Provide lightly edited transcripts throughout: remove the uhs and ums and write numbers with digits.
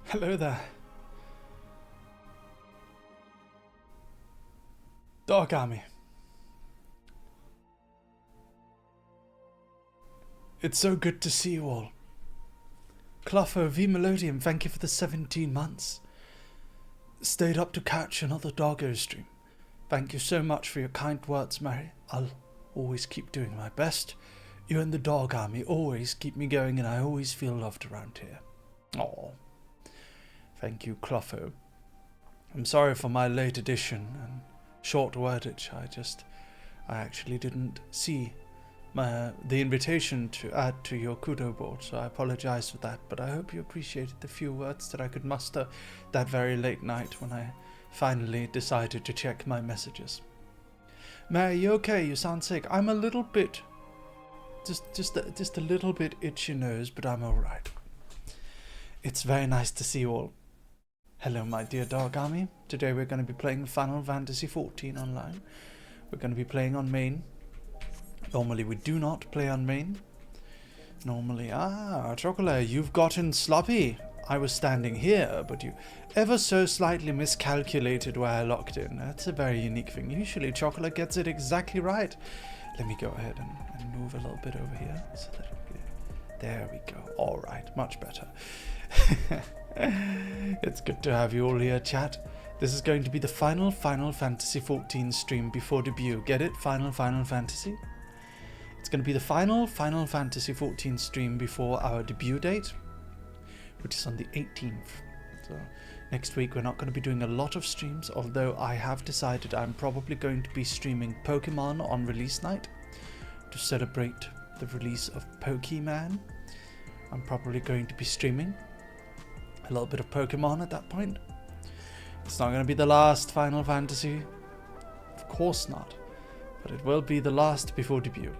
Hello there. Dog Army. It's so good to see you all. Cluffo V Melodium, thank you for the 17 months. Stayed up to catch another doggo stream. Thank you so much for your kind words, Mary. I'll always keep doing my best. You and the Dog Army always keep me going, and I always feel loved around here. Oh, thank you, Cluffo. I'm sorry for my late addition and short wordage. I actually didn't see the invitation to add to your kudo board, so I apologize for that, but I hope you appreciated the few words that I could muster that very late night when I finally decided to check my messages. Mary, you okay? You sound sick. I'm a little bit, just a little bit itchy nose, but I'm alright. It's very nice to see you all. Hello, my dear Dog Army. Today we're going to be playing Final Fantasy XIV online. We're going to be playing on main. Normally we do not play on main. Normally, Chocolate, you've gotten sloppy. I was standing here, but you ever so slightly miscalculated where I locked in. That's a very unique thing. Usually Chocolate gets it exactly right. Let me go ahead and move a little bit over here. So that there we go. Alright, much better. It's good to have you all here, chat. This is going to be the final Final Fantasy XIV stream before debut. Get it? Final Fantasy? It's going to be the final Final Fantasy XIV stream before our debut date, which is on the 18th. So next week we're not going to be doing a lot of streams, although I have decided I'm probably going to be streaming Pokemon on release night to celebrate the release of Pokemon. I'm probably going to be streaming a little bit of Pokemon at that point. It's not going to be the last Final Fantasy, of course not, but it will be the last before debut.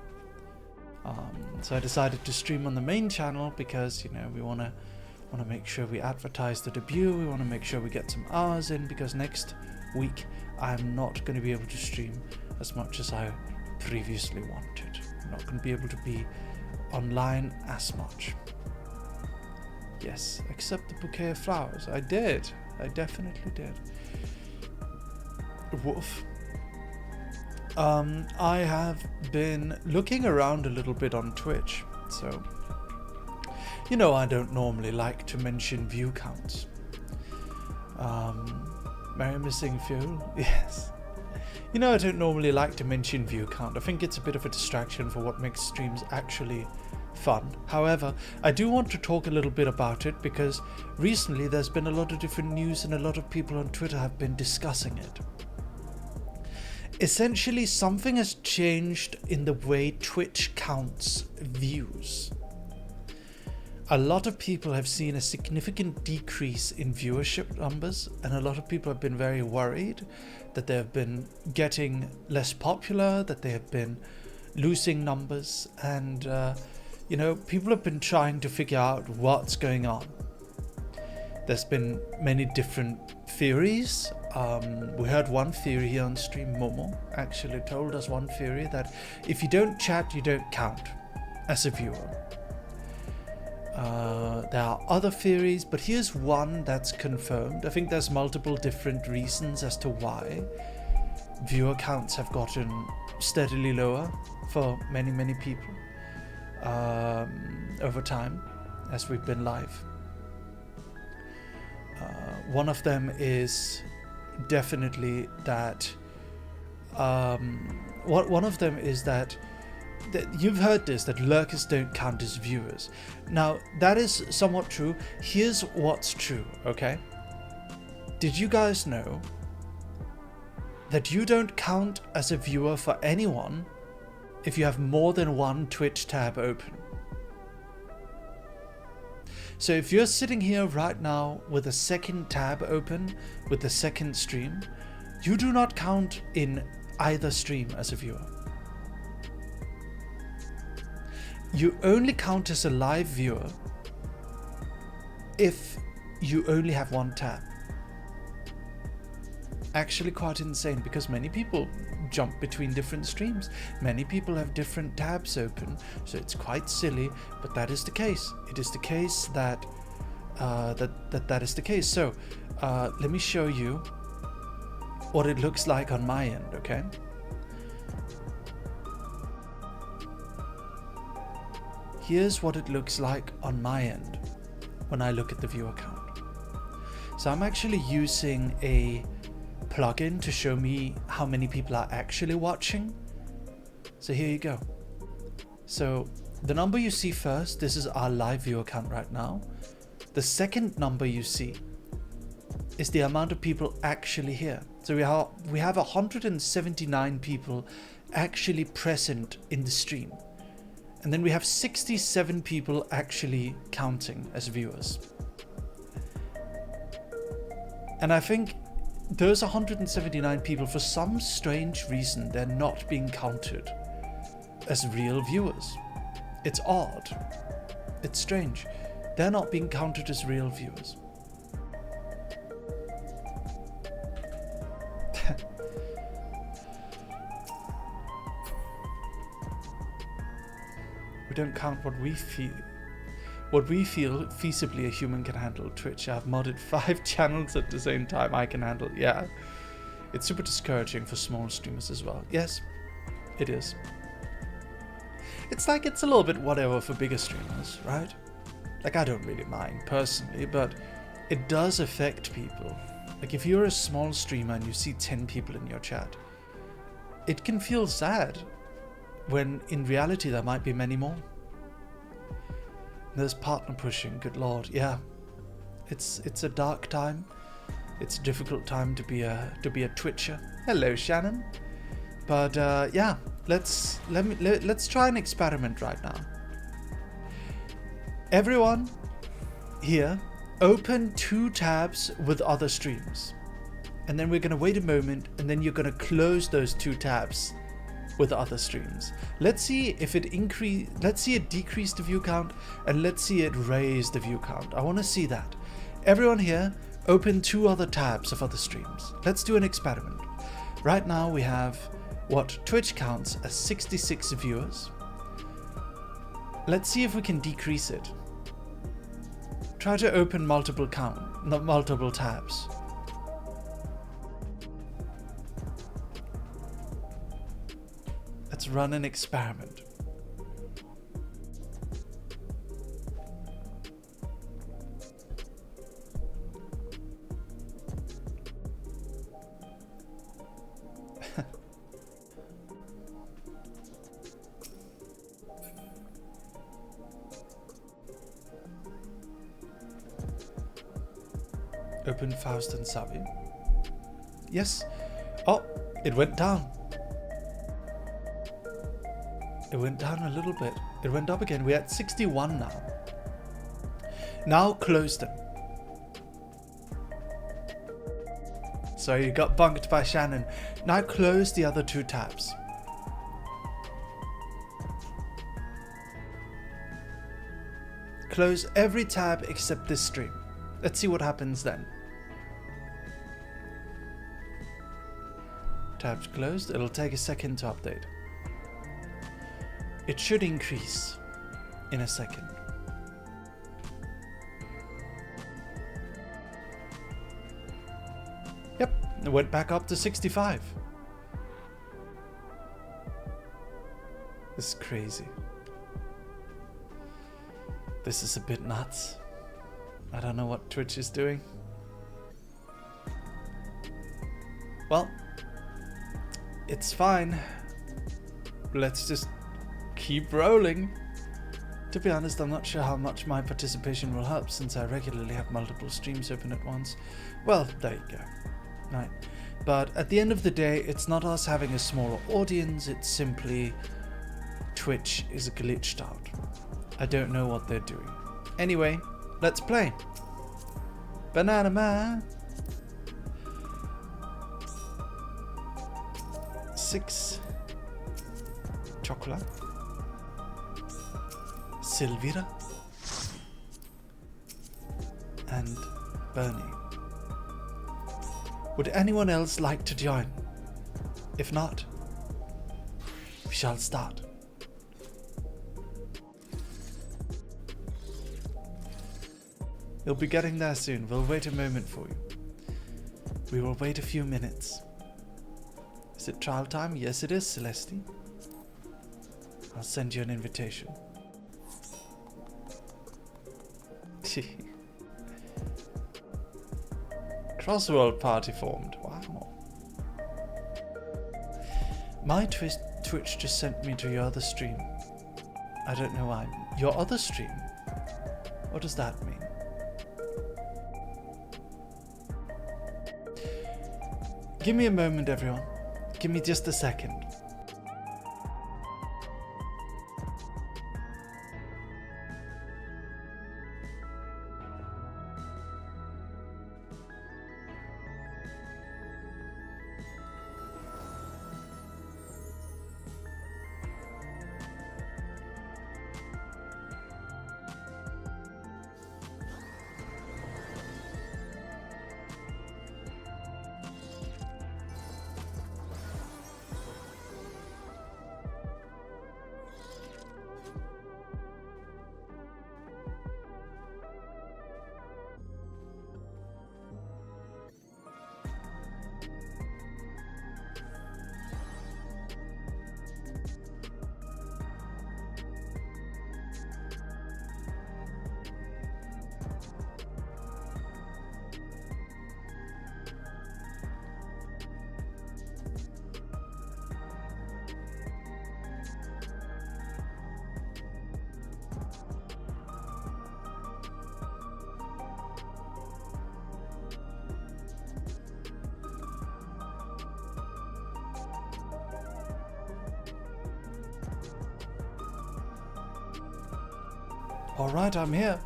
So I decided to stream on the main channel because, you know, we want to make sure we advertise the debut. We want to make sure we get some hours in, because next week I'm not going to be able to stream as much as I previously wanted. I'm not going to be able to be online as much. Yes, except the bouquet of flowers. I did. I definitely did. Woof. I have been looking around a little bit on Twitch, so you know I don't normally like to mention view counts. Mary missing fuel? Yes. You know I don't normally like to mention view count. I think it's a bit of a distraction for what makes streams actually fun. However, I do want to talk a little bit about it because recently there's been a lot of different news and a lot of people on Twitter have been discussing it. Essentially, something has changed in the way Twitch counts views. A lot of people have seen a significant decrease in viewership numbers, and a lot of people have been very worried that they have been getting less popular, that they have been losing numbers, and you know, people have been trying to figure out what's going on. There's been many different theories. We heard one theory here on stream. Momo actually told us one theory, that if you don't chat, you don't count as a viewer. There are other theories, but here's one that's confirmed. I think there's multiple different reasons as to why viewer counts have gotten steadily lower for many people over time as we've been live. One of them is definitely that one of them is that you've heard this, that lurkers don't count as viewers. Now that is somewhat true. Here's what's true, okay? Did you guys know that you don't count as a viewer for anyone if you have more than one Twitch tab open? So if you're sitting here right now with a second tab open, with the second stream, you do not count in either stream as a viewer. You only count as a live viewer if you only have one tab. Actually quite insane, because many people jump between different streams. Many people have different tabs open, so it's quite silly, but that is the case. It is the case that that is the case. So let me show you what it looks like on my end, okay? Here's what it looks like on my end when I look at the viewer count. So I'm actually using a plugin to show me how many people are actually watching. So here you go. So the number you see first, this is our live viewer count right now. The second number you see is the amount of people actually here. So we have 179 people actually present in the stream. And then we have 67 people actually counting as viewers. And I think those 179 people, for some strange reason, they're not being counted as real viewers. It's odd. It's strange. They're not being counted as real viewers. We don't count what we feel feasibly a human can handle. Twitch, I've modded 5 channels at the same time I can handle. Yeah, it's super discouraging for small streamers as well. Yes, it is. It's like, it's a little bit whatever for bigger streamers, right? Like, I don't really mind personally, but it does affect people. Like, if you're a small streamer and you see 10 people in your chat, it can feel sad, when in reality there might be many more. There's partner pushing, good lord, yeah. It's a dark time. It's a difficult time to be a Twitcher. Hello, Shannon. But yeah, let's try an experiment right now. Everyone here, open 2 tabs with other streams. And then we're gonna wait a moment, and then you're gonna close those 2 tabs with other streams. Let's see if it let's see it decrease the view count, and let's see it raise the view count. I want to see that. Everyone here, open 2 other tabs of other streams. Let's do an experiment. Right now we have what Twitch counts as 66 viewers. Let's see if we can decrease it. Try to open multiple tabs. Let's run an experiment. Open Faust and Savi. Yes. Oh, it went down. It went down a little bit. It went up again. We're at 61 now. Now close them. So you got bunked by Shannon. Now close the other 2 tabs. Close every tab except this stream. Let's see what happens then. Tabs closed. It'll take a second to update. It should increase in a second. Yep, it went back up to 65. This is crazy. This is a bit nuts. I don't know what Twitch is doing. Well, it's fine. Let's just keep rolling. To be honest, I'm not sure how much my participation will help, since I regularly have multiple streams open at once. Well, there you go. Right. But at the end of the day, it's not us having a smaller audience, it's simply Twitch is glitched out. I don't know what they're doing. Anyway, let's play. Banana Man. 6. Chocolate. Silvira. And Bernie. Would anyone else like to join? If not, we shall start. He'll be getting there soon. We'll wait a moment for you. We will wait a few minutes. Is it trial time? Yes, it is, Celeste. I'll send you an invitation. Crossworld party formed. Wow. My Twitch just sent me to your other stream. I don't know why. Your other stream? What does that mean? Give me a moment, everyone. Give me just a second. Alright, I'm here.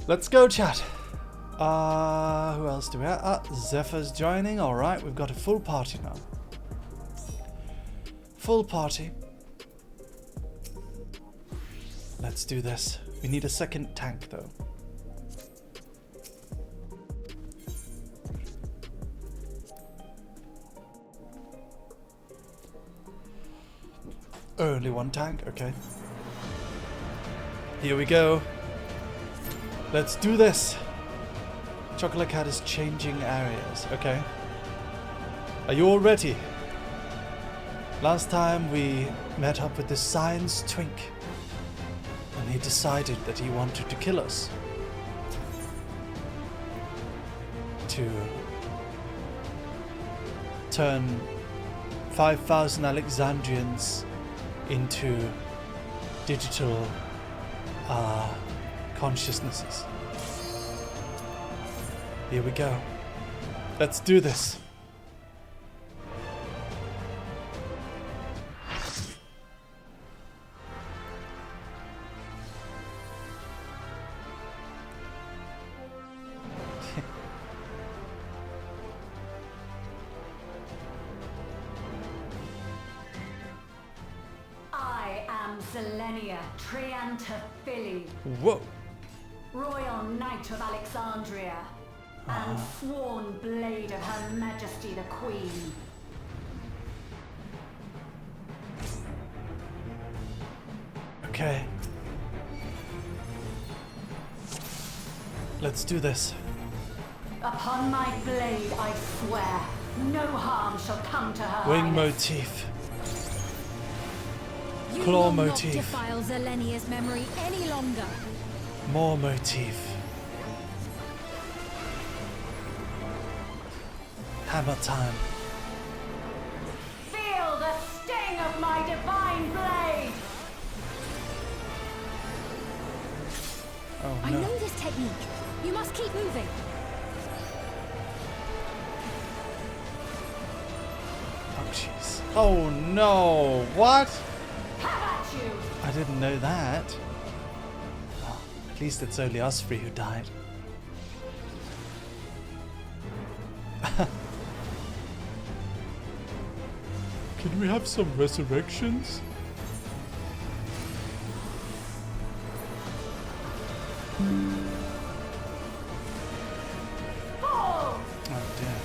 Let's go, chat. Who else do we have? Zephyr's joining. Alright, we've got a full party now. Full party. Let's do this. We need a second tank, though. Only one tank, okay. Here we go. Let's do this. Chocolate Cat is changing areas. Okay. Are you all ready? Last time we met up with this science twink. And he decided that he wanted to kill us. To turn 5,000 Alexandrians into digital consciousnesses. Here we go. Let's do this. Whoa. Royal Knight of Alexandria and sworn blade of Her Majesty the Queen. Okay. Let's do this. Upon my blade I swear, no harm shall come to her. Wing Highness. motif. You Claw will motif. not defile Zelenia's memory any longer. More motif. Hammer time. Feel the sting of my divine blade. Oh I no. know this technique. You must keep moving. Oh jeez. Oh no. What? Have at you. I didn't know that. Oh, at least it's only us three who died. Can we have some resurrections? Fall. Oh dear.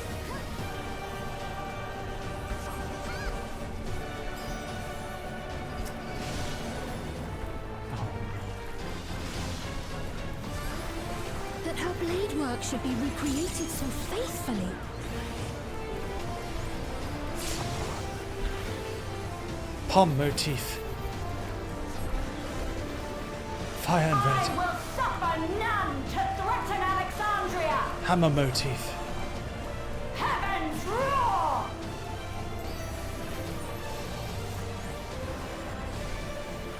Oh But her blade work should be recreated so faithfully. Palm motif. Fire and I red. will suffer none to threaten Alexandria! Hammer motif. Heavens roar!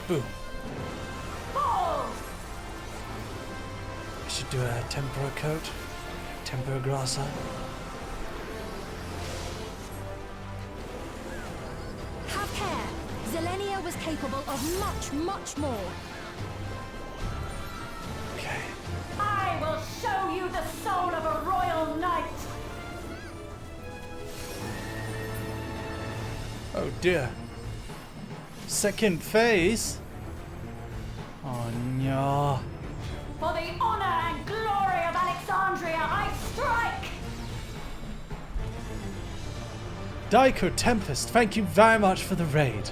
Boom. Fall! I should do a tempera coat. Tempera grassa. Have care. Zelenia was capable of much, much more. Okay. I will show you the soul of a royal knight! Oh dear. Second phase? Oh no. For the honor and glory of Alexandria, I strike! Daiko Tempest, thank you very much for the raid.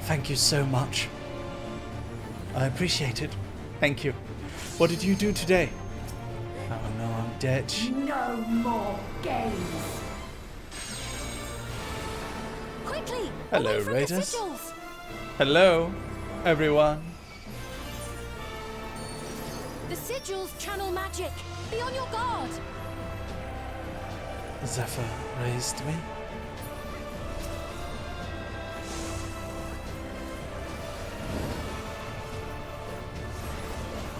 Thank you so much. I appreciate it. Thank you. What did you do today? Oh no, I'm dead. No more games! Quickly! Hello, away from the raiders. sigils! Hello, everyone. The sigils channel magic. Be on your guard. Zephyr raised me.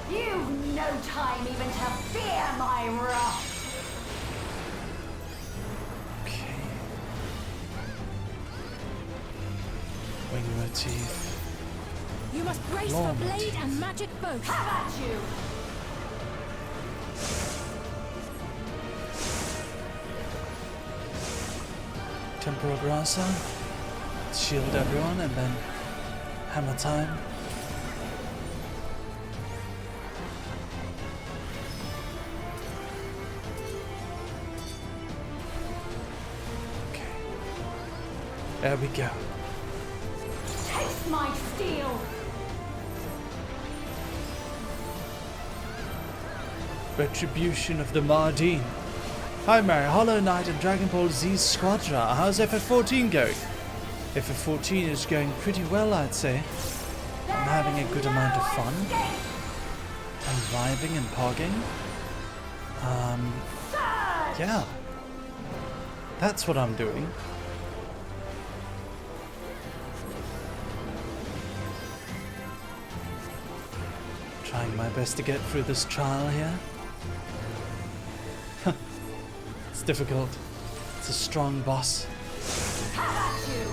You've no time even to fear my wrath! Okay. Wing motif. You must brace Long for blade motif. and magic both. Have at you! Tempera grassa. Shield everyone and then hammer time. Okay. There we go. Taste my steel! Retribution of the Mardine. Hi Mary, Hollow Knight and Dragon Ball Z Squadra. How's FF14 going? FF14 is going pretty well, I'd say. I'm having a good amount of fun. I'm vibing and pogging. Yeah. That's what I'm doing. Trying my best to get through this trial here. It's difficult. It's a strong boss. Have at you!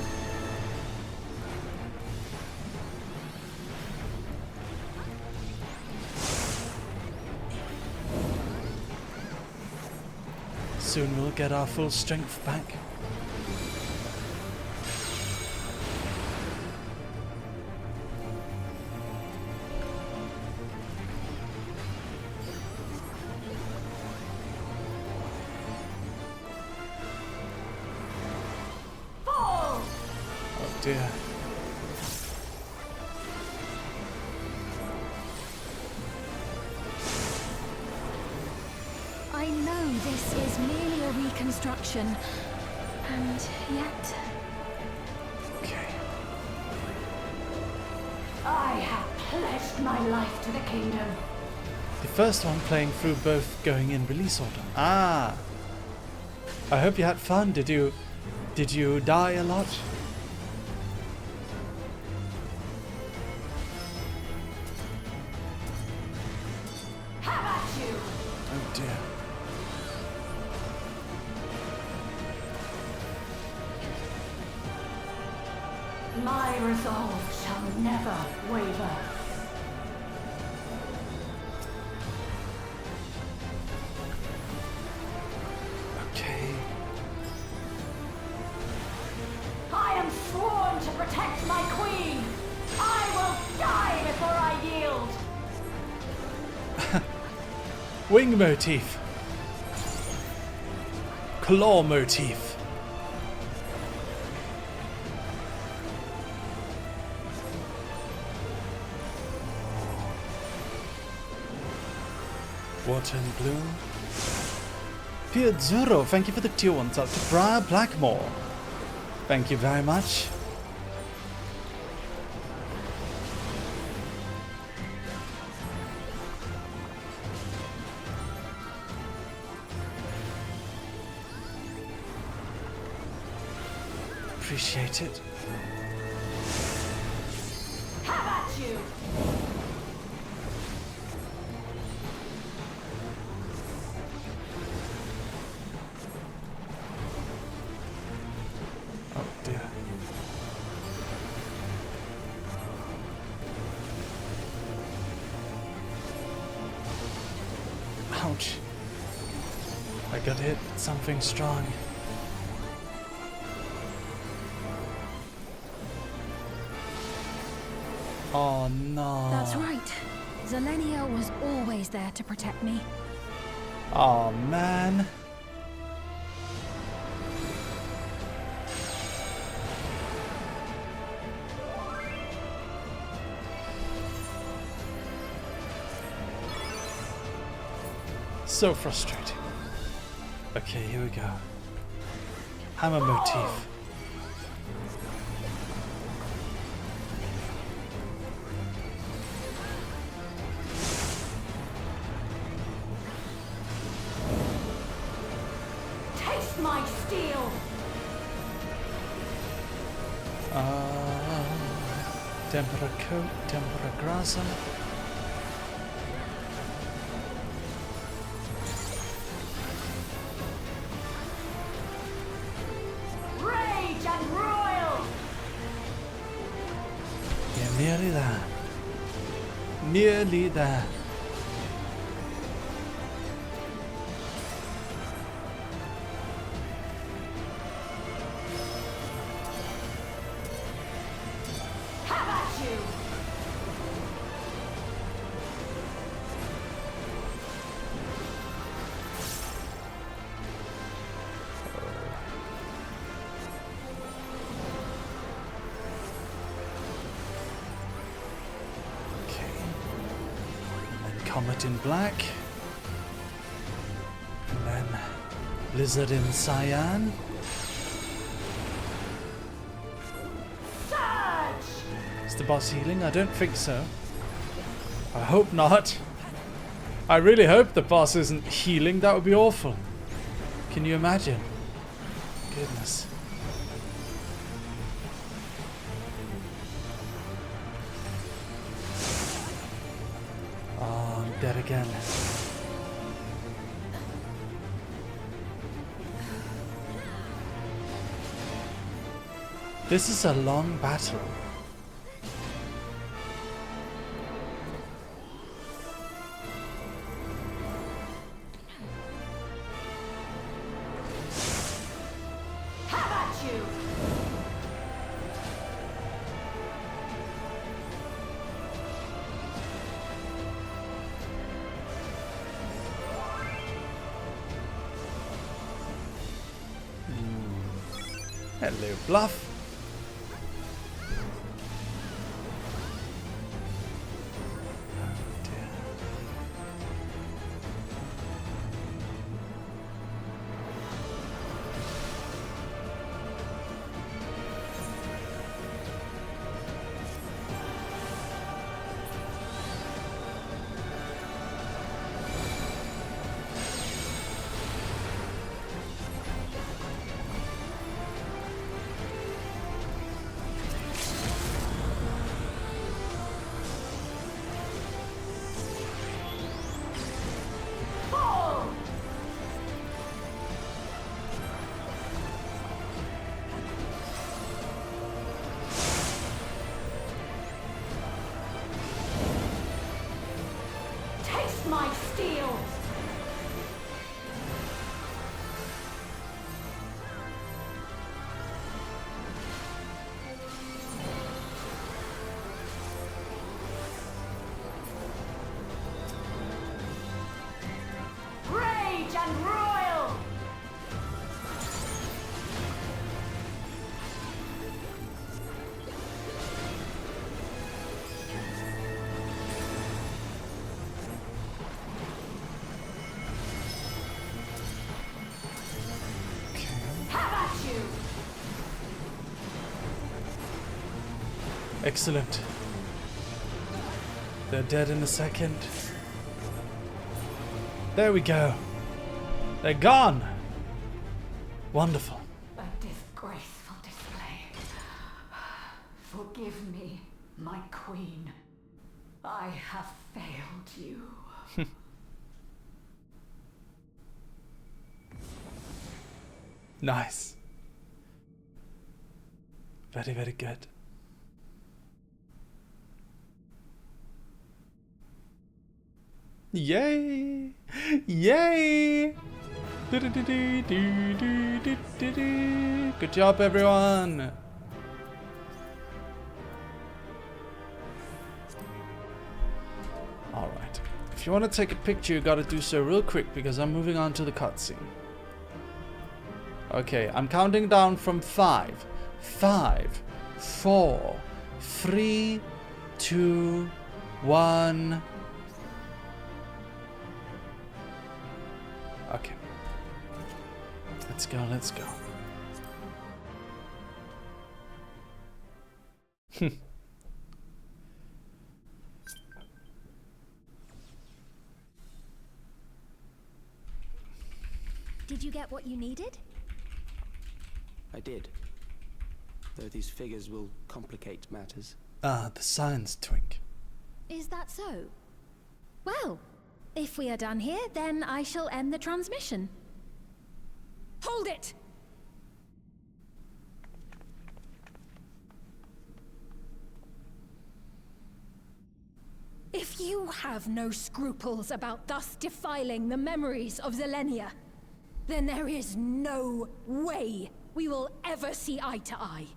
Soon we'll get our full strength back. Fall! Oh dear. I know this is merely a reconstruction, and yet Okay. I have pledged my life to the kingdom. The first one playing through both going in release order. Ah. I hope you had fun. Did you die a lot? Have at you! Oh dear. My resolve shall never waver. Okay. I am sworn to protect my queen! I will die before I yield! Wing motif. Claw motif. Water and Bloom. Piazzurro, thank you for the tier 1 up to Briar Blackmore. Thank you very much. Appreciate it. How about you? Oh dear. Ouch. I got hit with something strong. Oh no. That's right. Zelenia was always there to protect me. Oh man. So frustrating. Okay, here we go. Hammer motif. Taste my steel! Tempera coat, tempera grasa. Rage and royal! You're nearly there. Nearly there. How about you? Okay. And then Comet in black. And then Lizard in cyan. Surge! Is the boss healing? I don't think so. I hope not. I really hope the boss isn't healing. That would be awful. Can you imagine? Goodness. Oh, I'm dead again. This is a long battle. How about you? Hello, Bluff. Oh, dear. Fall! Taste my steel! Rage and royal! Excellent. They're dead in a second. There we go. They're gone. Wonderful. A disgraceful display. Forgive me, my queen. I have failed you. Nice. Very, very good. Yay! Yay! Good job, everyone! Alright. If you want to take a picture, you gotta do so real quick because I'm moving on to the cutscene. Okay, I'm counting down from 5. 5, 4, 3, 2, 1. Okay. Let's go, let's go. Did you get what you needed? I did. Though these figures will complicate matters. Ah, the science twink. Is that so? Well, if we are done here, then I shall end the transmission. Hold it! If you have no scruples about thus defiling the memories of Zelenia, then there is no way we will ever see eye to eye.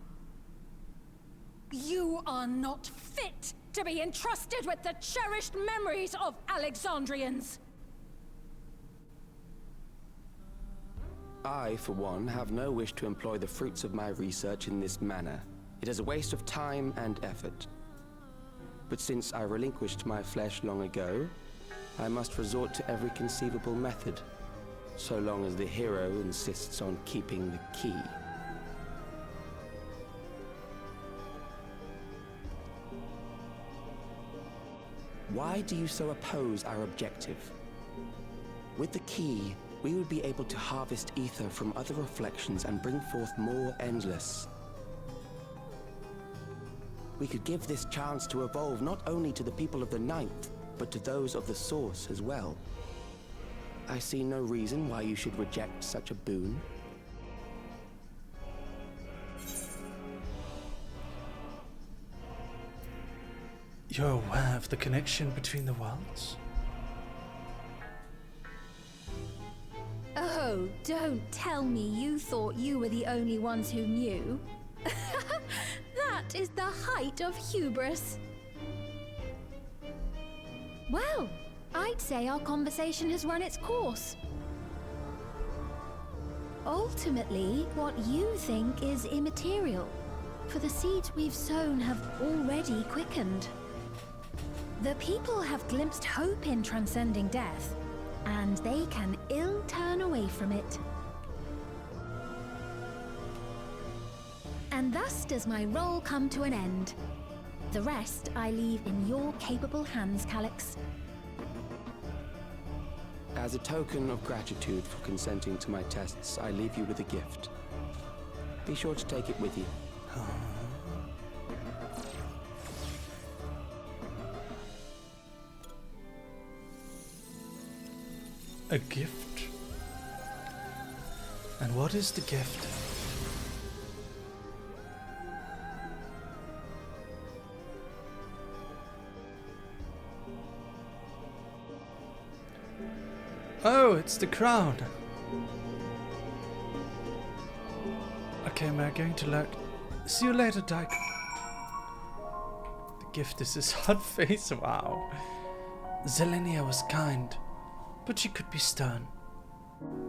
You are not fit to be entrusted with the cherished memories of Alexandrians. I, for one, have no wish to employ the fruits of my research in this manner. It is a waste of time and effort. But since I relinquished my flesh long ago, I must resort to every conceivable method, so long as the hero insists on keeping the key. Why do you so oppose our objective? With the key, we would be able to harvest ether from other reflections and bring forth more endless. We could give this chance to evolve not only to the people of the Ninth, but to those of the Source as well. I see no reason why you should reject such a boon. You're aware of the connection between the worlds? Oh, don't tell me you thought you were the only ones who knew. That is the height of hubris. Well, I'd say our conversation has run its course. Ultimately, what you think is immaterial, for the seeds we've sown have already quickened. The people have glimpsed hope in transcending death, and they can ill turn away from it. And thus does my role come to an end. The rest I leave in your capable hands, Calyx. As a token of gratitude for consenting to my tests, I leave you with a gift. Be sure to take it with you. A gift? And what is the gift? Oh, it's the crown. Okay, we're going to look. See you later, Dyke. The gift is his hot face. Wow. Zelenia was kind, but she could be stern.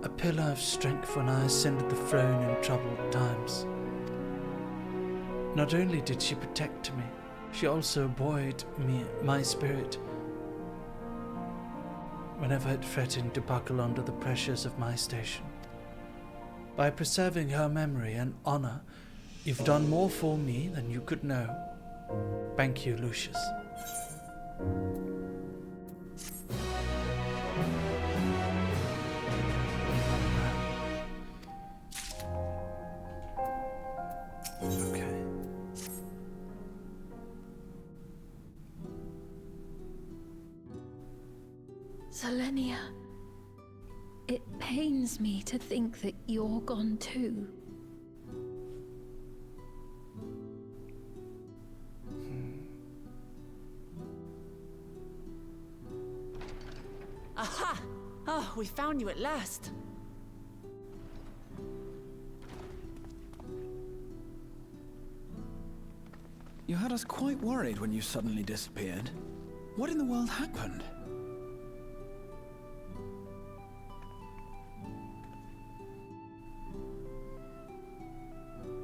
A pillar of strength when I ascended the throne in troubled times. Not only did she protect me, she also buoyed my spirit whenever it threatened to buckle under the pressures of my station. By preserving her memory and honor, you've done more for me than you could know. Thank you, Lucius. Okay. Selenia, it pains me to think that you're gone too. Aha! Oh, we found you at last. You had us quite worried when you suddenly disappeared. What in the world happened?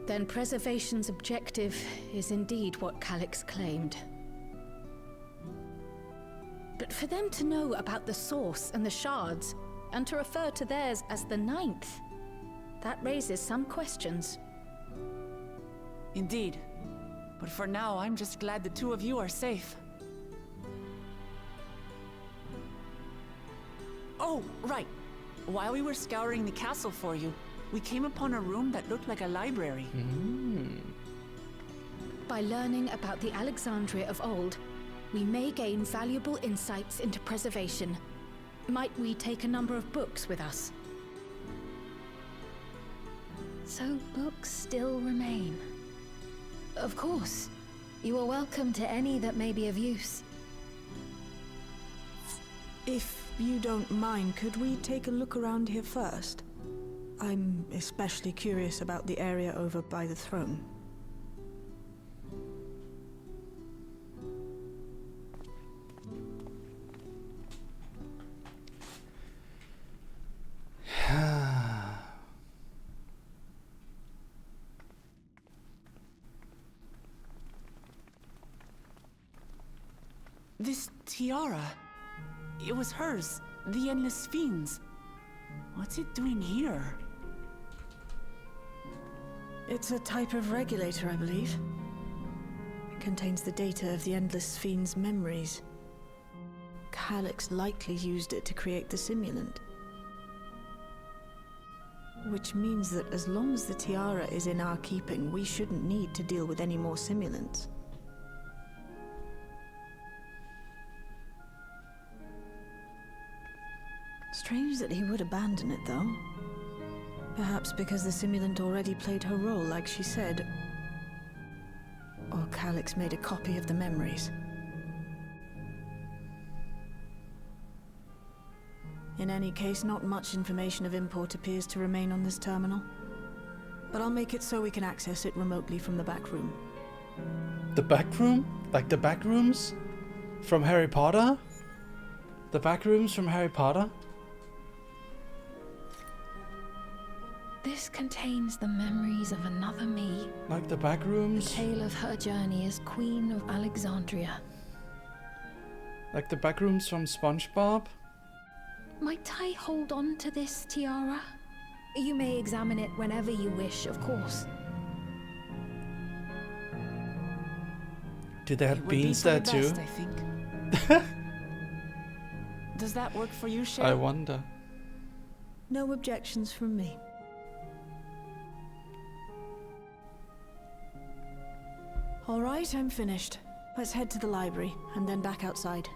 Then preservation's objective is indeed what Calyx claimed. But for them to know about the source and the shards, and to refer to theirs as the 9th, that raises some questions. Indeed. But for now, I'm just glad the two of you are safe. Oh, right. While we were scouring the castle for you, we came upon a room that looked like a library. By learning about the Alexandria of old, we may gain valuable insights into preservation. Might we take a number of books with us? So books still remain. Of course. You are welcome to any that may be of use. If you don't mind, could we take a look around here first? I'm especially curious about the area over by the throne. This tiara, it was hers, the Endless Fiend's. What's it doing here? It's a type of regulator, I believe. It contains the data of the Endless Fiend's memories. Calyx likely used it to create the simulant. Which means that as long as the tiara is in our keeping, we shouldn't need to deal with any more simulants. Strange that he would abandon it, though. Perhaps because the simulant already played her role, like she said. Or Calyx made a copy of the memories. In any case, not much information of import appears to remain on this terminal. But I'll make it so we can access it remotely from the back room. The back room? Like the back rooms? From Harry Potter? The back rooms from Harry Potter? This contains the memories of another me. Like the back rooms? The tale of her journey as Queen of Alexandria. Like the back rooms from SpongeBob? Might I hold on to this tiara? You may examine it whenever you wish, of course. Did they have It would be beans for there the too? best, I think. Does that work for you, Shay? I wonder. No objections from me. All right, I'm finished. Let's head to the library, and then back outside.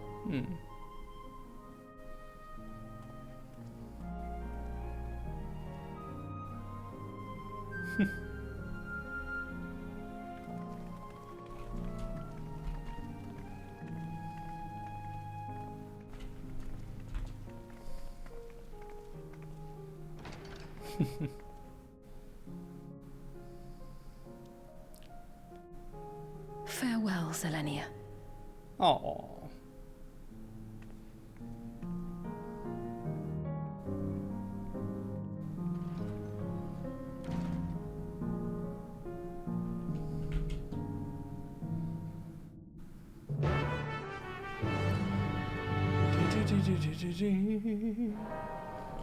Farewell, Selenia. Oh.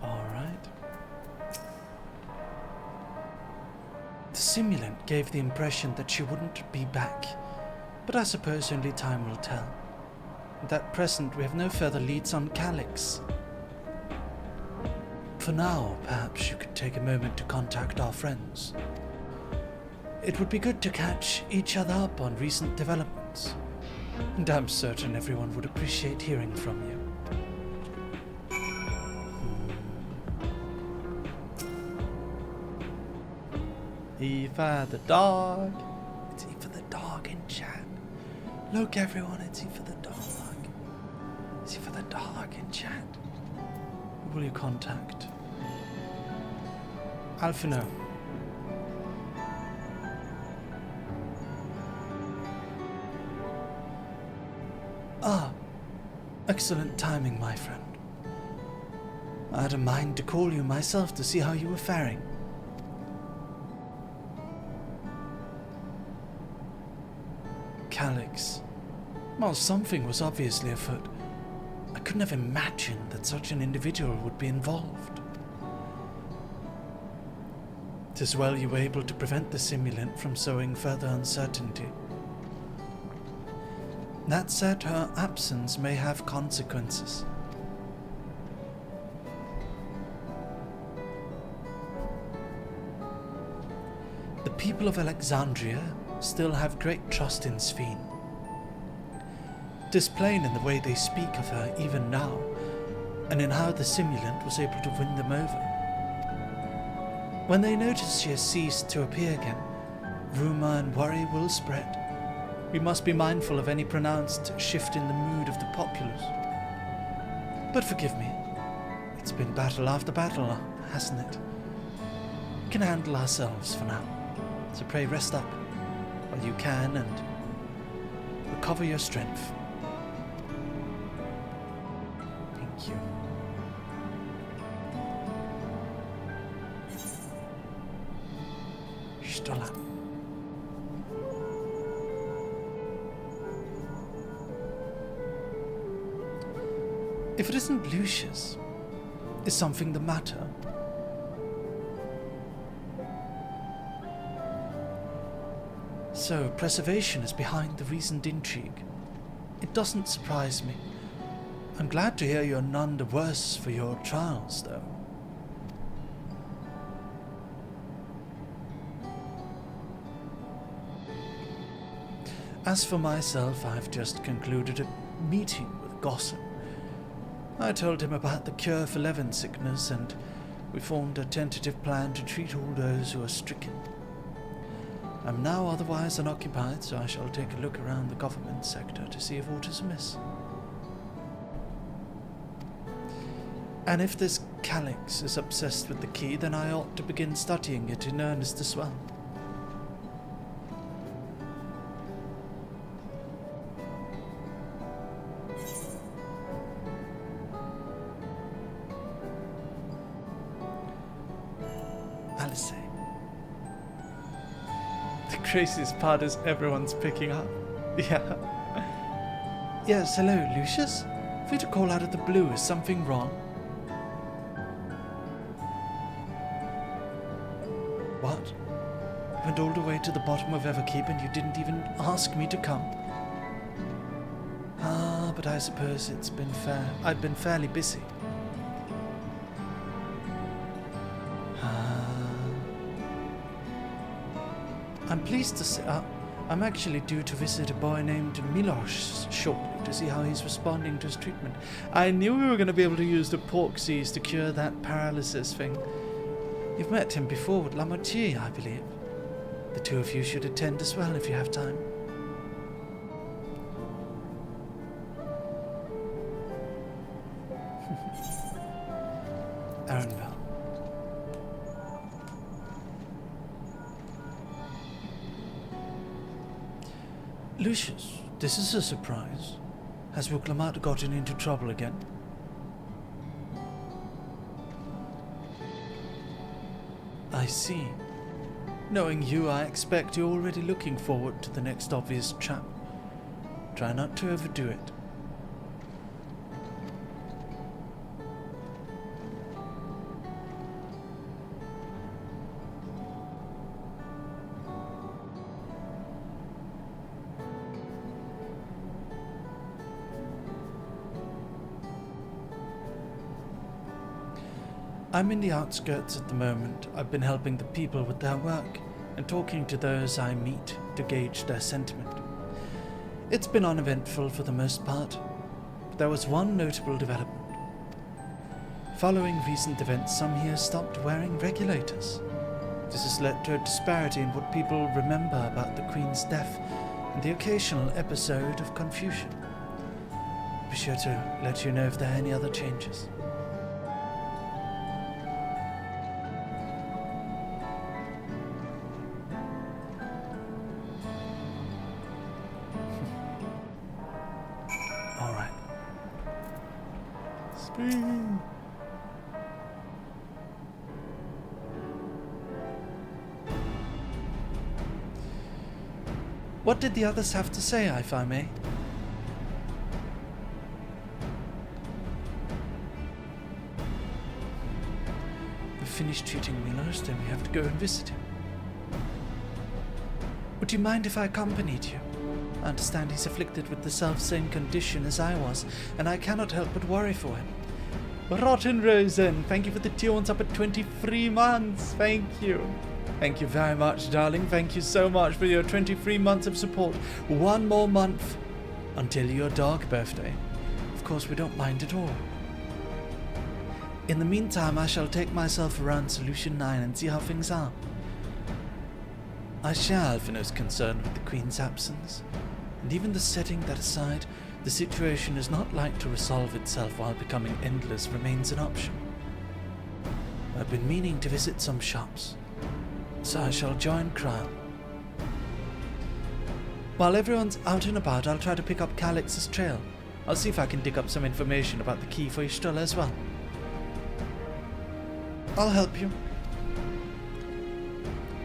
All right. The simulant gave the impression that she wouldn't be back. But I suppose only time will tell. At present, we have no further leads on Calyx. For now, perhaps you could take a moment to contact our friends. It would be good to catch each other up on recent developments, and I'm certain everyone would appreciate hearing from you. E for the dog. It's E for the dog in chat. Look, everyone, it's E for the dog. It's E for the dog in chat. Who will you contact? Alphino. Ah, excellent timing, my friend. I had a mind to call you myself to see how you were faring. Calyx. Well, something was obviously afoot. I couldn't have imagined that such an individual would be involved. 'Tis well you were able to prevent the simulant from sowing further uncertainty. That said, her absence may have consequences. The people of Alexandria still have great trust in Sphene. It is plain in the way they speak of her even now, and in how the simulant was able to win them over. When they notice she has ceased to appear again, rumor and worry will spread. We must be mindful of any pronounced shift in the mood of the populace. But forgive me, it's been battle after battle, hasn't it? We can handle ourselves for now, so pray rest up while you can and recover your strength. Thank you. Stola. If it isn't Lucius, is something the matter? So, preservation is behind the recent intrigue. It doesn't surprise me. I'm glad to hear you're none the worse for your trials, though. As for myself, I've just concluded a meeting with Gossip. I told him about the cure for Levin sickness, and we formed a tentative plan to treat all those who are stricken. I'm now otherwise unoccupied, so I shall take a look around the government sector to see if aught is amiss. And if this Calyx is obsessed with the key, then I ought to begin studying it in earnest as well. Alice. The craziest part is everyone's picking up. Yeah. Yes, hello, Lucius? For you to call out of the blue, is something wrong? What? I went all the way to the bottom of Everkeep and you didn't even ask me to come. Ah, but I suppose it's been fair. I've been fairly busy. I'm pleased to say I'm actually due to visit a boy named Milos shortly to see how he's responding to his treatment. I knew we were going to be able to use the porksies to cure that paralysis thing. You've met him before with Lamotier, I believe. The two of you should attend as well if you have time. Arenville. Lucius, this is a surprise. Has Wuklamata gotten into trouble again? I see. Knowing you, I expect you're already looking forward to the next obvious trap. Try not to overdo it. I'm in the outskirts at the moment. I've been helping the people with their work and talking to those I meet to gauge their sentiment. It's been uneventful for the most part, but there was one notable development. Following recent events, some here stopped wearing regulators. This has led to a disparity in what people remember about the Queen's death and the occasional episode of confusion. Be sure to let you know if there are any other changes. All right. Spring. What did the others have to say, if I may? We've finished treating Milos, then we have to go and visit him. Would you mind if I accompanied you? I understand he's afflicted with the self-same condition as I was, and I cannot help but worry for him. Rotten Rosen, thank you for the tunes up at 23 months. Thank you. Thank you very much, darling. Thank you so much for your 23 months of support. One more month until your dog birthday. Of course, we don't mind at all. In the meantime, I shall take myself around Solution 9 and see how things are. I share Alphinaud's concern with the Queen's absence, and even the setting that aside, the situation is not like to resolve itself while becoming endless remains an option. I've been meaning to visit some shops, so I shall join Cryle. While everyone's out and about, I'll try to pick up Calix's trail. I'll see if I can dig up some information about the key for Y'shtola as well. I'll help you.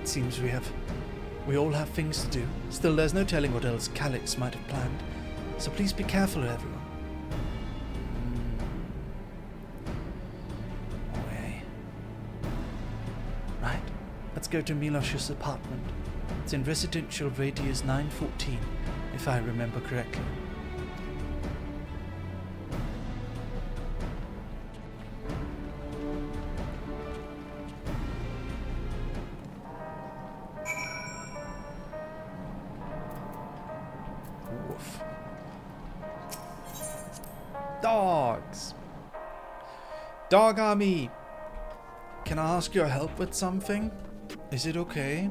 It seems we all have things to do. Still, there's no telling what else Calix might have planned, so please be careful, everyone. Right, let's go to Milos's apartment. It's in residential radius 914, if I remember correctly. Woof. Dogs! Dog army! Can I ask your help with something? Is it okay?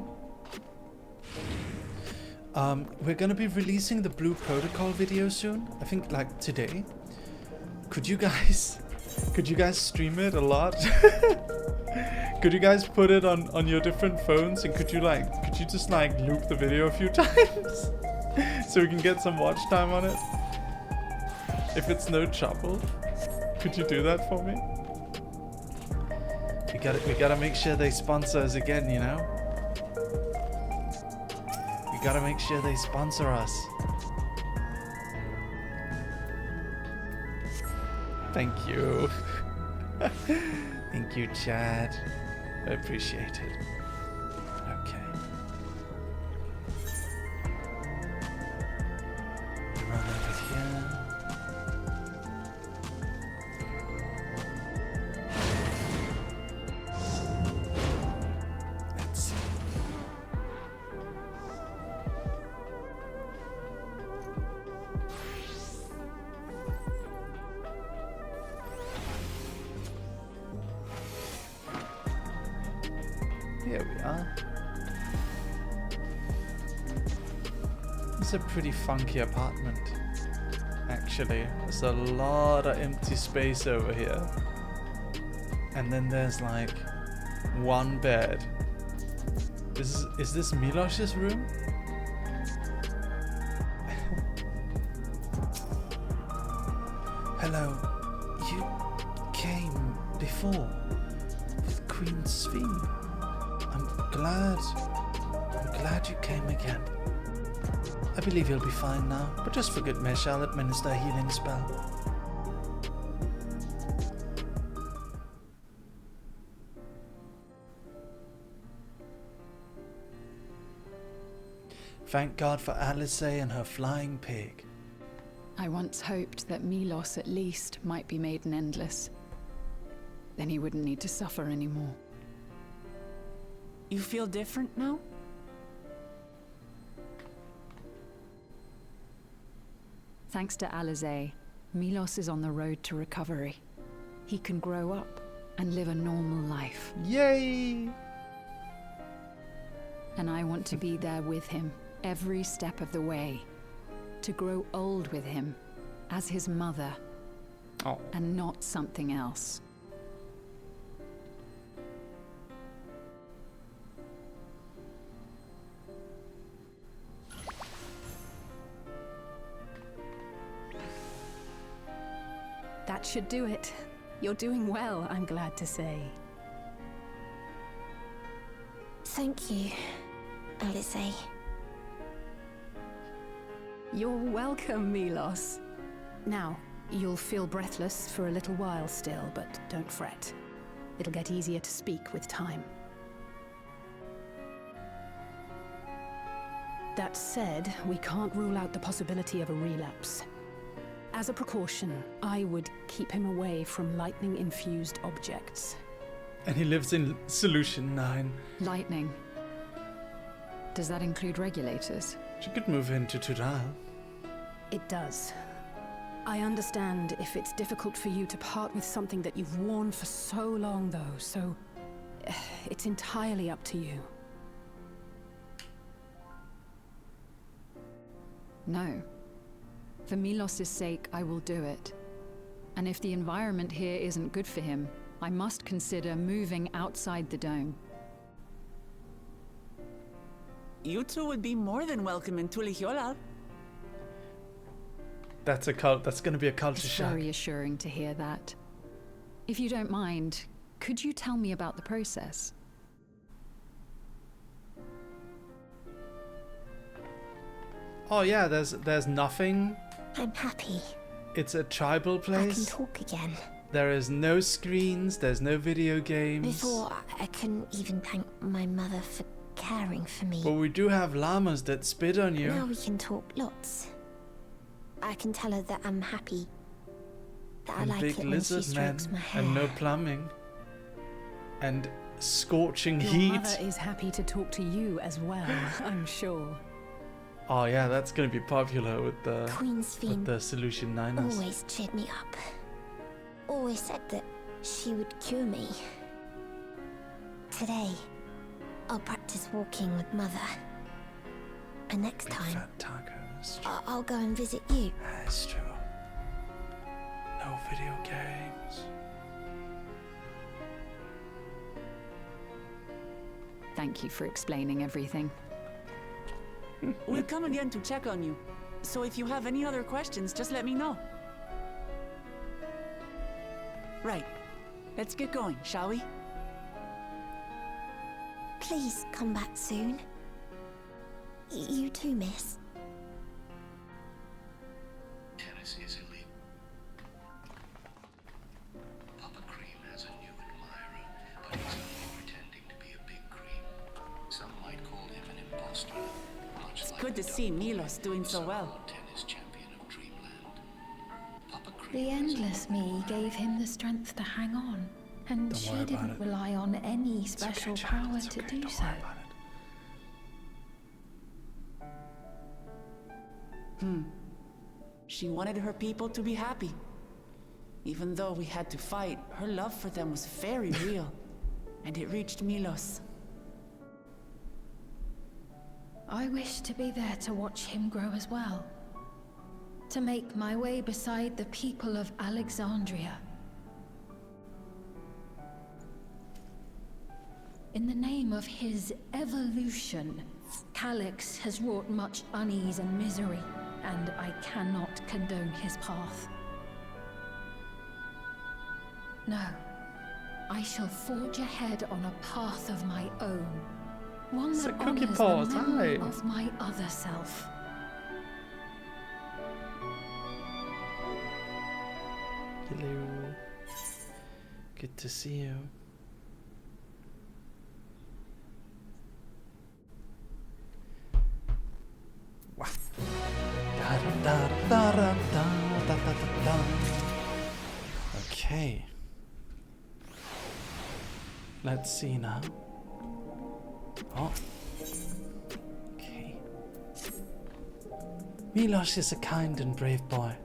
We're gonna be releasing the Blue Protocol video soon. I think like today. Could you guys stream it a lot? Could you guys put it on your different phones, and could you just loop the video a few times so we can get some watch time on it? If it's no trouble, could you do that for me? We gotta make sure they sponsor us again, you know? We gotta make sure they sponsor us. Thank you. Thank you, Chad. I appreciate it. Okay. Run over here. Let's see. Here we are. It's a pretty funky apartment, actually. There's a lot of empty space over here. And then there's like one bed. Is this Milos's room? Hello. You came before with Queen Sphinx. I'm glad you came again. I believe you'll be fine now, but just for good measure, I'll administer a healing spell. Thank God for Alice and her flying pig. I once hoped that Milos at least might be made an endless. then he wouldn't need to suffer anymore. You feel different now? Thanks to Alizé, Milos is on the road to recovery. He can grow up and live a normal life. Yay! And I want to be there with him every step of the way. To grow old with him as his mother. Oh. And not something else. That should do it. You're doing well, I'm glad to say. Thank you, Alizé. You're welcome, Milos. Now, you'll feel breathless for a little while still, but don't fret. It'll get easier to speak with time. That said, we can't rule out the possibility of a relapse. As a precaution, I would keep him away from lightning-infused objects. And he lives in Solution 9. Lightning. Does that include regulators? She could move into Tural. It does. I understand if it's difficult for you to part with something that you've worn for so long, though, so it's entirely up to you. No. For Milos' sake, I will do it. And if the environment here isn't good for him, I must consider moving outside the dome. You two would be more than welcome in Tulihiola. That's going to be a culture It's shock. very assuring to hear that. If you don't mind, could you tell me about the process? Oh yeah, there's nothing. I'm happy. It's a tribal I can place. talk again. There is no screens, there's no video games. Before, I couldn't even thank my mother for caring for me. But we do have llamas that spit on you. Now we can talk lots. I can tell her that I'm happy. That I And like big it when she lizard men strokes my hair. and no plumbing. And scorching Your heat. mother is happy to talk to you as well, I'm sure. Oh yeah, that's gonna be popular with the Queen's Fiend Solution 9ers. always cheered me up. Always said that she would cure me. Today, I'll practice walking with Mother. And next Big time, fat tacos. I'll go and visit you. That's true. No video games. Thank you for explaining everything. We'll come again to check on you. So if you have any other questions, just let me know. Right. Let's get going, shall we? Please come back soon. You too, miss. Tennis is elite. Papa Cream has a new admirer, but he's only pretending to be a big cream. Some might call him an imposter. It's good to see Milos doing so well. Tennis champion of Dreamland. Papa Cream The endless me gave him the strength to hang on, and Don't she worry about didn't it. rely on any It's okay, special child, power it's to okay, do don't so. worry about it. She wanted her people to be happy. Even though we had to fight, her love for them was very real. And it reached Milos. I wish to be there to watch him grow as well. To make my way beside the people of Alexandria. In the name of his evolution, Calyx has wrought much unease and misery, and I cannot condone his path. No, I shall forge ahead on a path of my own. One It's that a cookie honors pause, the memory aye. of my other self. Hello. Good to see you. Wow. Da-da-da-da-da-da-da-da-da. Okay. Let's see now. Oh. Okay. Milos is a kind and brave boy.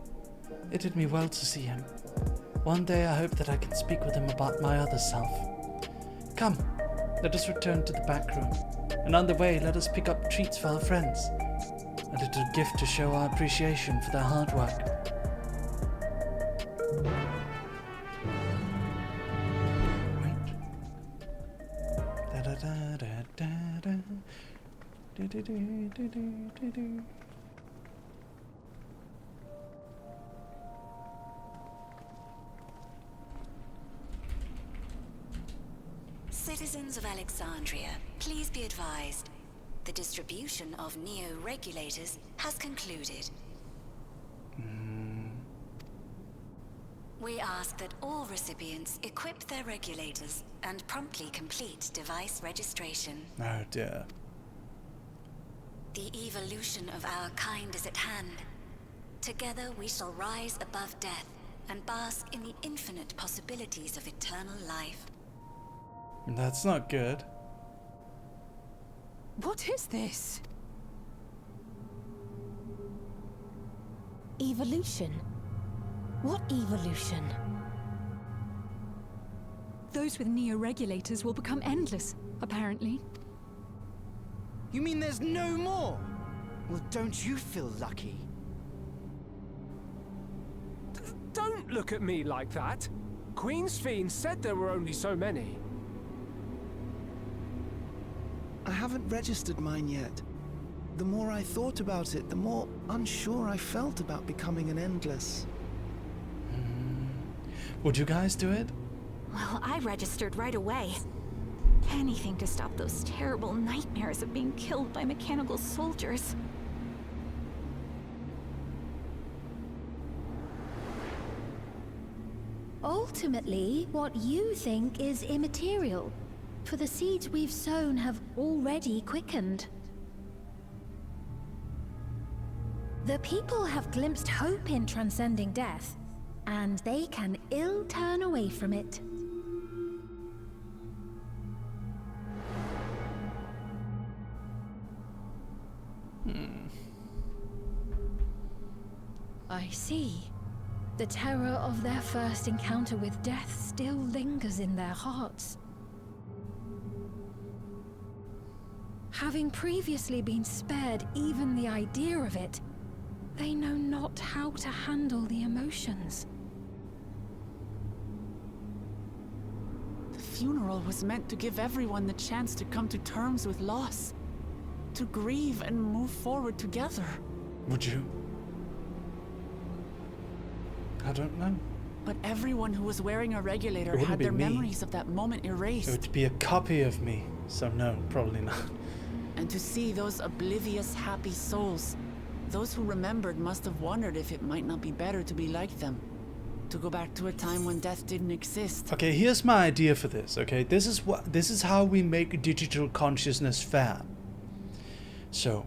It did me well to see him. One day I hope that I can speak with him about my other self. Come, let us return to the back room. And on the way, let us pick up treats for our friends. A little gift to show our appreciation for their hard work. Citizens of Alexandria, please be advised. The distribution of neo-regulators has concluded. We ask that all recipients equip their regulators and promptly complete device registration. Oh dear. The evolution of our kind is at hand. Together we shall rise above death and bask in the infinite possibilities of eternal life. That's not good. What is this? Evolution? What evolution? Those with neo-regulators will become endless, apparently. You mean there's no more? Well, don't you feel lucky? Don't look at me like that. Queen's Fiend said there were only so many. I haven't registered mine yet. The more I thought about it, the more unsure I felt about becoming an Endless. Would you guys do it? Well, I registered right away. Anything to stop those terrible nightmares of being killed by mechanical soldiers. Ultimately, what you think is immaterial. For the seeds we've sown have already quickened. The people have glimpsed hope in transcending death, and they can ill turn away from it. I see. The terror of their first encounter with death still lingers in their hearts. Having previously been spared even the idea of it, they know not how to handle the emotions. The funeral was meant to give everyone the chance to come to terms with loss, to grieve and move forward together. Would you? I don't know. But everyone who was wearing a regulator had their memories of that moment erased. It would be a copy of me, so no, probably not. And to see those oblivious, happy souls, those who remembered must have wondered if it might not be better to be like them. To go back to a time when death didn't exist. Okay, here's my idea for this, okay? This is how we make digital consciousness fair. So,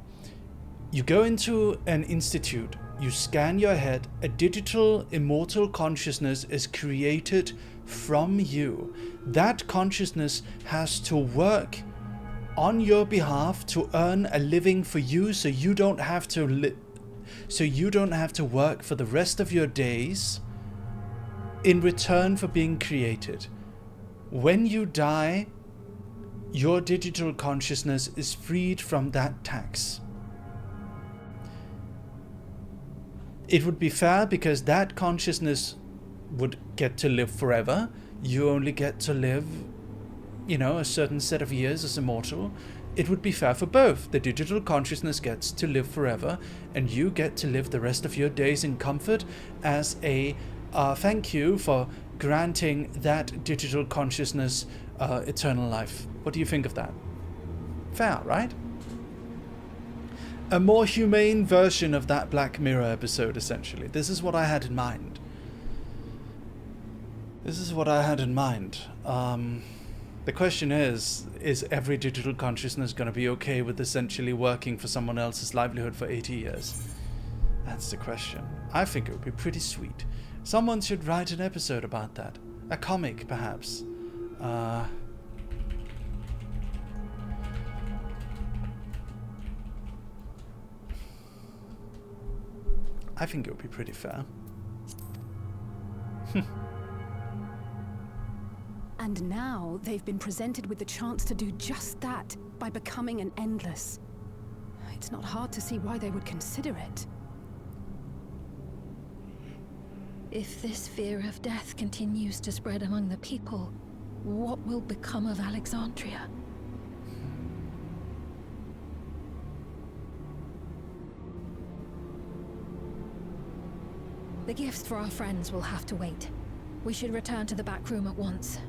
you go into an institute, you scan your head, a digital immortal consciousness is created from you. That consciousness has to work on your behalf to earn a living for you, so you don't have to work for the rest of your days in return for being created. When you die, your digital consciousness is freed from that tax. It would be fair because that consciousness would get to live forever. You only get to live, a certain set of years as immortal. It would be fair for both. The digital consciousness gets to live forever, and you get to live the rest of your days in comfort as a thank you for granting that digital consciousness eternal life. What do you think of that? Fair, right? A more humane version of that Black Mirror episode, essentially. This is what I had in mind. The question is every digital consciousness going to be okay with essentially working for someone else's livelihood for 80 years? That's the question. I think it would be pretty sweet. Someone should write an episode about that. A comic, perhaps. I think it would be pretty fair. And now they've been presented with the chance to do just that by becoming an Endless. It's not hard to see why they would consider it. If this fear of death continues to spread among the people, what will become of Alexandria? The gifts for our friends will have to wait. We should return to the back room at once.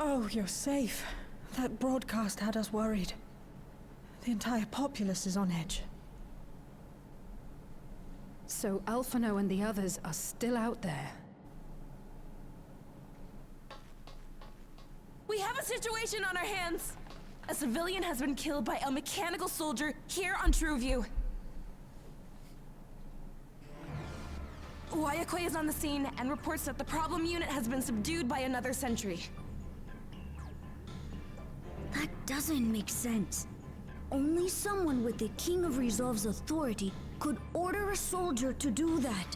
Oh, you're safe. That broadcast had us worried. The entire populace is on edge. So Alphino and the others are still out there. We have a situation on our hands. A civilian has been killed by a mechanical soldier here on Trueview. Wayakwe is on the scene and reports that the problem unit has been subdued by another sentry. That doesn't make sense. Only someone with the King of Resolve's authority could order a soldier to do that.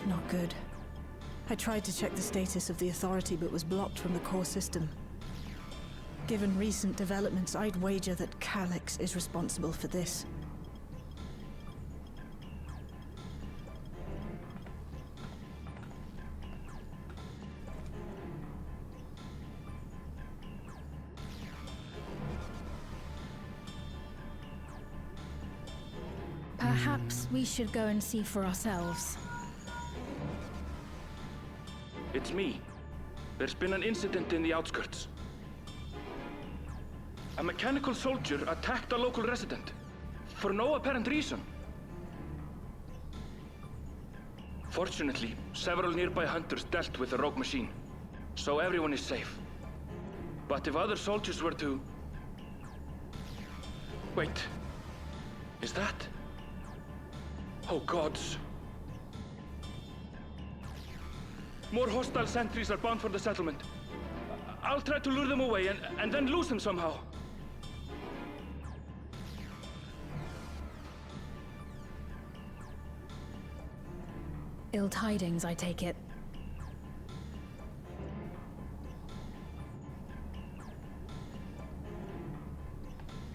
Not good. I tried to check the status of the authority but was blocked from the core system. Given recent developments, I'd wager that Calyx is responsible for this. Perhaps we should go and see for ourselves. It's me. There's been an incident in the outskirts. A mechanical soldier attacked a local resident, for no apparent reason. Fortunately, several nearby hunters dealt with the rogue machine, so everyone is safe. But if other soldiers were to... Wait. Is that... Oh gods. More hostile sentries are bound for the settlement. I'll try to lure them away and then lose them somehow. Ill tidings, I take it.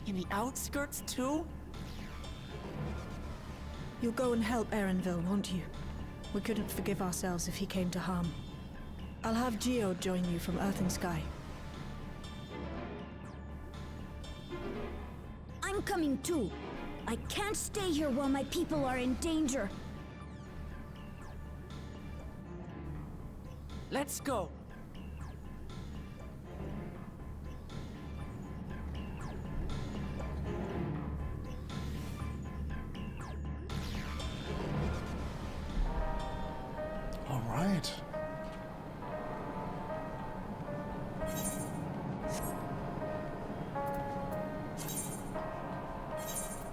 In the outskirts too? You'll go and help Erenville, won't you? We couldn't forgive ourselves if he came to harm. I'll have Geo join you from Earth and Sky. I'm coming too. I can't stay here while my people are in danger. Let's go. All right.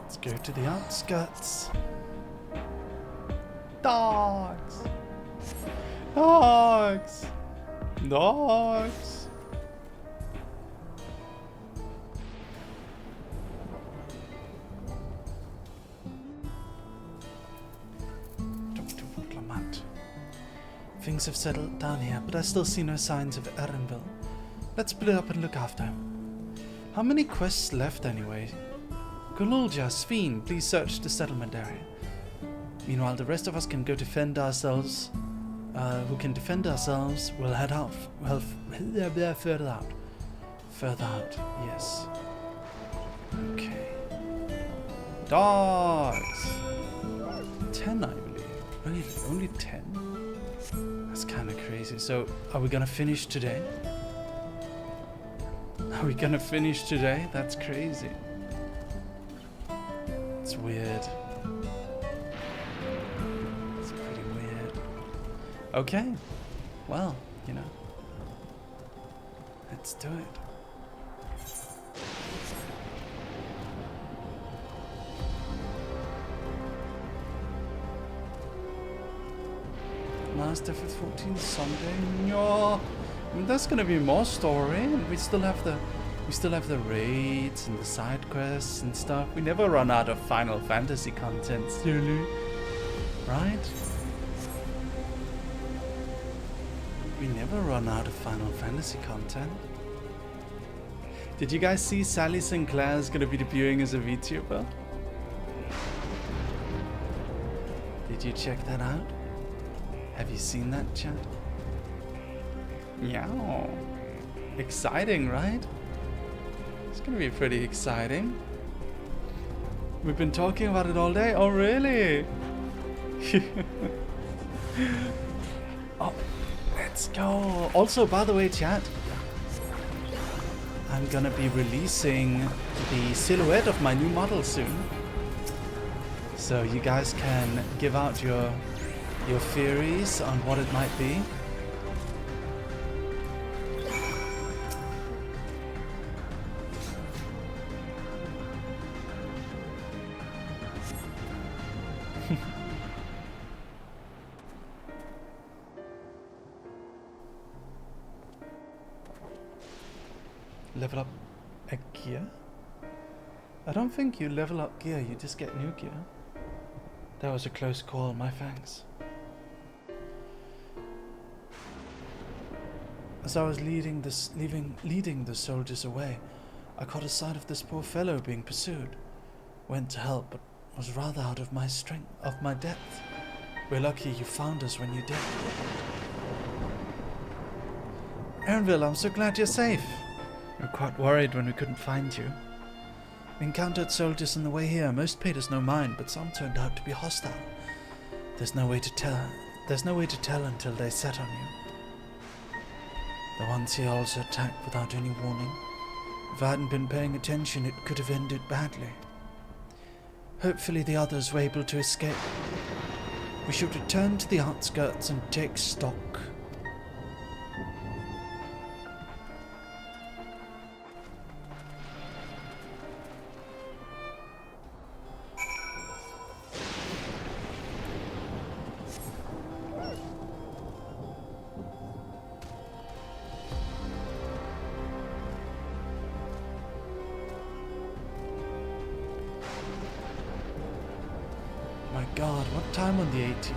Let's go to the outskirts. Dogs. Dogs. Dogs. Dr. Woodlamat. Things have settled down here, but I still see no signs of Erenville. Let's split up and look after him. How many quests left anyway? Golulja, Sphene, please search the settlement area. Meanwhile, the rest of us can go defend ourselves. Who can defend ourselves, we'll head out. Well, further out. Further out, yes. Okay. Dogs! 10, I believe. Really? Only 10? That's kind of crazy. So, are we gonna finish today? Are we gonna finish today? That's crazy. It's weird. It's pretty weird. Okay. well, you know, let's do it. Last FF14 Sunday. No, I mean, there's gonna be more story, and we still have the raids and the side quests and stuff. We never run out of Final Fantasy content, silly, right? We never run out of Final Fantasy content. Did you guys see Sally Sinclair is gonna be debuting as a VTuber? Did you check that out? Have you seen that, chat? Meow. Exciting, right? It's gonna be pretty exciting. We've been talking about it all day. Oh, really? Oh, let's go. Also, by the way, chat, I'm gonna be releasing the silhouette of my new model soon. So you guys can give out your theories on what it might be. Level up a gear? I don't think you level up gear, you just get new gear. That was a close call, my thanks. As I was leading the soldiers away, I caught a sight of this poor fellow being pursued. Went to help, but was rather out of my strength, of my depth. We're lucky you found us when you did. Aaronville, I'm so glad you're safe. We were quite worried when we couldn't find you. We encountered soldiers on the way here. Most paid us no mind, but some turned out to be hostile. There's no way to tell until they set on you. The ones here also attacked without any warning. If I hadn't been paying attention, it could have ended badly. Hopefully the others were able to escape. We should return to the outskirts and take stock. God, what time on the 18th?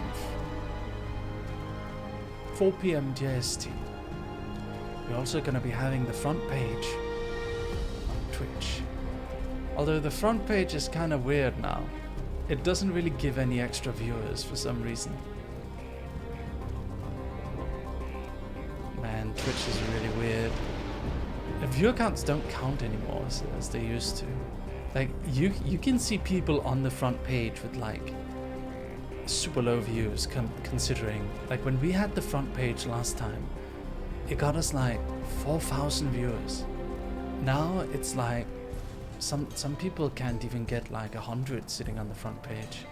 4 PM JST. We're also going to be having the front page on Twitch. Although the front page is kind of weird now. It doesn't really give any extra viewers for some reason. Man, Twitch is really weird. The viewer counts don't count anymore as they used to. Like, you can see people on the front page with like super low views considering, like, when we had the front page last time, it got us like 4,000 viewers. Now it's like some people can't even get like 100 sitting on the front page.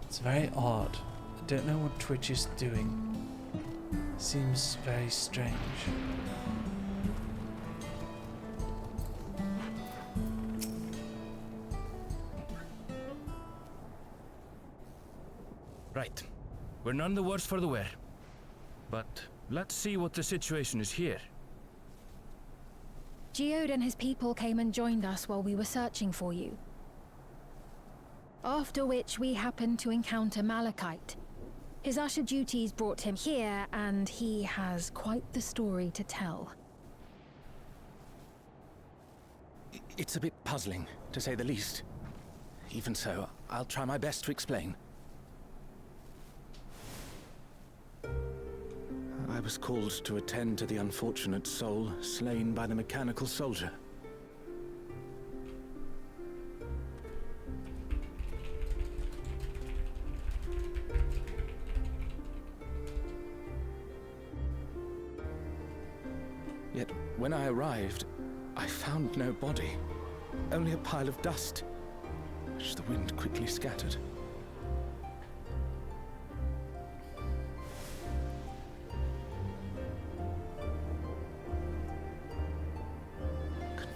It's very odd. I don't know what Twitch is doing. Seems very strange. Right. We're none the worse for the wear. But let's see what the situation is here. Geode and his people came and joined us while we were searching for you. After which we happened to encounter Malachite. His usher duties brought him here, and he has quite the story to tell. It's a bit puzzling, to say the least. Even so, I'll try my best to explain. I was called to attend to the unfortunate soul slain by the mechanical soldier. Yet, when I arrived, I found no body, only a pile of dust, which the wind quickly scattered.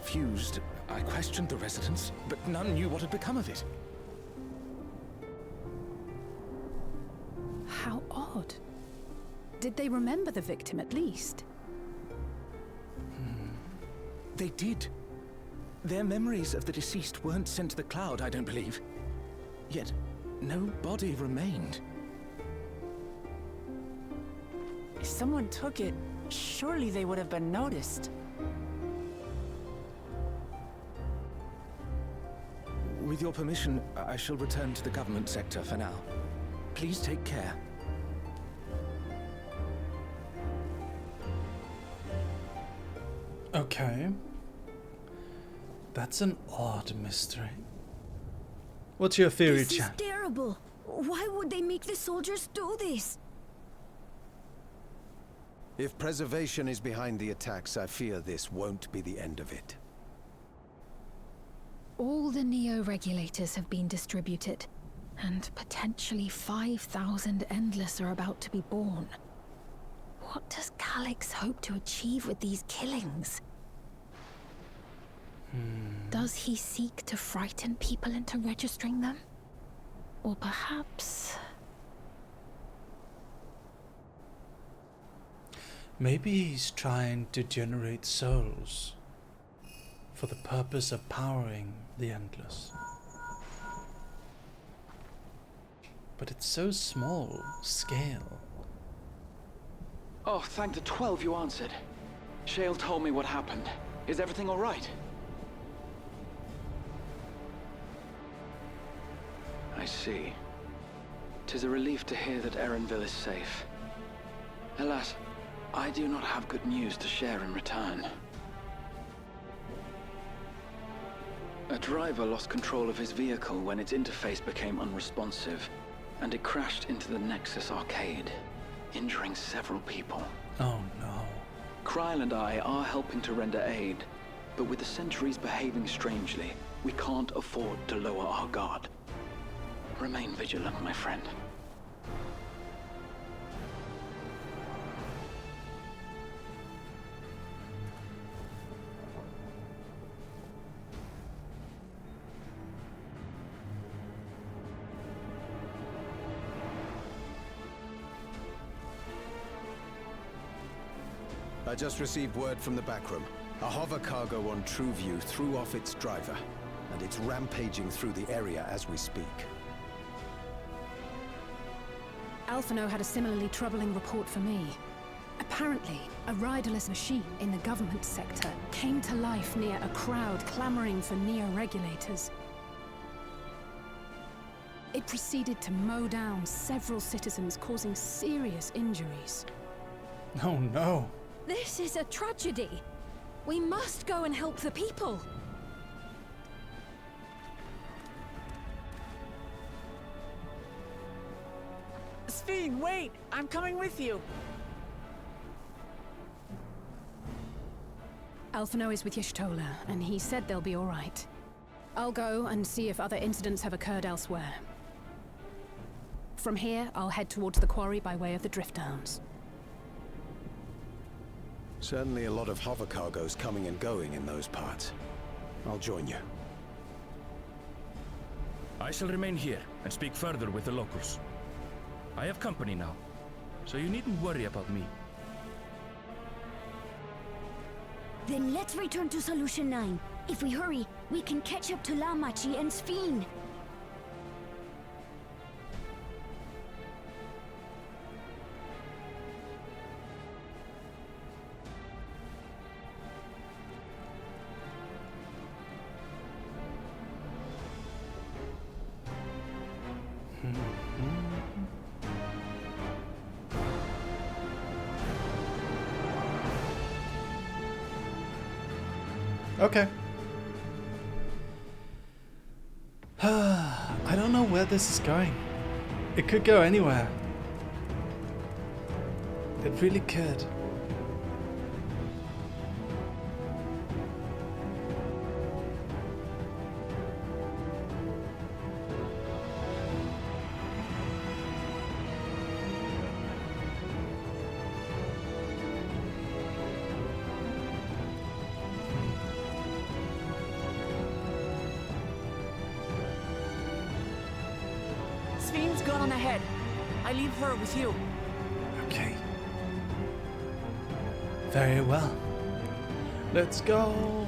confused. I questioned the residents, but none knew what had become of it. How odd. Did they remember the victim at least? They did. Their memories of the deceased weren't sent to the cloud, I don't believe. Yet, no body remained. If someone took it, surely they would have been noticed. With your permission, I shall return to the government sector for now. Please take care. Okay. That's an odd mystery. What's your theory, This is chat? terrible. Why would they make the soldiers do this? If preservation is behind the attacks, I fear this won't be the end of it. All the neo-regulators have been distributed, and potentially 5,000 Endless are about to be born. What does Calyx hope to achieve with these killings? Does he seek to frighten people into registering them? Or perhaps... Maybe he's trying to generate souls for the purpose of powering the Endless. But it's so small scale. Oh, thank the 12 you answered. Shale told me what happened. Is everything all right? I see. 'Tis a relief to hear that Erenville is safe. Alas, I do not have good news to share in return. A driver lost control of his vehicle when its interface became unresponsive, and it crashed into the Nexus arcade, injuring several people. Oh no. Kryl and I are helping to render aid, but with the sentries behaving strangely, we can't afford to lower our guard. Remain vigilant, my friend. I just received word from the backroom. A hover cargo on TrueView threw off its driver, and it's rampaging through the area as we speak. Alphino had a similarly troubling report for me. Apparently, a riderless machine in the government sector came to life near a crowd clamoring for neo-regulators. It proceeded to mow down several citizens, causing serious injuries. Oh no. This is a tragedy. We must go and help the people. Sphene, wait! I'm coming with you! Alphino is with Y'shtola, and he said they'll be all right. I'll go and see if other incidents have occurred elsewhere. From here, I'll head towards the quarry by way of the Drift Downs. Certainly a lot of hover cargoes coming and going in those parts. I'll join you. I shall remain here and speak further with the locals. I have company now, so you needn't worry about me. Then let's return to Solution 9. If we hurry, we can catch up to Lamachi and Sphene. Okay. I don't know where this is going. It could go anywhere. It really could. Sven's gone ahead. I leave her with you. Okay. Very well. Let's go.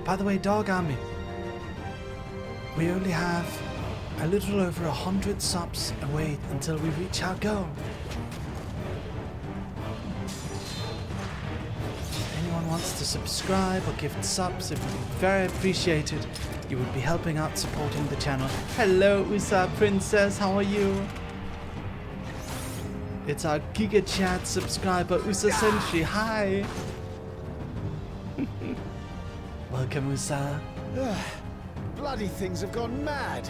By the way, Dog Army, we only have a little over 100 subs away until we reach our goal. If anyone wants to subscribe or gift subs, it would be very appreciated. You would be helping out supporting the channel. Hello, USA Princess, how are you? It's our Giga Chat subscriber, USA Sentry. Hi! Welcome, USA. Bloody things have gone mad.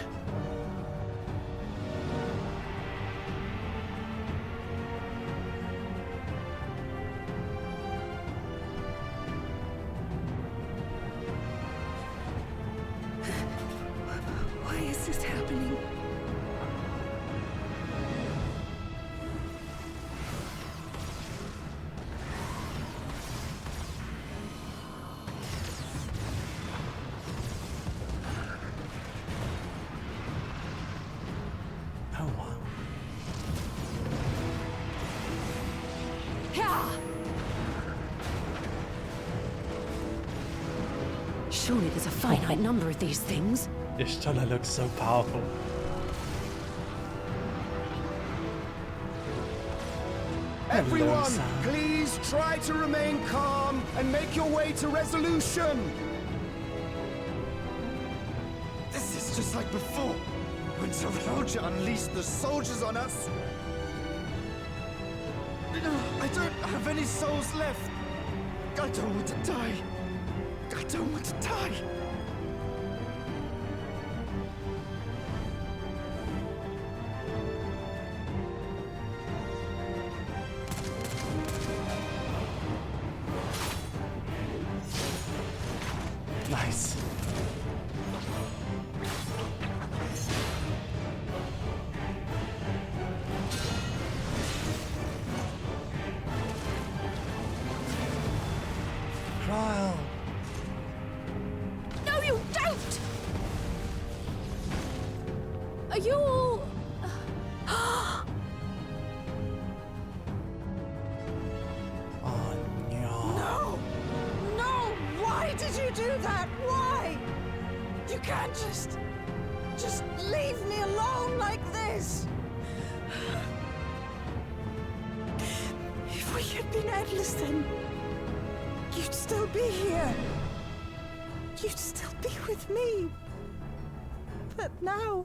Why is this happening? Surely there's a finite number of these things. Y'shtola looks so powerful. Everyone, please try to remain calm and make your way to resolution. This is just like before, when Sarauja unleashed the soldiers on us. I don't have any souls left. I don't want to die. I don't want to die. Nice. Kyle. No, you don't! Are you all... No! No! Why did you do that? Why? You can't just leave me alone like this. If we had been endless, then you'd still be here. You'd still be with me. But now...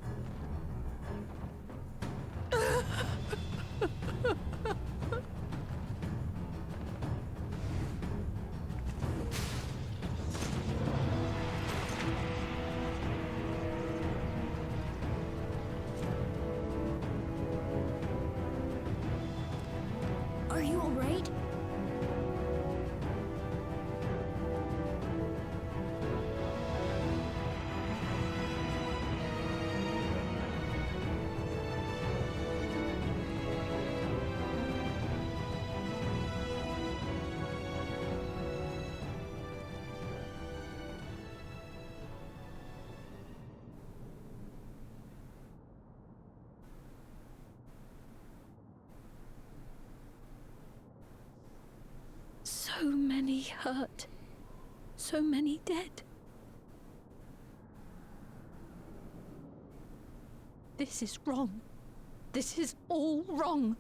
Are you all right? So many hurt. So many dead. This is wrong. This is all wrong.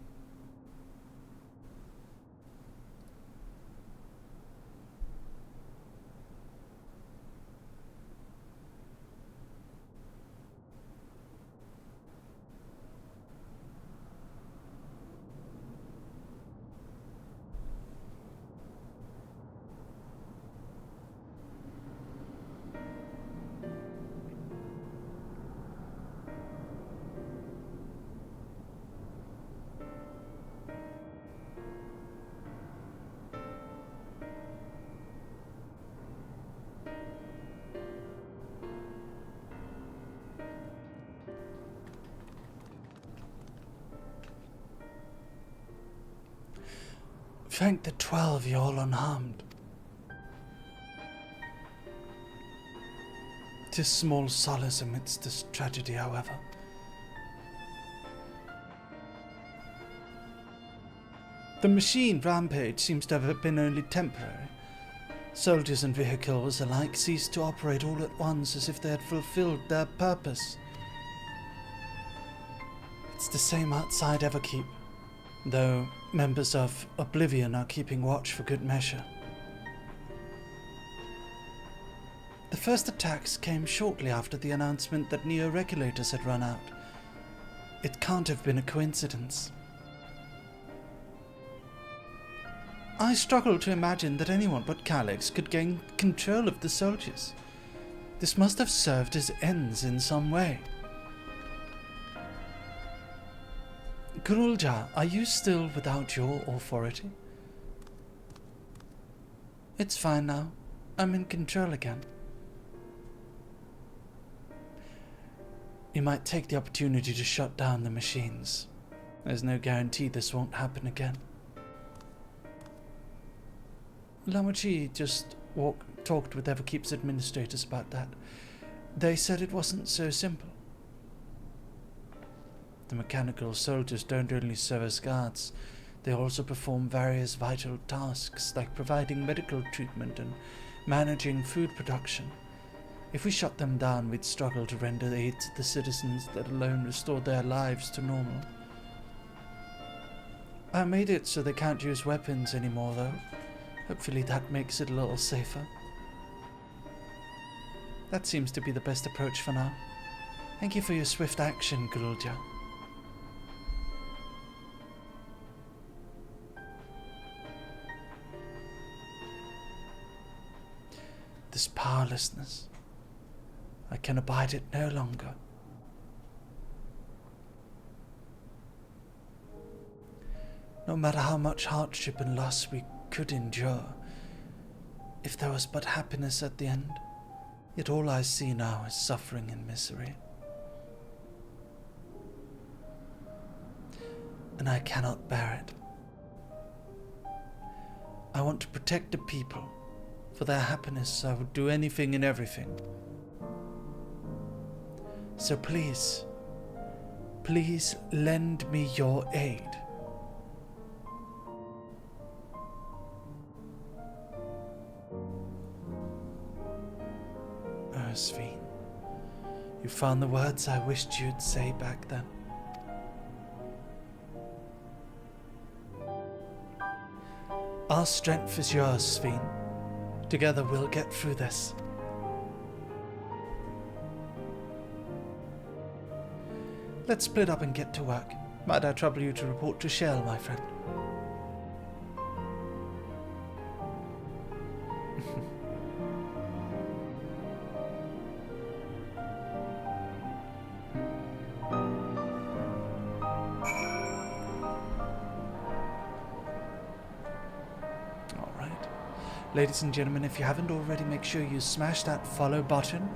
Thank the 12 you're all unharmed. 'Tis small solace amidst this tragedy, however. The machine rampage seems to have been only temporary. Soldiers and vehicles alike ceased to operate all at once as if they had fulfilled their purpose. It's the same outside Everkeep, though members of Oblivion are keeping watch for good measure. The first attacks came shortly after the announcement that neo-regulators had run out. It can't have been a coincidence. I struggle to imagine that anyone but Calyx could gain control of the soldiers. This must have served as ends in some way. Grulja, are you still without your authority? It's fine now. I'm in control again. You might take the opportunity to shut down the machines. There's no guarantee this won't happen again. Lamachi just talked with Everkeep's administrators about that. They said it wasn't so simple. The mechanical soldiers don't only serve as guards, they also perform various vital tasks like providing medical treatment and managing food production. If we shut them down, we'd struggle to render aid to the citizens that alone restore their lives to normal. I made it so they can't use weapons anymore, though. Hopefully that makes it a little safer. That seems to be the best approach for now. Thank you for your swift action, Grulja. This powerlessness, I can abide it no longer. No matter how much hardship and loss we could endure, if there was but happiness at the end, yet all I see now is suffering and misery. And I cannot bear it. I want to protect the people. For their happiness, I would do anything and everything. So please, please lend me your aid. Oh, Sven, you found the words I wished you'd say back then. Our strength is yours, Sven. Together we'll get through this. Let's split up and get to work. Might I trouble you to report to Shell, my friend? Ladies and gentlemen, if you haven't already, make sure you smash that follow button.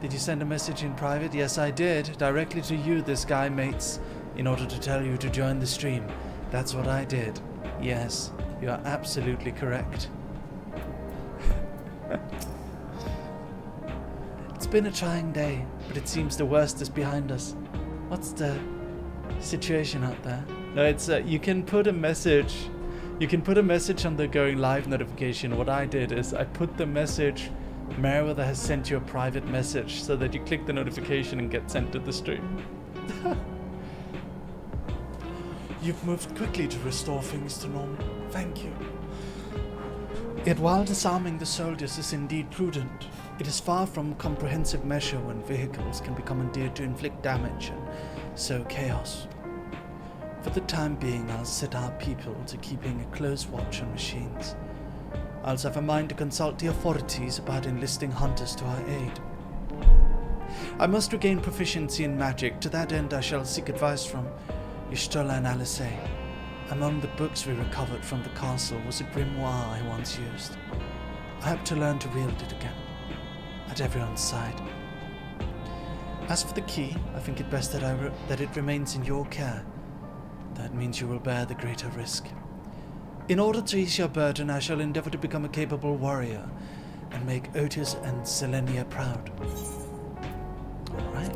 Did you send a message in private? Yes, I did. Directly to you, this guy, mates, in order to tell you to join the stream. That's what I did. Yes, you are absolutely correct. It's been a trying day, but it seems the worst is behind us. What's the situation out there? No, it's you can put a message. You can put a message on the going live notification. What I did is I put the message, Merryweather has sent you a private message, so that you click the notification and get sent to the stream. You've moved quickly to restore things to normal. Thank you. Yet while disarming the soldiers is indeed prudent, it is far from comprehensive measure when vehicles can be commandeered to inflict damage and sow chaos. For the time being, I'll set our people to keeping a close watch on machines. I also have a mind to consult the authorities about enlisting hunters to our aid. I must regain proficiency in magic. To that end, I shall seek advice from Y'shtola and Alice. Among the books we recovered from the castle was a grimoire I once used. I hope to learn to wield it again, at everyone's side. As for the key, I think it best that it remains in your care. That means you will bear the greater risk. In order to ease your burden, I shall endeavor to become a capable warrior, and make Otis and Selenia proud. Alright.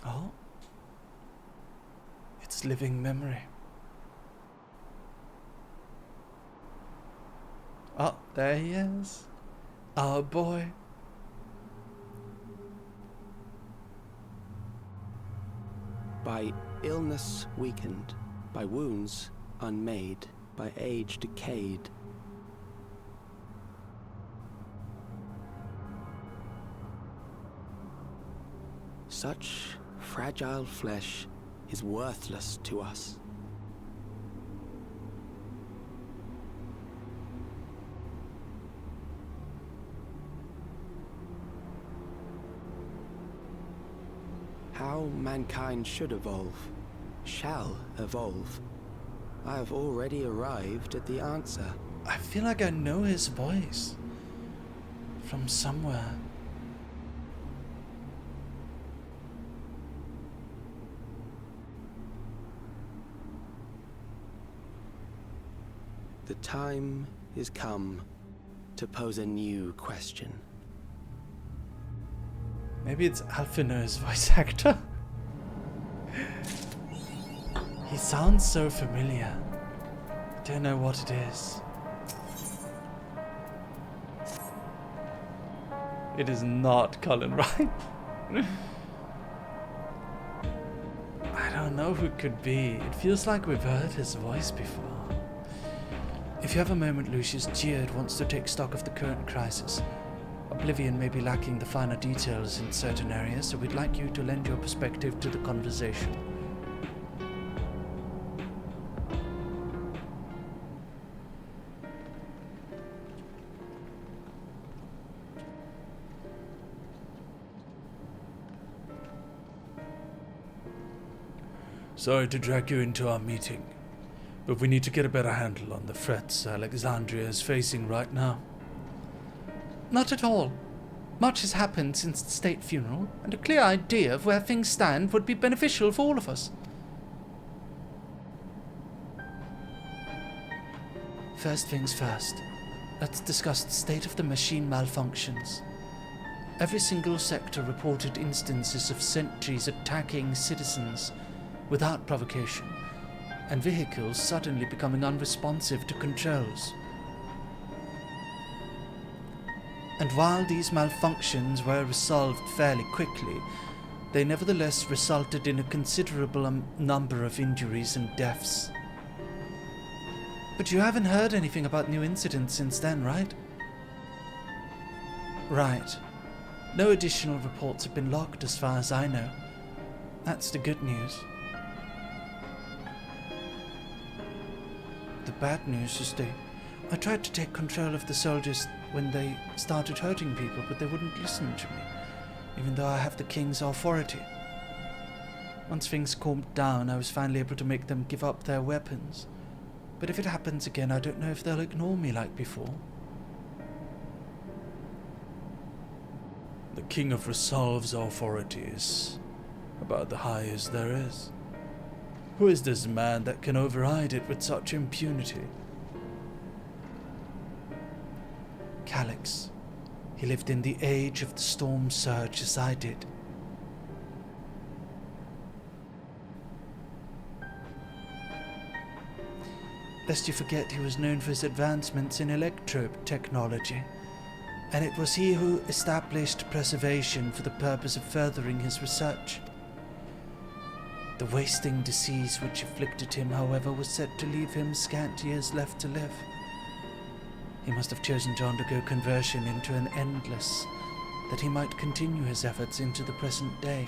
Oh. It's living memory. Oh, there he is. Our boy. By illness weakened, by wounds unmade, by age decayed. Such fragile flesh is worthless to us. How mankind should evolve, shall evolve. I have already arrived at the answer. I feel like I know his voice from somewhere. The time is come to pose a new question. Maybe it's Alphino's voice actor. He sounds so familiar. I don't know what it is. It is not Colin Wright. I don't know who it could be. It feels like we've heard his voice before. If you have a moment, Lucius, Geode wants to take stock of the current crisis. Oblivion may be lacking the finer details in certain areas, so we'd like you to lend your perspective to the conversation. Sorry to drag you into our meeting, but we need to get a better handle on the threats Alexandria is facing right now. Not at all. Much has happened since the state funeral, and a clear idea of where things stand would be beneficial for all of us. First things first, let's discuss the state of the machine malfunctions. Every single sector reported instances of sentries attacking citizens without provocation, and vehicles suddenly becoming unresponsive to controls. And while these malfunctions were resolved fairly quickly, they nevertheless resulted in a considerable number of injuries and deaths. But you haven't heard anything about new incidents since then, right? Right. No additional reports have been logged as far as I know. That's the good news. The bad news is I tried to take control of the soldiers when they started hurting people, but they wouldn't listen to me, even though I have the king's authority. Once things calmed down, I was finally able to make them give up their weapons. But if it happens again, I don't know if they'll ignore me like before. The King of Resolve's authority is about the highest there is. Who is this man that can override it with such impunity? Calyx. He lived in the age of the storm surge as I did. Lest you forget, he was known for his advancements in electrope technology, and it was he who established preservation for the purpose of furthering his research. The wasting disease which afflicted him, however, was said to leave him scant years left to live. He must have chosen to undergo conversion into an endless, that he might continue his efforts into the present day.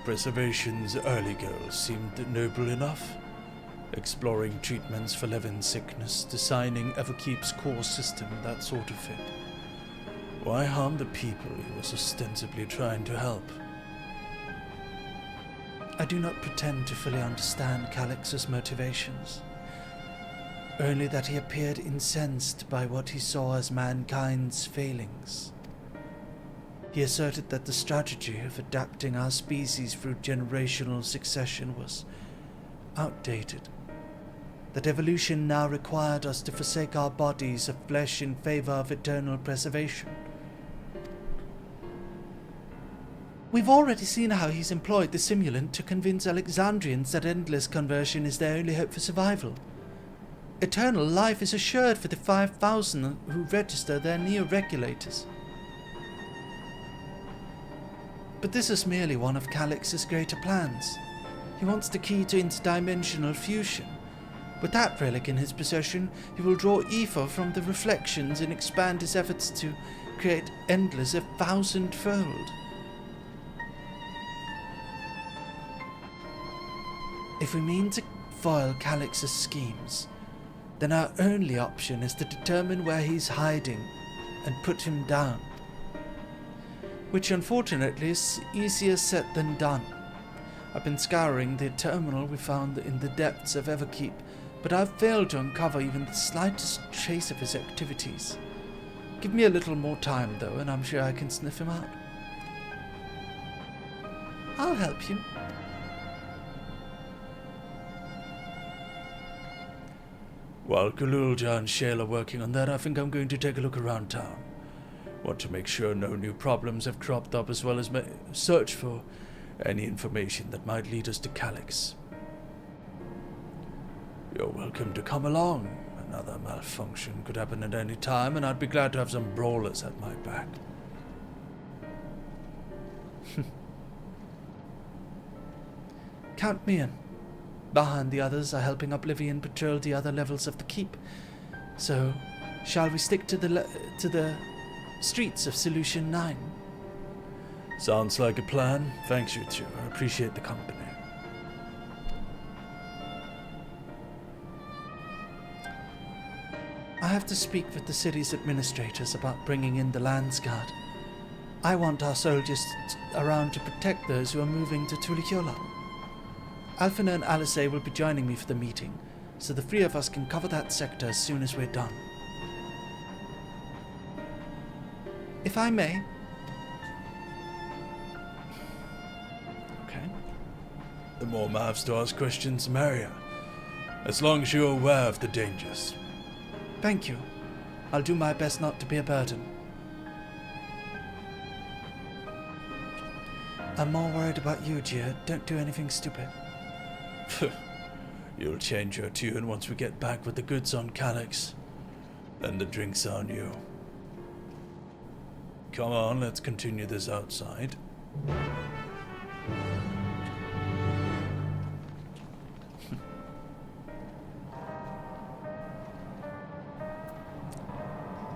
Preservation's early goals seemed noble enough. Exploring treatments for Levin's sickness, designing Everkeep's core system, that sort of thing. Why harm the people he was ostensibly trying to help? I do not pretend to fully understand Calyx's motivations. only that he appeared incensed by what he saw as mankind's failings. He asserted that the strategy of adapting our species through generational succession was outdated, that evolution now required us to forsake our bodies of flesh in favor of eternal preservation. We've already seen how he's employed the simulant to convince Alexandrians that endless conversion is their only hope for survival. Eternal life is assured for the 5,000 who register their neo-regulators. But this is merely one of Calix's greater plans. He wants the key to interdimensional fusion. With that relic in his possession, he will draw ether from the reflections and expand his efforts to create endless 1,000-fold. If we mean to foil Calix's schemes, then our only option is to determine where he's hiding and put him down. Which unfortunately is easier said than done. I've been scouring the terminal we found in the depths of Everkeep, but I've failed to uncover even the slightest trace of his activities. Give me a little more time though, and I'm sure I can sniff him out. I'll help you. While Kalulja and Shale are working on that, I think I'm going to take a look around town. Want to make sure no new problems have cropped up, as well as search for any information that might lead us to Calix. You're welcome to come along. Another malfunction could happen at any time, and I'd be glad to have some brawlers at my back. Count me in. Baha and the others are helping Oblivion patrol the other levels of the keep. So, shall we stick to the streets of Solution 9? Sounds like a plan. Thanks, you two. I appreciate the company. I have to speak with the city's administrators about bringing in the Lands Guard. I want our soldiers around to protect those who are moving to Tulikyola. Alphina and Alice will be joining me for the meeting, so the three of us can cover that sector as soon as we're done. If I may. Okay. The more mouths to ask questions, the merrier. As long as you're aware of the dangers. Thank you. I'll do my best not to be a burden. I'm more worried about you, Gia. Don't do anything stupid. You'll change your tune once we get back with the goods on Calix. Then the drink's on you. Come on, let's continue this outside.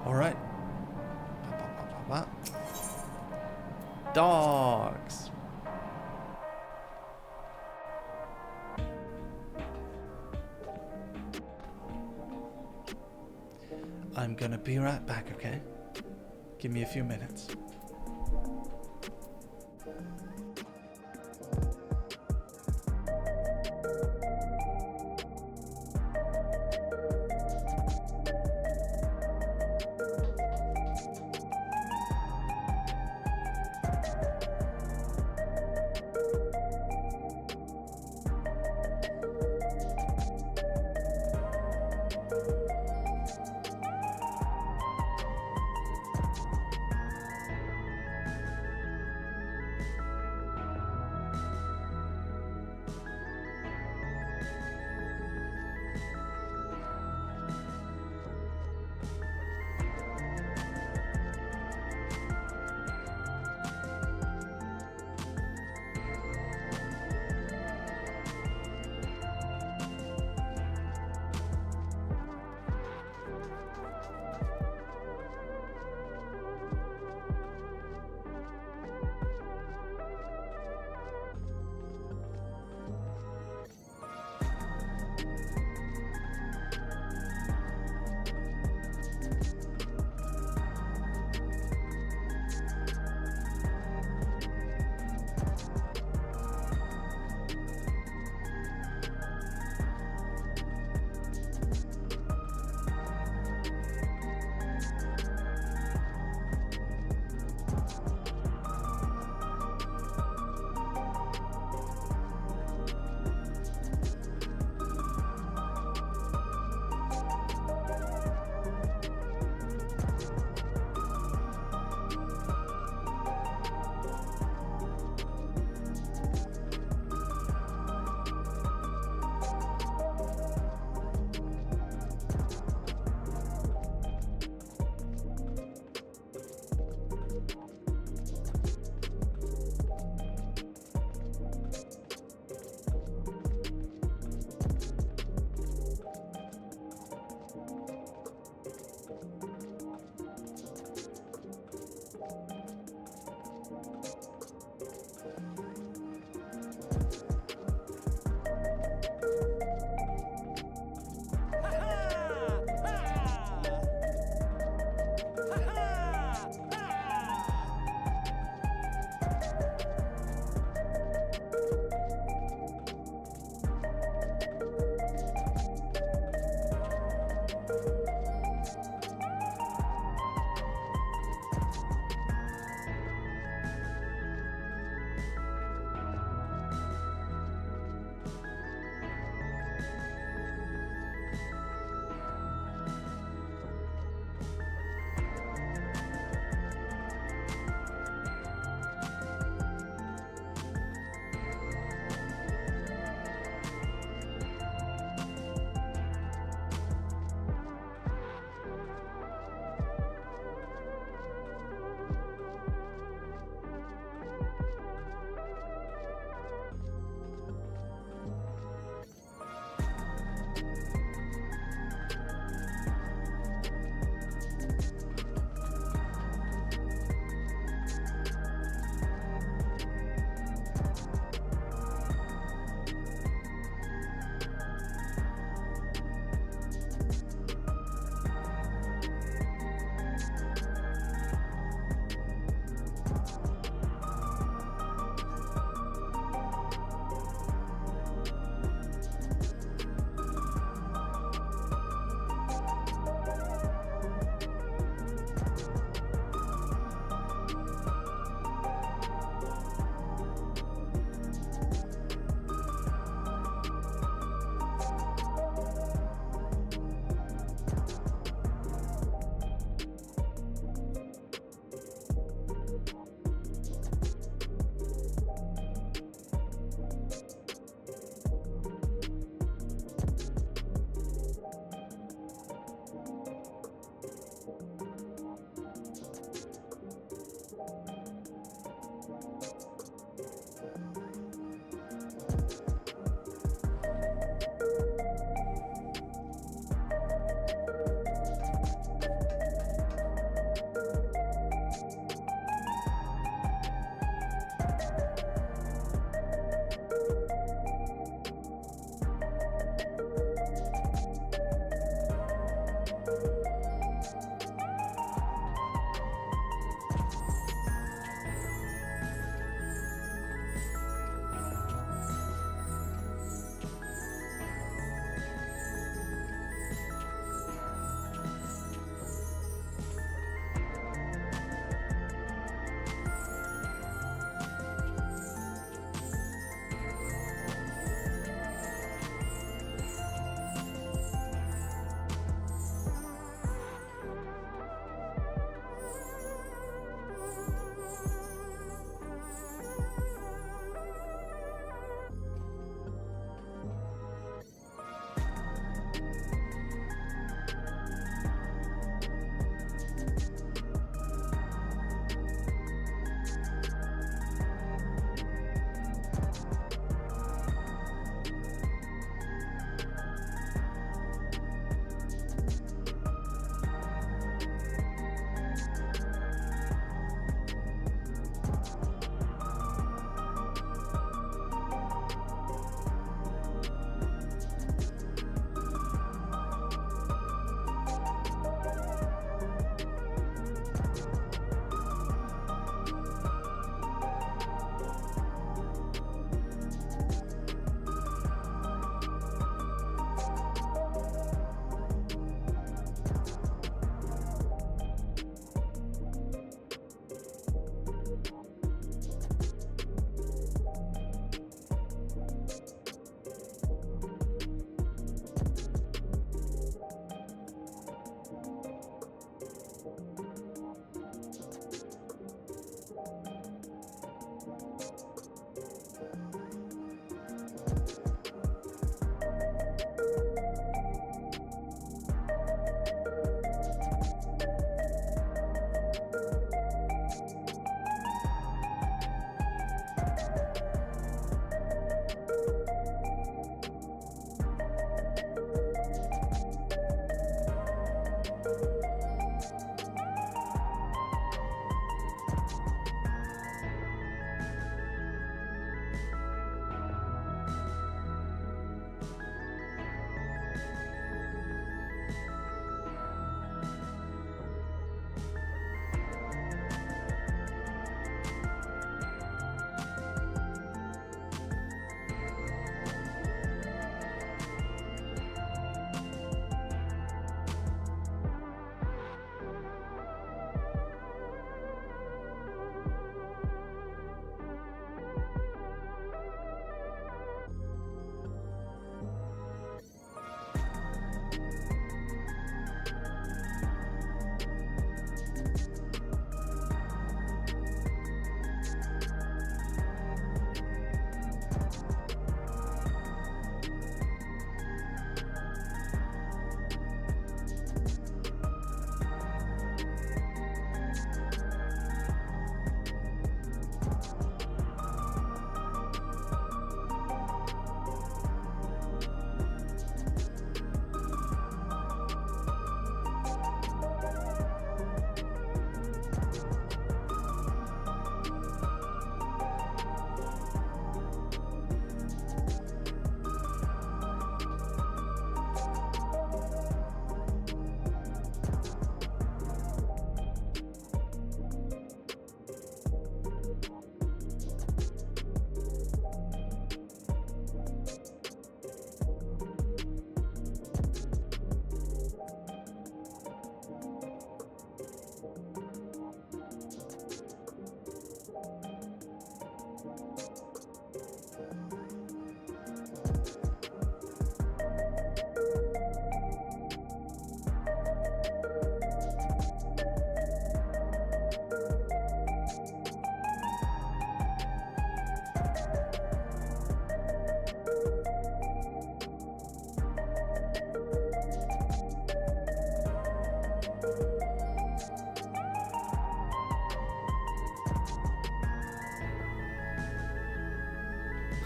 Alright. Dogs. I'm gonna be right back, okay? Give me a few minutes.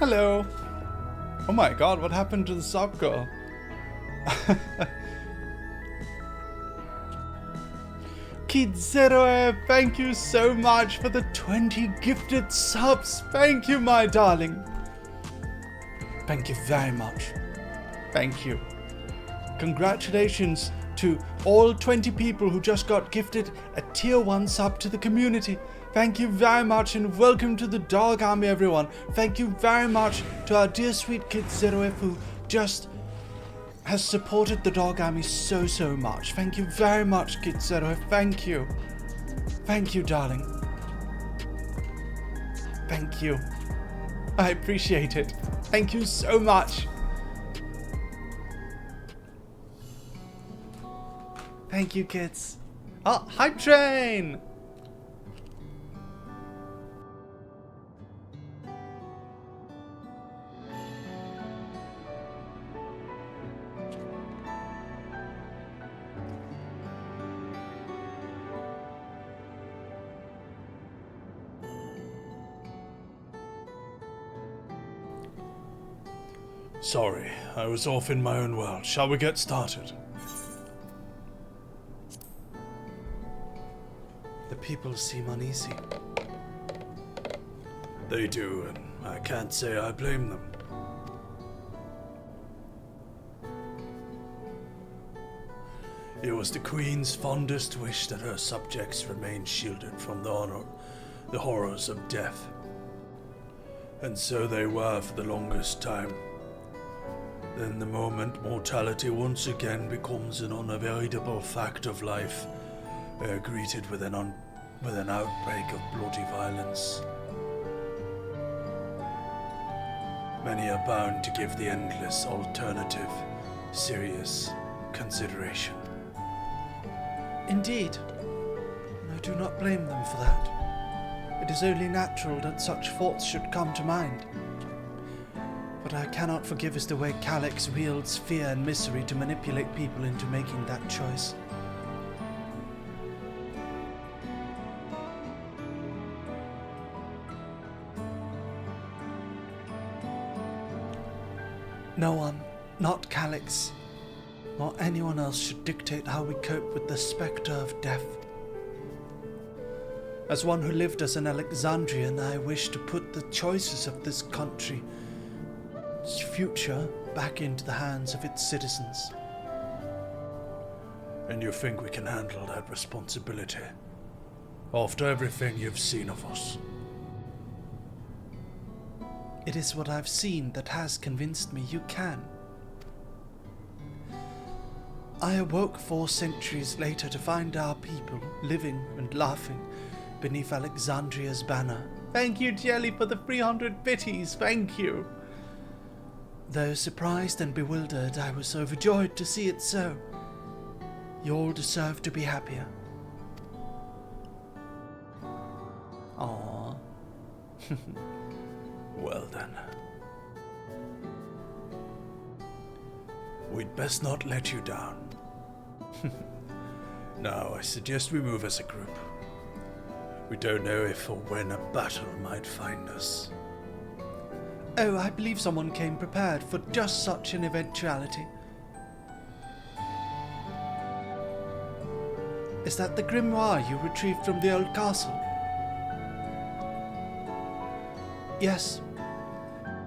Hello. Oh my god, what happened to the sub girl? Kid Zero, thank you so much for the 20 gifted subs. Thank you, my darling. Thank you very much. Thank you. Congratulations to all 20 people who just got gifted a tier 1 sub to the community. Thank you very much and welcome to the Dog Army, everyone. Thank you very much to our dear sweet Kid Zero who just has supported the Dog Army so much. Thank you very much, Kid Zero. Thank you. Thank you, darling. Thank you. I appreciate it. Thank you so much. Thank you, kids. Oh, Hype Train! Sorry, I was off in my own world. Shall we get started? The people seem uneasy. They do, and I can't say I blame them. It was the Queen's fondest wish that her subjects remain shielded from the horrors of death. And so they were for the longest time. Then the moment mortality once again becomes an unavoidable fact of life, we are greeted with an outbreak of bloody violence. Many are bound to give the endless alternative serious consideration. Indeed. I do not blame them for that. It is only natural that such thoughts should come to mind. What I cannot forgive is the way Calyx wields fear and misery to manipulate people into making that choice. No one, not Calyx, nor anyone else should dictate how we cope with the spectre of death. As one who lived as an Alexandrian, I wish to put the choices of this country's future back into the hands of its citizens. And you think we can handle that responsibility? After everything you've seen of us? It is what I've seen that has convinced me you can. I awoke 4 centuries later to find our people living and laughing beneath Alexandria's banner. Thank you, Jelly, for the 300 bitties. Thank you. Though surprised and bewildered, I was overjoyed to see it so. You all deserve to be happier. Aww. Well then. We'd best not let you down. Now, I suggest we move as a group. We don't know if or when a battle might find us. Oh, I believe someone came prepared for just such an eventuality. Is that the grimoire you retrieved from the old castle? Yes.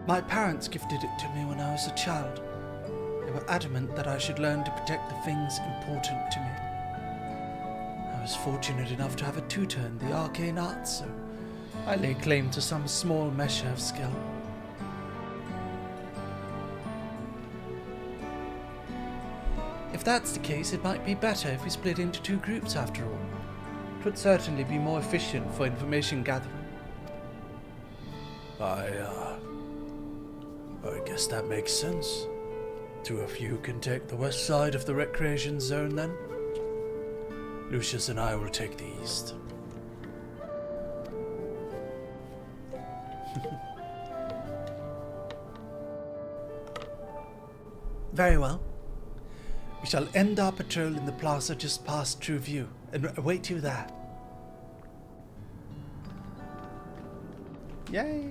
My parents gifted it to me when I was a child. They were adamant that I should learn to protect the things important to me. I was fortunate enough to have a tutor in the arcane arts, so I lay claim to some small measure of skill. If that's the case, it might be better if we split into 2 groups after all. It would certainly be more efficient for information gathering. I guess that makes sense. 2 of you can take the west side of the recreation zone then. Lucius and I will take the east. Very well. We shall end our patrol in the plaza just past True View and await you there. Yay!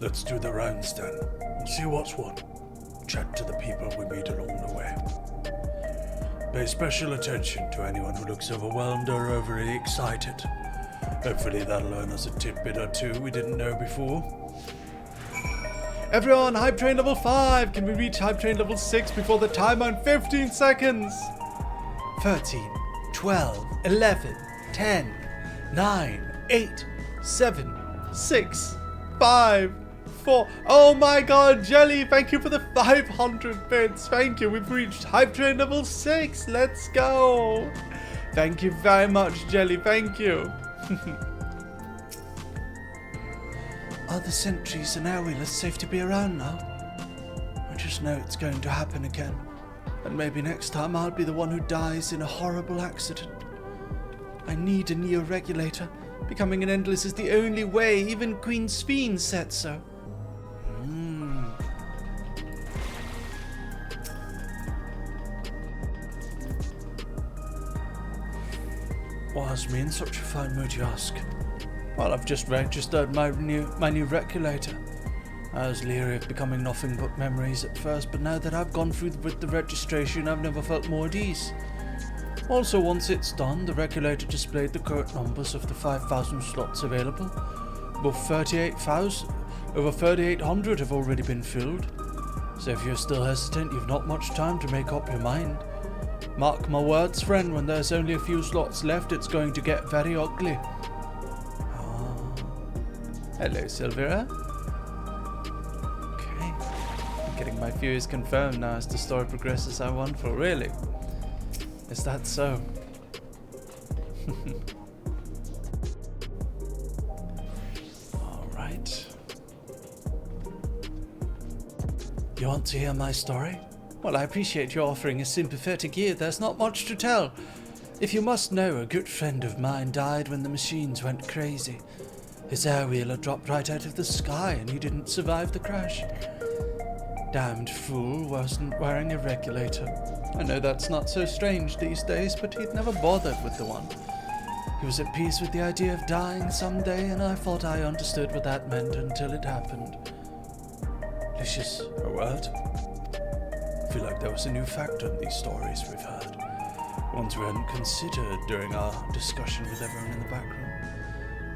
Let's do the rounds then, and see what's what. Chat to the people we meet along the way. Pay special attention to anyone who looks overwhelmed or overly excited. Hopefully that'll learn us a tidbit or two we didn't know before. Everyone, hype train level 5! Can we reach hype train level 6 before the timer in 15 seconds? 13, 12, 11, 10, 9, 8, 7, 6, 5, 4. Oh my god, Jelly, thank you for the 500 bits. Thank you, we've reached hype train level 6. Let's go. Thank you very much, Jelly, thank you. Are the sentries and airwheelers safe to be around now? I just know it's going to happen again. And maybe next time I'll be the one who dies in a horrible accident. I need a neo-regulator. Becoming an Endless is the only way, even Queen Sphene said so. What has me in such a fine mood, you ask? Well, I've just registered my new regulator. I was leery of becoming nothing but memories at first, but now that I've gone through with the registration, I've never felt more at ease. Also, once it's done, the regulator displayed the current numbers of the 5,000 slots available. Over 3,800 have already been filled. So if you're still hesitant, you've not much time to make up your mind. Mark my words, friend, when there's only a few slots left, it's going to get very ugly. Hello, Sylvia. Okay. I'm getting my theories confirmed now as the story progresses. I wonder, really? Is that so? Alright. You want to hear my story? Well, I appreciate you offering a sympathetic ear. There's not much to tell. If you must know, a good friend of mine died when the machines went crazy. His airwheeler dropped right out of the sky and he didn't survive the crash. Damned fool wasn't wearing a regulator. I know that's not so strange these days, but he'd never bothered with the one. He was at peace with the idea of dying someday, and I thought I understood what that meant until it happened. Lucius, a word? I feel like there was a new factor in these stories we've heard. Ones we hadn't considered during our discussion with everyone in the back room.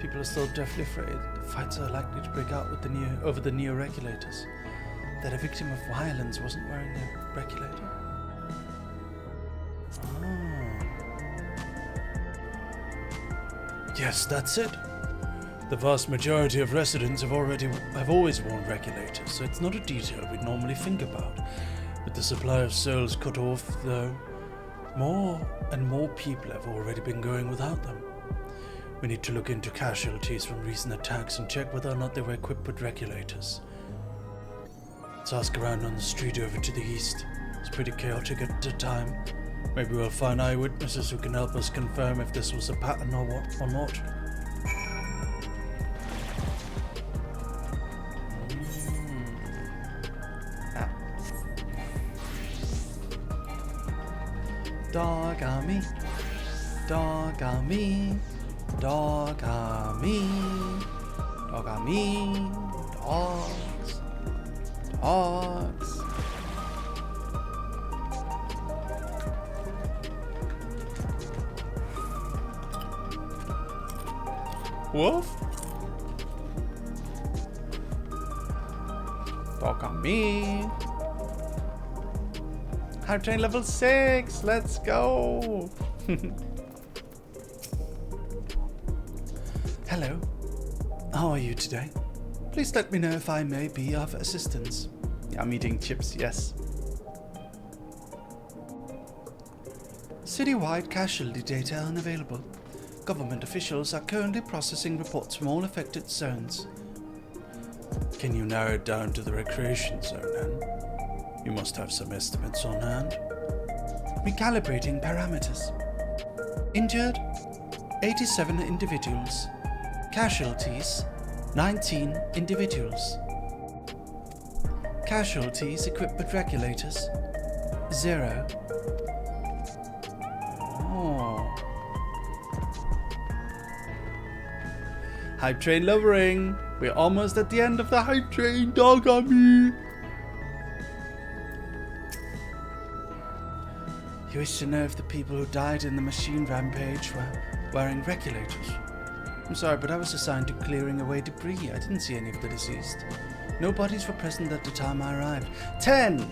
People are still deathly afraid the fights are likely to break out with over the neo-regulators. That a victim of violence wasn't wearing a regulator. Yes, that's it. The vast majority of residents have always worn regulators, so it's not a detail we'd normally think about. With the supply of souls cut off, though, more and more people have already been going without them. We need to look into casualties from recent attacks and check whether or not they were equipped with regulators. Let's ask around on the street over to the east. It's pretty chaotic at the time. Maybe we'll find eyewitnesses who can help us confirm if this was a pattern or not. Dog on me, dog on me, dog on me, dog on me, dogs, dogs. Wolf? Dog on me. Hype train level 6, let's go! Hello, how are you today? Please let me know if I may be of assistance. I'm eating chips, yes. Citywide casualty data unavailable. Government officials are currently processing reports from all affected zones. Can you narrow it down to the recreation zone, then? You must have some estimates on hand. Recalibrating parameters. Injured, 87 individuals. Casualties, 19 individuals. Casualties equipped with regulators, 0. Oh. Hype train lowering. We're almost at the end of the hype train. Dog on me. You wish to know if the people who died in the machine rampage were wearing regulators? I'm sorry, but I was assigned to clearing away debris. I didn't see any of the deceased. No bodies were present at the time I arrived. 10,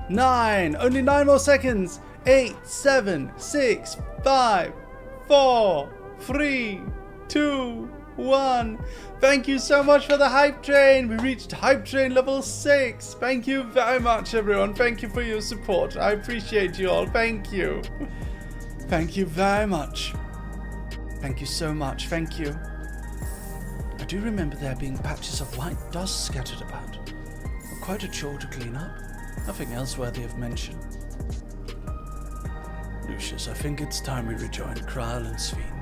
9, only 9 more seconds. 8, 7, 6, 5, 4, 3, 2, 1. Thank you so much for the hype train. We reached hype train level 6. Thank you very much, everyone. Thank you for your support. I appreciate you all. Thank you. Thank you very much. Thank you so much. Thank you. I do remember there being patches of white dust scattered about. Quite a chore to clean up. Nothing else worthy of mention. Lucius, I think it's time we rejoin Kral and Sven.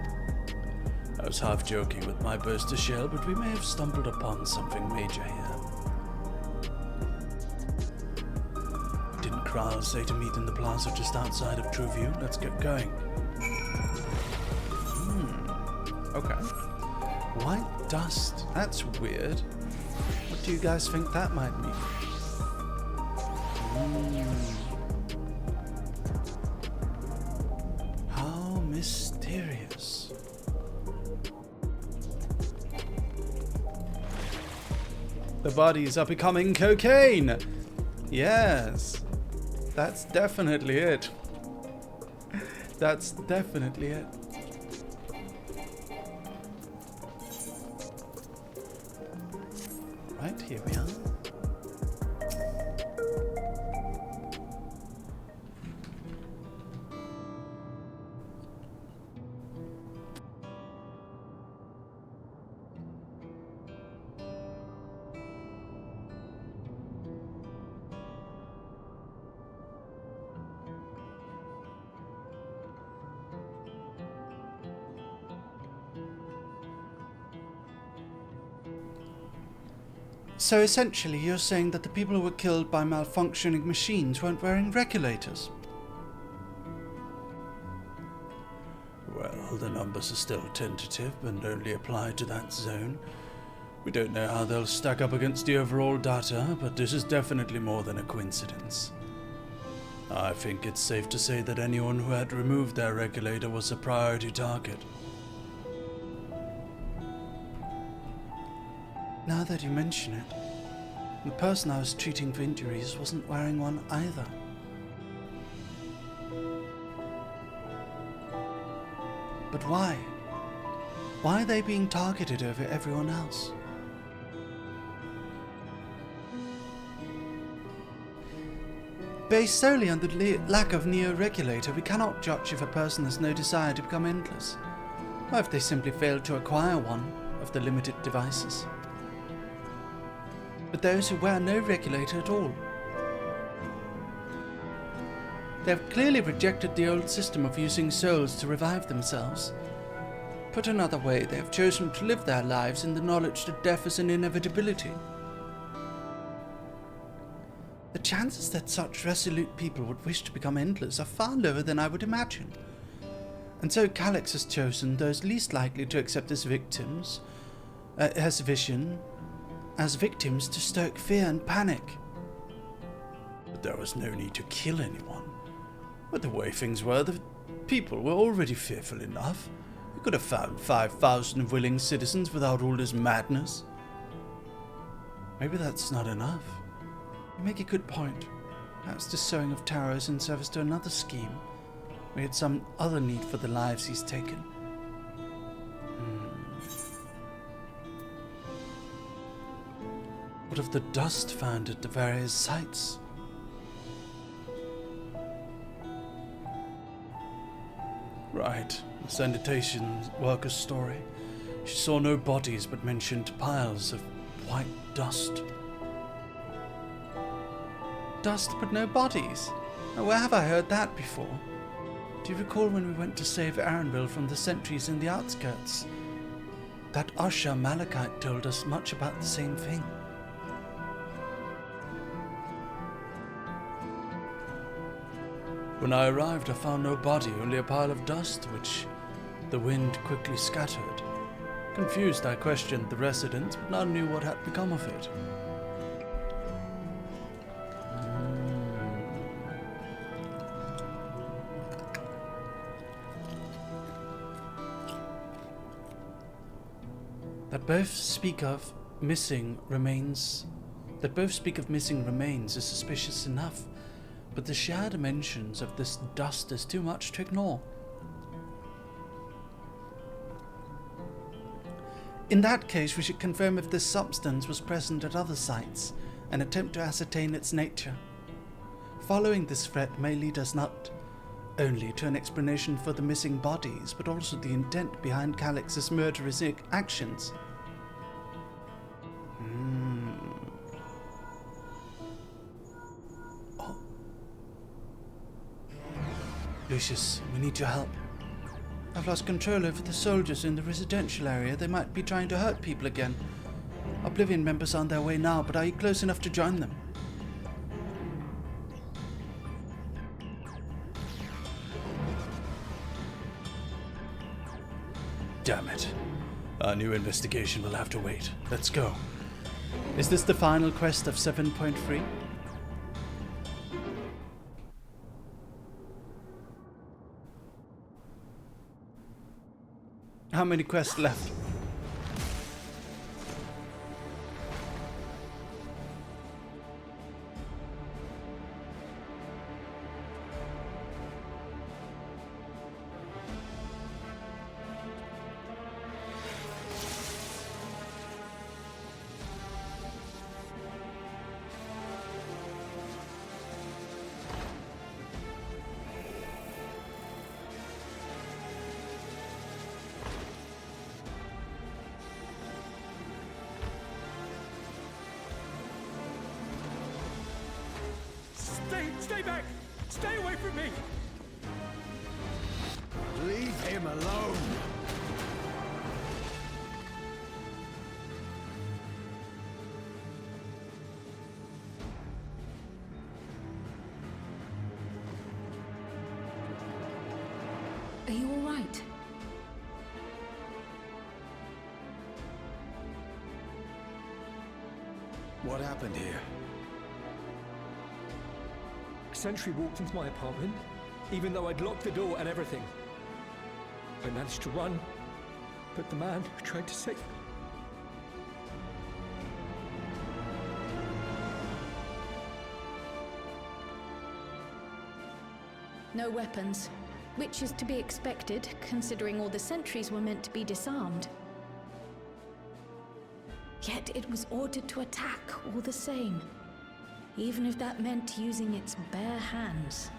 I was half joking with my burster shell, but we may have stumbled upon something major here. Didn't Kral say to meet in the plaza just outside of Trueview? Let's get going. Okay. White dust. That's weird. What do you guys think that might mean? How mysterious. The bodies are becoming cocaine. Yes. That's definitely it. That's definitely it. Right, here we are. So essentially, you're saying that the people who were killed by malfunctioning machines weren't wearing regulators? Well, the numbers are still tentative and only apply to that zone. We don't know how they'll stack up against the overall data, but this is definitely more than a coincidence. I think it's safe to say that anyone who had removed their regulator was a priority target. Now that you mention it, the person I was treating for injuries wasn't wearing one either. But why? Why are they being targeted over everyone else? Based solely on the lack of neo-regulator, we cannot judge if a person has no desire to become endless, or if they simply failed to acquire one of the limited devices. But those who wear no regulator at all. They have clearly rejected the old system of using souls to revive themselves. Put another way, they have chosen to live their lives in the knowledge that death is an inevitability. The chances that such resolute people would wish to become endless are far lower than I would imagine. And so Calyx has chosen those least likely to accept as victims, as victims to stoke fear and panic. But there was no need to kill anyone. With the way things were, the people were already fearful enough. We could have found 5,000 willing citizens without all this madness. Maybe that's not enough. You make a good point. Perhaps the sowing of terror is in service to another scheme. We had some other need for the lives he's taken. What of the dust found at the various sites? Right, the sanitation worker's story. She saw no bodies but mentioned piles of white dust. Dust but no bodies? Now, where have I heard that before? Do you recall when we went to save Arenville from the sentries in the outskirts? That Usher Malachite told us much about the same thing. When I arrived, I found no body, only a pile of dust, which the wind quickly scattered. Confused, I questioned the residents, but none knew what had become of it. That both speak of missing remains is suspicious enough, but the sheer dimensions of this dust is too much to ignore. In that case, we should confirm if this substance was present at other sites and attempt to ascertain its nature. Following this threat may lead us not only to an explanation for the missing bodies, but also the intent behind Calix's murderous actions. Oh. Lucius, we need your help. I've lost control over the soldiers in the residential area. They might be trying to hurt people again. Oblivion members are on their way now, but are you close enough to join them? Damn it. Our new investigation will have to wait. Let's go. Is this the final quest of 7.3? How many quests left? Stay back! Stay away from me! Leave him alone! Are you all right? What happened here? Sentry walked into my apartment, even though I'd locked the door and everything. I managed to run, but the man tried to save me. No weapons, which is to be expected, considering all the sentries were meant to be disarmed. Yet it was ordered to attack all the same, even if that meant using its bare hands.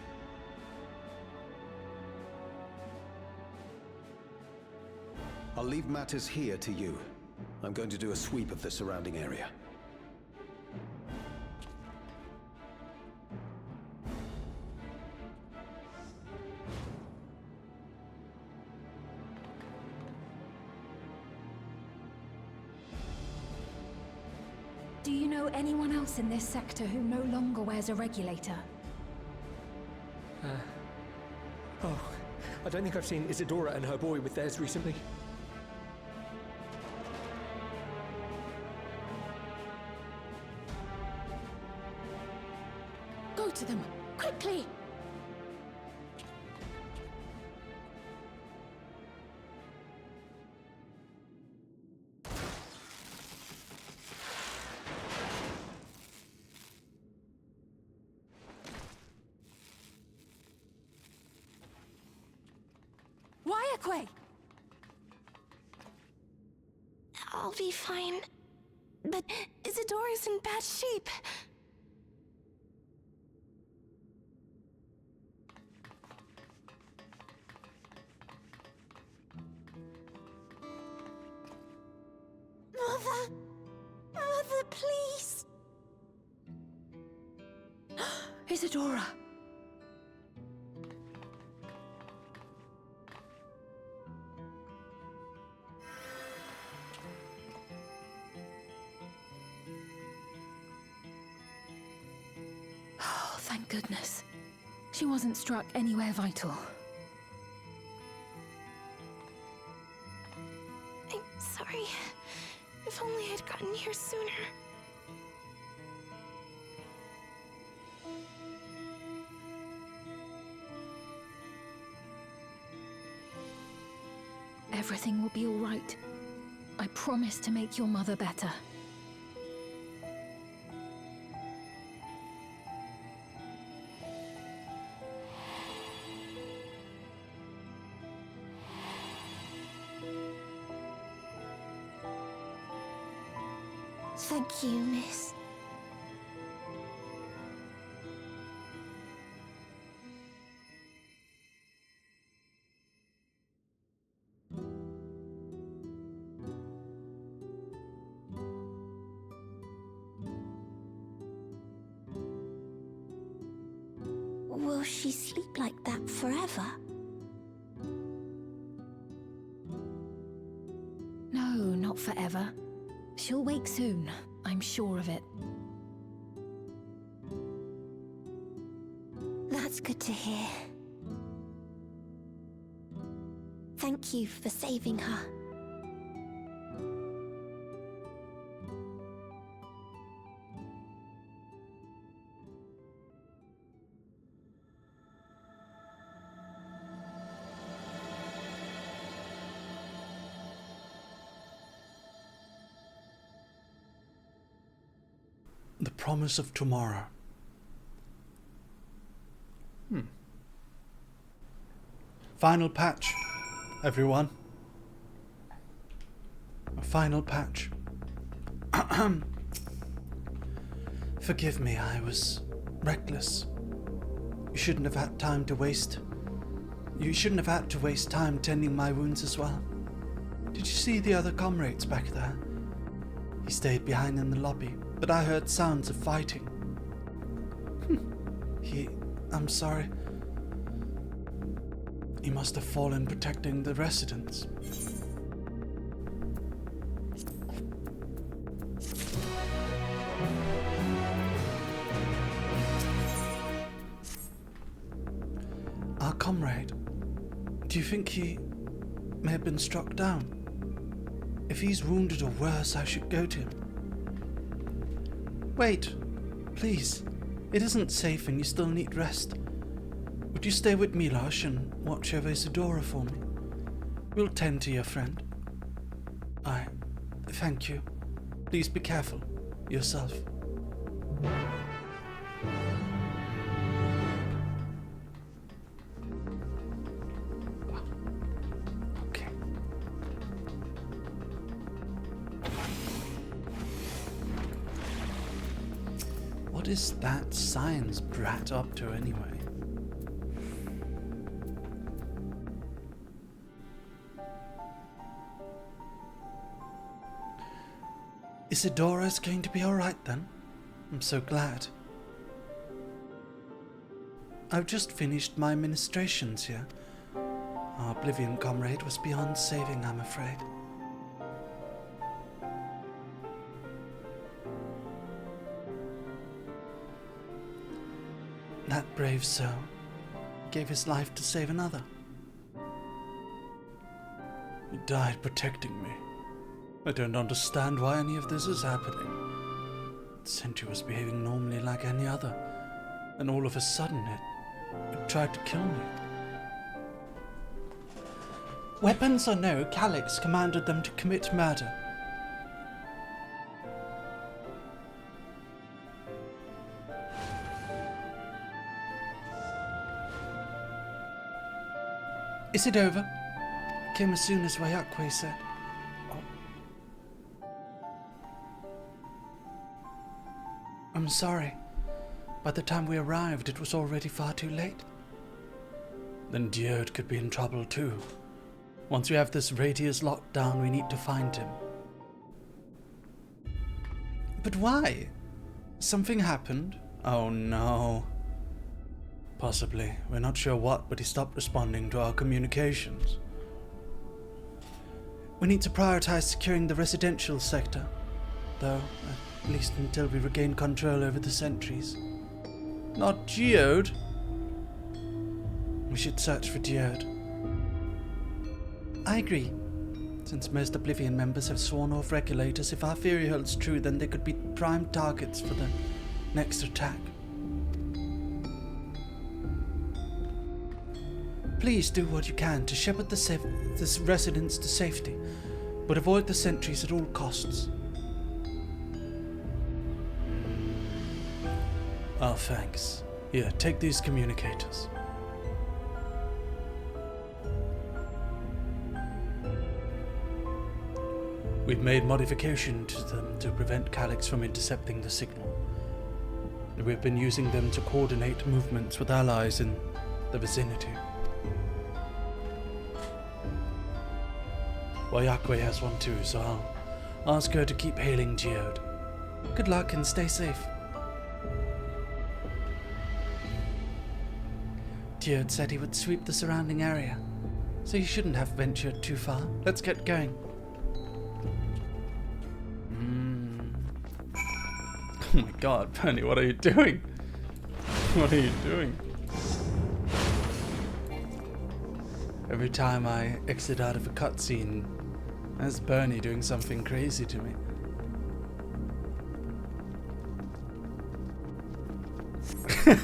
I'll leave matters here to you. I'm going to do a sweep of the surrounding area. Do you know anyone else in this sector who no longer wears a regulator? I don't think I've seen Isadora and her boy with theirs recently. Go to them, quickly! I'll be fine. But Isadora's in bad shape. Mother, please. Isadora! Oh, thank goodness. She wasn't struck anywhere vital. I'm sorry. sorry. If only I'd gotten here sooner. Everything will be all right. I promise to make your mother better. Thank you, miss. Will she sleep like that forever? No, not forever. She'll wake soon, I'm sure of it. That's good to hear. Thank you for saving her. The promise of tomorrow. Final patch, everyone. A final patch. Forgive me, I was reckless. You shouldn't have had time to waste. You shouldn't have had to waste time tending my wounds as well. Did you see the other comrades back there? He stayed behind in the lobby, but I heard sounds of fighting. I'm sorry. He must have fallen protecting the residents. Our comrade, do you think he may have been struck down? If he's wounded or worse, I should go to him. Wait, please. It isn't safe and you still need rest. Would you stay with Milosh and watch over Isadora for me? We'll tend to your friend. Thank you. Please be careful. Yourself. Okay. What is that science brat up to anyway? Isadora's going to be alright then? I'm so glad. I've just finished my ministrations here. Our Oblivion comrade was beyond saving, I'm afraid. That brave soul gave his life to save another. He died protecting me. I don't understand why any of this is happening. Sentry was behaving normally like any other, and all of a sudden it tried to kill me. Weapons or no, Calyx commanded them to commit murder. Is it over? Came as soon as Wayakwe said. I'm sorry. By the time we arrived, it was already far too late. Then Diode could be in trouble too. Once we have this radius locked down, we need to find him. But why? Something happened? Oh no. Possibly. We're not sure what, but he stopped responding to our communications. We need to prioritize securing the residential sector, though, at least until we regain control over the sentries. Not Geode. We should search for Geode. I agree. Since most Oblivion members have sworn off regulators, if our theory holds true, then they could be prime targets for the next attack. Please do what you can to shepherd the residents to safety, but avoid the sentries at all costs. Oh, thanks. Here, take these communicators. We've made modification to them to prevent Calyx from intercepting the signal. We've been using them to coordinate movements with allies in the vicinity. Wayakwe has one too, so I'll ask her to keep hailing Geode. Good luck and stay safe. Geode said he would sweep the surrounding area, so you shouldn't have ventured too far. Let's get going. Oh my god, Penny, what are you doing? What are you doing? Every time I exit out of a cutscene, there's Bernie doing something crazy to me.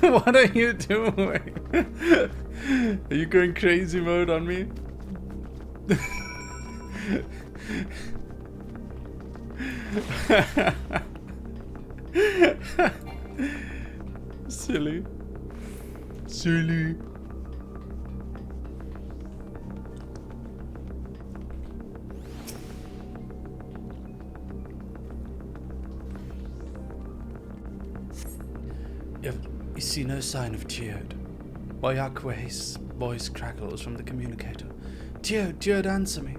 What are you doing? Are you going crazy mode on me? Silly. Silly. You see no sign of Geode. Wayakwe's voice crackles from the communicator. Geode, Geode, answer me.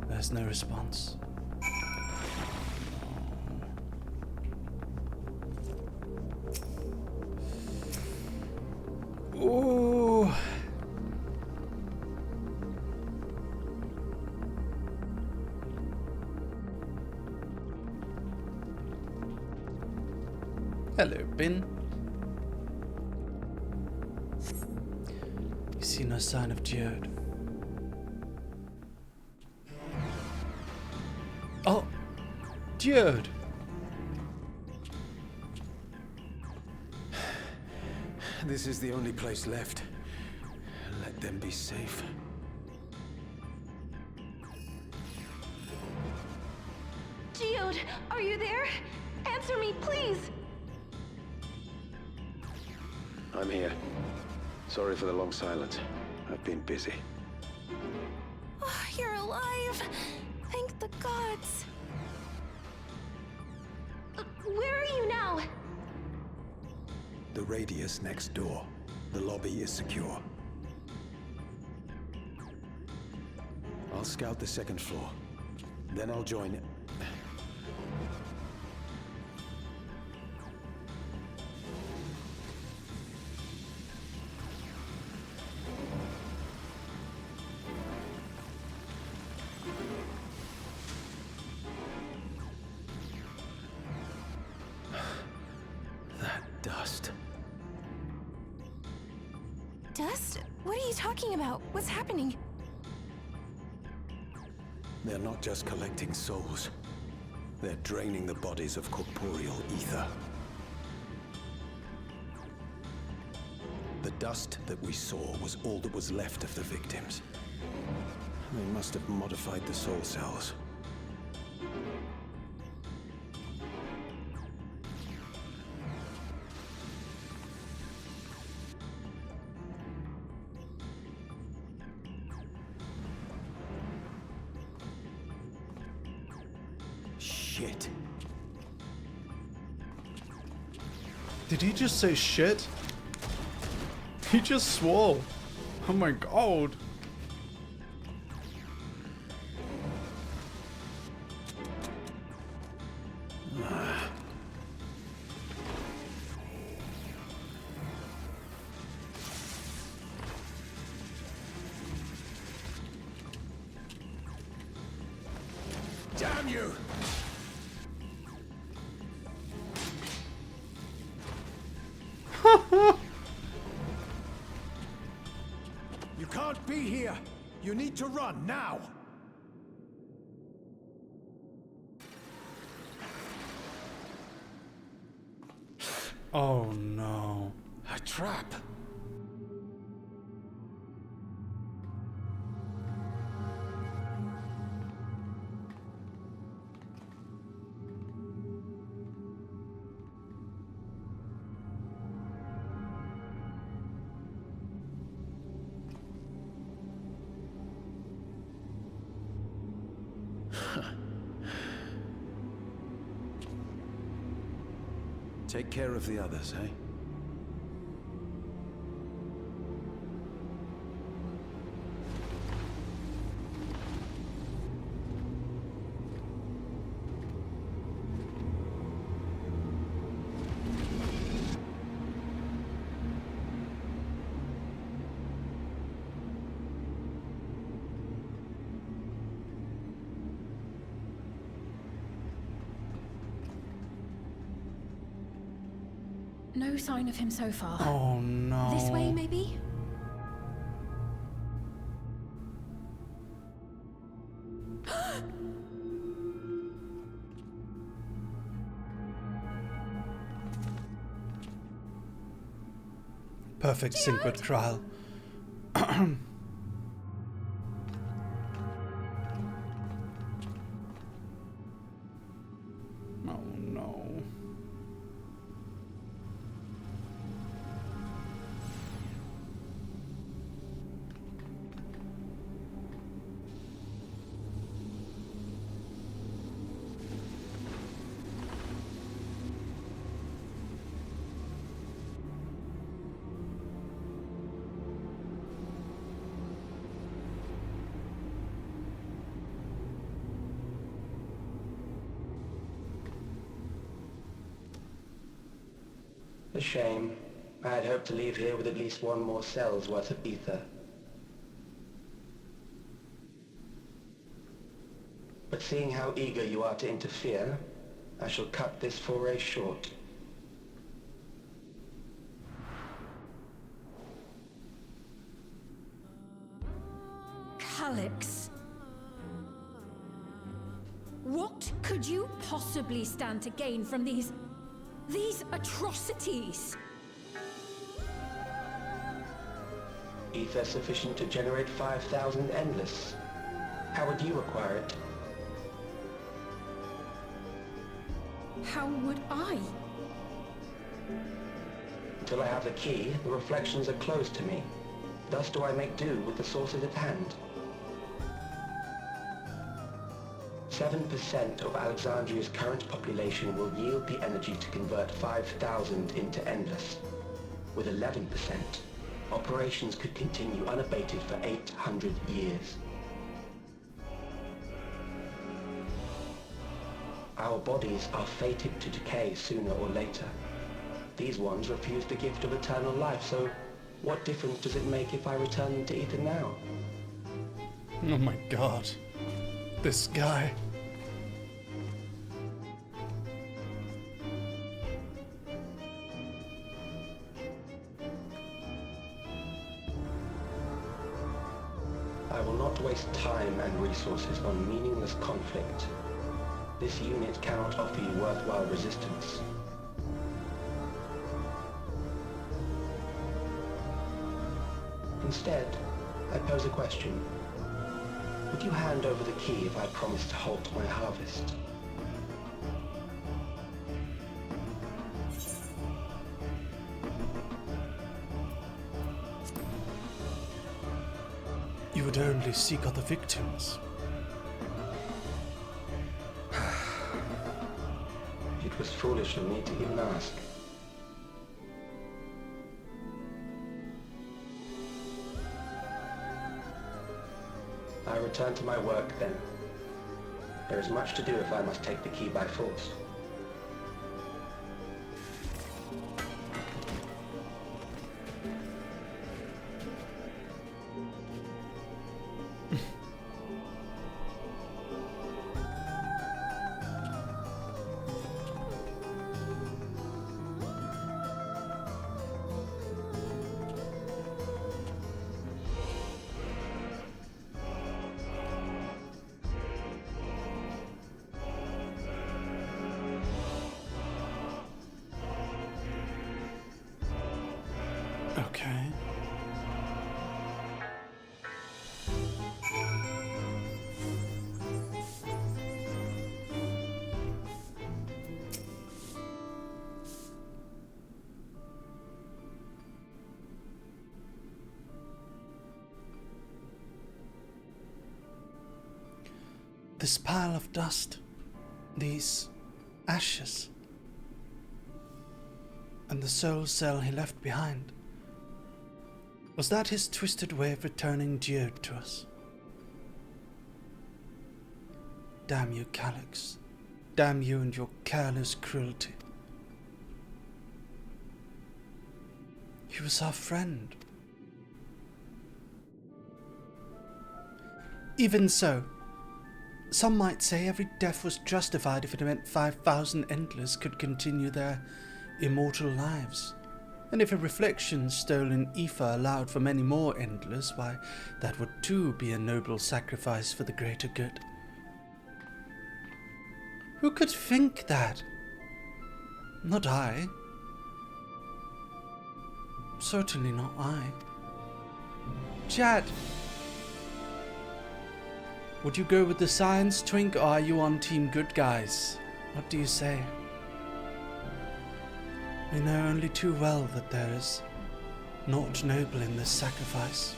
There's no response. Ooh. Hello, Bin. You see no sign of Geode. Oh, Geode. This is the only place left. Let them be safe. Geode, are you there? Answer me, please! I'm here. Sorry for the long silence. I've been busy. Oh, you're alive! Thank the gods! Where are you now? The radius next door. The lobby is secure. I'll scout the second floor. Then I'll join it. Dust. Dust? What are you talking about? What's happening? They're not just collecting souls. They're draining the bodies of corporeal ether. The dust that we saw was all that was left of the victims. They must have modified the soul cells. Shit. Did he just say shit? He just swore. Oh my god. Damn you! You can't be here! You need to run, now! Oh no. A trap. Take care of the others, eh? No sign of him so far. Oh no. This way, maybe? Perfect sync with Kral. Oh no. A shame. I had hoped to leave here with at least one more cell's worth of ether. But seeing how eager you are to interfere, I shall cut this foray short. Calyx. What could you possibly stand to gain from these atrocities? Ether sufficient to generate 5,000 endless. How would you acquire it? How would I? Until I have the key, the reflections are closed to me. Thus do I make do with the sources at hand. 7% of Alexandria's current population will yield the energy to convert 5,000 into endless. With 11%, operations could continue unabated for 800 years. Our bodies are fated to decay sooner or later. These ones refuse the gift of eternal life, so what difference does it make if I return them to ether now? Oh my god. This guy. I will not waste time and resources on meaningless conflict. This unit cannot offer you worthwhile resistance. Instead, I pose a question. Would you hand over the key if I promise to halt my harvest? You would only seek other victims. It was foolish of me to even ask. I return to my work then. There is much to do if I must take the key by force. Okay. This pile of dust, these ashes, and the soul cell he left behind. Was that his twisted way of returning Geode to us? Damn you, Calyx. Damn you and your careless cruelty. He was our friend. Even so, some might say every death was justified if it meant 5,000 Endless could continue their immortal lives. And if a reflection stolen ether allowed for many more Endless, why, that would too be a noble sacrifice for the greater good. Who could think that? Not I. Certainly not I. Chad! Would you go with the science, Twink, or are you on Team Good Guys? What do you say? We know only too well that there is naught noble in this sacrifice.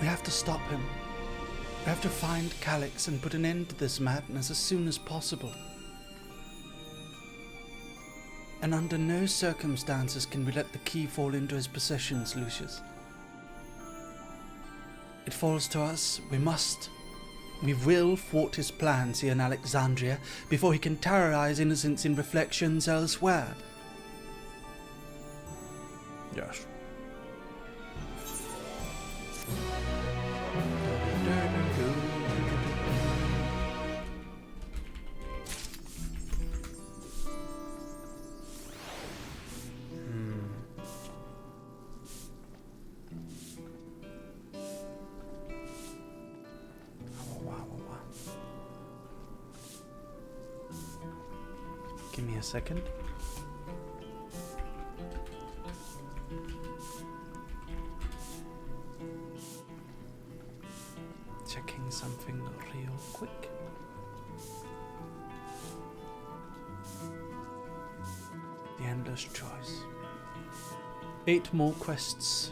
We have to stop him. We have to find Calyx and put an end to this madness as soon as possible. And under no circumstances can we let the key fall into his possessions, Lucius. It falls to us. We will thwart his plans here in Alexandria before he can terrorize innocents in reflections elsewhere. Yes. Give me a second. Checking something real quick. The Endless Choice. 8 more quests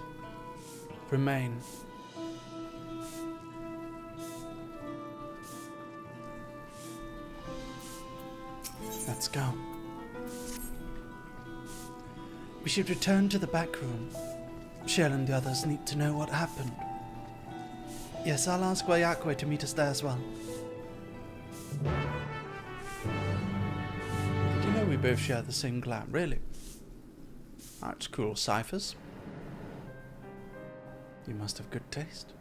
remain. Let's go. We should return to the back room. Shell and the others need to know what happened. Yes, I'll ask Wayakwe to meet us there as well. Did you know we both share the same clan? Really? That's cool. Ciphers? You must have good taste.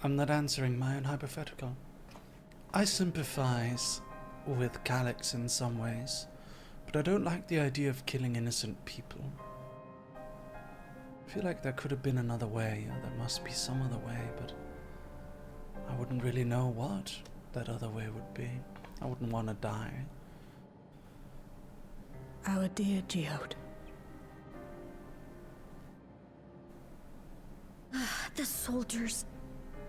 I'm not answering my own hypothetical. I sympathize with Calyx in some ways, but I don't like the idea of killing innocent people. I feel like there could have been another way, or there must be some other way, but I wouldn't really know what that other way would be. I wouldn't want to die. Our dear Geode. The soldiers.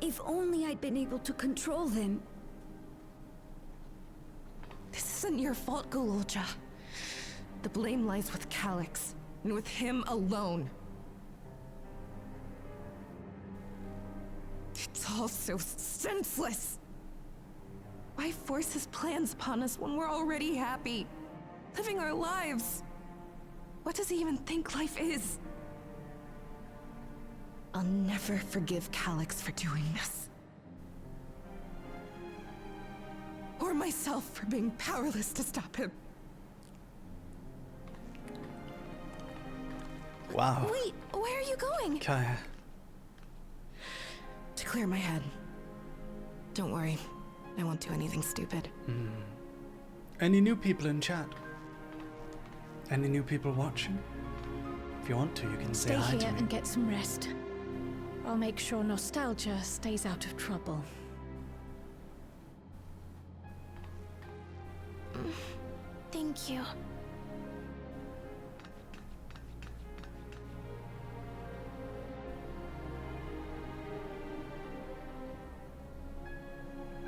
If only I'd been able to control them. This isn't your fault, Gololja. The blame lies with Calyx, and with him alone. It's all so senseless. Why force his plans upon us when we're already happy, living our lives? What does he even think life is? I'll never forgive Calyx for doing this. Or myself for being powerless to stop him. Wow. Wait, where are you going? Kaya, clear my head. Don't worry. I won't do anything stupid. Any new people in chat? Any new people watching? If you want to, you can say hi Stay to here me. and get some rest. I'll make sure nostalgia stays out of trouble. Thank you.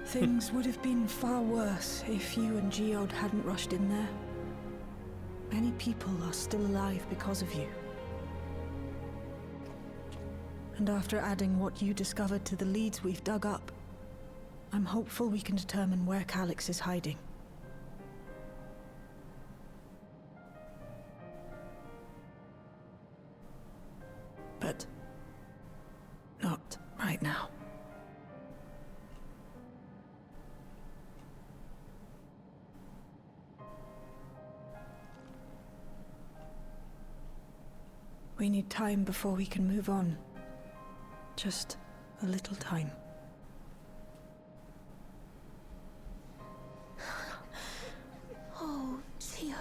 Things would have been far worse if you and Geode hadn't rushed in there. Many people are still alive because of you. And after adding what you discovered to the leads we've dug up, I'm hopeful we can determine where Calyx is hiding. But not right now. We need time before we can move on. Just a little time. Oh, Geode.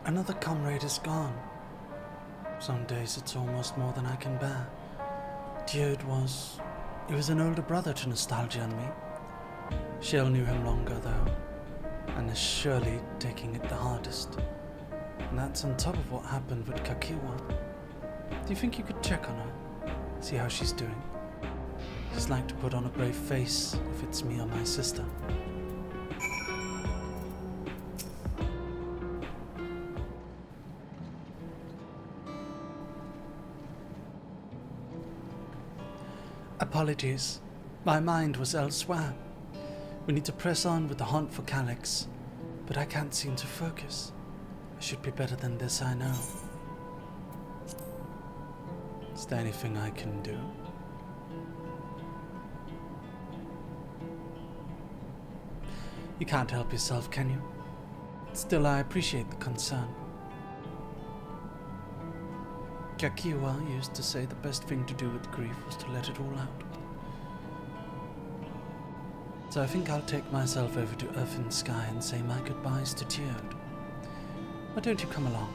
Another comrade is gone. Some days it's almost more than I can bear. Geode he was an older brother to Nostalgia and me. Shale knew him longer though, and is surely taking it the hardest. And that's on top of what happened with Kakiwa. Do you think you could check on her? See how she's doing? She's like to put on a brave face if it's me or my sister. Apologies. My mind was elsewhere. We need to press on with the hunt for Calyx, but I can't seem to focus. I should be better than this, I know. Is there anything I can do? You can't help yourself, can you? Still, I appreciate the concern. Kakiwa used to say the best thing to do with grief was to let it all out. So I think I'll take myself over to Earth and Sky and say my goodbyes to Geode. Why don't you come along?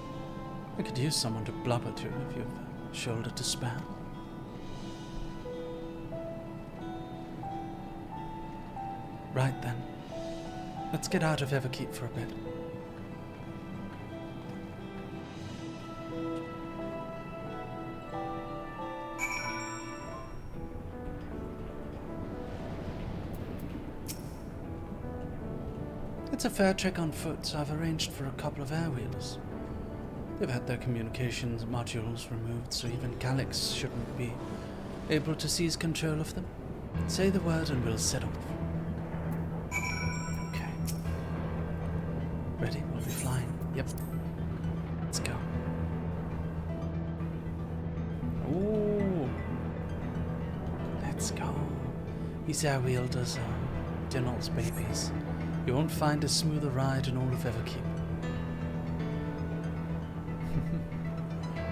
I could use someone to blubber to if you've a shoulder to spare. Right then. Let's get out of Everkeep for a bit. It's a fair trek on foot, so I've arranged for a couple of airwheelers. They've had their communications modules removed, so even Calyx shouldn't be able to seize control of them. Say the word and we'll set off. Okay. Ready? We'll be flying. Yep. Let's go. Ooh. Let's go. These airwheelers are General's babies. You won't find a smoother ride in all of Everkeep.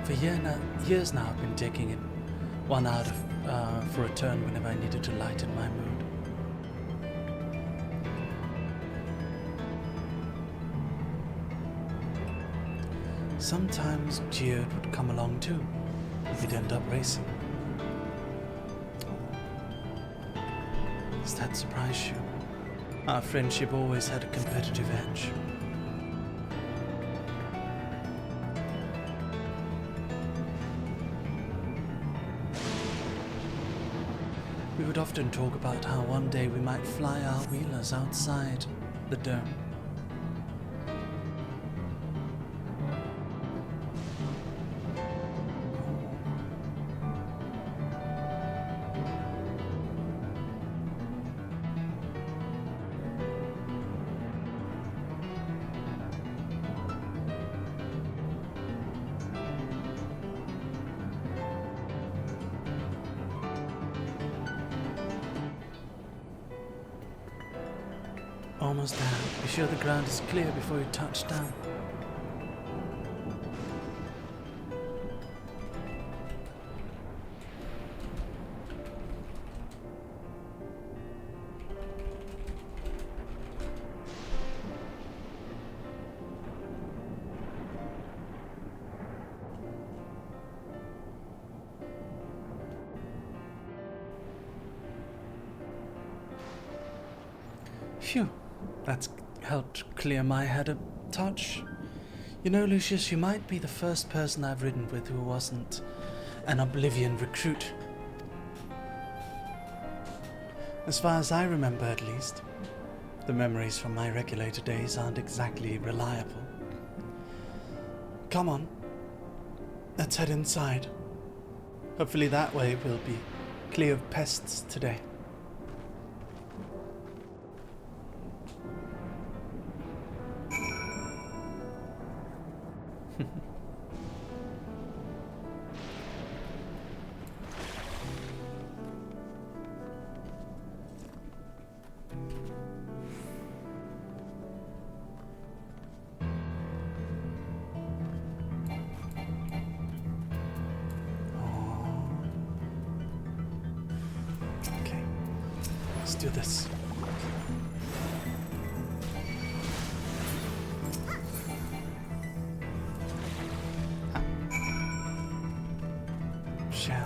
For years now I've been taking it one out of, for a turn whenever I needed to lighten my mood. Sometimes Geode would come along too, and we'd end up racing. Does that surprise you? Our friendship always had a competitive edge. We would often talk about how one day we might fly our wheelers outside the dome. Almost there. Be sure the ground is clear before you touch down. Phew, that's helped clear my head a touch. You know, Lucius, you might be the first person I've ridden with who wasn't an Oblivion recruit. As far as I remember, at least. The memories from my regulator days aren't exactly reliable. Come on, let's head inside. Hopefully that way we'll be clear of pests today. Let's do this. Shell.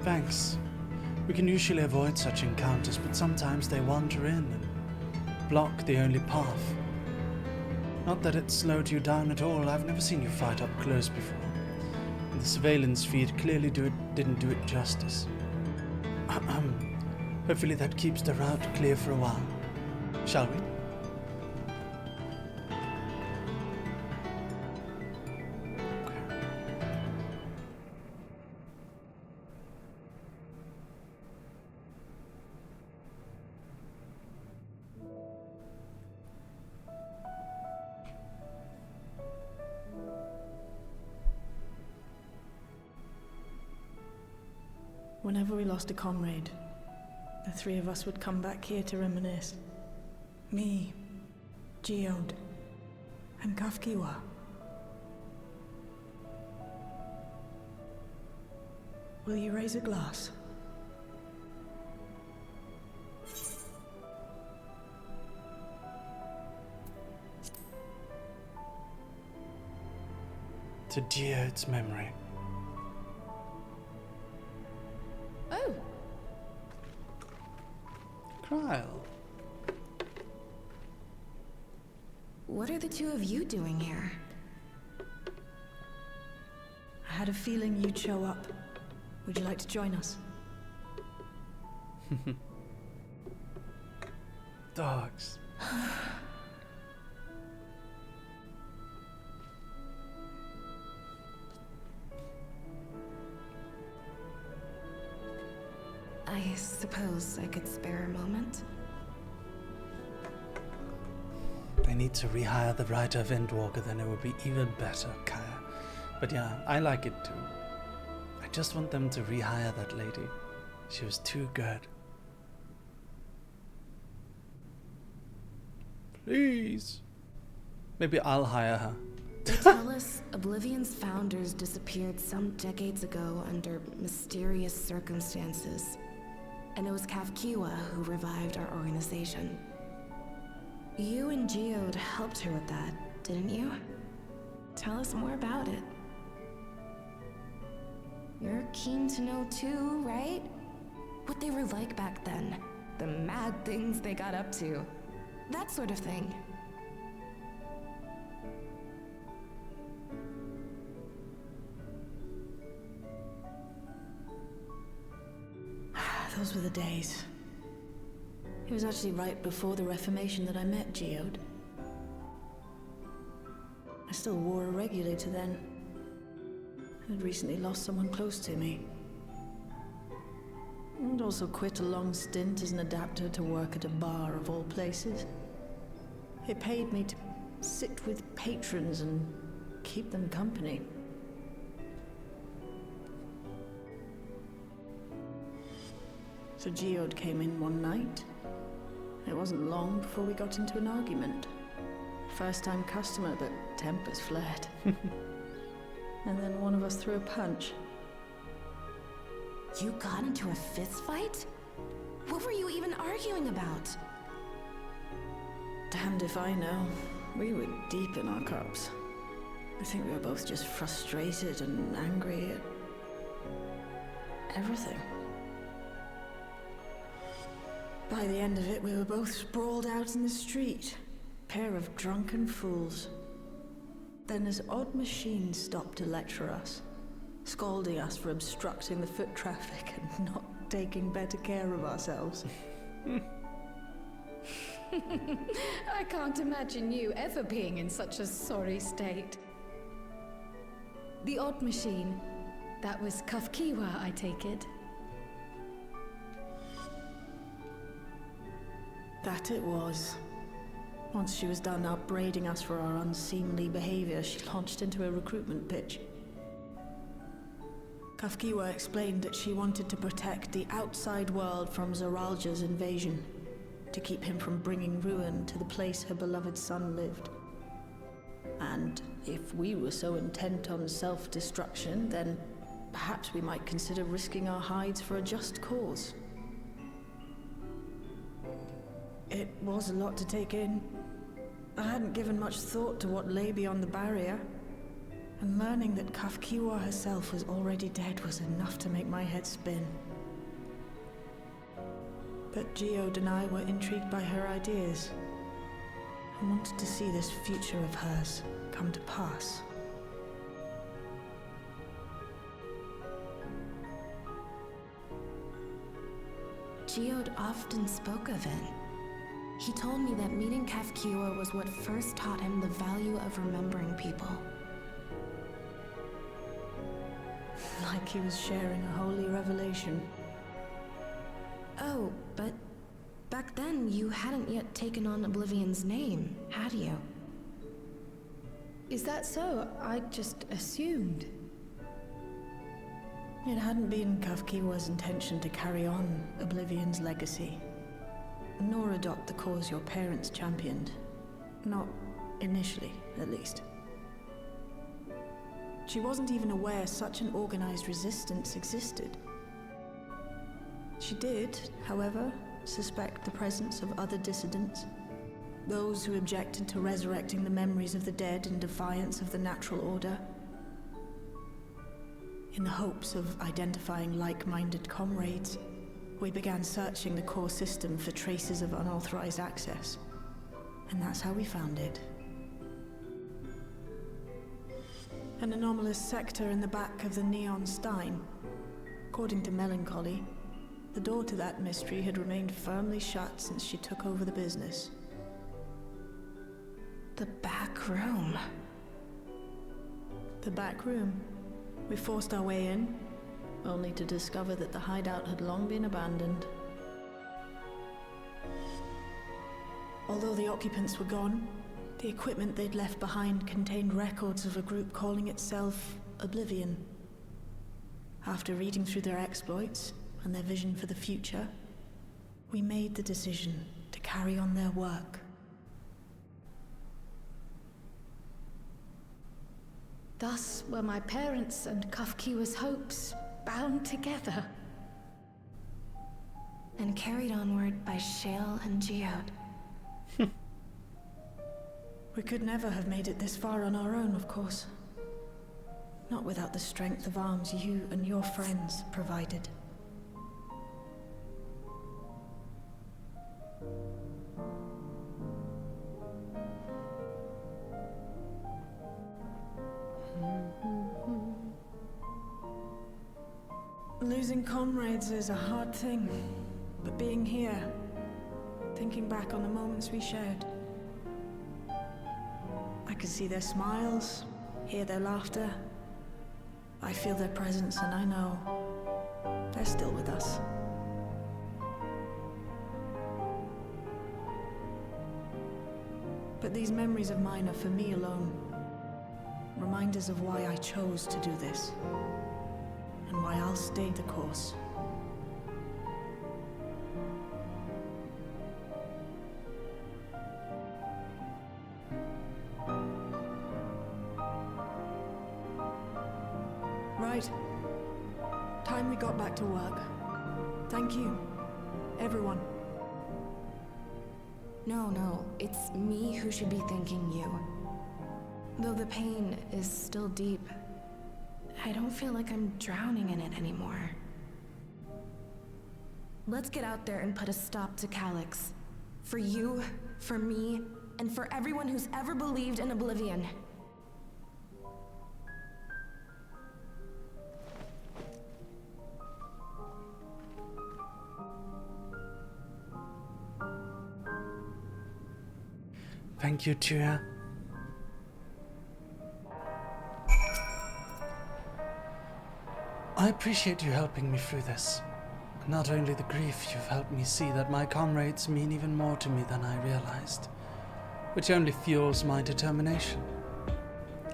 Thanks. We can usually avoid such encounters, but sometimes they wander in and block the only path. Not that it slowed you down at all. I've never seen you fight up close before. And the surveillance feed clearly didn't do it justice. Hopefully that keeps the route clear for a while. Shall we? Whenever we lost a comrade, the three of us would come back here to reminisce. Me, Geode, and Kafkiwa. Will you raise a glass? To Geode's memory. Oh. Kyle. What are the two of you doing here? I had a feeling you'd show up. Would you like to join us? Dogs. I suppose I could spare a moment. They need to rehire the writer of Endwalker, then it would be even better, Kaya. But yeah, I like it too. I just want them to rehire that lady. She was too good. Please. Maybe I'll hire her. They tell us Oblivion's founders disappeared some decades ago under mysterious circumstances. And it was Kafkiwa who revived our organization. You and Geode helped her with that, didn't you? Tell us more about it. You're keen to know too, right? What they were like back then. The mad things they got up to. That sort of thing. Those were the days. It was actually right before the Reformation that I met Geode. I still wore a regulator then. I'd recently lost someone close to me. And also quit a long stint as an adapter to work at a bar of all places. It paid me to sit with patrons and keep them company. So Geode came in one night It wasn't long before we got into an argument. First-time customer, but tempers flared. And then one of us threw a punch. You got into a fist fight? What were you even arguing about? Damned if I know. We were deep in our cups. I think we were both just frustrated and angry at everything. By the end of it, we were both sprawled out in the street. Pair of drunken fools. Then this odd machine stopped to lecture us, scolding us for obstructing the foot traffic and not taking better care of ourselves. I can't imagine you ever being in such a sorry state. The odd machine, that was Kafkiwa, I take it? That it was. Once she was done upbraiding us for our unseemly behavior, she launched into a recruitment pitch. Kafkiwa explained that she wanted to protect the outside world from Zoralja's invasion, to keep him from bringing ruin to the place her beloved son lived. And if we were so intent on self-destruction, then perhaps we might consider risking our hides for a just cause. It was a lot to take in. I hadn't given much thought to what lay beyond the barrier, and learning that Kafkiwa herself was already dead was enough to make my head spin. But Geode and I were intrigued by her ideas, and wanted to see this future of hers come to pass. Geode often spoke of it. He told me that meeting Kafkiwa was what first taught him the value of remembering people. Like he was sharing a holy revelation. Oh, but back then you hadn't yet taken on Oblivion's name, had you? Is that so? I just assumed. It hadn't been Kafkiwa's intention to carry on Oblivion's legacy, nor adopt the cause your parents championed. Not initially, at least. She wasn't even aware such an organized resistance existed. She did, however, suspect the presence of other dissidents, those who objected to resurrecting the memories of the dead in defiance of the natural order. In the hopes of identifying like-minded comrades, we began searching the core system for traces of unauthorized access. And that's how we found it. An anomalous sector in the back of the Neon Stein. According to Melancholy, the door to that mystery had remained firmly shut since she took over the business. The back room. The back room. We forced our way in, only to discover that the hideout had long been abandoned. Although the occupants were gone, the equipment they'd left behind contained records of a group calling itself Oblivion. After reading through their exploits and their vision for the future, we made the decision to carry on their work. Thus were my parents' and Kafkiwa's hopes bound together. And carried onward by Shale and Geode. We could never have made it this far on our own, of course. Not without the strength of arms you and your friends provided. Losing comrades is a hard thing, but being here, thinking back on the moments we shared, I can see their smiles, hear their laughter. I feel their presence, and I know they're still with us. But these memories of mine are for me alone. Reminders of why I chose to do this, and why I'll stay the course. Time we got back to work. Thank you, everyone. No, it's me who should be thanking you. Though the pain is still deep, I don't feel like I'm drowning in it anymore. Let's get out there and put a stop to Calyx. For you, for me, and for everyone who's ever believed in Oblivion. Thank you, Tia. I appreciate you helping me through this. Not only the grief, you've helped me see that my comrades mean even more to me than I realized, which only fuels my determination.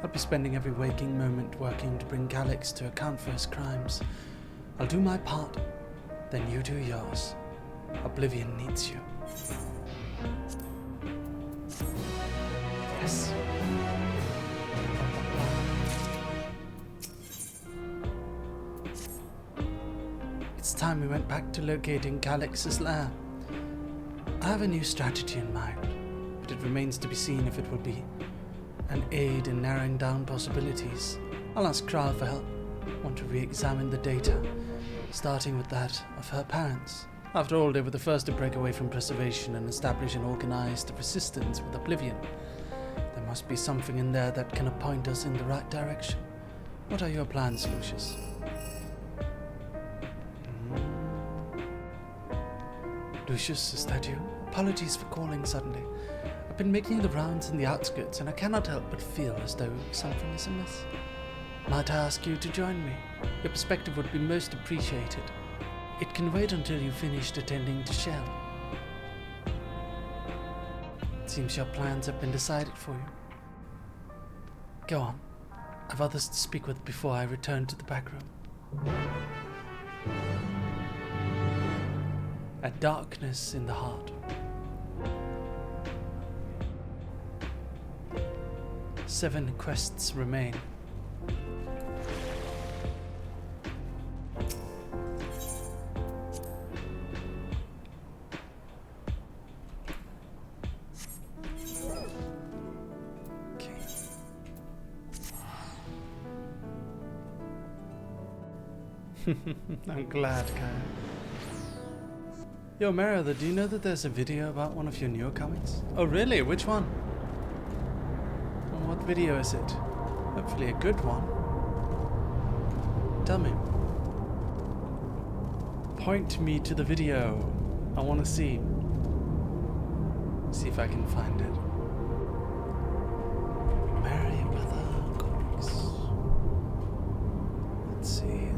I'll be spending every waking moment working to bring Calyx to account for his crimes. I'll do my part, then you do yours. Oblivion needs you. Yes. It's time we went back to locating Calyx's lair. I have a new strategy in mind, but it remains to be seen if it will be an aid in narrowing down possibilities. I'll ask Kral for help. I want to re-examine the data, starting with that of her parents. After all, they were the first to break away from preservation and establish an organized resistance with Oblivion. There must be something in there that can point us in the right direction. What are your plans, Lucius? Lucius, is that you? Apologies for calling suddenly. I've been making the rounds in the outskirts, and I cannot help but feel as though something is amiss. Might I ask you to join me? Your perspective would be most appreciated. It can wait until you've finished attending to Shell. It seems your plans have been decided for you. Go on. I've others to speak with before I return to the back room. A darkness in the heart. 7 quests remain. I'm glad, Kyle. Yo, Merryweather, do you know that there's a video about one of your newer comics? Oh, really? Which one? Well, what video is it? Hopefully a good one. Tell me. Point me to the video. I want to see. See if I can find it. Merryweather comics. Let's see.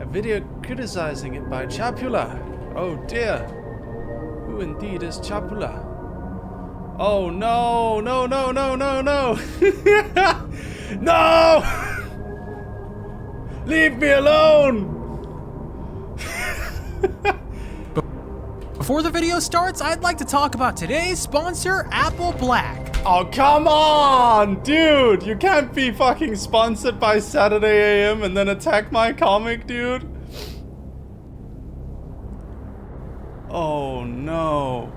Video criticizing it by Chapula. Oh dear. Who indeed is Chapula? Oh no, no, no, no, no, no. No! Leave me alone! Before the video starts, I'd like to talk about today's sponsor, Apple Black. Oh, come on, dude! You can't be fucking sponsored by Saturday AM and then attack my comic, dude. Oh, no.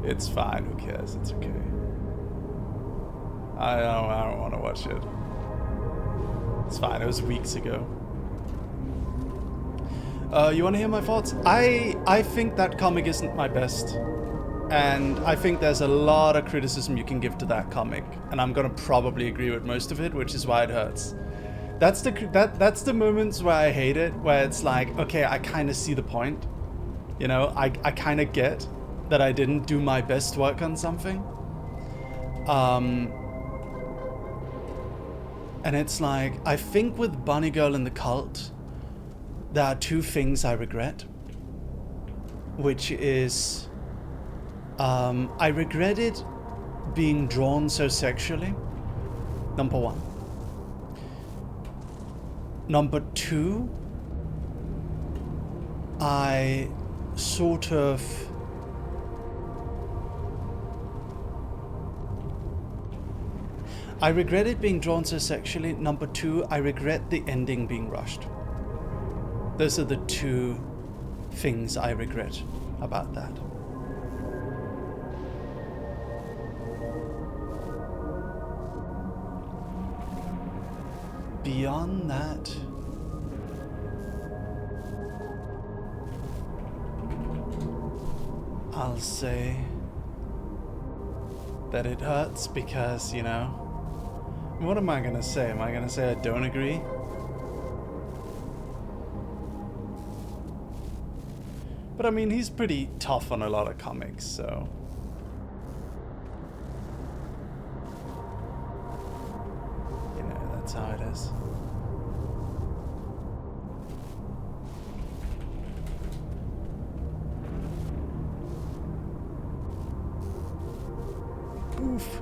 It's fine, who cares? It's okay. I don't want to watch it. It's fine, it was weeks ago. You want to hear my thoughts? I think that comic isn't my best. And I think there's a lot of criticism you can give to that comic. And I'm gonna probably agree with most of it, which is why it hurts. That's the moments where I hate it, where it's like, okay, I kind of see the point. You know, I kind of get that I didn't do my best work on something. And it's like, I think with Bunny Girl and the Cult, there are 2 things I regret. Which is I regretted being drawn so sexually. Number one. Number two, I sort of I regretted being drawn so sexually. Number two, I regret the ending being rushed. Those are the two things I regret about that. Beyond that, I'll say that it hurts because, you know, what am I gonna say? Am I gonna say I don't agree? But I mean, he's pretty tough on a lot of comics, so. You know, that's how it is. Oof.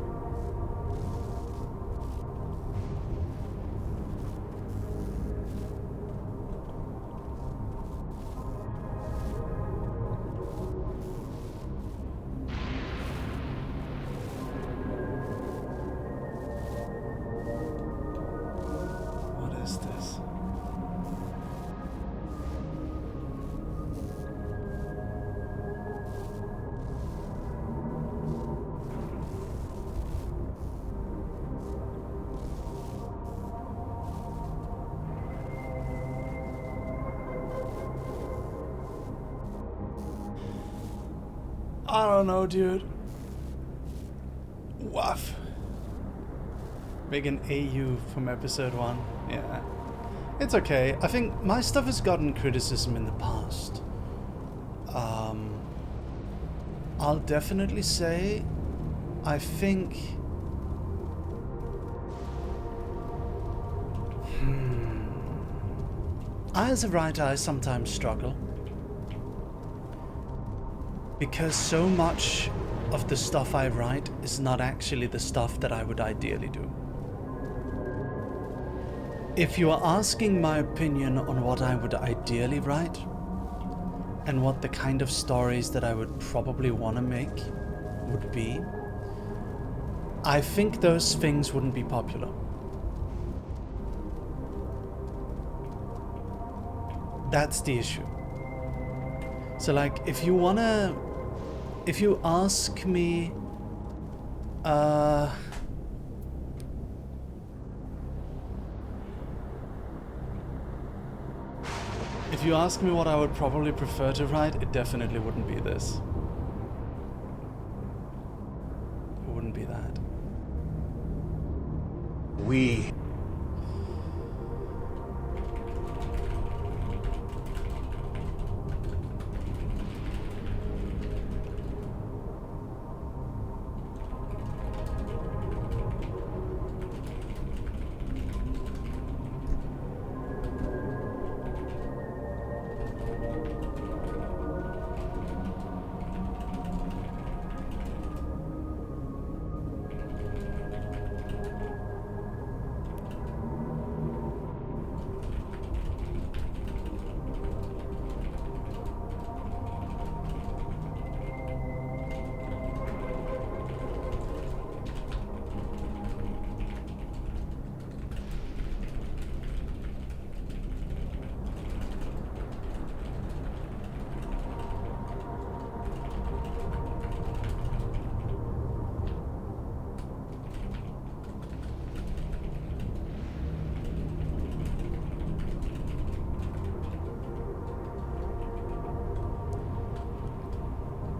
What is this? I don't know, dude. Woof. Make an AU from episode 1. Yeah. It's okay. I think my stuff has gotten criticism in the past. I'll definitely say, I think... I, as a writer, I sometimes struggle. Because so much of the stuff I write is not actually the stuff that I would ideally do. If you are asking my opinion on what I would ideally write, and what the kind of stories that I would probably want to make would be, I think those things wouldn't be popular. That's the issue. So like, if you ask me, if you ask me what I would probably prefer to write, it definitely wouldn't be this. It wouldn't be that. We...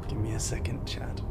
Give me a second, chat.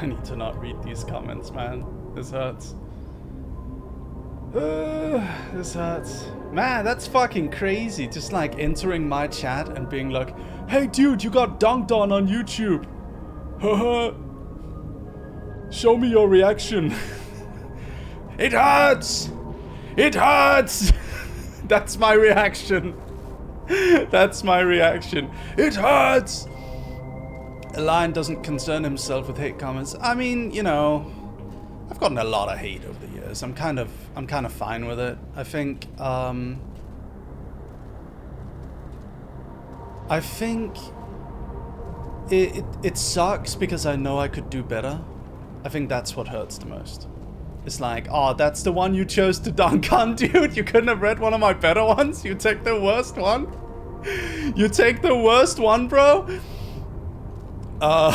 I need to not read these comments, man. This hurts. This hurts. Man, that's fucking crazy. Just like entering my chat and being like, hey dude, you got dunked on YouTube. Haha. Show me your reaction. It hurts! It hurts! That's my reaction. That's my reaction. It hurts! A lion doesn't concern himself with hate comments. I mean, you know, I've gotten a lot of hate over the years. I'm kind of fine with it. I think it sucks because I know I could do better. I think that's what hurts the most. It's like, oh, that's the one you chose to dunk on, dude. You couldn't have read one of my better ones. You take the worst one. You take the worst one, bro. How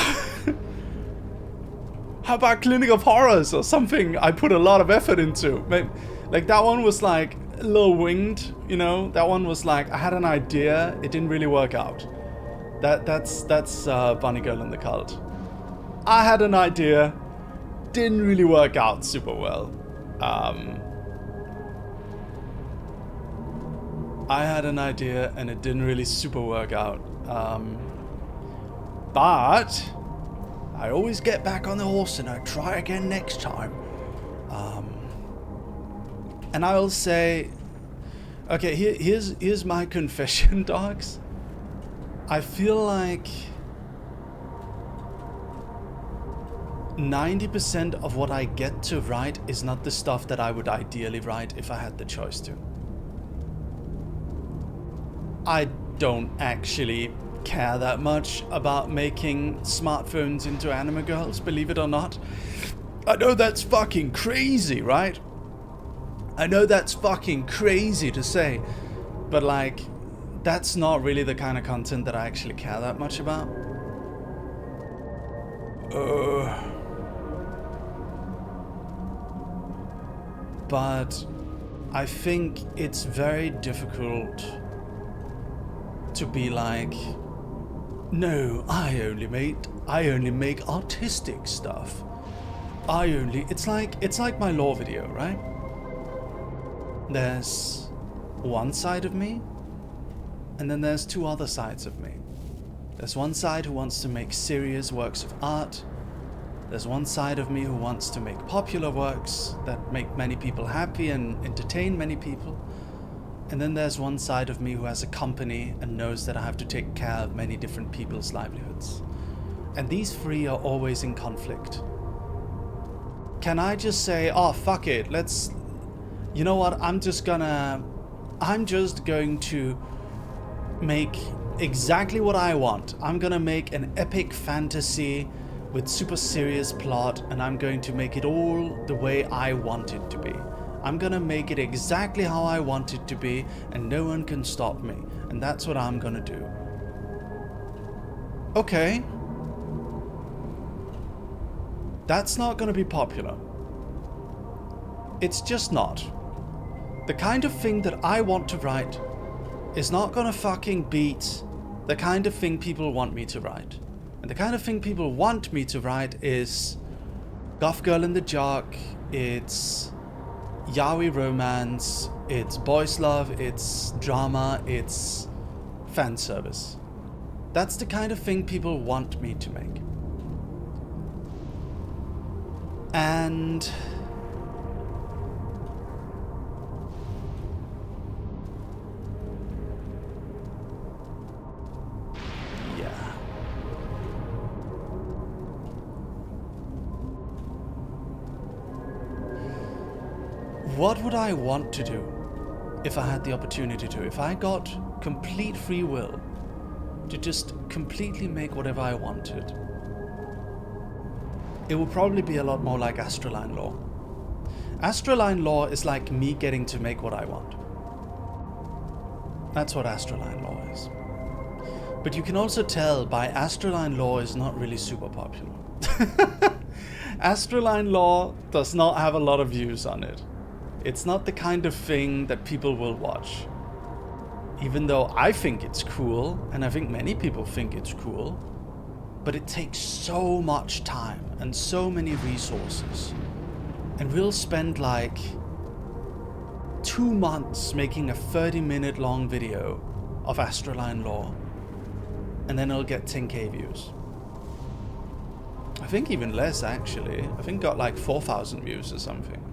about Clinic of Horrors or something I put a lot of effort into? Like that one was like a little winged, you know? That one was like, I had an idea, it didn't really work out. That's Bunny Girl in the Cult. I had an idea, didn't really work out super well. I had an idea and it didn't really super work out. But I always get back on the horse and I try again next time. And I will say, okay, here's my confession, dogs. I feel like 90% of what I get to write is not the stuff that I would ideally write if I had the choice to. I don't actually care that much about making smartphones into anime girls, believe it or not. I know that's fucking crazy, right? I know that's fucking crazy to say, but like, that's not really the kind of content that I actually care that much about. But I think it's very difficult to be like, no, I only make artistic stuff. It's like my lore video, right? There's one side of me, and then there's two other sides of me. There's one side who wants to make serious works of art. There's one side of me who wants to make popular works that make many people happy and entertain many people. And then there's one side of me who has a company and knows that I have to take care of many different people's livelihoods. And these three are always in conflict. Can I just say, oh, fuck it, you know what, I'm just going to make exactly what I want. I'm gonna make an epic fantasy with super serious plot, and I'm going to make it all the way I want it to be. I'm gonna make it exactly how I want it to be, and no one can stop me. And that's what I'm gonna do. Okay. That's not gonna be popular. It's just not. The kind of thing that I want to write is not gonna fucking beat the kind of thing people want me to write. And the kind of thing people want me to write is Goth Girl in the Jock, it's yaoi romance, it's boys love, it's drama, it's fan service. That's the kind of thing people want me to make. And what would I want to do if I had the opportunity to? If I got complete free will to just completely make whatever I wanted, it would probably be a lot more like Astraline Lore. Astraline Lore is like me getting to make what I want. That's what Astraline Lore is. But you can also tell by Astraline Lore is not really super popular. Astraline Lore does not have a lot of views on it. It's not the kind of thing that people will watch. Even though I think it's cool, and I think many people think it's cool, but it takes so much time and so many resources. And we'll spend like 2 months making a 30-minute long video of Astraline lore, and then it'll get 10k views. I think even less, actually. I think got like 4,000 views or something.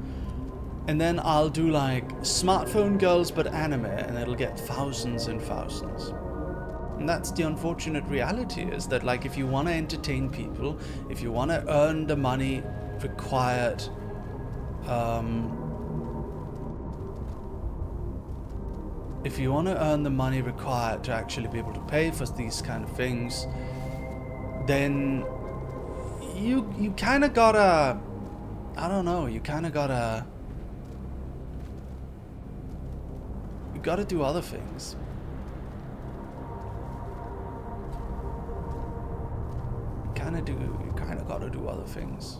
And then I'll do like smartphone girls but anime, and it'll get thousands and thousands. And that's the unfortunate reality, is that like if you want to entertain people, if you want to earn the money required, if you want to earn the money required to actually be able to pay for these kind of things, then you kind of gotta, I don't know, you gotta do other things. You kind of gotta do other things.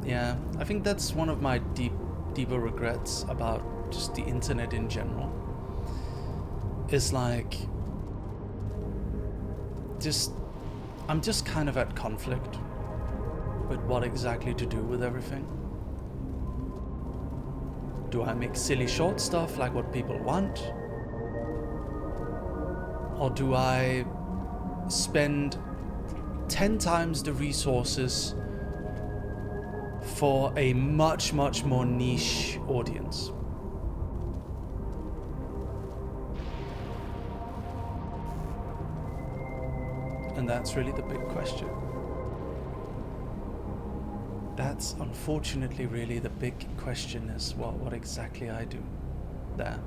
Yeah, I think that's one of my deeper regrets about just the internet in general. Is like, I'm just kind of at conflict with what exactly to do with everything. Do I make silly short stuff like what people want? Or do I spend 10 times the resources for a much more niche audience? And that's really the big question. That's unfortunately really the big question, is what exactly I do there.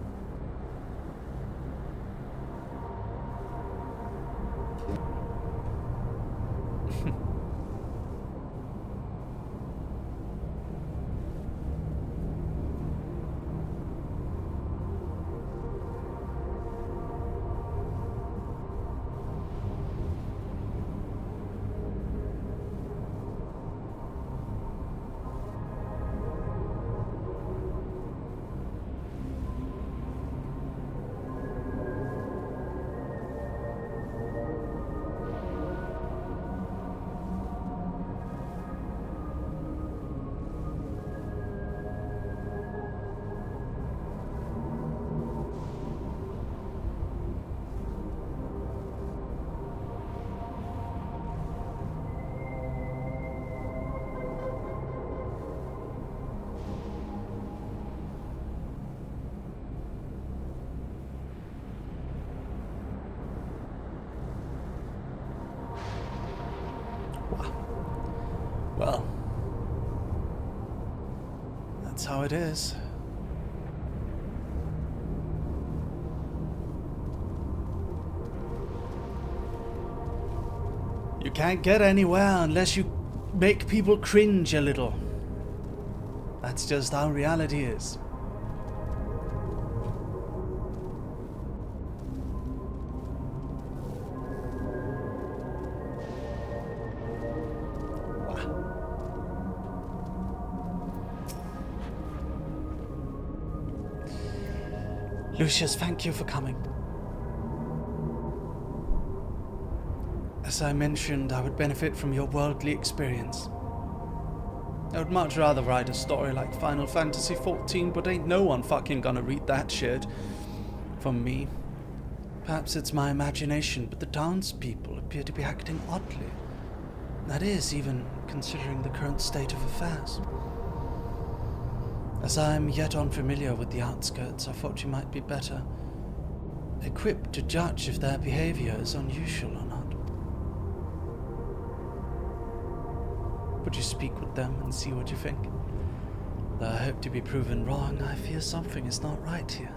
Well, that's how it is. You can't get anywhere unless you make people cringe a little. That's just how reality is. Lucius, thank you for coming. As I mentioned, I would benefit from your worldly experience. I would much rather write a story like Final Fantasy XIV, but ain't no one fucking gonna read that shit from me. Perhaps it's my imagination, but the townspeople appear to be acting oddly. That is, even considering the current state of affairs. As I am yet unfamiliar with the outskirts, I thought you might be better equipped to judge if their behavior is unusual or not. Would you speak with them and see what you think? Though I hope to be proven wrong, I fear something is not right here.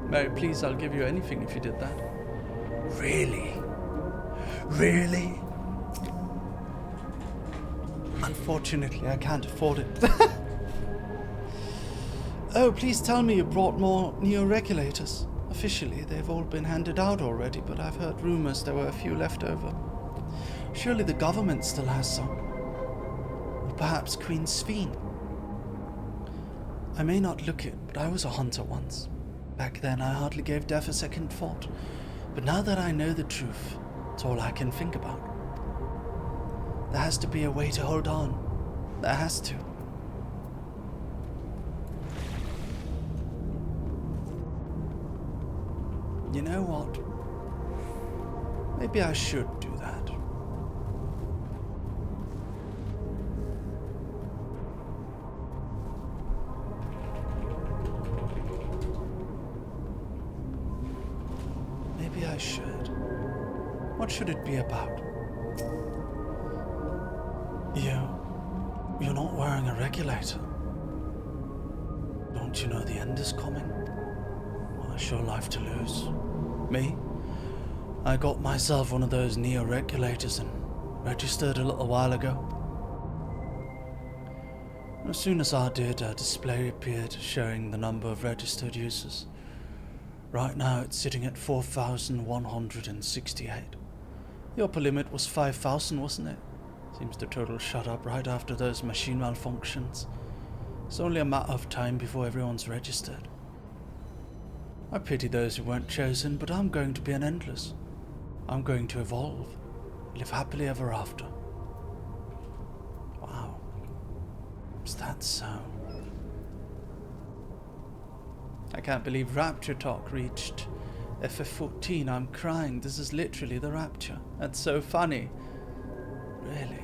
Mary, please, I'll give you anything if you did that. Really? Really? Unfortunately, I can't afford it. Oh, please tell me you brought more neo-regulators. Officially, they've all been handed out already, but I've heard rumors there were a few left over. Surely the government still has some. Or perhaps Queen Sphene. I may not look it, but I was a hunter once. Back then I hardly gave death a second thought. But now that I know the truth, it's all I can think about. There has to be a way to hold on. There has to. You know what? Maybe I should do that. Maybe I should. What should it be about? You're not wearing a regulator. Don't you know the end is coming? Well, it's your life to lose. Me? I got myself one of those neo-regulators and registered a little while ago. As soon as I did, a display appeared showing the number of registered users. Right now it's sitting at 4,168. The upper limit was 5,000, wasn't it? Seems the total shut up right after those machine malfunctions. It's only a matter of time before everyone's registered. I pity those who weren't chosen, but I'm going to be an endless. I'm going to evolve, live happily ever after. Wow. Is that so? I can't believe Rapture Talk reached FF14. I'm crying. This is literally the Rapture. That's so funny. Really?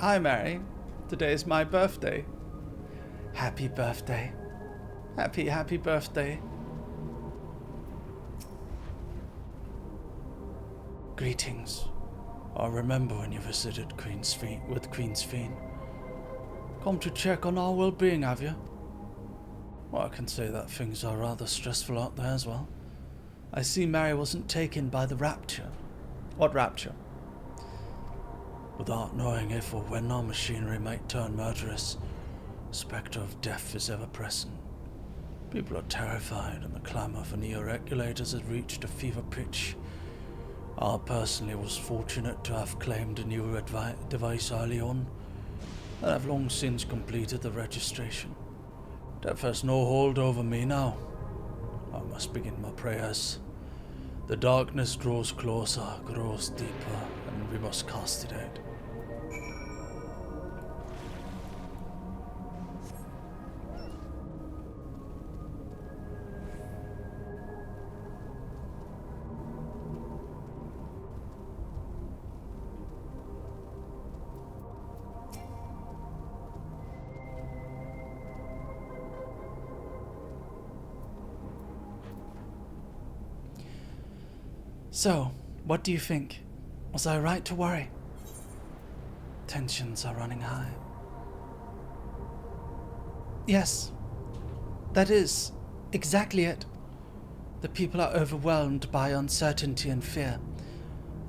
Hi, Mary. Today is my birthday. Happy birthday. Happy birthday. Greetings. I remember when you visited Queen's Fiend. Come to check on our well-being, have you? Well, I can say that things are rather stressful out there as well. I see Mary wasn't taken by the rapture. What rapture? Without knowing if or when our machinery might turn murderous, the spectre of death is ever present. People are terrified and the clamour for neo-regulators has reached a fever pitch. I personally was fortunate to have claimed a new device early on, and have long since completed the registration. Death has no hold over me now. I must begin my prayers. The darkness grows closer, grows deeper, and we must cast it out. So, what do you think? Was I right to worry? Tensions are running high. Yes, that is exactly it. The people are overwhelmed by uncertainty and fear,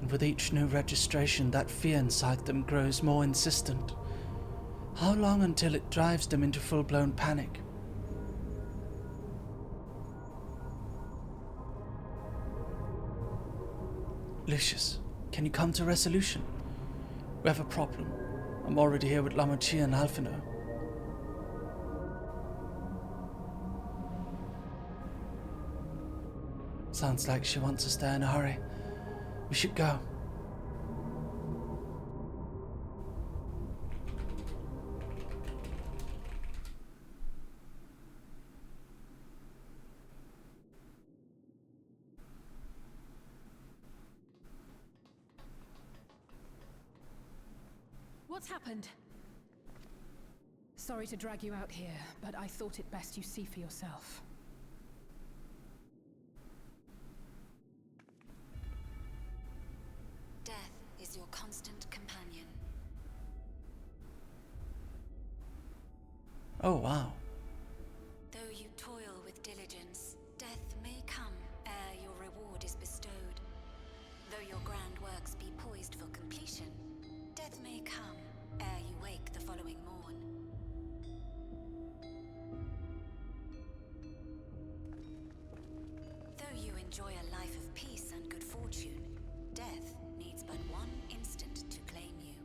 and with each new registration, that fear inside them grows more insistent. How long until it drives them into full-blown panic? Lucius, can you come to resolution? We have a problem. I'm already here with Lamachi and Alphino. Sounds like she wants us there in a hurry. We should go. What's happened? Sorry to drag you out here, but I thought it best you see for yourself. Death is your constant companion. Oh, wow. Though you toil with diligence, death may come ere your reward is bestowed. Though your grand works be poised for completion, death may come ere you wake the following morn. Though you enjoy a life of peace and good fortune, death needs but one instant to claim you.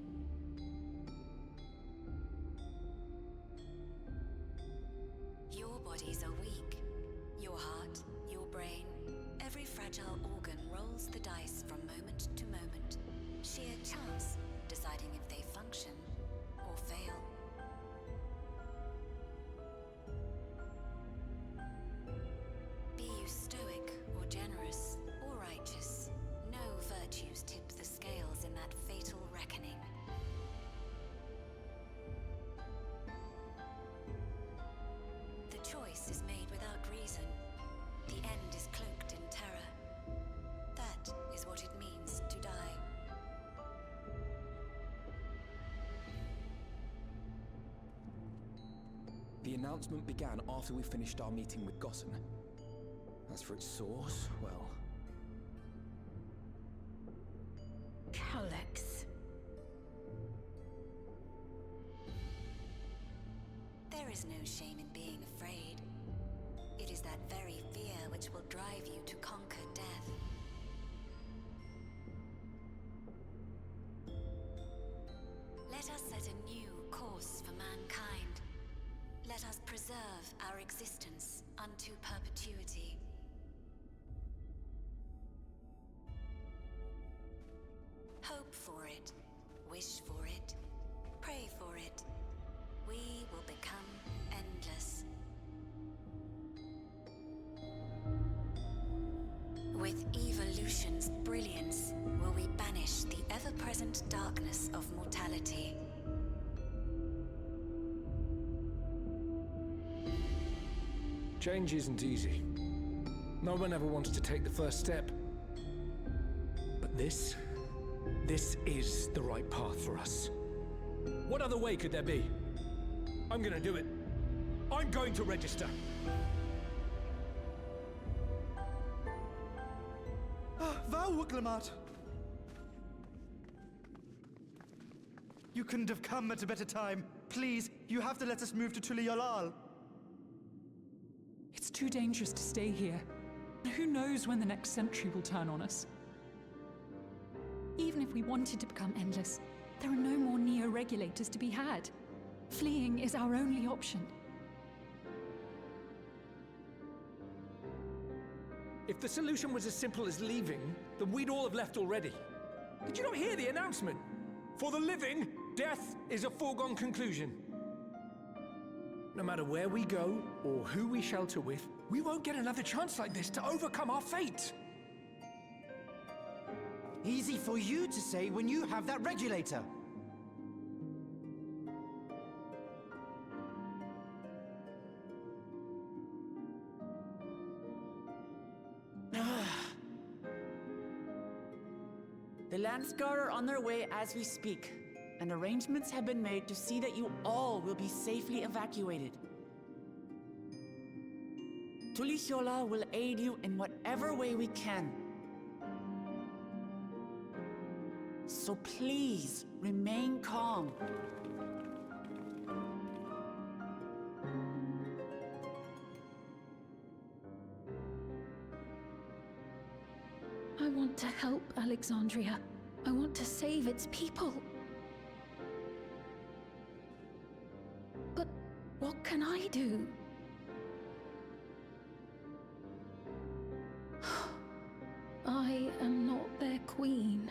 fragile organ rolls the dice from moment to moment. Sheer chance deciding if they function or fail. Be you stoic or generous or righteous, no virtues tip the scales in that fatal reckoning. The choice is made without reason. The end is cloaked in terror. That is what it means to die. The announcement began after we finished our meeting with Gossen. As for its source, well... Alex. There is no shame in being afraid. It is that very fear which will drive you to conquer death. Let us set a new course for mankind. Let us preserve our existence unto perpetuity. Hope for it, wish for it, pray for it. We will become endless. With evolution's brilliance, will we banish the ever-present darkness of mortality. Change isn't easy. No one ever wants to take the first step. But this is the right path for us. What other way could there be? I'm gonna do it. I'm going to register. Vtuber! You couldn't have come at a better time. Please, you have to let us move to TUMBLR. It's too dangerous to stay here. Who knows when the next century will turn on us? Even if we wanted to become endless, there are no more neo-regulators to be had. Fleeing is our only option. If the solution was as simple as leaving, then we'd all have left already. Did you not hear the announcement? For the living, death is a foregone conclusion. No matter where we go, or who we shelter with, we won't get another chance like this to overcome our fate. Easy for you to say when you have that regulator. The Landsguard are on their way as we speak, and arrangements have been made to see that you all will be safely evacuated. TUMBLR will aid you in whatever way we can. So please, remain calm. I want to help Alexandria. I want to save its people. But what can I do? I am not their queen.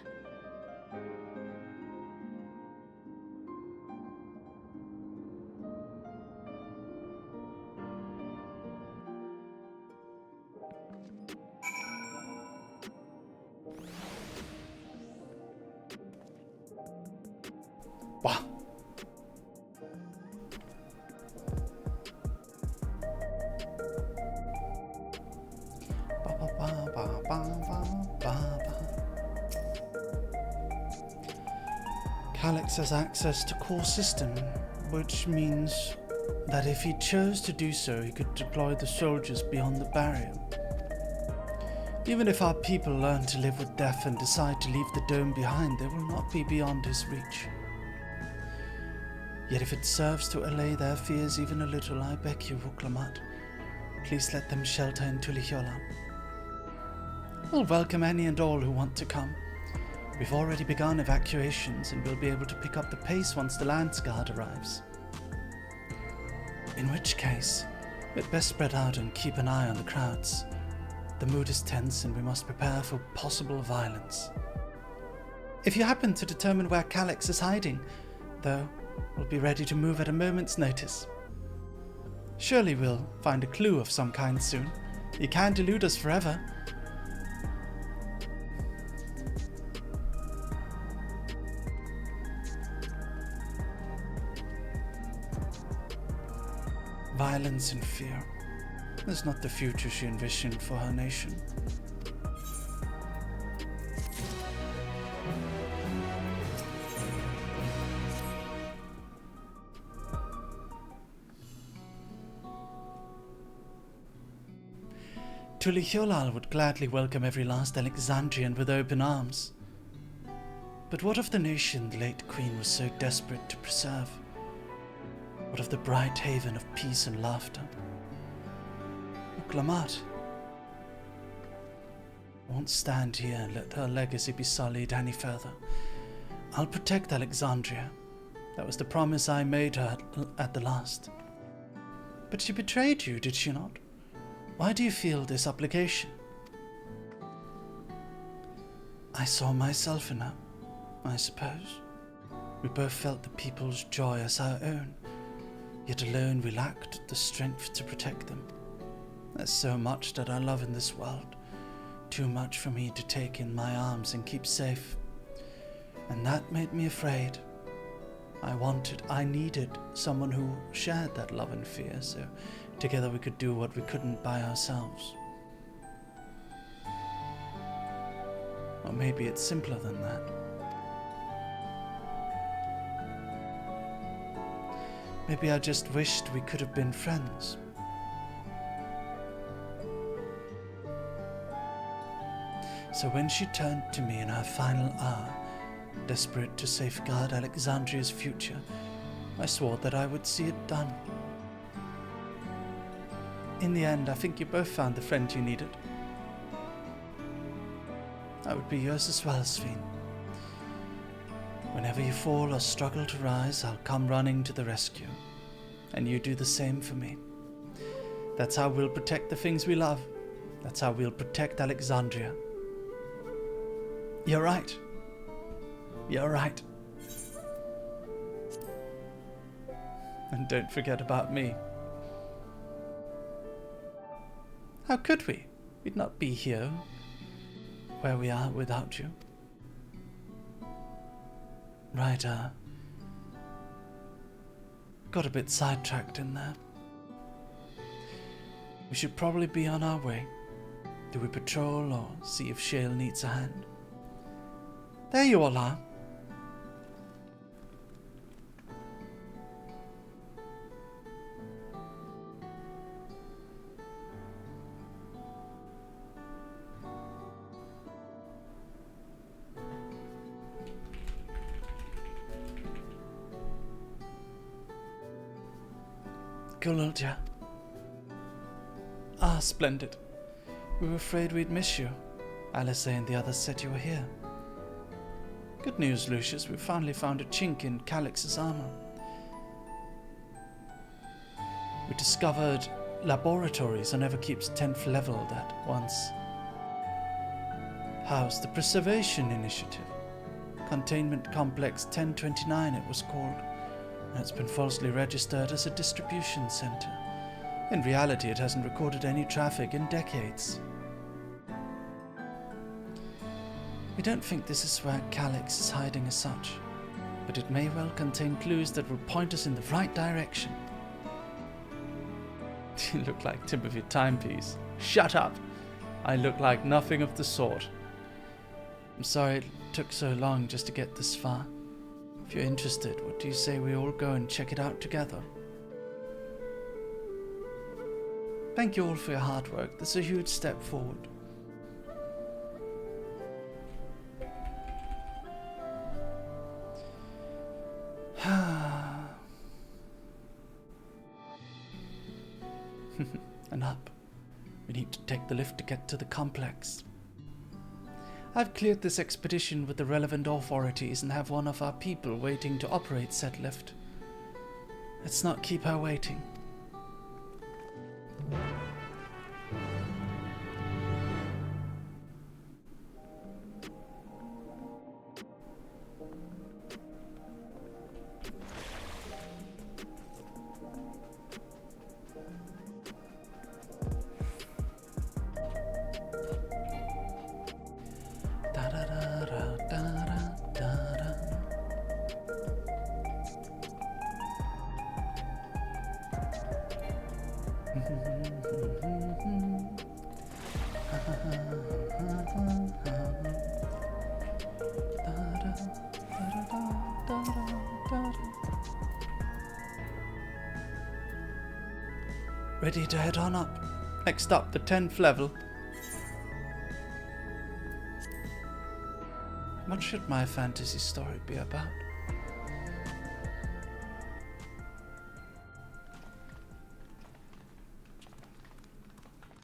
Alex has access to core system, which means that if he chose to do so, he could deploy the soldiers beyond the barrier. Even if our people learn to live with death and decide to leave the dome behind, they will not be beyond his reach. Yet if it serves to allay their fears even a little, I beg you, Vtuber, please let them shelter in TUMBLR. We'll welcome any and all who want to come. We've already begun evacuations and we'll be able to pick up the pace once the Landsguard arrives. In which case, we'd best spread out and keep an eye on the crowds. The mood is tense and we must prepare for possible violence. If you happen to determine where Calyx is hiding, though, we'll be ready to move at a moment's notice. Surely we'll find a clue of some kind soon. You can't elude us forever. Violence and fear. That's not the future she envisioned for her nation. Tulihyolal would gladly welcome every last Alexandrian with open arms. But what of the nation the late queen was so desperate to preserve? What of the bright haven of peace and laughter? Uklamat. I won't stand here and let her legacy be sullied any further. I'll protect Alexandria. That was the promise I made her at the last. But she betrayed you, did she not? Why do you feel this obligation? I saw myself in her, I suppose. We both felt the people's joy as our own, yet alone we lacked the strength to protect them. There's so much that I love in this world, too much for me to take in my arms and keep safe. And that made me afraid. I needed someone who shared that love and fear, so together we could do what we couldn't by ourselves. Or maybe it's simpler than that. Maybe I just wished we could have been friends. So when she turned to me in her final hour, desperate to safeguard Alexandria's future, I swore that I would see it done. In the end, I think you both found the friend you needed. I would be yours as well, Sveen. Whenever you fall or struggle to rise, I'll come running to the rescue. And you do the same for me. That's how we'll protect the things we love. That's how we'll protect Alexandria. You're right. You're right. And don't forget about me. How could we? We'd not be here where we are without you. Right, got a bit sidetracked in there. We should probably be on our way. Do we patrol or see if Shale needs a hand? There you all are. Gululja. Ah, splendid. We were afraid we'd miss you. Alice and the others said you were here. Good news, Lucius. We finally found a chink in Calyx's armor. We discovered laboratories on Everkeep's 10th level that once housed the Preservation Initiative. Containment Complex 1029 it was called. It's been falsely registered as a distribution center. In reality, it hasn't recorded any traffic in decades. We don't think this is where Calyx is hiding as such, but it may well contain clues that will point us in the right direction. You look like tip of your timepiece. Shut up! I look like nothing of the sort. I'm sorry it took so long just to get this far. If you're interested, what do you say we all go and check it out together? Thank you all for your hard work. This is a huge step forward. And up. We need to take the lift to get to the complex. I've cleared this expedition with the relevant authorities and have one of our people waiting to operate said lift. Let's not keep her waiting. Ready to head on up. Next up, the 10th level. What should my fantasy story be about?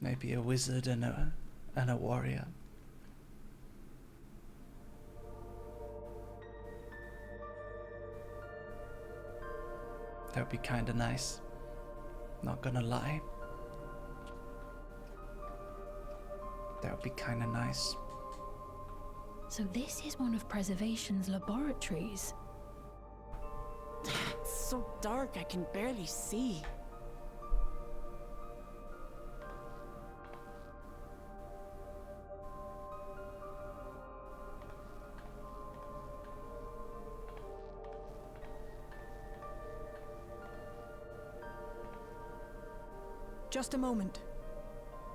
Maybe a wizard and a warrior. That would be kinda nice. Not gonna lie. That would be kinda nice. So this is one of Preservation's laboratories. It's so dark I can barely see. Just a moment.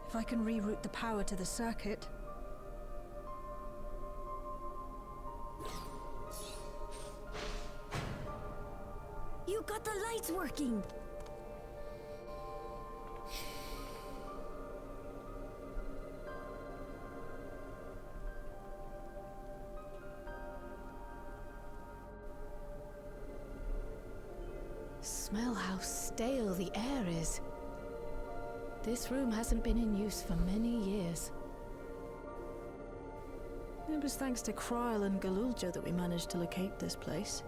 If I can reroute the power to the circuit. You got the lights working! Smell how stale the air is. This room hasn't been in use for many years. It was thanks to Kryle and Galulja that we managed to locate this place.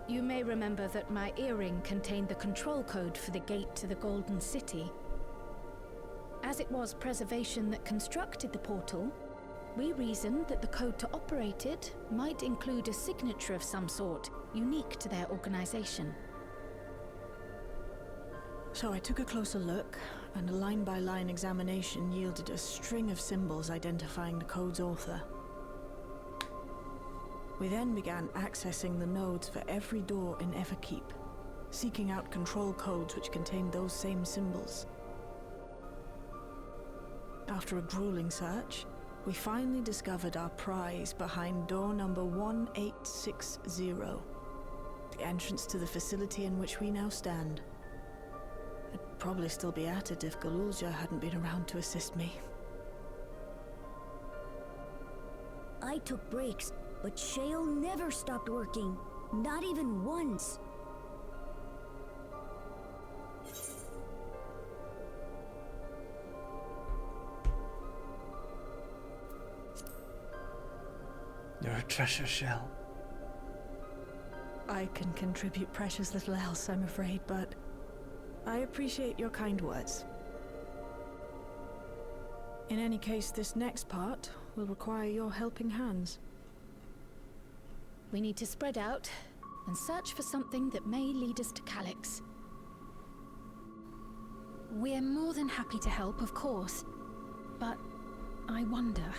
You may remember that my earring contained the control code for the gate to the Golden City. As it was Preservation that constructed the portal, we reasoned that the code to operate it might include a signature of some sort, unique to their organization. So I took a closer look, and a line-by-line examination yielded a string of symbols identifying the code's author. We then began accessing the nodes for every door in Everkeep, seeking out control codes which contained those same symbols. After a grueling search, we finally discovered our prize behind door number 1860, the entrance to the facility in which we now stand. I'd probably still be at it if Galulja hadn't been around to assist me. I took breaks, but Shale never stopped working. Not even once. You're a treasure, Shale. I can contribute precious little else, I'm afraid, but I appreciate your kind words. In any case, this next part will require your helping hands. We need to spread out and search for something that may lead us to Calyx. We're more than happy to help, of course. But I wonder,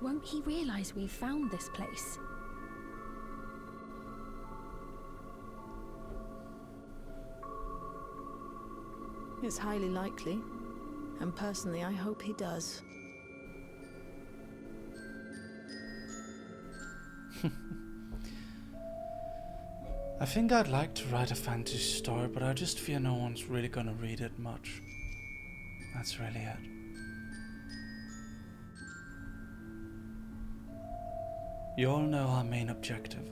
won't he realize we've found this place? It's highly likely, and personally I hope he does. I think I'd like to write a fantasy story, but I just fear no one's really gonna read it much. That's really it. You all know our main objective.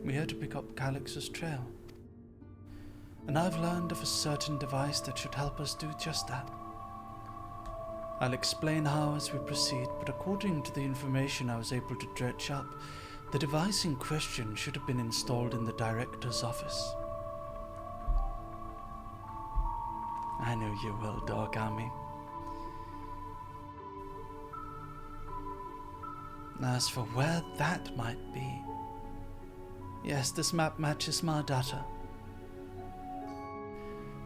We're here to pick up Calyx's trail. And I've learned of a certain device that should help us do just that. I'll explain how as we proceed, but according to the information I was able to dredge up, the device in question should have been installed in the director's office. I know you will, Dog Army. As for where that might be, yes, this map matches my data.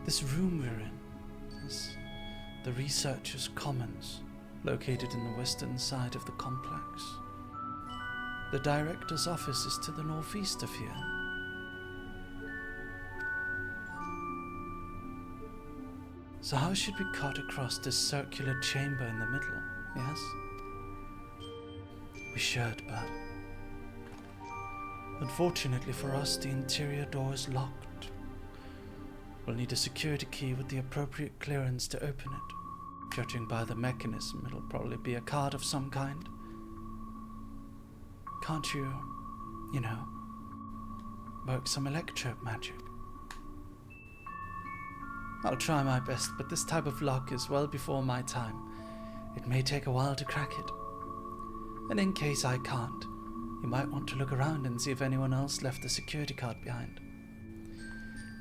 This room we're in is the Researchers' Commons, located in the western side of the complex. The director's office is to the northeast of here. So how should we cut across this circular chamber in the middle, yes? We should, but unfortunately for us, the interior door is locked. We'll need a security key with the appropriate clearance to open it. Judging by the mechanism, it'll probably be a card of some kind. Can't you, work some electro magic? I'll try my best, but this type of luck is well before my time. It may take a while to crack it. And in case I can't, you might want to look around and see if anyone else left the security card behind.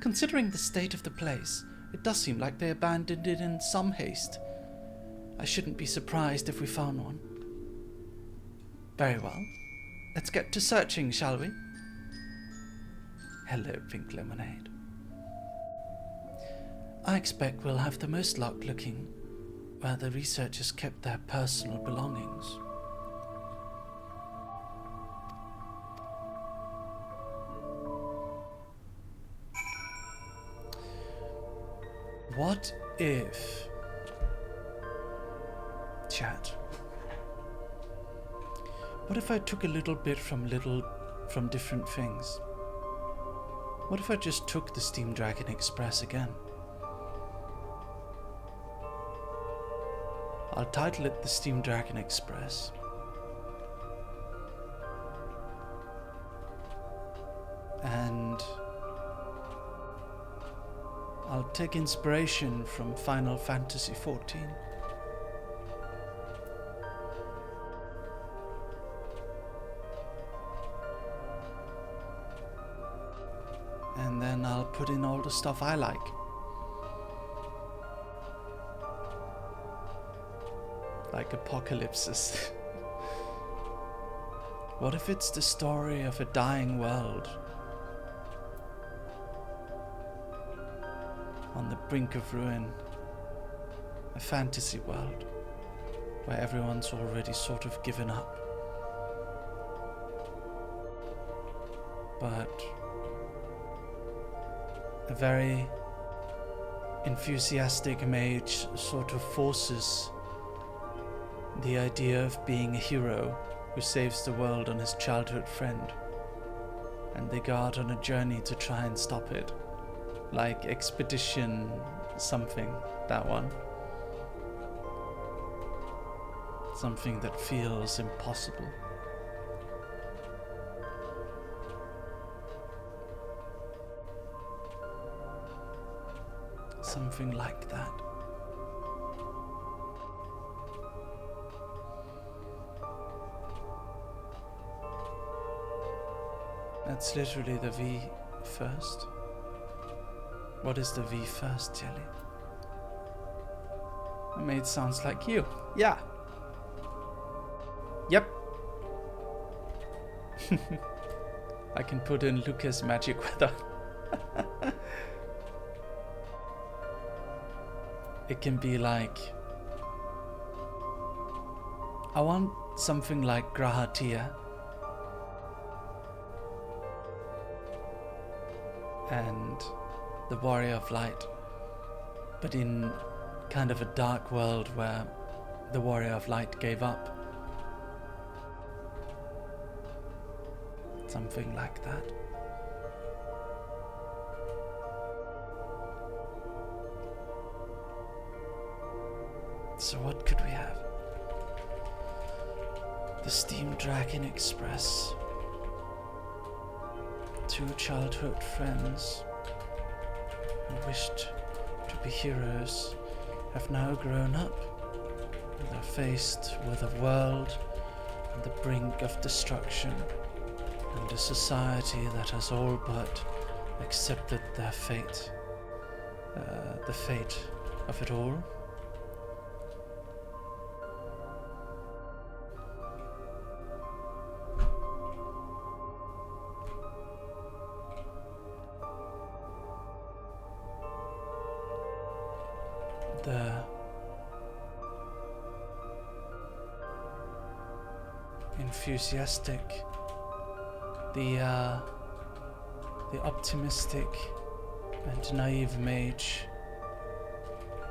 Considering the state of the place, it does seem like they abandoned it in some haste. I shouldn't be surprised if we found one. Very well. Let's get to searching, shall we? Hello, Pink Lemonade. I expect we'll have the most luck looking where the researchers kept their personal belongings. What if... Chat. What if I took a little bit from different things? What if I just took the Steam Dragon Express again? I'll title it the Steam Dragon Express. And I'll take inspiration from Final Fantasy XIV. And then I'll put in all the stuff I like. Like apocalypses. What if it's the story of a dying world? On the brink of ruin. A fantasy world where everyone's already sort of given up. But a very enthusiastic mage sort of forces the idea of being a hero who saves the world on his childhood friend, and they go out on a journey to try and stop it. Like Expedition something, that one. Something that feels impossible. Something like that. That's literally the V first. What is the V first, Jelly? I made it sounds like you. Yeah. Yep. I can put in Lucas Merryweather. It can be like, I want something like Grahatia and the Warrior of Light, but in kind of a dark world where the Warrior of Light gave up. Something like that. So what could we have? The Steam Dragon Express. 2 childhood friends who wished to be heroes have now grown up. They're faced with a world on the brink of destruction and a society that has all but accepted their fate. The fate of it all. The enthusiastic, the optimistic and naive mage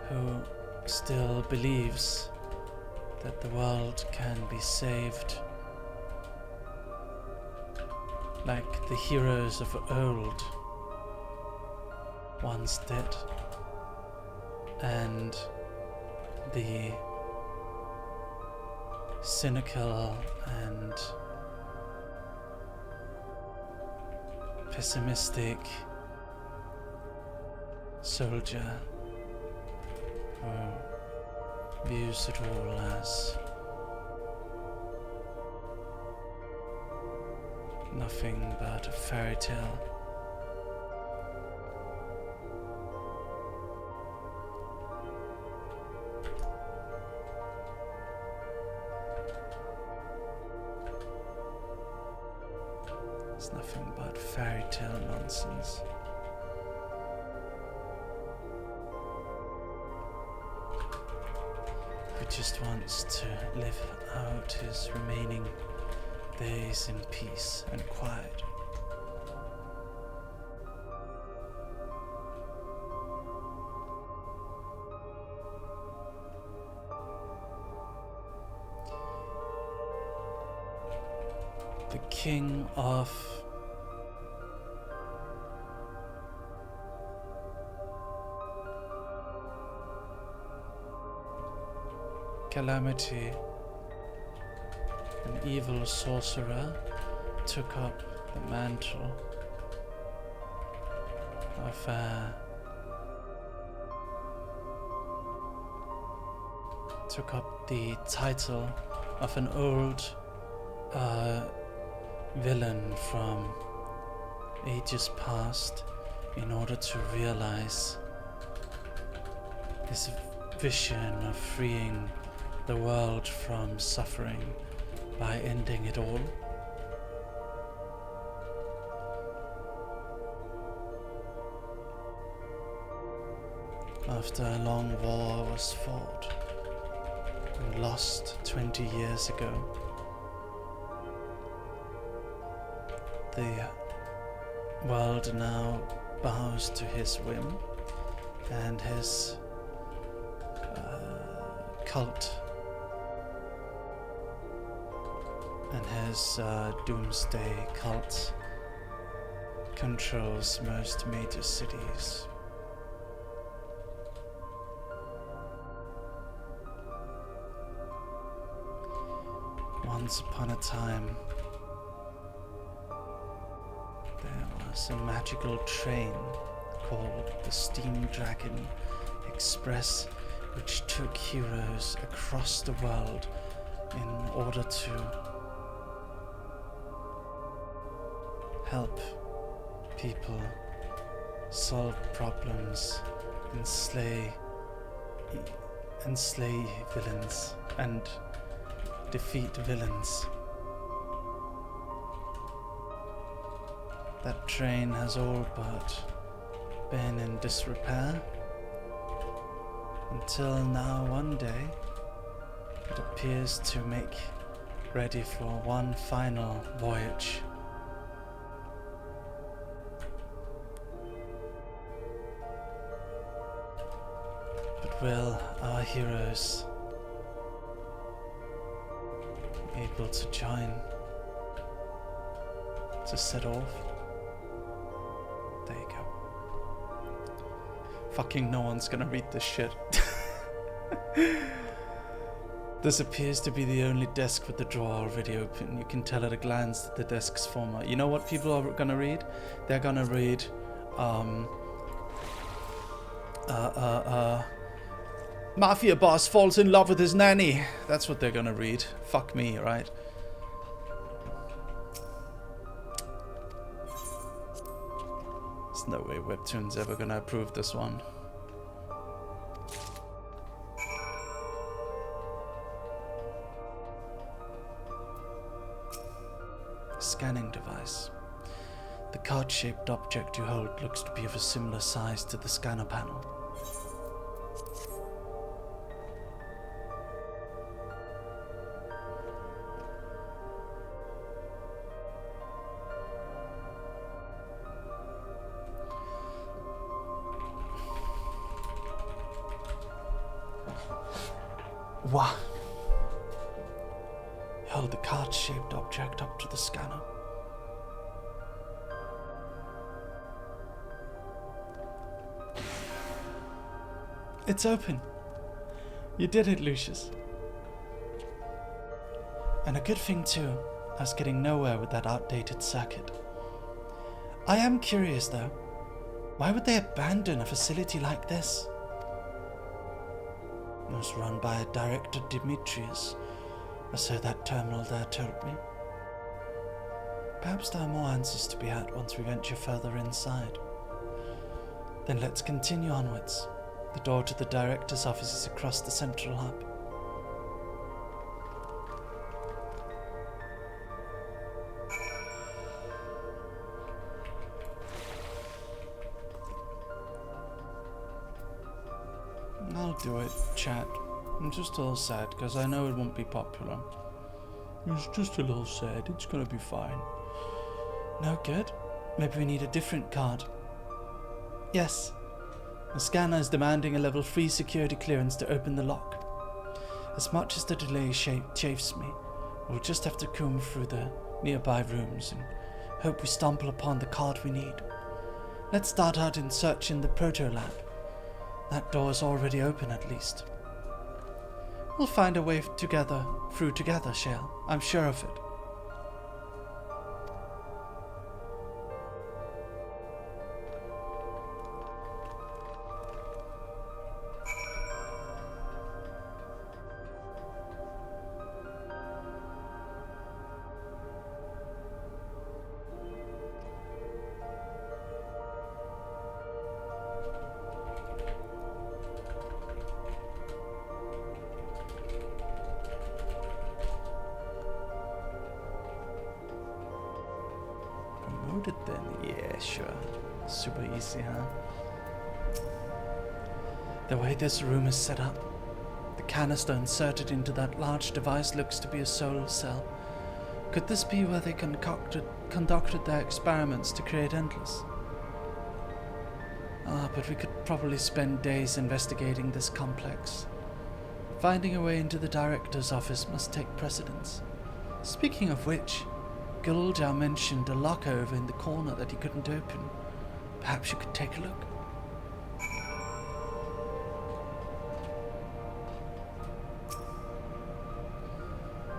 who still believes that the world can be saved, like the heroes of old. once did, and the cynical and pessimistic soldier who views it all as nothing but a fairy tale. It's nothing but fairy tale nonsense. He just wants to live out his remaining days in peace and quiet. The king of Calamity, an evil sorcerer, took up the mantle of took up the title of an old villain from ages past in order to realize his vision of freeing the world from suffering by ending it all. After a long war was fought and lost 20 years ago, the world now bows to his whim, and his cult and his doomsday cult controls most major cities. Once upon a time, there was a magical train called the Steam Dragon Express, which took heroes across the world in order to help people solve problems and slay villains and defeat villains. That train has all but been in disrepair until now. One day it appears to make ready for one final voyage. But will our heroes be able to join to set off? There you go. Fucking no one's gonna read this shit. This appears to be the only desk with the drawer already open. You can tell at a glance that the desk's former. You know what people are gonna read? They're gonna read Mafia boss falls in love with his nanny. That's what they're gonna read. Fuck me, right? There's no way Webtoon's ever gonna approve this one. Scanning device. The card-shaped object you hold looks to be of a similar size to the scanner panel. Wow. Held the card-shaped object up to the scanner. It's open. You did it, Lucius. And a good thing too, I was getting nowhere with that outdated circuit. I am curious though, why would they abandon a facility like this? It was run by Director Demetrius, or so that terminal there told me. Perhaps there are more answers to be had once we venture further inside. Then let's continue onwards. The door to the director's office is across the central hub. I'll do it, chat. I'm just a little sad because I know it won't be popular. It's just a little sad. It's gonna be fine. No good? Maybe we need a different card. Yes. The scanner is demanding a level 3 security clearance to open the lock. As much as the delay chafes me, we'll just have to comb through the nearby rooms and hope we stumble upon the card we need. Let's start out in searching the proto-lab. That door is already open at least. We'll find a way through together, Shale. I'm sure of it. Promoted then? Yeah, sure. Super easy, huh? The way this room is set up, the canister inserted into that large device looks to be a solar cell. Could this be where they conducted their experiments to create Endless? But we could probably spend days investigating this complex. Finding a way into the director's office must take precedence. Speaking of which, Guljar mentioned a locker over in the corner that he couldn't open. Perhaps you could take a look.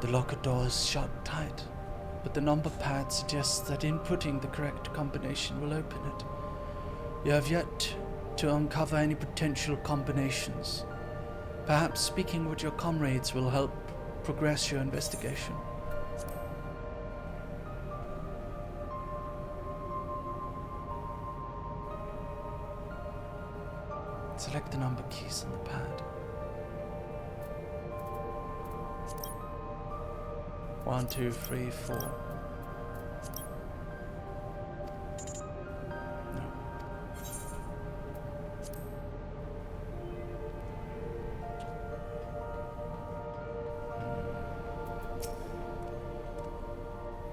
The locker door is shut tight, but the number pad suggests that inputting the correct combination will open it. You have yet to uncover any potential combinations. Perhaps speaking with your comrades will help progress your investigation. Select the number keys on the pad. 1, 2, 3, 4. No.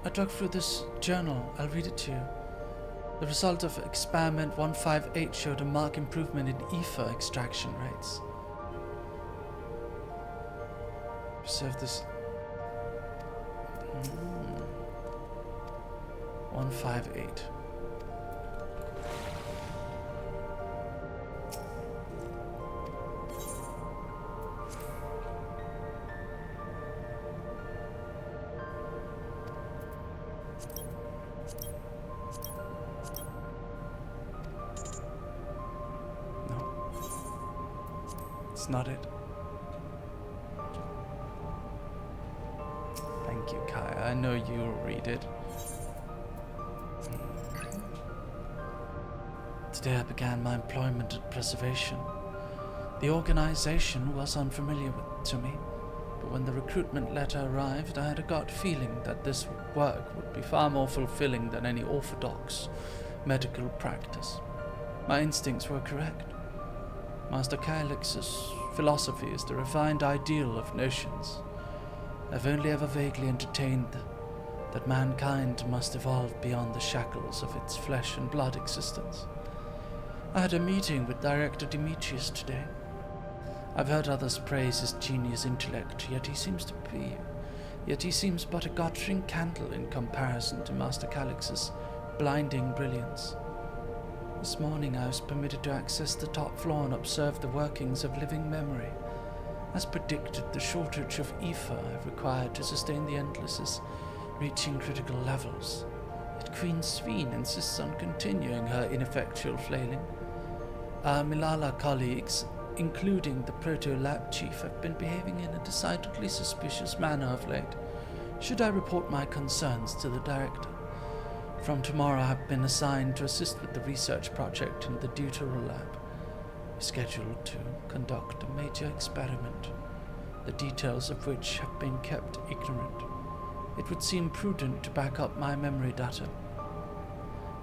I dug through this journal. I'll read it to you. The result of experiment 158 showed a marked improvement in ether extraction rates. Observe this. 158. It's not it. Thank you, Kaya. I know you'll read it. Today I began my employment at Preservation. The organization was unfamiliar to me, but when the recruitment letter arrived, I had a gut feeling that this work would be far more fulfilling than any orthodox medical practice. My instincts were correct. Master Calyx's philosophy is the refined ideal of notions. I've only ever vaguely entertained that mankind must evolve beyond the shackles of its flesh and blood existence. I had a meeting with Director Demetrius today. I've heard others praise his genius intellect, yet he seems but a guttering candle in comparison to Master Calyx's blinding brilliance. This morning I was permitted to access the top floor and observe the workings of living memory. As predicted, the shortage of ether required to sustain the Endless is reaching critical levels. Yet Queen Sveen insists on continuing her ineffectual flailing. Our Milala colleagues, including the Proto-Lab Chief, have been behaving in a decidedly suspicious manner of late. Should I report my concerns to the Director? From tomorrow I have been assigned to assist with the research project in the Deuteral Lab. We're scheduled to conduct a major experiment, the details of which have been kept ignorant. It would seem prudent to back up my memory data.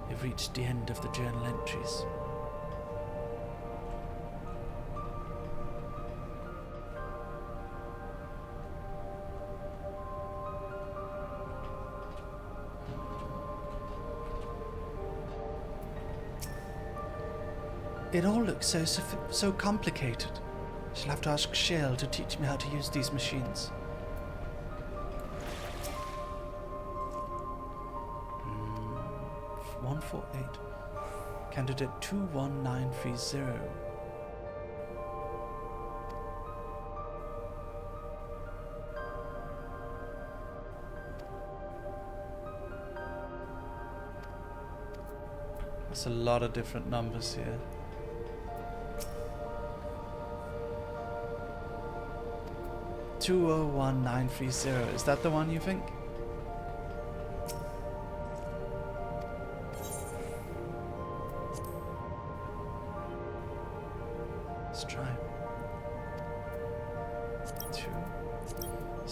We've reached the end of the journal entries. It all looks so complicated. She'll have to ask Shale to teach me how to use these machines. 148. Candidate 21930. That's a lot of different numbers here. 201930. Is that the one you think? Let's try.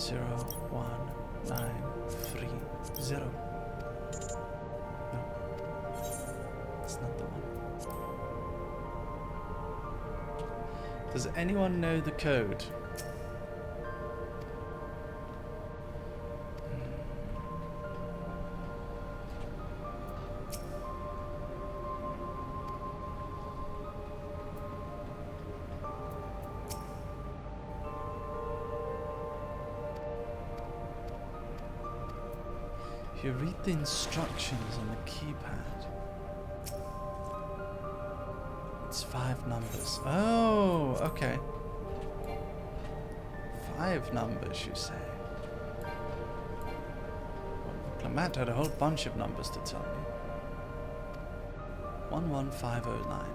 201930. No, it's not the one. Does anyone know the code? If you read the instructions on the keypad, it's 5 numbers. Oh, okay. 5 numbers, you say? Well, Clement had a whole bunch of numbers to tell me. 11509.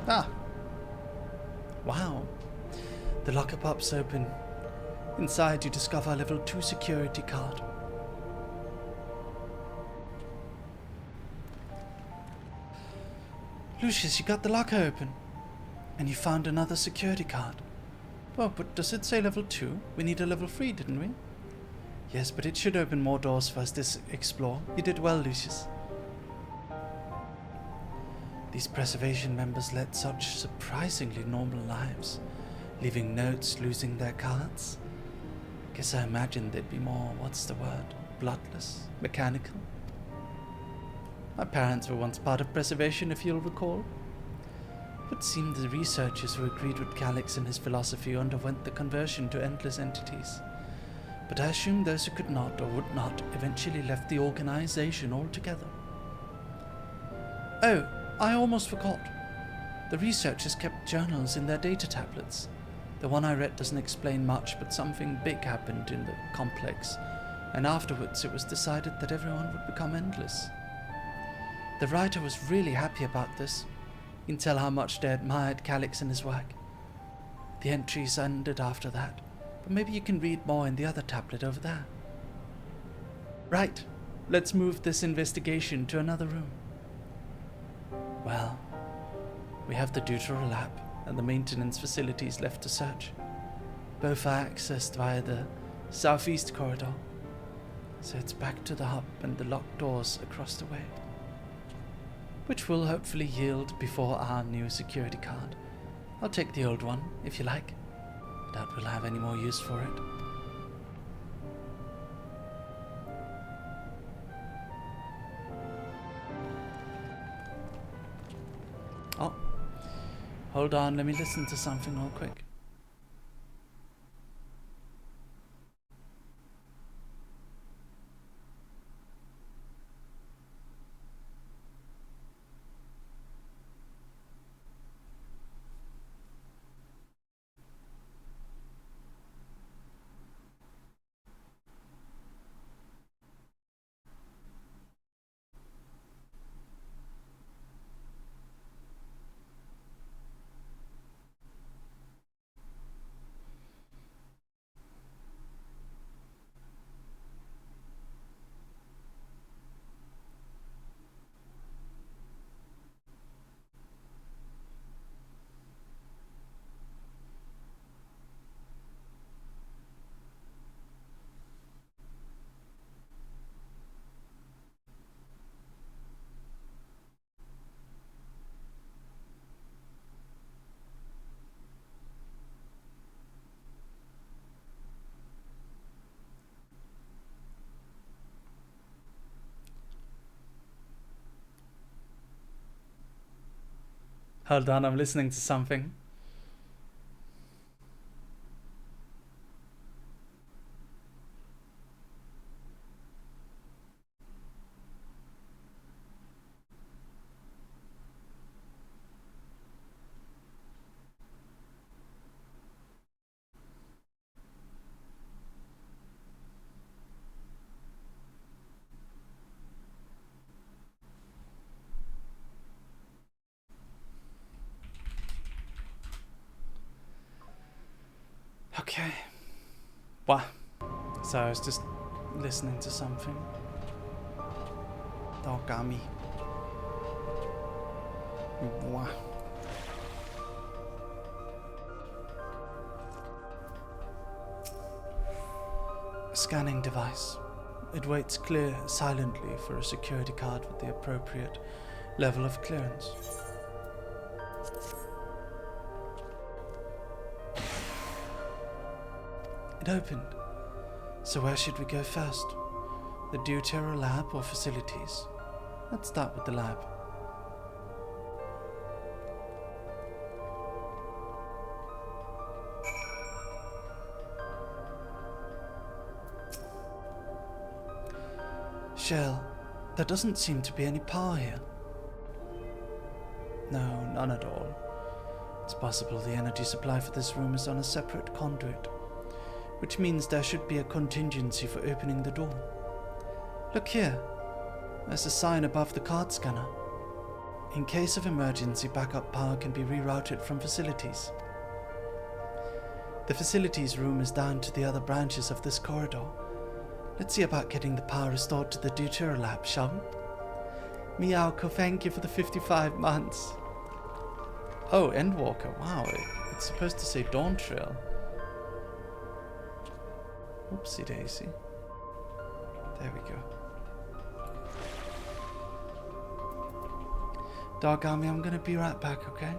Ah! Wow. The locker pop's open. Inside you discover a level 2 security card. Lucius, you got the locker open. And you found another security card. Well, but does it say level 2? We need a level 3, didn't we? Yes, but it should open more doors for us to explore. You did well, Lucius. These preservation members led such surprisingly normal lives, leaving notes, losing their cards. Guess I imagined they'd be more, what's the word, bloodless, mechanical. My parents were once part of preservation, if you'll recall. But it seemed the researchers who agreed with Calix and his philosophy underwent the conversion to endless entities. But I assume those who could not or would not eventually left the organization altogether. Oh, I almost forgot. The researchers kept journals in their data tablets. The one I read doesn't explain much, but something big happened in the complex, and afterwards it was decided that everyone would become endless. The writer was really happy about this. You can tell how much they admired Calix and his work. The entries ended after that, but maybe you can read more in the other tablet over there. Right, let's move this investigation to another room. Well, we have the Deuteral Lab and the maintenance facilities left to search. Both are accessed via the southeast corridor, so it's back to the hub and the locked doors across the way, which will hopefully yield before our new security card. I'll take the old one, if you like. Doubt we'll have any more use for it. Oh. Hold on, let me listen to something real quick. Hold on, I'm listening to something. Okay. What? So I was just listening to something. Dogami. What? A scanning device. It waits silently for a security card with the appropriate level of clearance. It opened. So where should we go first? The deutero lab or facilities? Let's start with the lab. Shell, there doesn't seem to be any power here. No, none at all. It's possible the energy supply for this room is on a separate conduit, which means there should be a contingency for opening the door. Look here. There's a sign above the card scanner. In case of emergency, backup power can be rerouted from facilities. The facilities room is down to the other branches of this corridor. Let's see about getting the power restored to the deutero lab, shall we? Meowko, thank you for the 55 months. Oh, Endwalker. Wow, it's supposed to say Dawn Trail. Oopsie daisy. There we go. Dog Army, I'm gonna be right back, okay?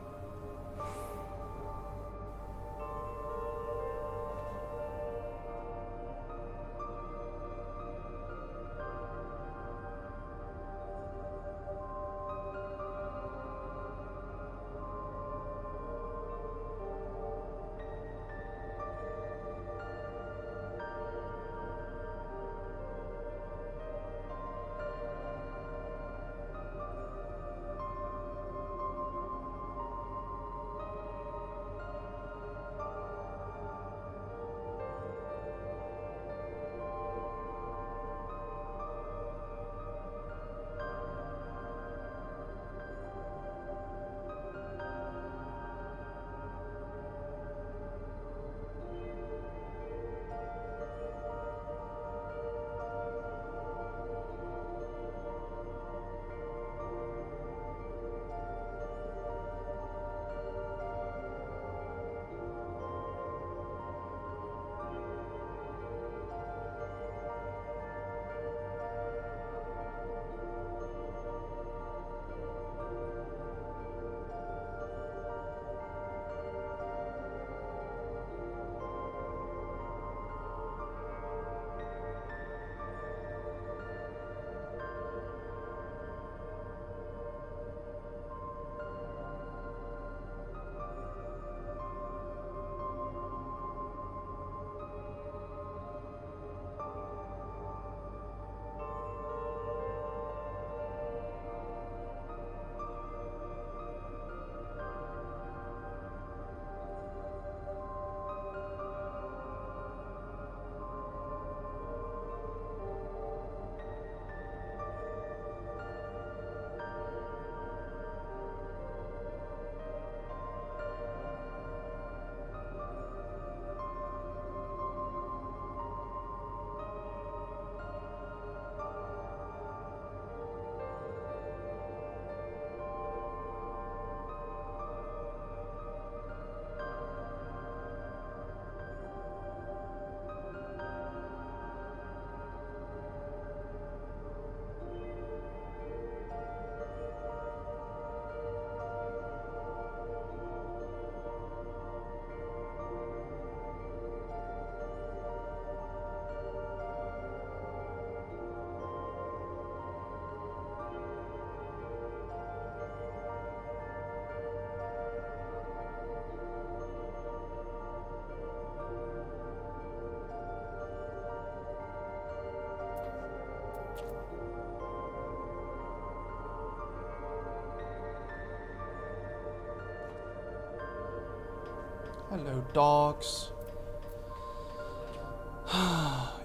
Hello, dogs.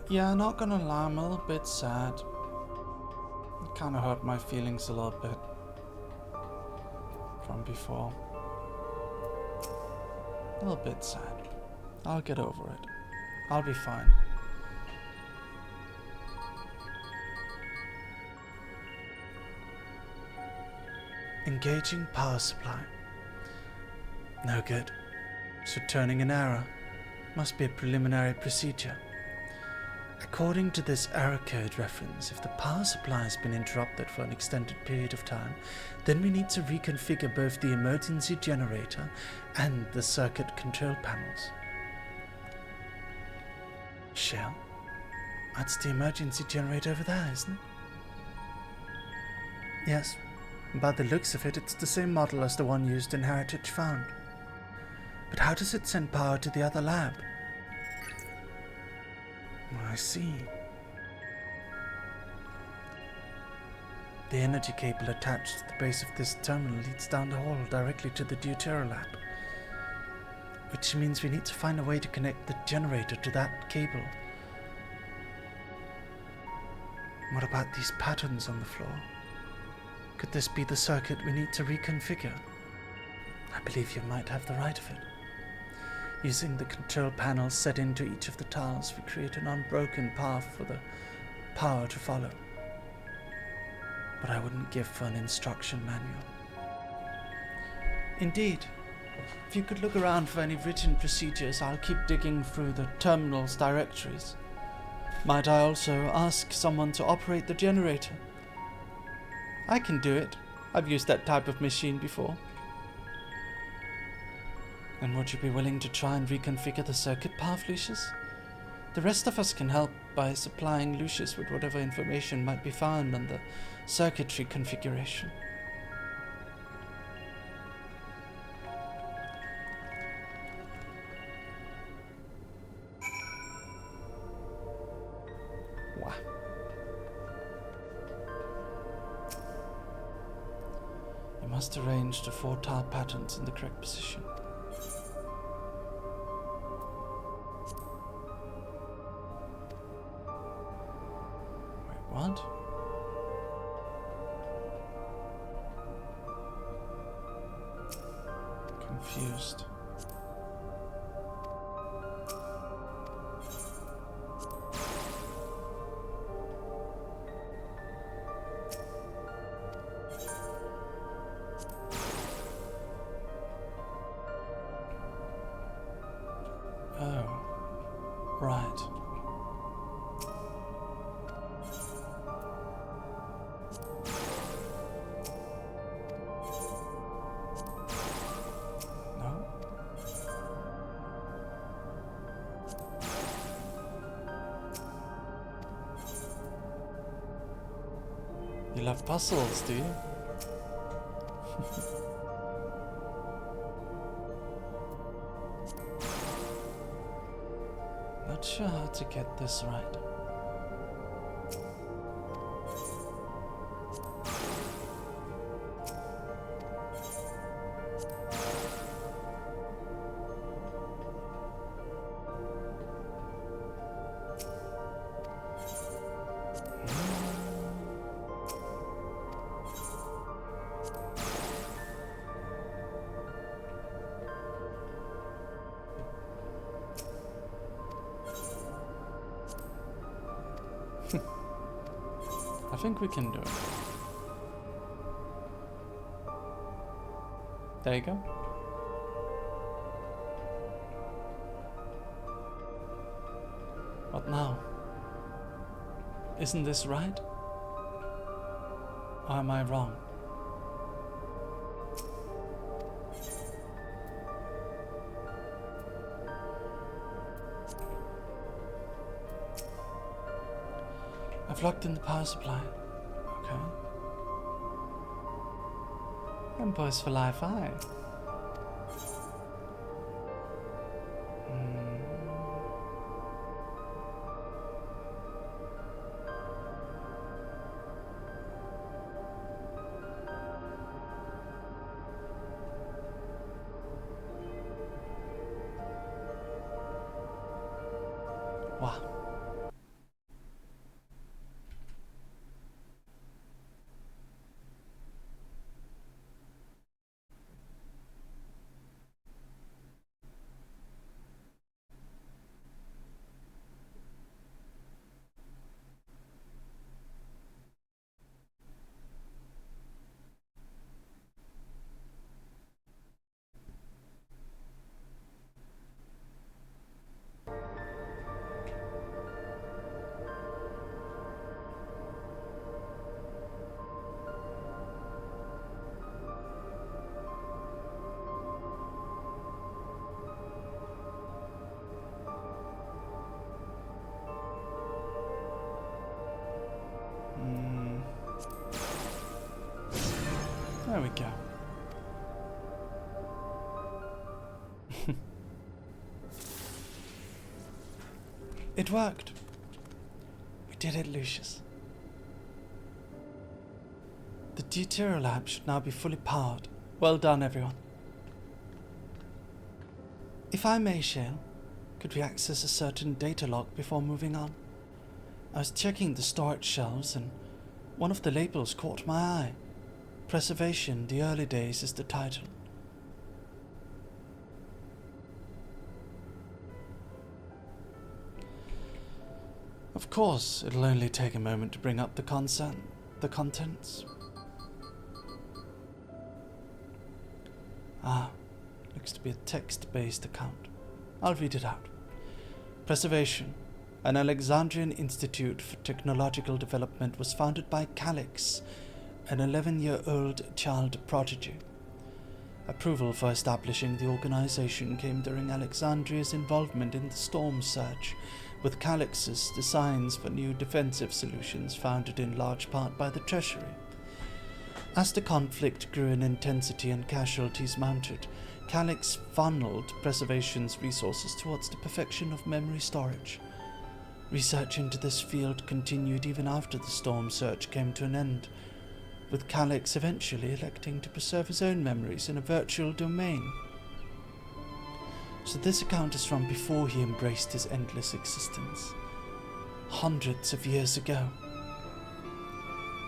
Yeah, not gonna lie, I'm a little bit sad. It kinda hurt my feelings a little bit from before. A little bit sad. I'll get over it. I'll be fine. Engaging power supply. No good. So turning an error. Must be a preliminary procedure. According to this error code reference, if the power supply has been interrupted for an extended period of time, then we need to reconfigure both the emergency generator and the circuit control panels. Shell? That's the emergency generator over there, isn't it? Yes. By the looks of it, it's the same model as the one used in Heritage Found. But how does it send power to the other lab? I see. The energy cable attached to the base of this terminal leads down the hall directly to the Deutero lab. Which means we need to find a way to connect the generator to that cable. What about these patterns on the floor? Could this be the circuit we need to reconfigure? I believe you might have the right of it. Using the control panels set into each of the tiles, we create an unbroken path for the power to follow. But I wouldn't give for an instruction manual. Indeed. If you could look around for any written procedures, I'll keep digging through the terminal's directories. Might I also ask someone to operate the generator? I can do it. I've used that type of machine before. And would you be willing to try and reconfigure the circuit path, Lucius? The rest of us can help by supplying Lucius with whatever information might be found on the circuitry configuration. Wow. You must arrange the 4 tile patterns in the correct position. What? Confused. Oh, right. You love puzzles, do you? Not sure how to get this right. I think we can do it. There you go. What now? Isn't this right? Or am I wrong? I've locked in the power supply. Okay. And boys for life, aye. It worked. We did it, Lucius. The Deutero lab should now be fully powered. Well done, everyone. If I may, Shale, could we access a certain data log before moving on? I was checking the storage shelves and one of the labels caught my eye. Preservation, the early days is the title. Of course, it'll only take a moment to bring up the contents. Ah, looks to be a text-based account. I'll read it out. Preservation. An Alexandrian Institute for Technological Development was founded by Calix, an 11-year-old child prodigy. Approval for establishing the organization came during Alexandria's involvement in the Storm Surge, with Calix's designs for new defensive solutions founded in large part by the Treasury. As the conflict grew in intensity and casualties mounted, Calix funneled Preservation's resources towards the perfection of memory storage. Research into this field continued even after the Storm Surge came to an end, with Calix eventually electing to preserve his own memories in a virtual domain. So this account is from before he embraced his endless existence, hundreds of years ago.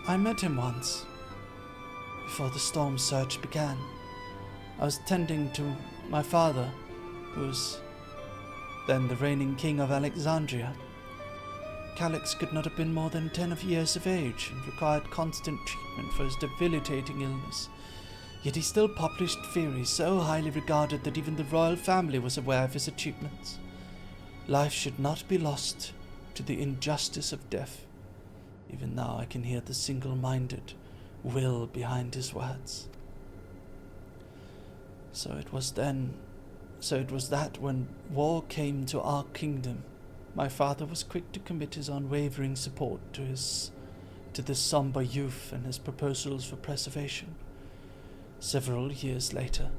I met him once, before the Storm Surge began. I was tending to my father, who was then the reigning king of Alexandria. Calix could not have been more than 10 years of age and required constant treatment for his debilitating illness. Yet he still published theories so highly regarded that even the royal family was aware of his achievements. Life should not be lost to the injustice of death. Even now I can hear the single-minded will behind his words. So it was that when war came to our kingdom, my father was quick to commit his unwavering support to this somber youth and his proposals for preservation. Several years later,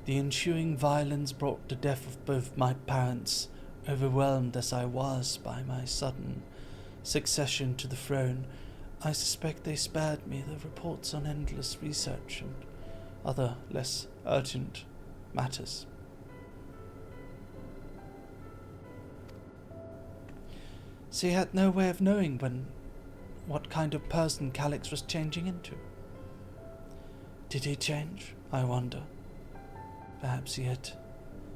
the ensuing violence brought the death of both my parents, overwhelmed as I was by my sudden succession to the throne. I suspect they spared me the reports on endless research and other less urgent matters. So he had no way of knowing what kind of person Calix was changing into. Did he change? I wonder. Perhaps he had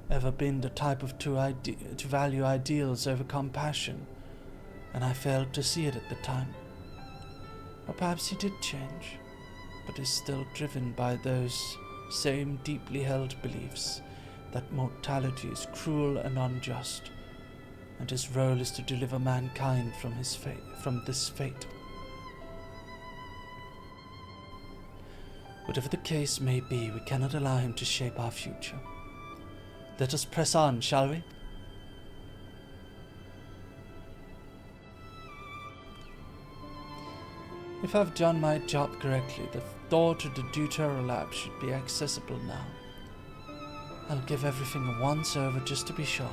ever been the type of to value ideals over compassion, and I failed to see it at the time. Or perhaps he did change, but is still driven by those same deeply held beliefs that mortality is cruel and unjust, and his role is to deliver mankind from this fate. Whatever the case may be, we cannot allow him to shape our future. Let us press on, shall we? If I've done my job correctly, the door to the Deutero lab should be accessible now. I'll give everything a once over just to be sure.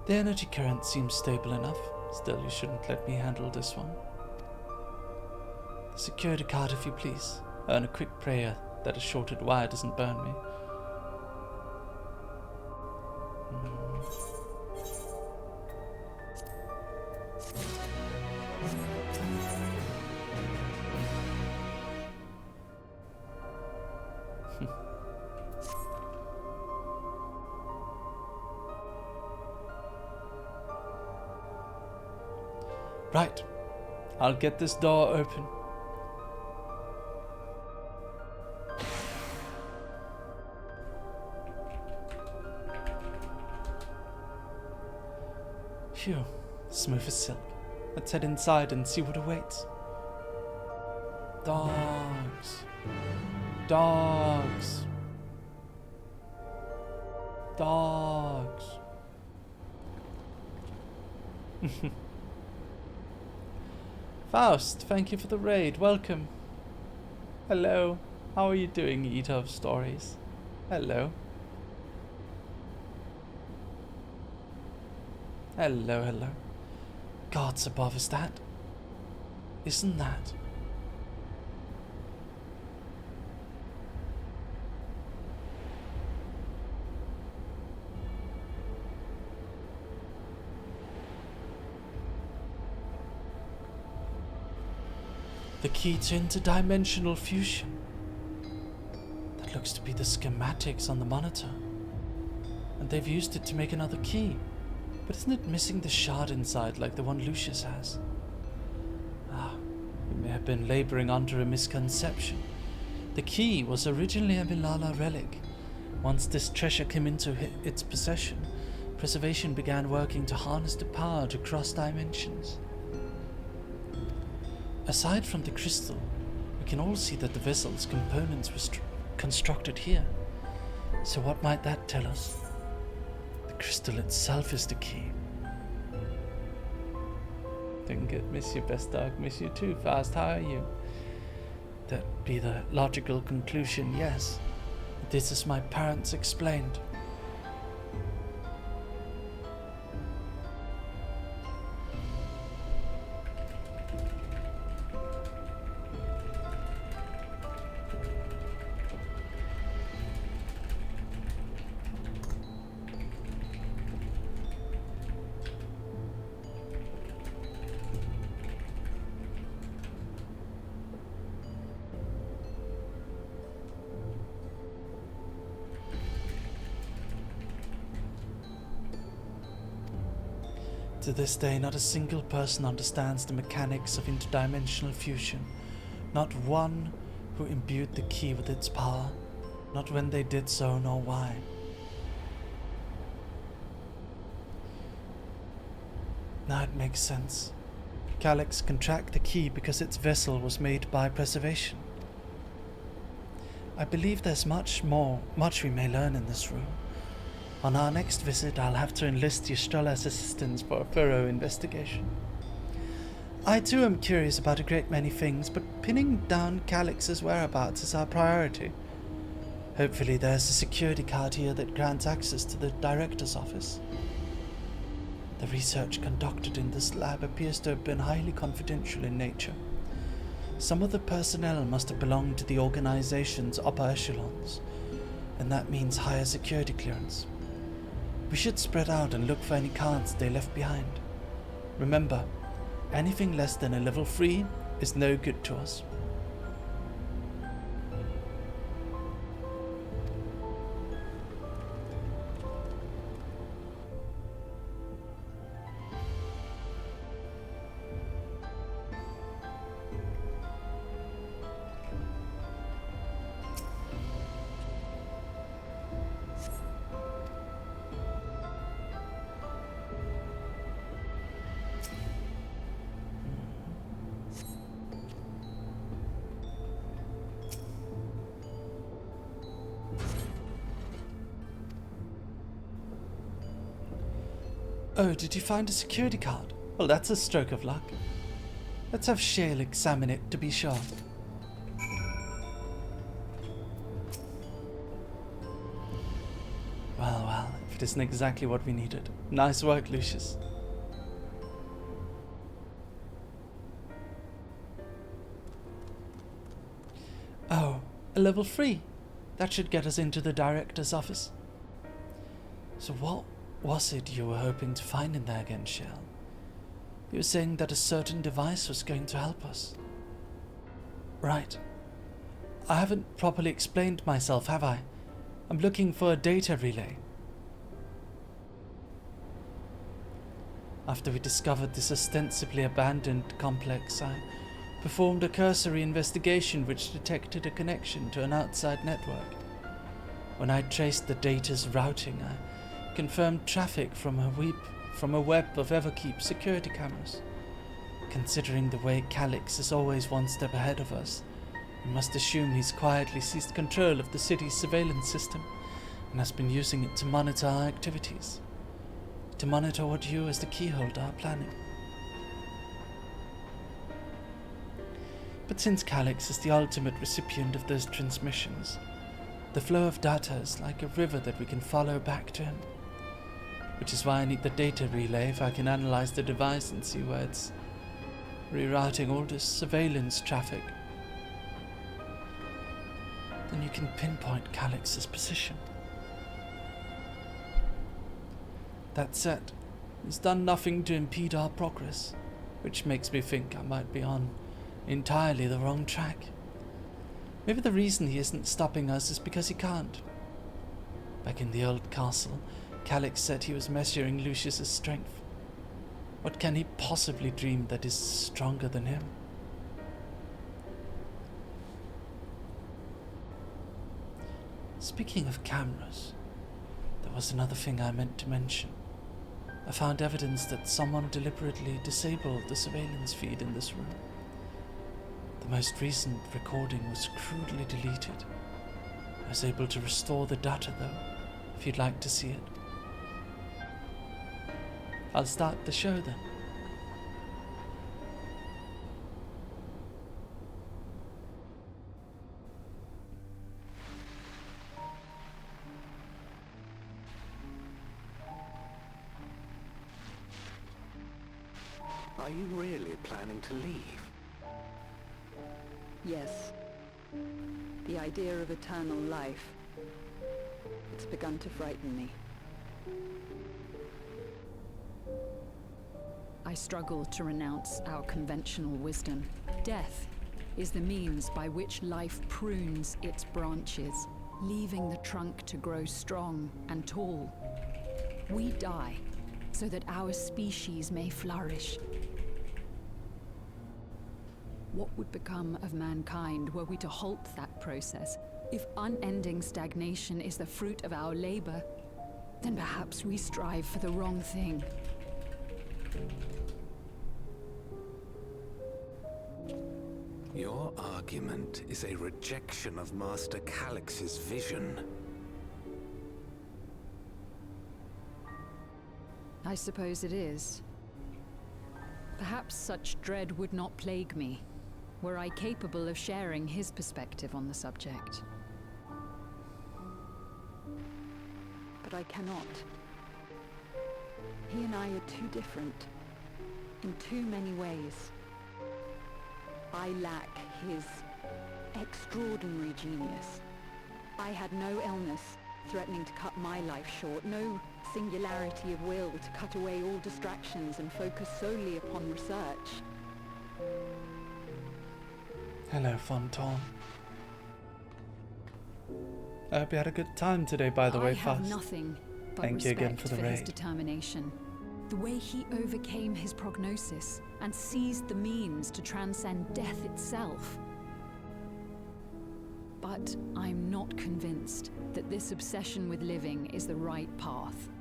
The energy current seems stable enough. Still, you shouldn't let me handle this one. The security card, if you please. Earn a quick prayer that a shorted wire doesn't burn me. Right, I'll get this door open. Phew, Smooth as silk. Let's head inside and see what awaits. Dogs. Dogs. Dogs. Faust, thank you for the raid. Welcome. Hello. How are you doing, Eater of Stories? Hello. Hello, hello. Gods above, is that? Isn't that? The key to interdimensional fusion. That looks to be the schematics on the monitor. And they've used it to make another key. But isn't it missing the shard inside like the one Lucius has? Ah, we may have been laboring under a misconception. The key was originally a Milala relic. Once this treasure came into its possession, preservation began working to harness the power to cross dimensions. Aside from the crystal, we can all see that the vessel's components were constructed here. So what might that tell us? The crystal itself is the key. Didn't get miss you, best dog. Miss you too, Fast. How are you? That'd be the logical conclusion, yes. This is my parents explained. To this day, not a single person understands the mechanics of interdimensional fusion. Not one who imbued the key with its power. Not when they did so, nor why. Now it makes sense. Calyx can track the key because its vessel was made by preservation. I believe there's much we may learn in this room. On our next visit, I'll have to enlist the Astrala's assistance for a thorough investigation. I too am curious about a great many things, but pinning down Calyx's whereabouts is our priority. Hopefully there's a security card here that grants access to the director's office. The research conducted in this lab appears to have been highly confidential in nature. Some of the personnel must have belonged to the organization's upper echelons, and that means higher security clearance. We should spread out and look for any cards they left behind. Remember, anything less than a level 3 is no good to us. Oh, did you find a security card? Well, that's a stroke of luck. Let's have Shale examine it to be sure. Well, if it isn't exactly what we needed. Nice work, Lucius. Oh, a level 3. That should get us into the director's office. So what was it you were hoping to find in there again, Shell? You were saying that a certain device was going to help us. Right. I haven't properly explained myself, have I? I'm looking for a data relay. After we discovered this ostensibly abandoned complex, I performed a cursory investigation which detected a connection to an outside network. When I traced the data's routing, I confirmed traffic from from a web of Everkeep security cameras. Considering the way Calix is always one step ahead of us, we must assume he's quietly seized control of the city's surveillance system and has been using it to monitor our activities. To monitor what you as the keyholder are planning. But since Calix is the ultimate recipient of those transmissions, the flow of data is like a river that we can follow back to him. Which is why I need the data relay if I can analyze the device and see where it's rerouting all this surveillance traffic. Then you can pinpoint Calix's position. That said, he's done nothing to impede our progress, which makes me think I might be on entirely the wrong track. Maybe the reason he isn't stopping us is because he can't. Back in the old castle, Calix said he was measuring Lucius's strength. What can he possibly dream that is stronger than him? Speaking of cameras, there was another thing I meant to mention. I found evidence that someone deliberately disabled the surveillance feed in this room. The most recent recording was crudely deleted. I was able to restore the data though, if you'd like to see it. I'll start the show then. Are you really planning to leave? Yes. The idea of eternal life. It's begun to frighten me. I struggle to renounce our conventional wisdom. Death is the means by which life prunes its branches, leaving the trunk to grow strong and tall. We die so that our species may flourish. What would become of mankind were we to halt that process? If unending stagnation is the fruit of our labor, then perhaps we strive for the wrong thing. Your argument is a rejection of Master Calix's vision. I suppose it is. Perhaps such dread would not plague me, were I capable of sharing his perspective on the subject. But I cannot. He and I are too different, in too many ways. I lack his extraordinary genius. I had no illness threatening to cut my life short, no singularity of will to cut away all distractions and focus solely upon research. Hello, Fontaine. I hope you had a good time today, by the way, I have Fast. nothing but Thank you again respect for the his raid. determination. The way he overcame his prognosis and seized the means to transcend death itself. But I'm not convinced that this obsession with living is the right path.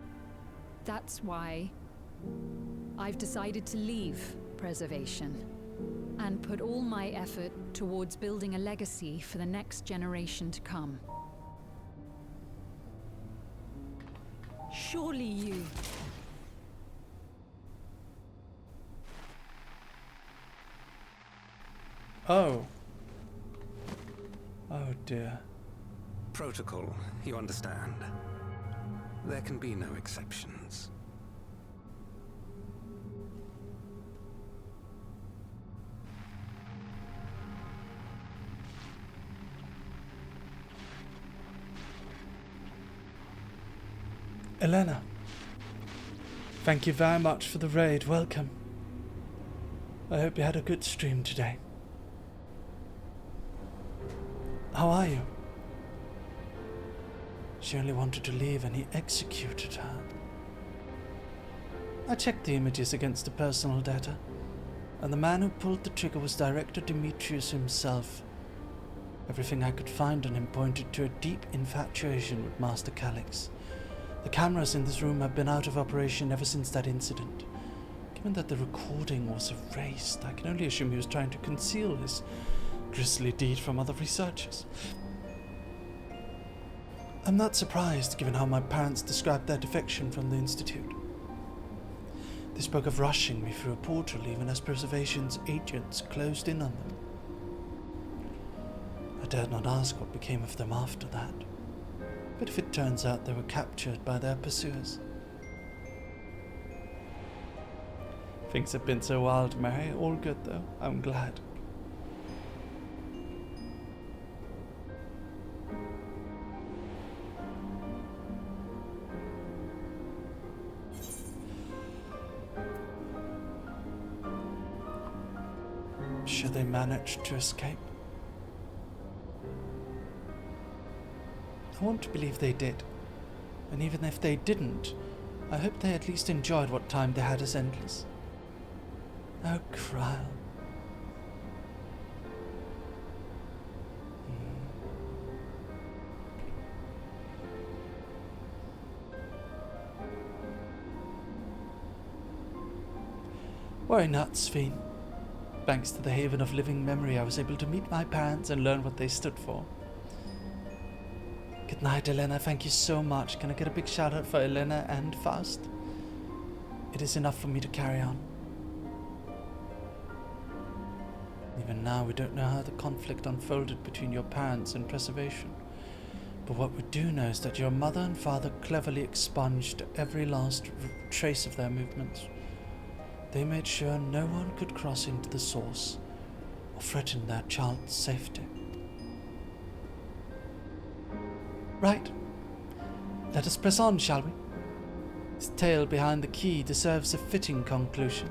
That's why I've decided to leave preservation and put all my effort towards building a legacy for the next generation to come. Surely you... Oh. Oh dear. Protocol, you understand. There can be no exceptions. Elena. Thank you very much for the raid. Welcome. I hope you had a good stream today. How are you? She only wanted to leave and he executed her. I checked the images against the personal data, and the man who pulled the trigger was Director Demetrius himself. Everything I could find on him pointed to a deep infatuation with Master Calix, The cameras in this room have been out of operation ever since that incident. Given that the recording was erased, I can only assume he was trying to conceal his grisly deed from other researchers. I'm not surprised, given how my parents described their defection from the Institute. They spoke of rushing me through a portal even as preservation's agents closed in on them. I dared not ask what became of them after that, but if it turns out they were captured by their pursuers. Things have been so wild, Mary. All good though, I'm glad. Should they manage to escape? I want to believe they did. And even if they didn't, I hope they at least enjoyed what time they had as Endless. Oh, Kryl. Worry not, Sven. Thanks to the Haven of Living Memory, I was able to meet my parents and learn what they stood for. Good night, Elena. Thank you so much. Can I get a big shout out for Elena and Faust? It is enough for me to carry on. Even now, we don't know how the conflict unfolded between your parents and Preservation. But what we do know is that your mother and father cleverly expunged every last trace of their movements. They made sure no one could cross into the source or threaten their child's safety. Right. Let us press on, shall we? This tale behind the key deserves a fitting conclusion.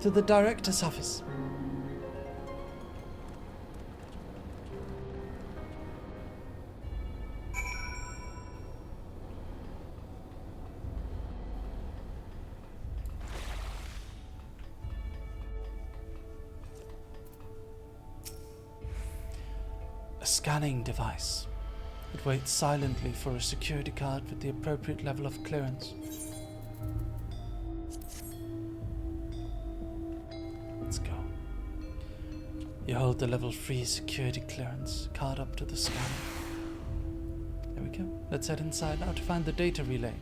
To the director's office. A scanning device. It waits silently for a security card with the appropriate level of clearance. Let's go. You hold the level 3 security clearance card up to the scanner. There we go. Let's head inside now to find the data relay.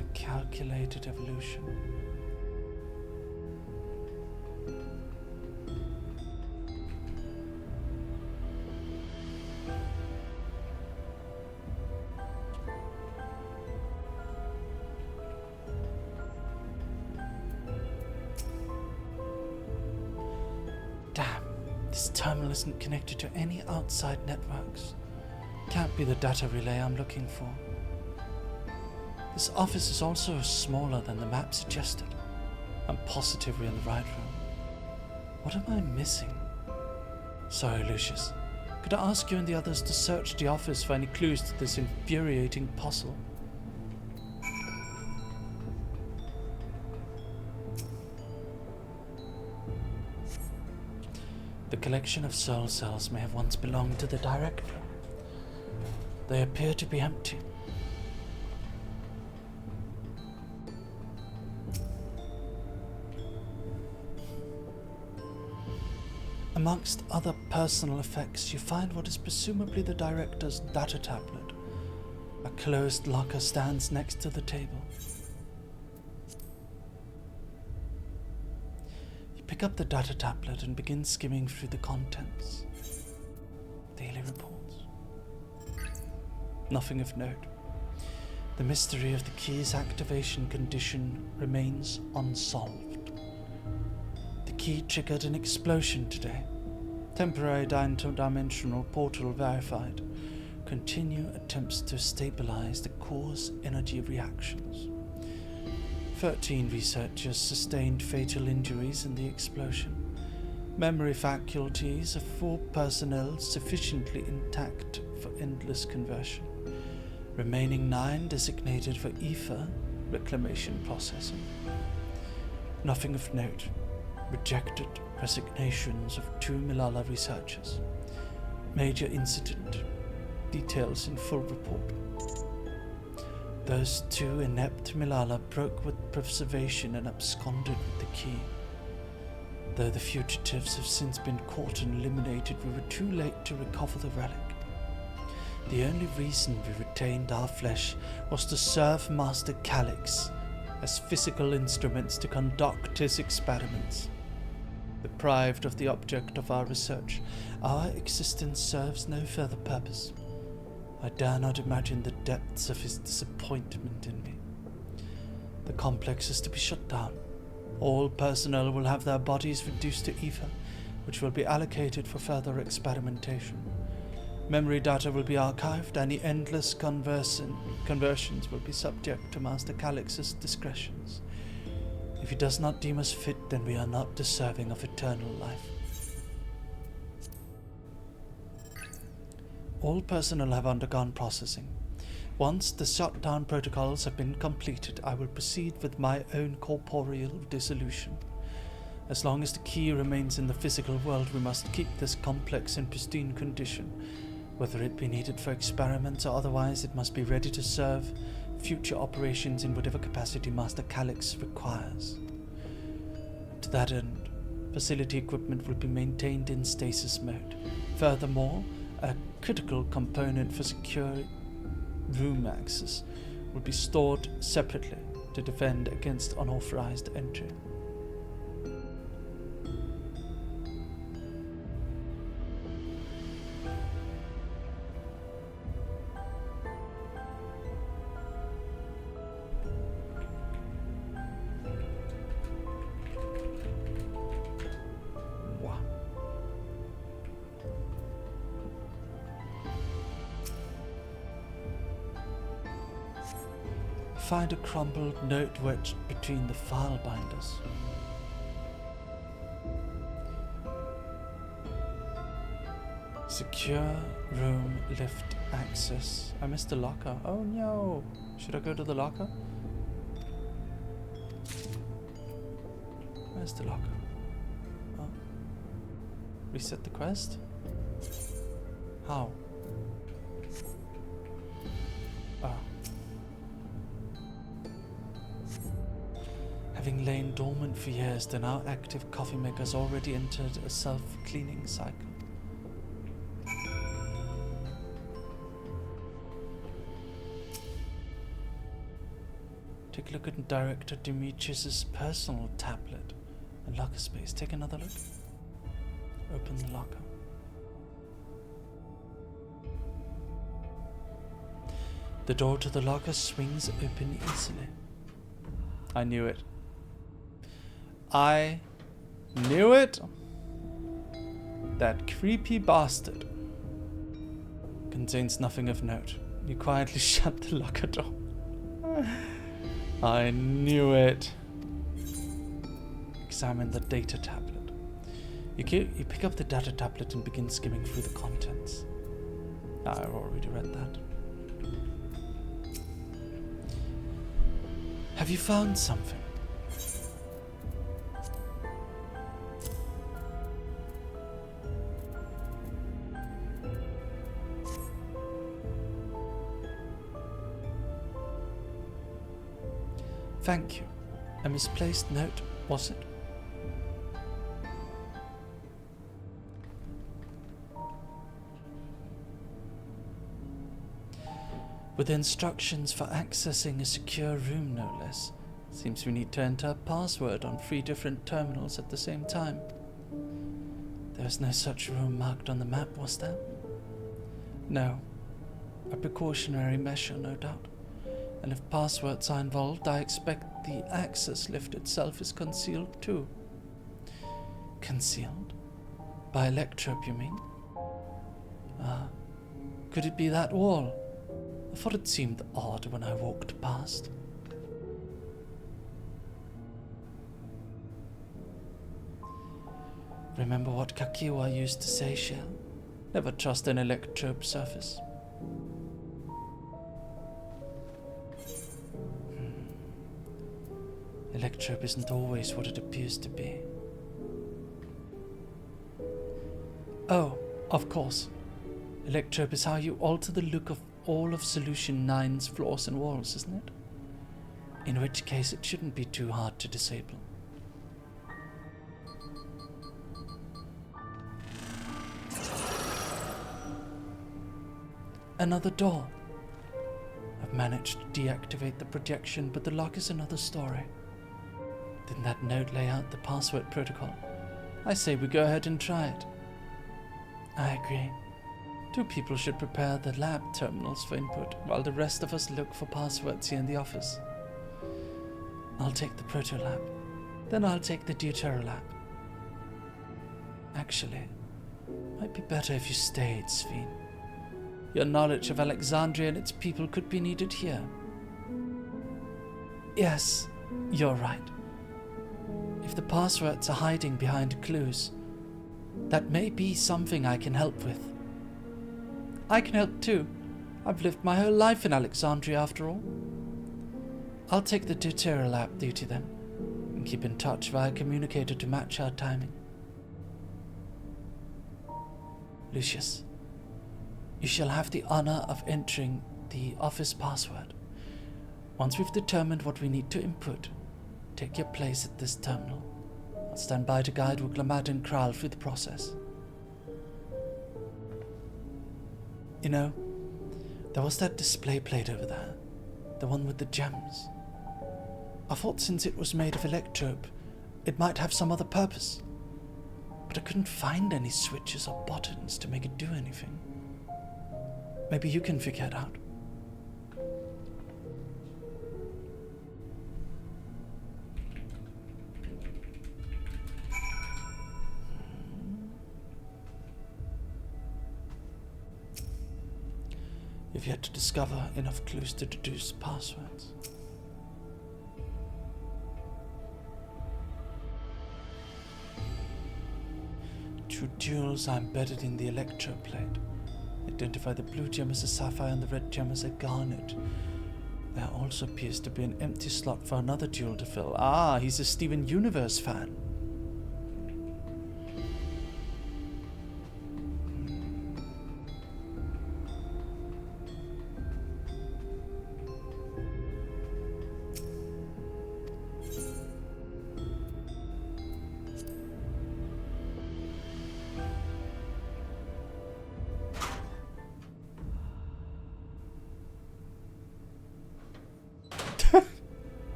A calculated evolution. This terminal isn't connected to any outside networks. Can't be the data relay I'm looking for. This office is also smaller than the map suggested. I'm positive we're in the right room. What am I missing? Sorry, Lucius. Could I ask you and the others to search the office for any clues to this infuriating puzzle? The collection of soul cells may have once belonged to the director. They appear to be empty. Amongst other personal effects, you find what is presumably the director's data tablet. A closed locker stands next to the table. Pick up the data tablet and begin skimming through the contents. Daily reports. Nothing of note. The mystery of the key's activation condition remains unsolved. The key triggered an explosion today. Temporary dimensional portal verified. Continue attempts to stabilize the core's energy reactions. 13 researchers sustained fatal injuries in the explosion. Memory faculties of 4 personnel sufficiently intact for endless conversion. Remaining 9 designated for ether reclamation processing. Nothing of note. Rejected resignations of 2 Milala researchers. Major incident. Details in full report. Those two inept Milala broke with preservation and absconded with the key. Though the fugitives have since been caught and eliminated, we were too late to recover the relic. The only reason we retained our flesh was to serve Master Calix as physical instruments to conduct his experiments. Deprived of the object of our research, our existence serves no further purpose. I dare not imagine the depths of his disappointment in me. The complex is to be shut down. All personnel will have their bodies reduced to ether, which will be allocated for further experimentation. Memory data will be archived, and the endless conversions will be subject to Master Calix's discretions. If he does not deem us fit, then we are not deserving of eternal life. All personnel have undergone processing. Once the shutdown protocols have been completed, I will proceed with my own corporeal dissolution. As long as the key remains in the physical world, we must keep this complex in pristine condition. Whether it be needed for experiments or otherwise, it must be ready to serve future operations in whatever capacity Master Calix requires. To that end, facility equipment will be maintained in stasis mode. Furthermore, a critical component for secure room access will be stored separately to defend against unauthorized entry. Find a crumpled note wedged between the file binders. Secure room lift access. I missed the locker. Oh no! Should I go to the locker? Where's the locker? Oh. Reset the quest? How? Oh. Having lain dormant for years, the now active coffee maker has already entered a self-cleaning cycle. Take a look at Director Demetrius's personal tablet and locker space. Take another look. Open the locker. The door to the locker swings open easily. I knew it. I knew it. That creepy bastard. Contains nothing of note. You quietly shut the locker door. I knew it. Examine the data tablet. You pick up the data tablet and begin skimming through the contents. I've already read that. Have you found something? Thank you. A misplaced note, was it? With instructions for accessing a secure room, no less. Seems we need to enter a password on 3 different terminals at the same time. There's no such room marked on the map, was there? No. A precautionary measure, no doubt. And if passwords are involved, I expect the access lift itself is concealed too. Concealed? By electrope, you mean? Could it be that wall? I thought it seemed odd when I walked past. Remember what Kakiwa used to say, Shell? Never trust an electrope surface. Electrope isn't always what it appears to be. Oh, of course. Electrope is how you alter the look of all of Solution 9's floors and walls, isn't it? In which case it shouldn't be too hard to disable. Another door. I've managed to deactivate the projection, but the lock is another story. Didn't that note lay out the password protocol? I say we go ahead and try it. I agree. 2 people should prepare the lab terminals for input, while the rest of us look for passwords here in the office. I'll take the proto-lab. Then I'll take the deutero-lab. Actually, might be better if you stayed, Sven. Your knowledge of Alexandria and its people could be needed here. Yes, you're right. If the passwords are hiding behind clues, that may be something I can help with. I can help too. I've lived my whole life in Alexandria after all. I'll take the deutero lab duty then, and keep in touch via communicator to match our timing. Lucius, you shall have the honor of entering the office password. Once we've determined what we need to input, take your place at this terminal. I'll stand by to guide Wuglamad and Kral through the process. You know, there was that display plate over there, the one with the gems. I thought since it was made of electrope, it might have some other purpose. But I couldn't find any switches or buttons to make it do anything. Maybe you can figure it out. You've yet to discover enough clues to deduce passwords. Two jewels are embedded in the electroplate. Identify the blue gem as a sapphire and the red gem as a garnet. There also appears to be an empty slot for another jewel to fill. Ah, he's a Steven Universe fan.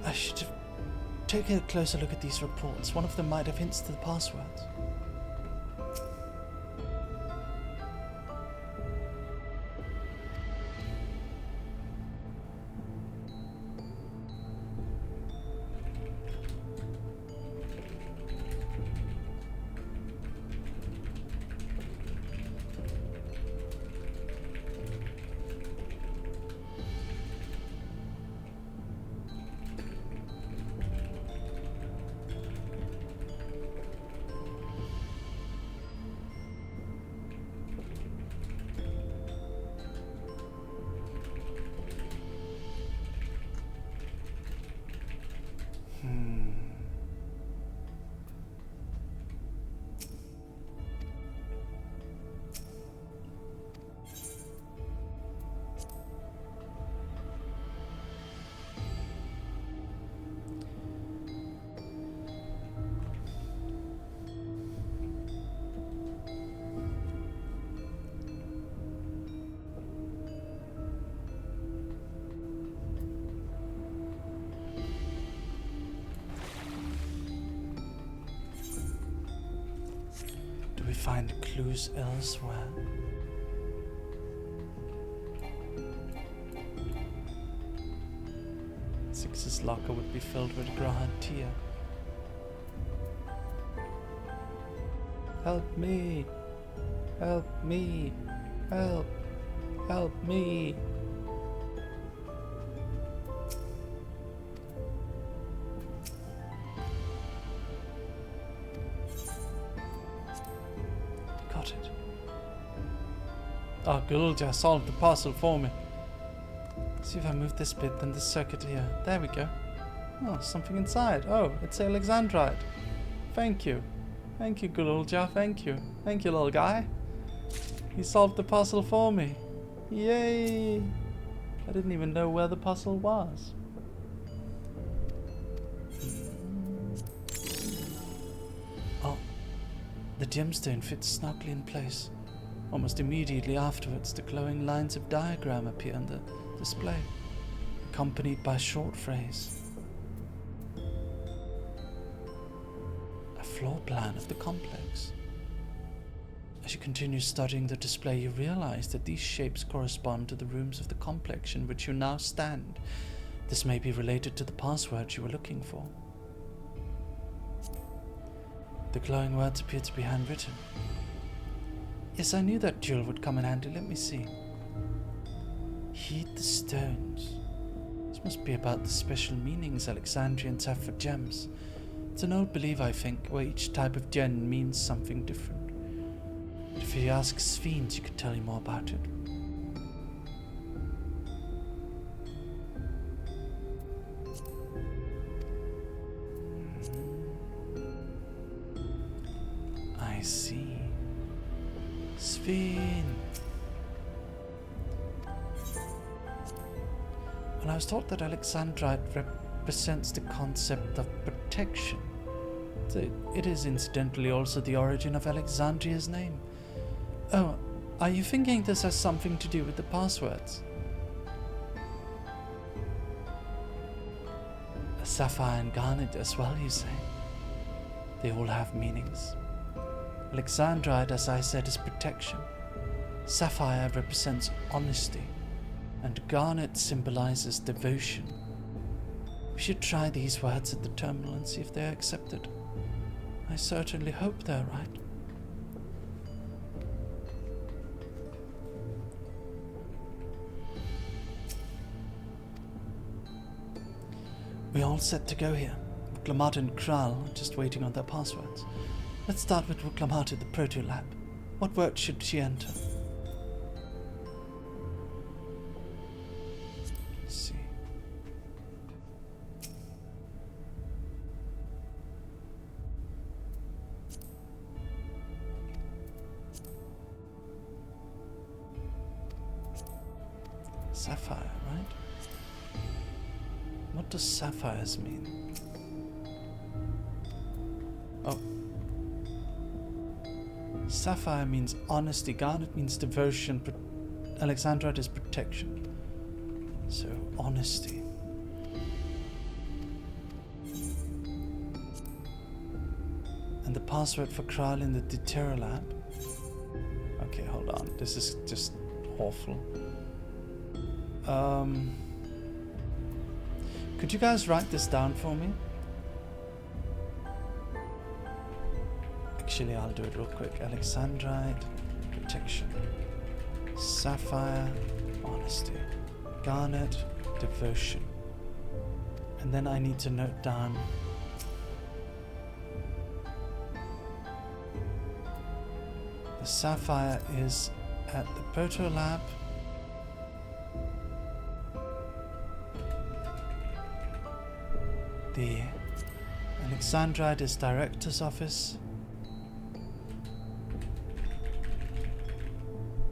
I should have taken a closer look at these reports. One of them might have hints to the passwords. Find clues elsewhere. Six's locker would be filled with Grahantia. Help me! Help me! Help! Help me! Oh, Gulja solved the puzzle for me. See if I move this bit, then the circuit here. There we go. Oh, something inside. Oh, it's Alexandrite. Thank you. Thank you, Gululja. Thank you. Thank you, little guy. He solved the puzzle for me. Yay! I didn't even know where the puzzle was. Oh, the gemstone fits snugly in place. Almost immediately afterwards, the glowing lines of diagram appear on the display, accompanied by a short phrase. A floor plan of the complex. As you continue studying the display, you realize that these shapes correspond to the rooms of the complex in which you now stand. This may be related to the password you were looking for. The glowing words appear to be handwritten. Yes, I knew that jewel would come in handy. Let me see. Heed the stones. This must be about the special meanings Alexandrians have for gems. It's an old belief, I think, where each type of gem means something different. But if you ask Sphinx, you could tell you more about it. I see. Sphinx. Well, I was taught that Alexandrite represents the concept of protection. It is incidentally also the origin of Alexandria's name. Oh, are you thinking this has something to do with the passwords? A sapphire and garnet as well, you say? They all have meanings. Alexandrite, as I said, is protection. Sapphire represents honesty, and garnet symbolizes devotion. We should try these words at the terminal and see if they are accepted. I certainly hope they're right. We're all set to go here. Wuklamata and Kral are just waiting on their passwords. Let's start with Wuklamata, the proto-lab. What word should she enter? Let's see. Sapphire, right? What does sapphires mean? Oh. Sapphire means honesty, garnet means devotion, Alexandrite is protection. So, honesty. And the password for Kral in the Deterra lab? Okay, hold on. This is just awful. Could you guys write this down for me? Actually, I'll do it real quick. Alexandrite, protection. Sapphire, honesty. Garnet, devotion. And then I need to note down the sapphire is at the Proto Lab. The Alexandrite is Director's Office,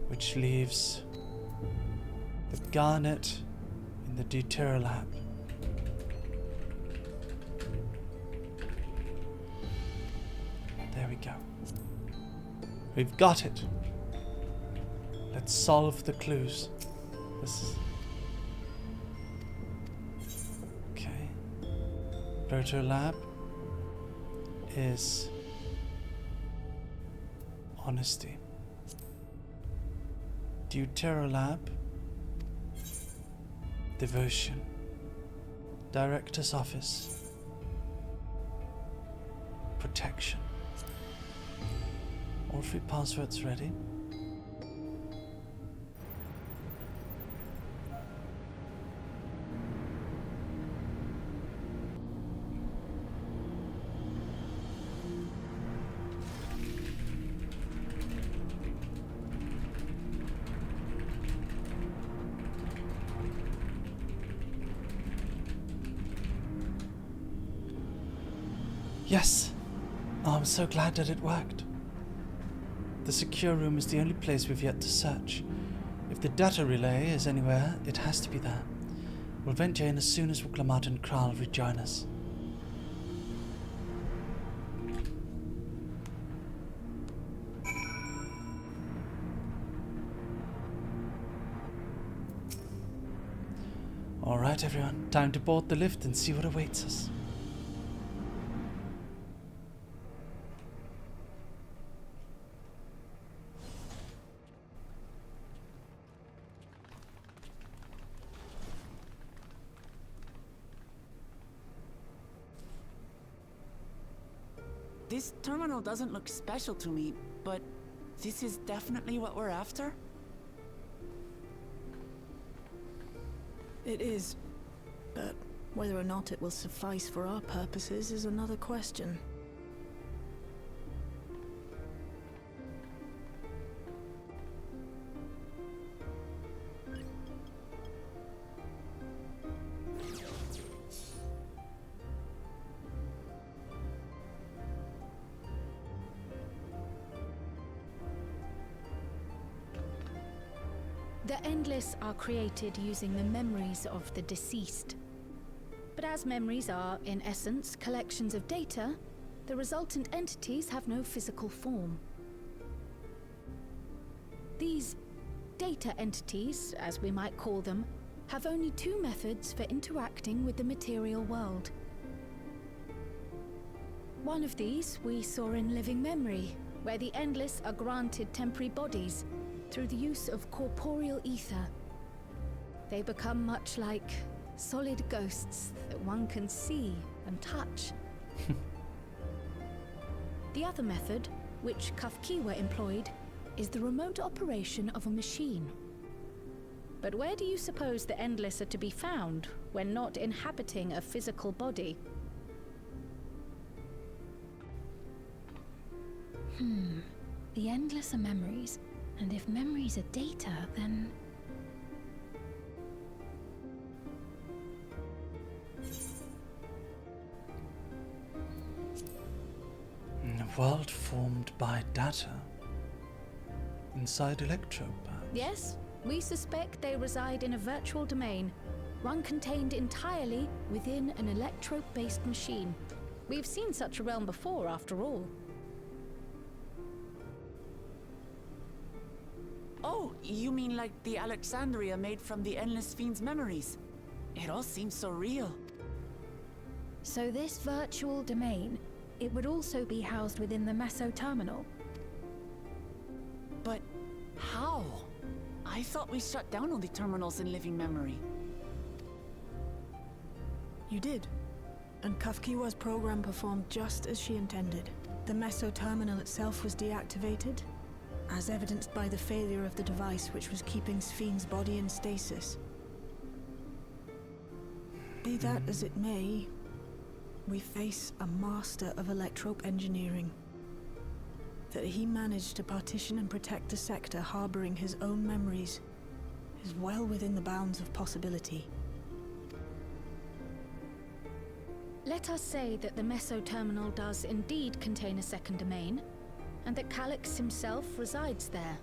which leaves the garnet in the Deterra lab. There we go. We've got it. Let's solve the clues. This is Proto Lab is honesty. Deutero Lab, devotion. Director's Office, protection. All three passwords ready. Yes. Oh, I'm so glad that it worked. The secure room is the only place we've yet to search. If the data relay is anywhere, it has to be there. We'll venture in as soon as Wuklamat and Kral rejoin us. Alright everyone, time to board the lift and see what awaits us. This terminal doesn't look special to me, but this is definitely what we're after? It is. But whether or not it will suffice for our purposes is another question. The Endless are created using the memories of the deceased. But as memories are, in essence, collections of data, the resultant entities have no physical form. These data entities, as we might call them, have only two methods for interacting with the material world. One of these we saw in Living Memory, where the Endless are granted temporary bodies through the use of corporeal ether. They become much like solid ghosts that one can see and touch. The other method, which Kafkiwa employed, is the remote operation of a machine. But where do you suppose the Endless are to be found when not inhabiting a physical body? The Endless are memories, and if memories are data, then... A world formed by data. Inside Electro, perhaps? Yes, we suspect they reside in a virtual domain, one contained entirely within an electrope-based machine. We've seen such a realm before, after all. Oh, you mean like the Alexandria made from the Endless Fiend's memories? It all seems so real. So this virtual domain, it would also be housed within the Meso terminal. But how? I thought we shut down all the terminals in Living Memory. You did. And Kafkiwa's program performed just as she intended. The Meso terminal itself was deactivated, as evidenced by the failure of the device which was keeping Sphne's body in stasis. Be that as it may, we face a master of electrope engineering. That he managed to partition and protect the sector harboring his own memories is well within the bounds of possibility. Let us say that the Meso terminal does indeed contain a second domain, and that Calyx himself resides there.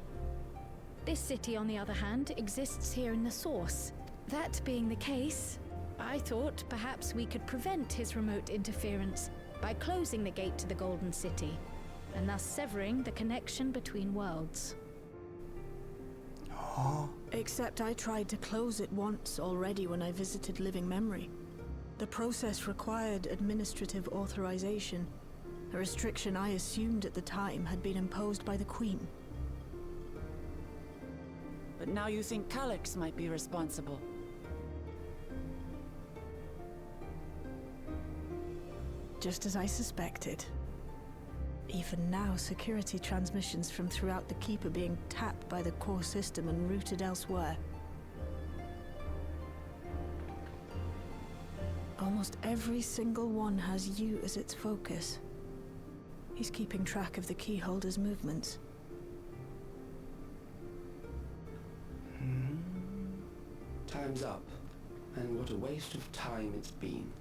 This city, on the other hand, exists here in the source. That being the case, I thought perhaps we could prevent his remote interference by closing the gate to the Golden City, and thus severing the connection between worlds. Except I tried to close it once already when I visited Living Memory. The process required administrative authorization, a restriction I assumed at the time had been imposed by the Queen. But now you think Calyx might be responsible. Just as I suspected. Even now, security transmissions from throughout the Keep are being tapped by the core system and routed elsewhere. Almost every single one has you as its focus. He's keeping track of the keyholder's movements. Time's up, and what a waste of time it's been.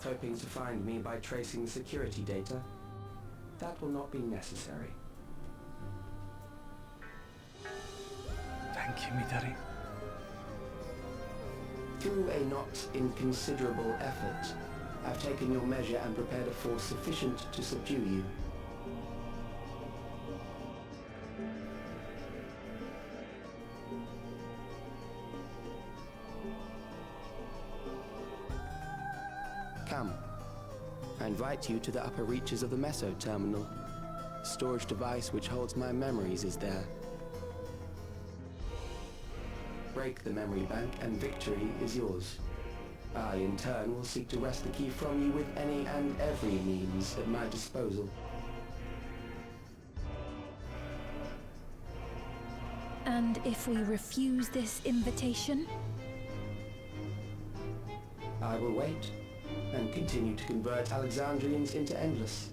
hoping to find me by tracing the security data. That will not be necessary. Thank you, Midori. Through a not inconsiderable effort, I've taken your measure and prepared a force sufficient to subdue you. Come. I invite you to the upper reaches of the Meso Terminal. The storage device which holds my memories is there. Break the memory bank and victory is yours. I, in turn, will seek to wrest the key from you with any and every means at my disposal. And if we refuse this invitation? I will wait and continue to convert Alexandrians into Endless.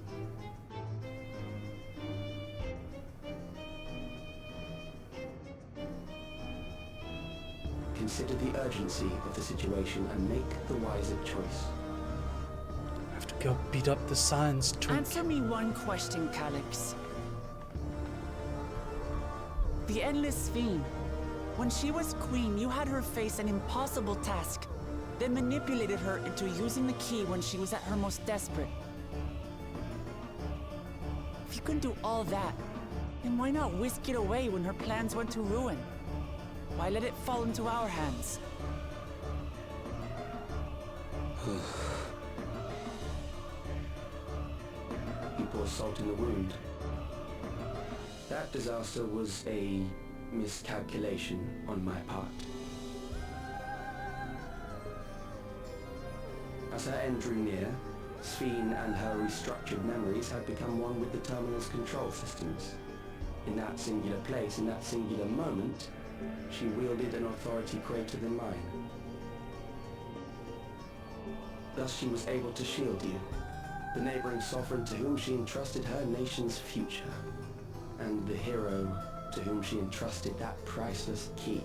Consider the urgency of the situation and make the wiser choice. I have to go beat up the science twink. Answer me one question, Calyx. The Endless Fiend. When she was queen, you had her face an impossible task, then manipulated her into using the key when she was at her most desperate. If you can do all that, then why not whisk it away when her plans went to ruin? Why let it fall into our hands? You pour salt in the wound. That disaster was a miscalculation on my part. As her end drew near, Sphene and her restructured memories had become one with the terminal's control systems. In that singular place, in that singular moment, she wielded an authority greater than mine. Thus she was able to shield you, the neighboring sovereign to whom she entrusted her nation's future, and the hero to whom she entrusted that priceless key.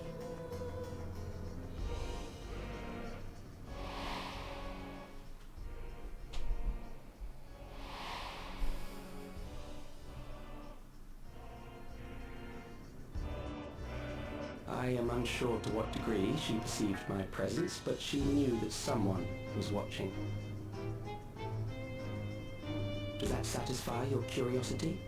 I am unsure to what degree she perceived my presence, but she knew that someone was watching. Does that satisfy your curiosity?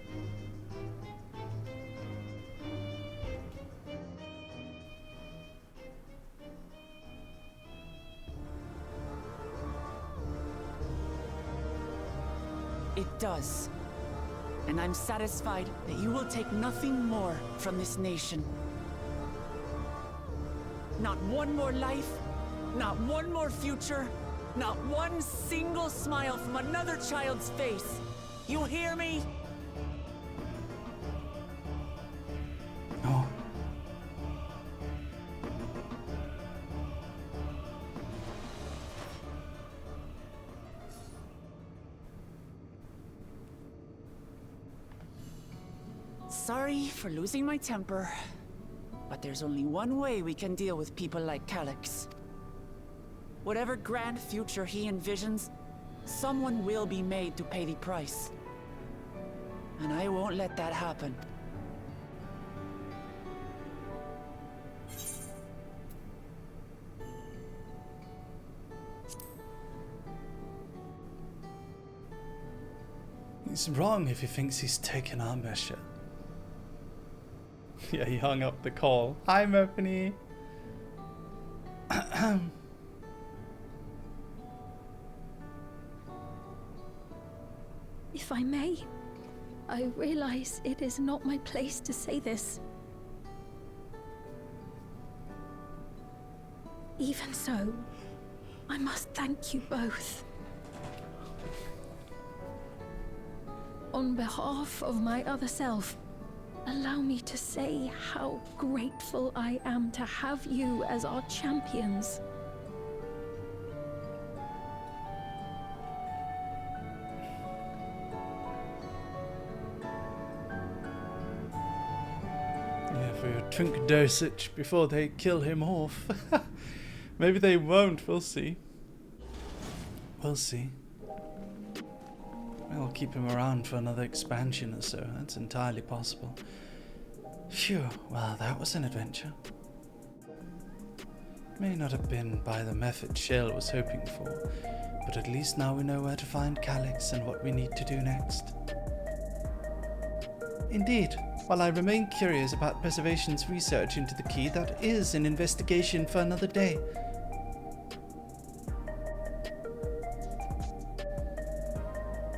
It does. And I'm satisfied that you will take nothing more from this nation. Not one more life, not one more future, not one single smile from another child's face. You hear me? No. Sorry for losing my temper. But there's only one way we can deal with people like Calyx. Whatever grand future he envisions, someone will be made to pay the price. And I won't let that happen. He's wrong if he thinks he's taken our measure. Yeah, he hung up the call. Hi, Merpany. If I may, I realize it is not my place to say this. Even so, I must thank you both. On behalf of my other self, allow me to say how grateful I am to have you as our champions. Yeah, for your twink dosage before they kill him off. Maybe they won't, we'll see. We'll see. We'll keep him around for another expansion or so. That's entirely possible. Phew, well, that was an adventure. May not have been by the method Shale was hoping for, but at least now we know where to find Calyx and what we need to do next. Indeed, while I remain curious about Preservation's research into the key, that is an investigation for another day.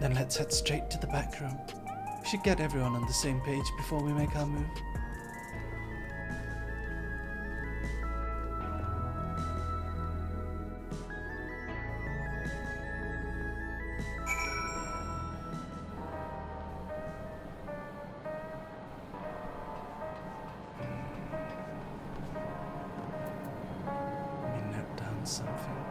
Then let's head straight to the back room. We should get everyone on the same page before we make our move. Let me note down something.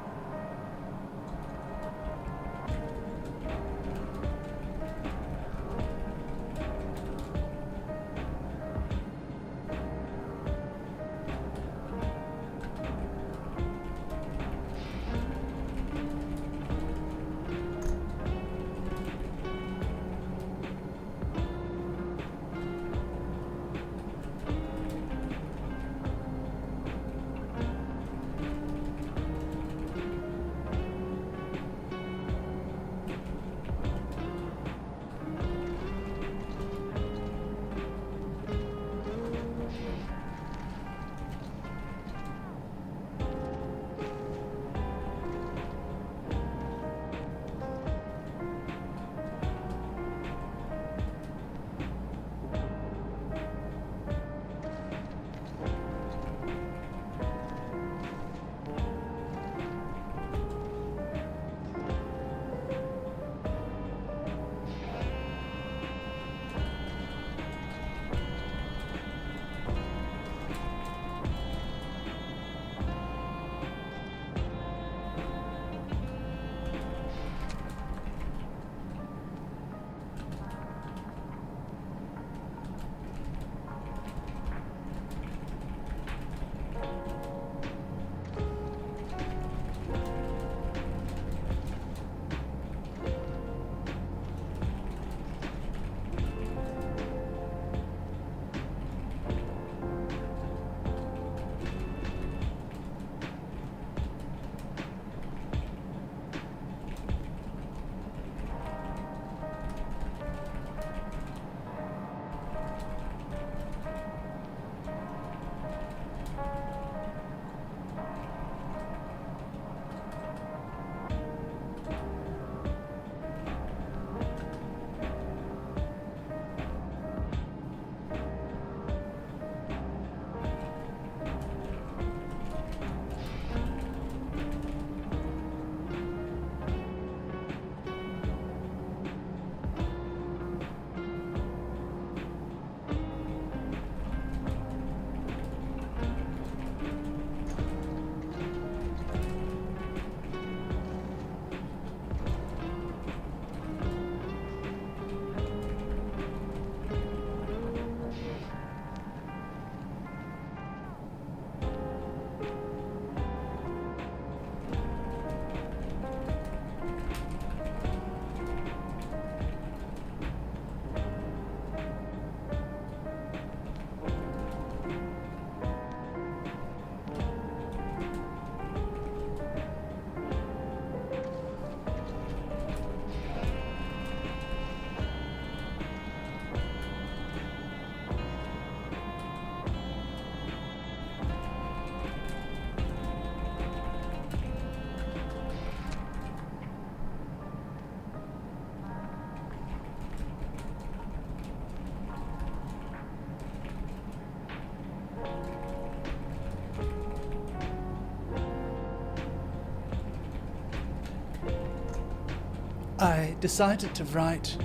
I decided to write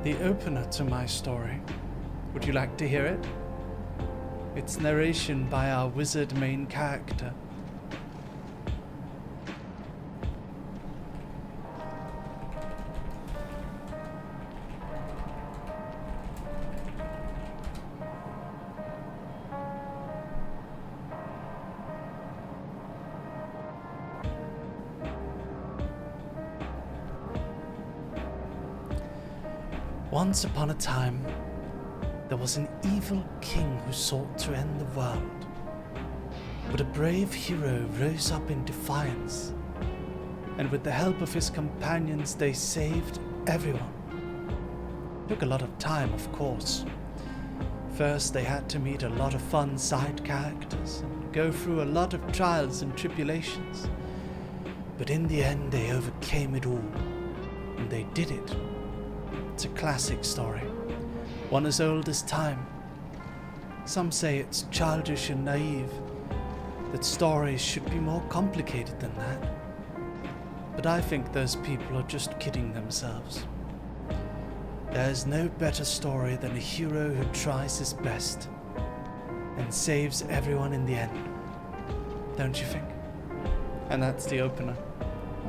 the opener to my story. Would you like to hear it? It's narration by our wizard main character. Once upon a time, there was an evil king who sought to end the world. But a brave hero rose up in defiance, and with the help of his companions, they saved everyone. Took a lot of time, of course. First, they had to meet a lot of fun side characters and go through a lot of trials and tribulations. But in the end, they overcame it all, and they did it. It's a classic story, one as old as time. Some say it's childish and naive, that stories should be more complicated than that. But I think those people are just kidding themselves. There is no better story than a hero who tries his best and saves everyone in the end. Don't you think? And that's the opener.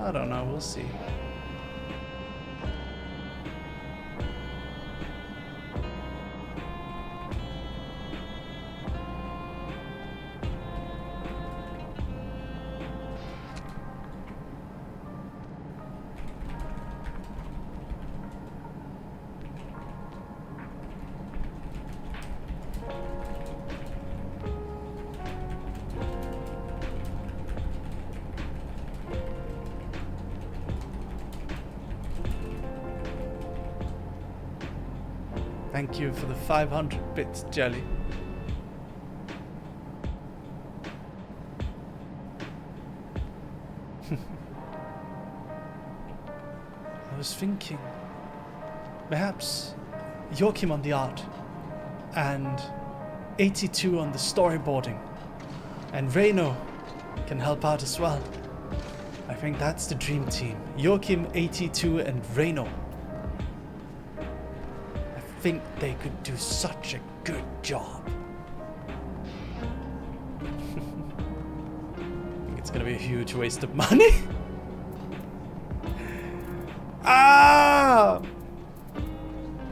I don't know, we'll see. Thank you for the 500 bits, Jelly. I was thinking, perhaps Joachim on the art, and 82 on the storyboarding, and Reino can help out as well. I think that's the dream team. Joachim, 82, and Reino. I think they could do such a good job. I think it's gonna be a huge waste of money. Ah!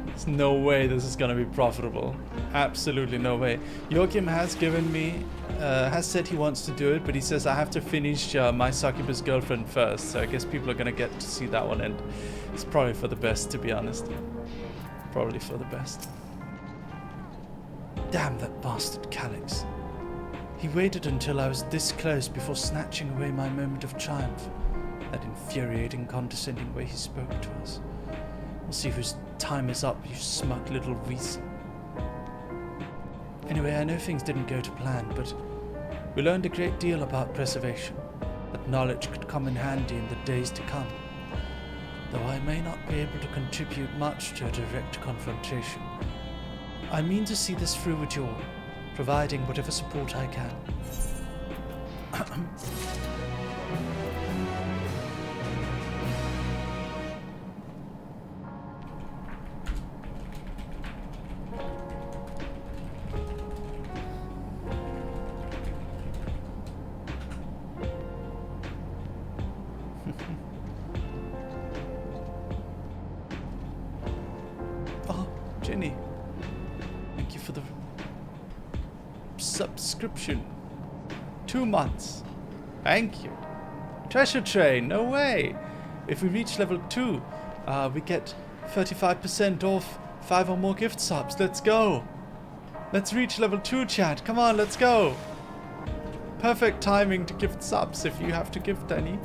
There's no way this is gonna be profitable. Absolutely no way. Joachim has given me, has said he wants to do it, but he says I have to finish My Succubus Girlfriend first, so I guess people are gonna get to see that one, and it's probably for the best, to be honest. Probably for the best. Damn that bastard Calyx. He waited until I was this close before snatching away my moment of triumph. That infuriating, condescending way he spoke to us. We'll see whose time is up, you smug little weasel. Anyway, I know things didn't go to plan, but we learned a great deal about preservation. That knowledge could come in handy in the days to come. Though I may not be able to contribute much to a direct confrontation, I mean to see this through with you all, providing whatever support I can. Jenny, thank you for the subscription. 2 months. Thank you. Treasure Train, no way. If we reach level 2, we get 35% off 5 or more gift subs. Let's go. Let's reach level 2, chat. Come on, let's go. Perfect timing to gift subs if you have to gift any.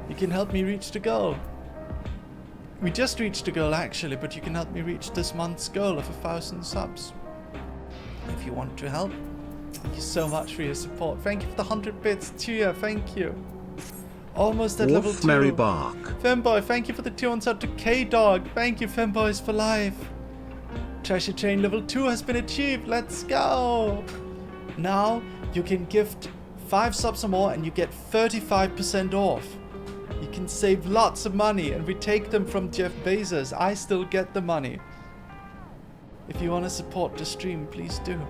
You can help me reach the goal. We just reached the goal actually, but you can help me reach this month's goal of 1,000 subs. If you want to help. Thank you so much for your support. Thank you for the 100 bits, Tia, thank you. Almost at level 2. Mary Bark. Femboy, thank you for the 2 sub to K-Dog. Thank you, Femboys, for life. Treasure Chain level 2 has been achieved. Let's go. Now you can gift 5 subs or more and you get 35% off. You can save lots of money, and we take them from Jeff Bezos. I still get the money. If you want to support the stream, please do.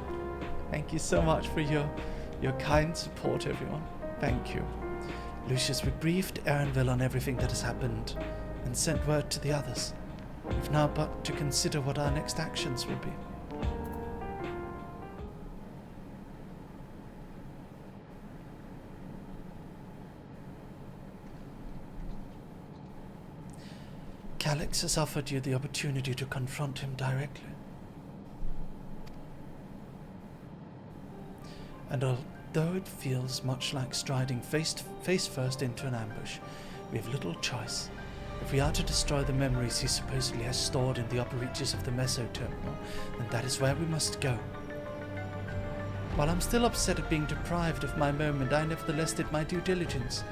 Thank you so much for your kind support, everyone. Thank you. Lucius, we briefed Aaronville on everything that has happened and sent word to the others. We've now but to consider what our next actions will be. Calix has offered you the opportunity to confront him directly. And although it feels much like striding face first into an ambush, we have little choice. If we are to destroy the memories he supposedly has stored in the upper reaches of the Meso Terminal, then that is where we must go. While I'm still upset at being deprived of my moment, I nevertheless did my due diligence.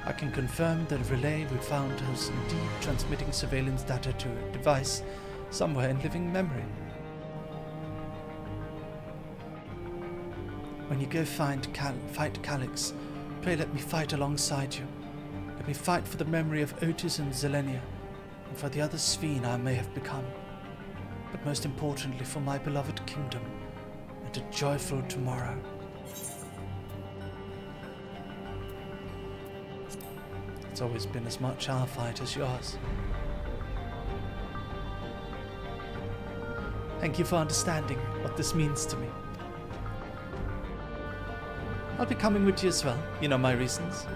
I can confirm that a relay we found was indeed transmitting surveillance data to a device somewhere in living memory. When you go fight Calix, pray let me fight alongside you. Let me fight for the memory of Otis and Zelenia, and for the other Sphene I may have become, but most importantly for my beloved kingdom, and a joyful tomorrow. It's always been as much our fight as yours. Thank you for understanding what this means to me. I'll be coming with you as well, you know my reasons.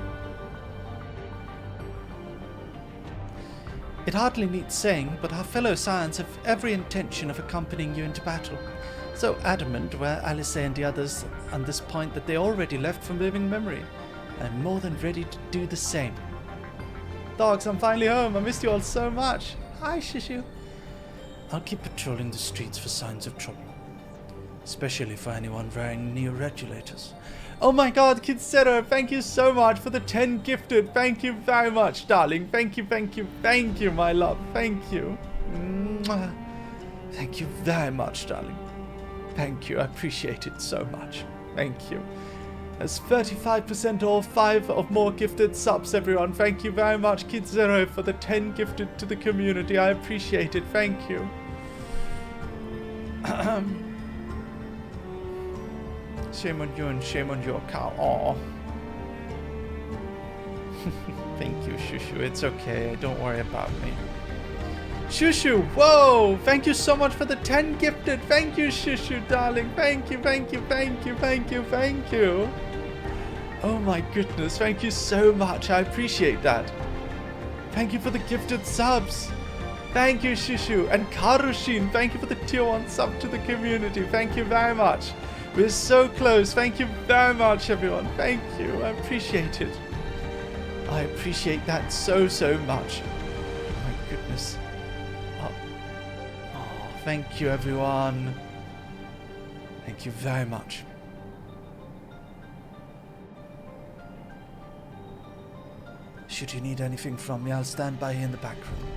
It hardly needs saying, but our fellow Scions have every intention of accompanying you into battle. So adamant were Alice and the others on this point that they already left from living memory. I'm more than ready to do the same. Dogs, I'm finally home. I missed you all so much. Hi, Shishu. I'll keep patrolling the streets for signs of trouble, especially for anyone wearing neo-regulators. Oh my god, Kid Zero, thank you so much for the 10 gifted. Thank you very much, darling. Thank you, my love. Thank you. Mwah. Thank you very much, darling. Thank you, I appreciate it so much. Thank you. That's 35% or 5 or more gifted subs, everyone. Thank you very much, Kid Zero, for the 10 gifted to the community. I appreciate it. Thank you. Shame on you and shame on your cow. Aw. Thank you, Shushu. It's okay. Don't worry about me. Shushu, whoa! Thank you so much for the 10 gifted. Thank you, Shushu, darling. Thank you. Oh my goodness, thank you so much. I appreciate that. Thank you for the gifted subs. Thank you, Shushu. And Karushin, thank you for the tier 1 sub to the community. Thank you very much. We're so close. Thank you very much, everyone. Thank you. I appreciate it. I appreciate that so much. Oh my goodness. Oh, thank you, everyone. Thank you very much. Should you need anything from me, I'll stand by here in the back room.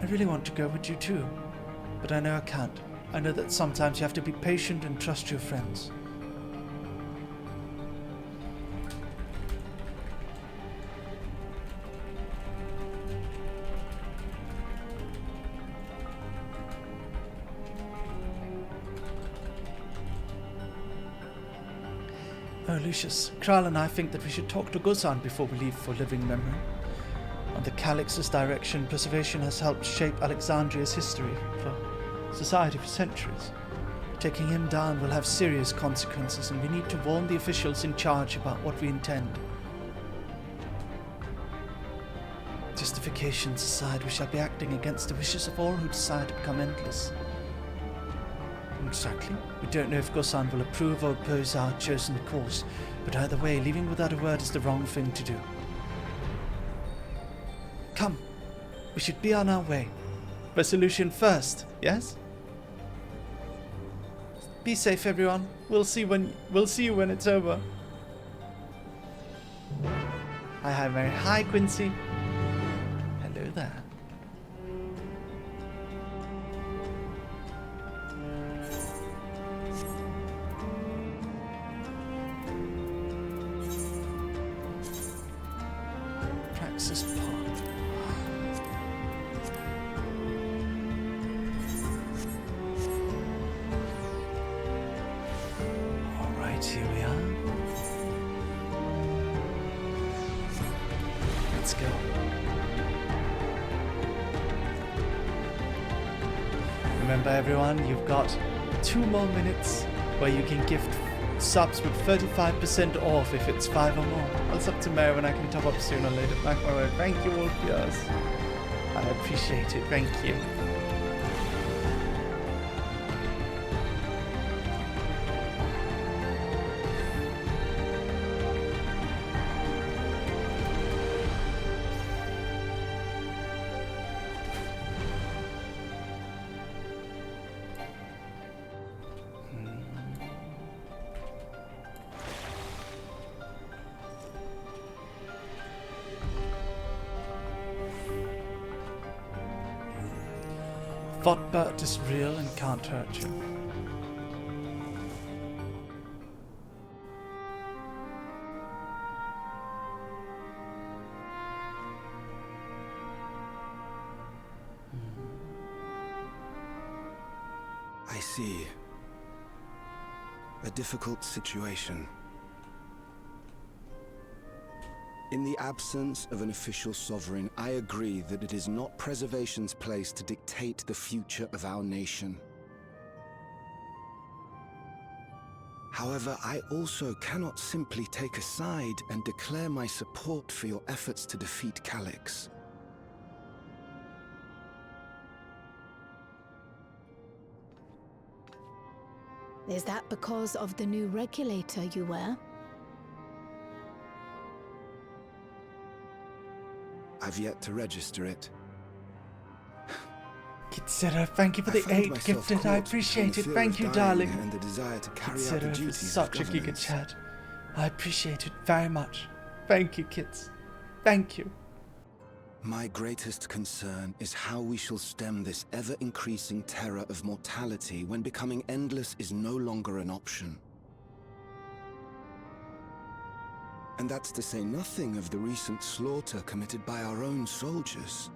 I really want to go with you too, but I know I can't. I know that sometimes you have to be patient and trust your friends. Oh, Lucius, Kral and I think that we should talk to Guzan before we leave for living memory. Under Calix's direction, preservation has helped shape Alexandria's history for society for centuries. Taking him down will have serious consequences, and we need to warn the officials in charge about what we intend. Justifications aside, we shall be acting against the wishes of all who decide to become endless. Exactly. We don't know if Guzan will approve or oppose our chosen course, but either way, leaving without a word is the wrong thing to do. Come, we should be on our way. Resolution first, yes? Be safe, everyone. We'll see you when it's over. Hi, Mary. Hi, Quincy. Hello there. Praxis Park. Here we are. Let's go. Remember, everyone, you've got 2 more minutes where you can gift subs with 35% off if it's 5 or more. Well, it's up to Mary when I can top up sooner or later. Mark my word. Thank you all for yours. I appreciate it. Thank you. Thought is real and can't hurt you. I see. A difficult situation. In the absence of an official sovereign, I agree that it is not Preservation's place to dictate the future of our nation. However, I also cannot simply take a side and declare my support for your efforts to defeat Calyx. Is that because of the new regulator you wear? I've yet to register it. Kitsura, thank you for the 8 gifted. I appreciate it. Thank you, darling. And the desire to carry out the Kitsura, duties for such a of giga governance. chat. I appreciate it very much. Thank you, kids. Thank you. My greatest concern is how we shall stem this ever-increasing terror of mortality when becoming endless is no longer an option. And that's to say nothing of the recent slaughter committed by our own soldiers.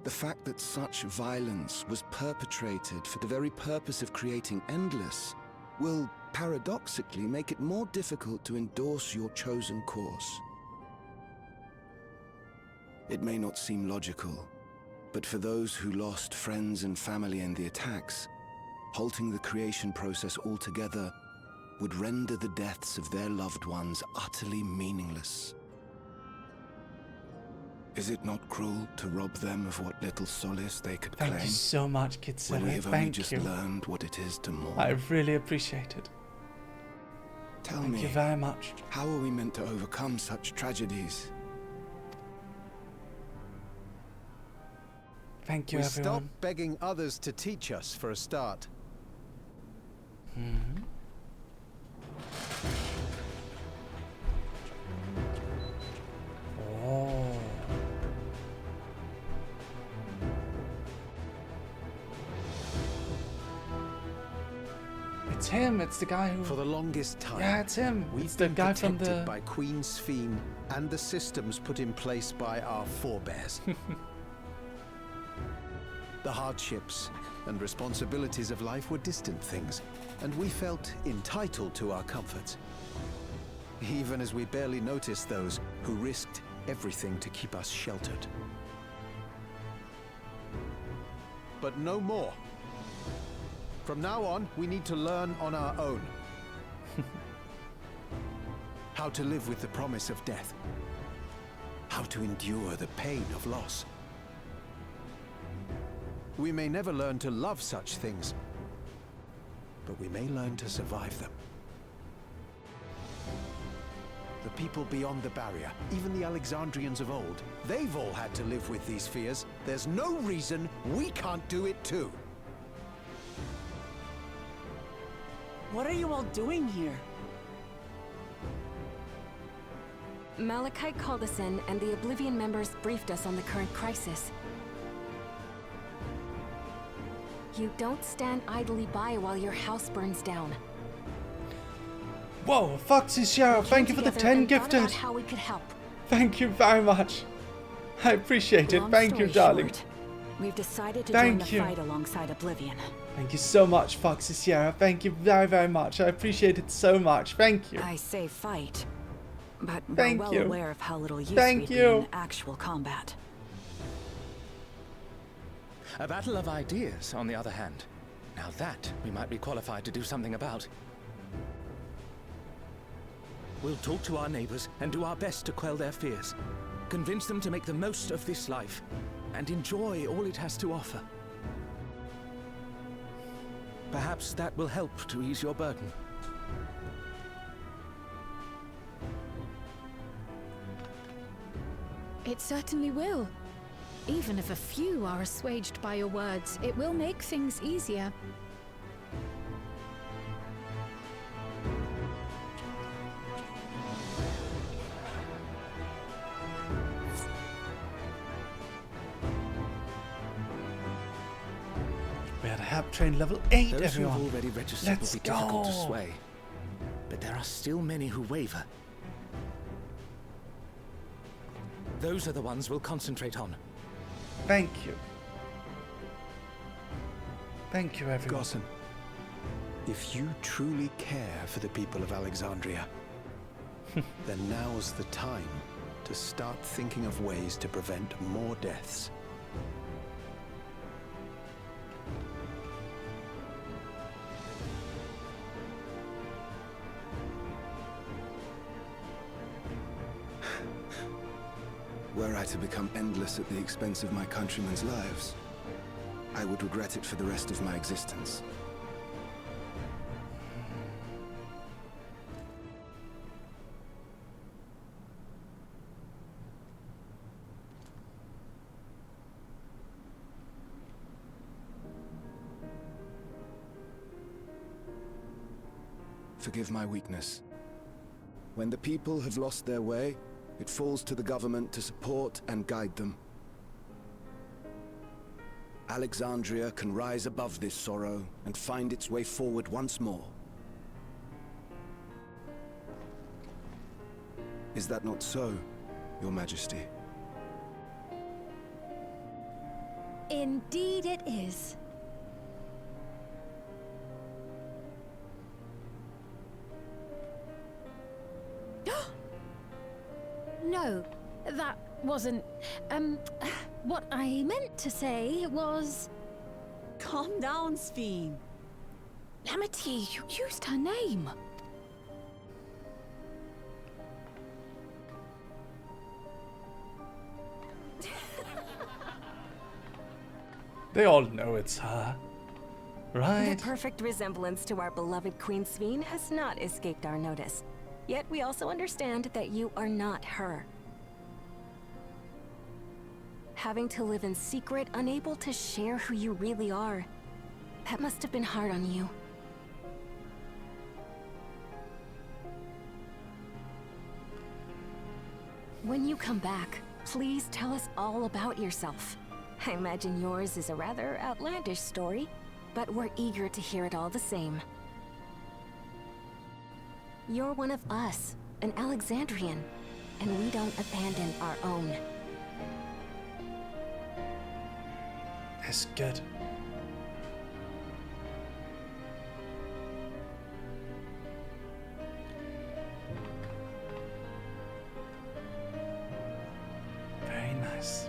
The fact that such violence was perpetrated for the very purpose of creating endless will, paradoxically, make it more difficult to endorse your chosen course. It may not seem logical, but for those who lost friends and family in the attacks, halting the creation process altogether would render the deaths of their loved ones utterly meaningless. Is it not cruel to rob them of what little solace they could claim? Thank you so much, Kitsura. When we have only Thank just you. learned what it is to mourn. I really appreciate it. Tell Thank me, you very much. how are we meant to overcome such tragedies? Thank you, we everyone. stop begging others to teach us for a start. Mm-hmm. Oh. It's him. It's the guy who. For the longest time, Yeah, it's him. We've It's the been guy from protected the. by Queen Sphene and the systems put in place by our forebears. The hardships and responsibilities of life were distant things, and we felt entitled to our comforts, even as we barely noticed those who risked everything to keep us sheltered. But no more. From now on, we need to learn on our own. How to live with the promise of death. How to endure the pain of loss. We may never learn to love such things, but we may learn to survive them. The people beyond the barrier, even the Alexandrians of old, they've all had to live with these fears. There's no reason we can't do it too. What are you all doing here? Malachite called us in, and the Oblivion members briefed us on the current crisis. You don't stand idly by while your house burns down. Whoa, Foxy Sheriff, thank you for the 10 gifted. How we could help. Thank you very much. I appreciate it. Thank you, darling. We've decided to Thank join the you. fight alongside Oblivion. Thank you so much, Foxy Sierra. Thank you very, very much. I appreciate it so much. Thank you. I say fight, but Thank we're well you. aware of how little use Thank we'd you. be in actual combat. A battle of ideas, on the other hand. Now that we might be qualified to do something about. We'll talk to our neighbors and do our best to quell their fears. Convince them to make the most of this life and enjoy all it has to offer. Perhaps that will help to ease your burden. It certainly will. Even if a few are assuaged by your words, it will make things easier. We had a help train level 8, Those everyone. who've already registered Let's will be difficult to go. sway. But there are still many who waver. Those are the ones we'll concentrate on. Thank you. Thank you, everyone. Gossen, if you truly care for the people of Alexandria, then now's the time to start thinking of ways to prevent more deaths. Were I to become endless at the expense of my countrymen's lives, I would regret it for the rest of my existence. Forgive my weakness. When the people have lost their way, it falls to the government to support and guide them. Alexandria can rise above this sorrow and find its way forward once more. Is that not so, Your Majesty? Indeed it is. No, that wasn't... what I meant to say was... Calm down, Sphene. Lamity, you used her name. They all know it's her, right? The perfect resemblance to our beloved Queen Sphene has not escaped our notice. Yet we also understand that you are not her. Having to live in secret, unable to share who you really are, that must have been hard on you. When you come back, please tell us all about yourself. I imagine yours is a rather outlandish story, but we're eager to hear it all the same. You're one of us, an Alexandrian, and we don't abandon our own. That's good. Very nice.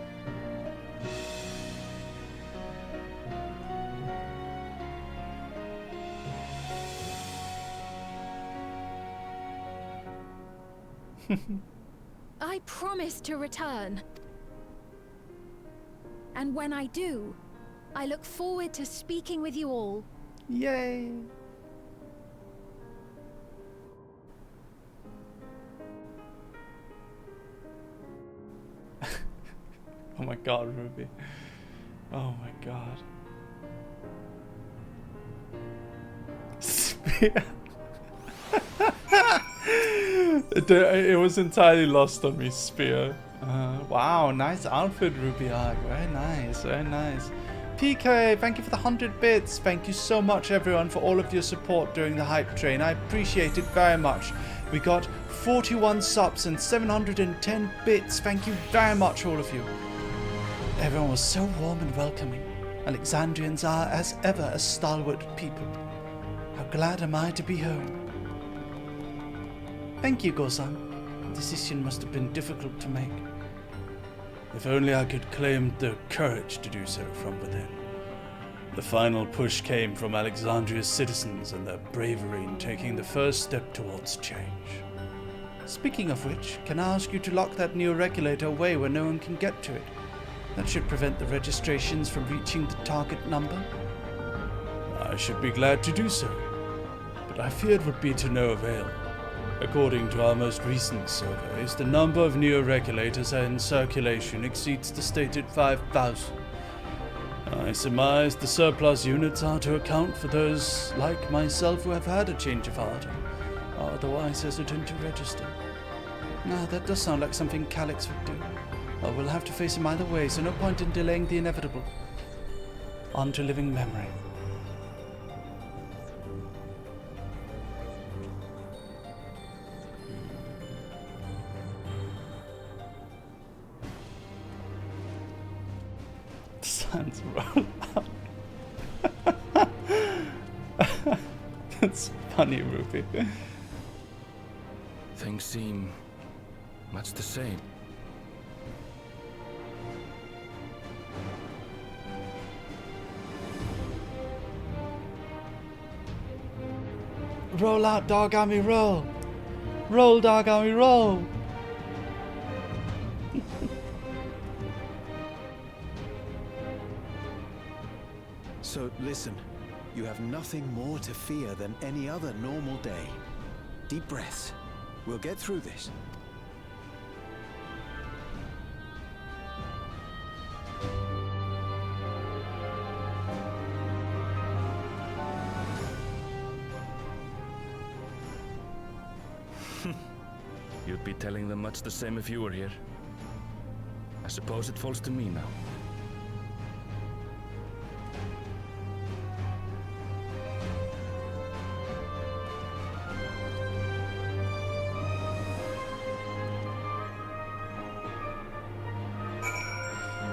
I promise to return. And when I do, I look forward to speaking with you all. Yay! Oh my god, Ruby. Oh my god. Spear. It was entirely lost on me, Spear. Wow, nice outfit, Ruby Arc. Very nice, very nice. PK, thank you for the 100 bits. Thank you so much, everyone, for all of your support during the hype train. I appreciate it very much. We got 41 subs and 710 bits. Thank you very much, all of you. Everyone was so warm and welcoming. Alexandrians are, as ever, a stalwart people. How glad am I to be home. Thank you, Gozan. The decision must have been difficult to make. If only I could claim the courage to do so from within. The final push came from Alexandria's citizens and their bravery in taking the first step towards change. Speaking of which, can I ask you to lock that neo-regulator away where no one can get to it? That should prevent the registrations from reaching the target number. I should be glad to do so, but I fear it would be to no avail. According to our most recent surveys, the number of neo-regulators in circulation exceeds the stated 5,000. I surmise the surplus units are to account for those like myself who have had a change of heart and are otherwise hesitant to register. Now, that does sound like something Calyx would do. Well, we'll have to face him either way, so no point in delaying the inevitable. On to living memory. Sounds roll out. That's funny, Ruby. Things seem much the same. Roll out, dog army, roll! Roll, dog army, roll! So listen, you have nothing more to fear than any other normal day. Deep breaths. We'll get through this. You'd be telling them much the same if you were here. I suppose it falls to me now.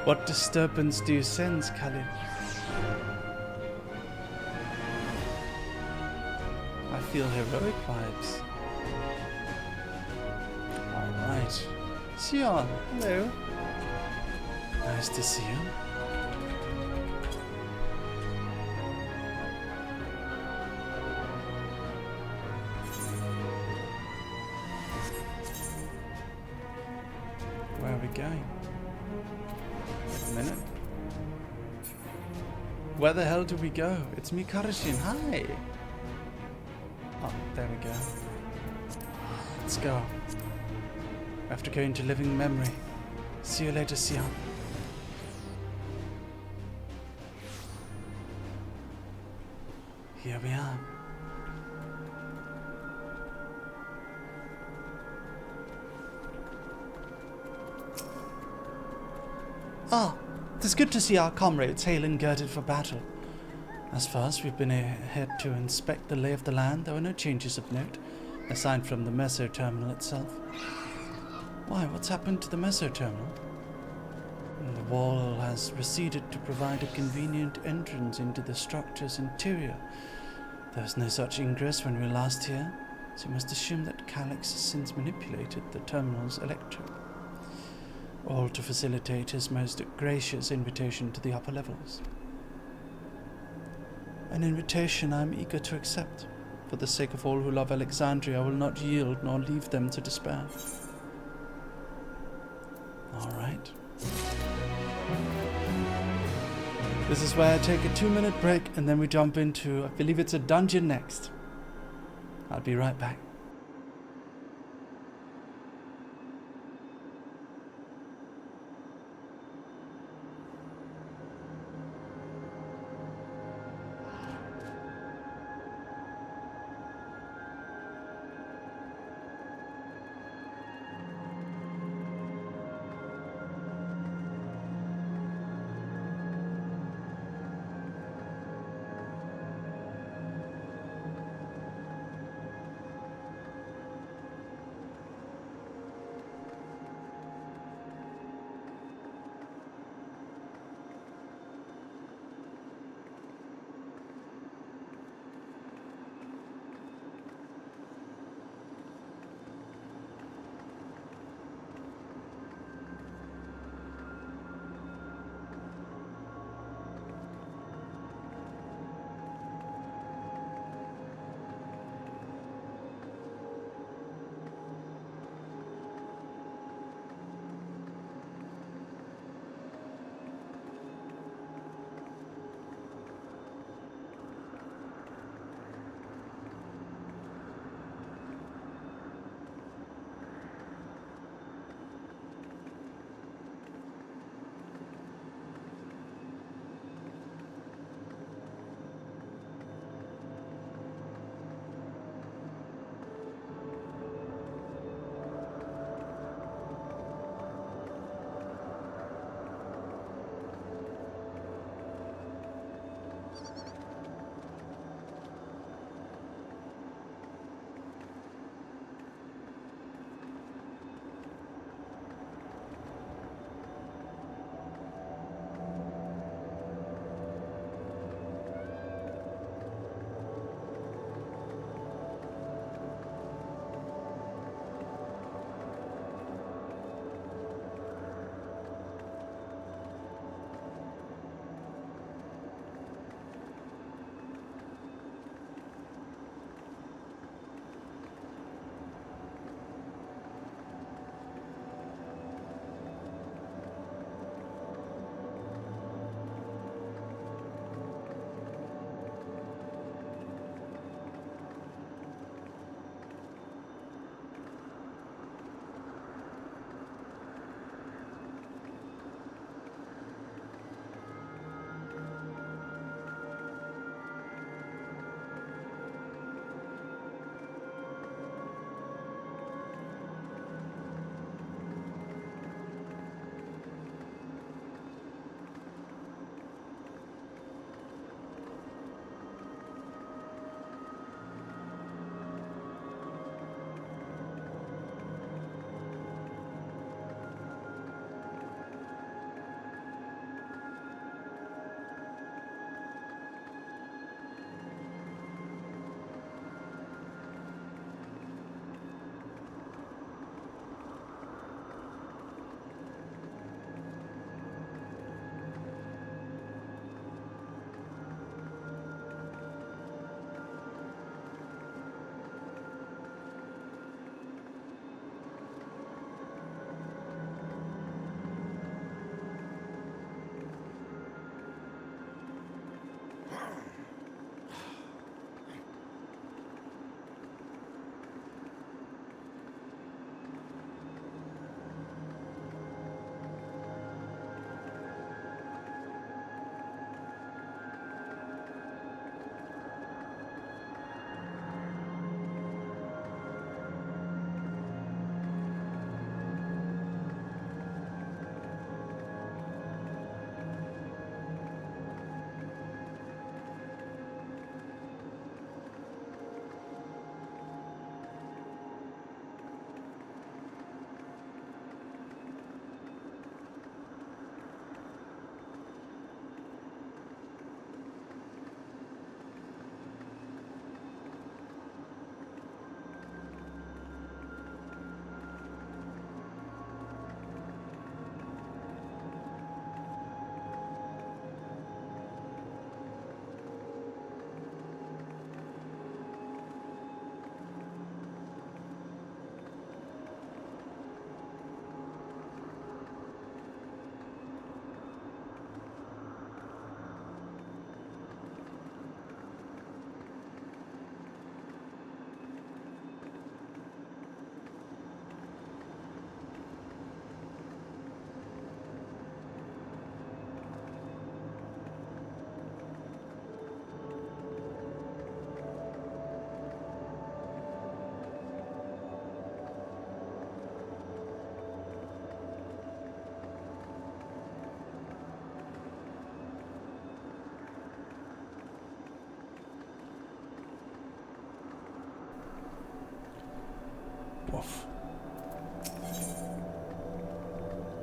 What disturbance do you sense, Khalid? I feel heroic vibes. Alright. Sion, hello. Nice to see you. Where are we going? A minute. Where the hell do we go? It's me, Karashin. Hi. Oh, there we go. Let's go. We have to go into living memory. See you later, Sion. Here we are. Ah, it is good to see our comrades hale and girded for battle. As far as we've been ahead to inspect the lay of the land, there were no changes of note, aside from the meso terminal itself. Why, what's happened to the meso terminal? The wall has receded to provide a convenient entrance into the structure's interior. There was no such ingress when we were last here, so you must assume that Calyx has since manipulated the terminal's electro. All to facilitate his most gracious invitation to the upper levels. An invitation I am eager to accept. For the sake of all who love Alexandria, I will not yield nor leave them to despair. Alright. This is where I take a 2-minute break and then we jump into, I believe it's a dungeon next. I'll be right back.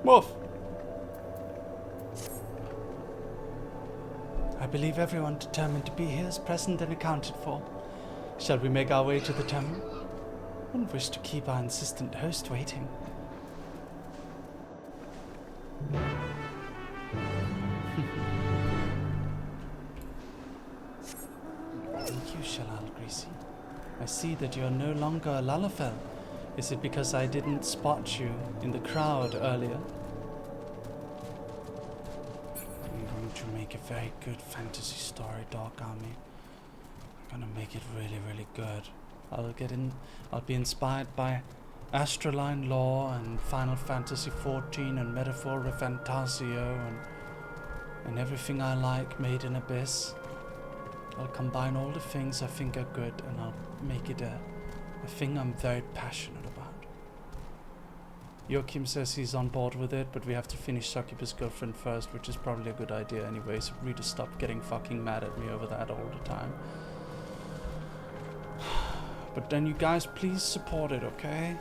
Woof. I believe everyone determined to be here is present and accounted for. Shall we make our way to the terminal? I wouldn't wish to keep our insistent host waiting. Thank you, Shalal Greasy. I see that you are no longer a Lalafell. Is it because I didn't spot you in the crowd earlier? I'm going to make a very good fantasy story, Dark Army. I'm gonna make it really, really good. I'll be inspired by Astraline lore and Final Fantasy XIV and Metaphor Fantasio and everything I like made in Abyss. I'll combine all the things I think are good and I'll make it a thing I'm very passionate about. Joachim says he's on board with it, but we have to finish Succubus Girlfriend first, which is probably a good idea anyway, so Rita stop getting fucking mad at me over that all the time. But then you guys please support it, okay?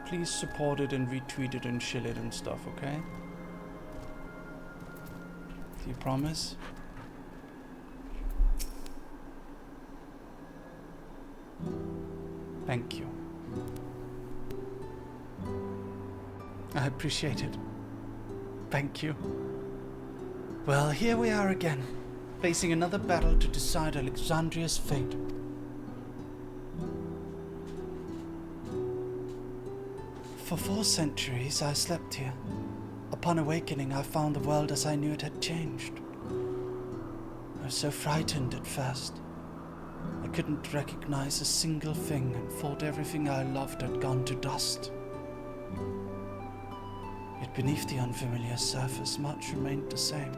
Please support it and retweet it and shill it and stuff, okay? Do you promise? Thank you. I appreciate it. Thank you. Well, here we are again, facing another battle to decide Alexandria's fate. For 4 centuries I slept here. Upon awakening I found the world as I knew it had changed. I was so frightened at first. I couldn't recognize a single thing and thought everything I loved had gone to dust. Yet beneath the unfamiliar surface much remained the same.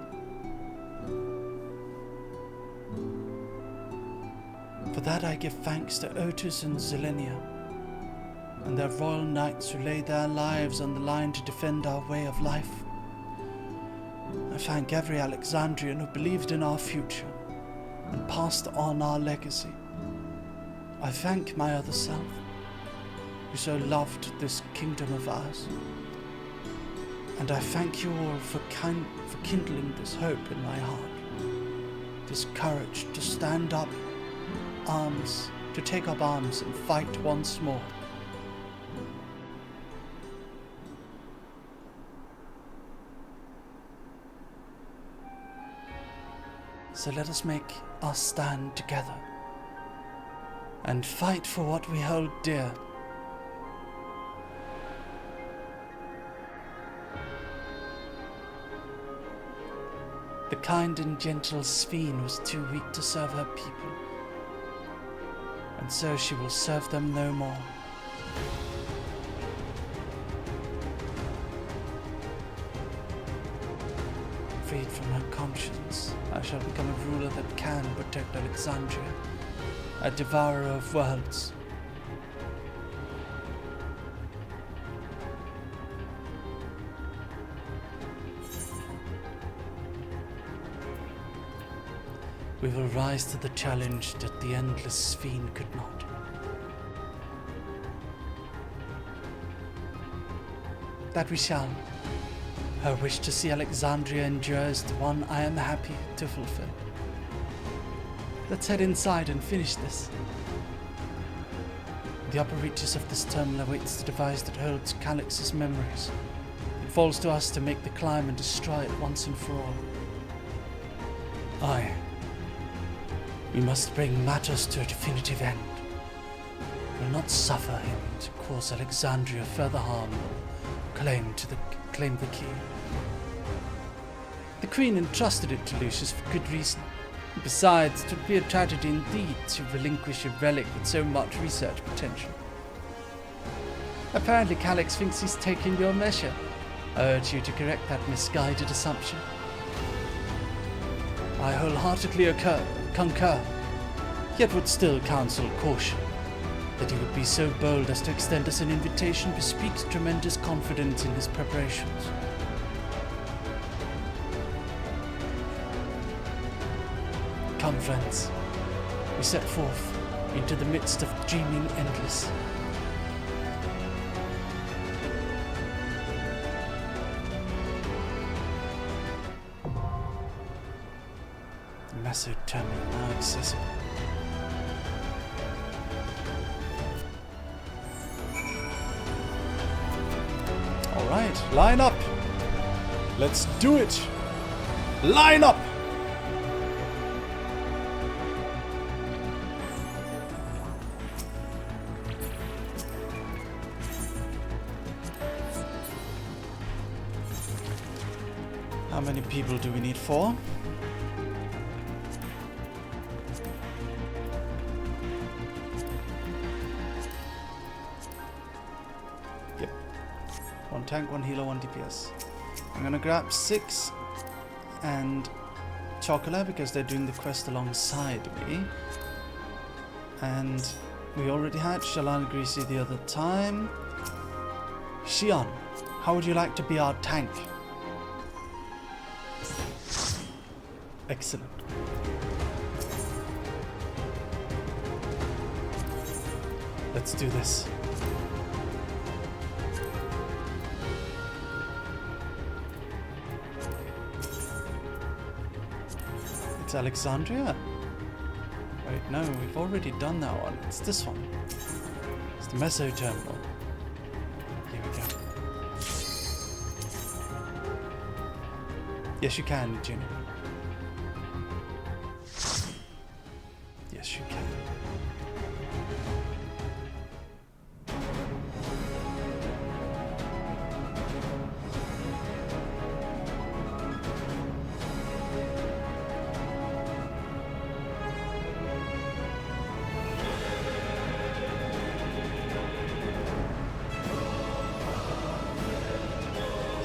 For that I give thanks to Otus and Zelenia, and their royal knights who laid their lives on the line to defend our way of life. I thank every Alexandrian who believed in our future and passed on our legacy. I thank my other self, who so loved this kingdom of ours. And I thank you all for kindling this hope in my heart, this courage to stand up, to take up arms and fight once more. So let us make our stand together and fight for what we hold dear. The kind and gentle Sveen was too weak to serve her people, and so she will serve them no more. Freed from her conscience, I shall become a ruler that can protect Alexandria, a devourer of worlds. We will rise to the challenge that the endless Sveen could not. That we shall. Her wish to see Alexandria endure is the one I am happy to fulfill. Let's head inside and finish this. The upper reaches of this terminal awaits the device that holds Calix's memories. It falls to us to make the climb and destroy it once and for all. Aye. We must bring matters to a definitive end. We will not suffer him to cause Alexandria further harm or claim the key. The Queen entrusted it to Lucius for good reason. Besides, it would be a tragedy indeed to relinquish a relic with so much research potential. Apparently Calix thinks he's taken your measure. I urge you to correct that misguided assumption. I wholeheartedly concur, yet would still counsel caution. That he would be so bold as to extend us an invitation bespeaks tremendous confidence in his preparations. Come, friends, we set forth into the midst of dreaming endless. Mesoterminal now accessible. Alright, line up! Let's do it! Line up! How many people do we need for? Yep. 1 tank, 1 healer, 1 DPS. I'm gonna grab 6 and Chocola because they're doing the quest alongside me. And we already had Shalal Greasy the other time. Xion, how would you like to be our tank? Excellent. Let's do this. It's Alexandria? Wait, no, we've already done that one. It's this one. It's the Meso Terminal. Here we go. Yes, you can, Junior. Yes, you can.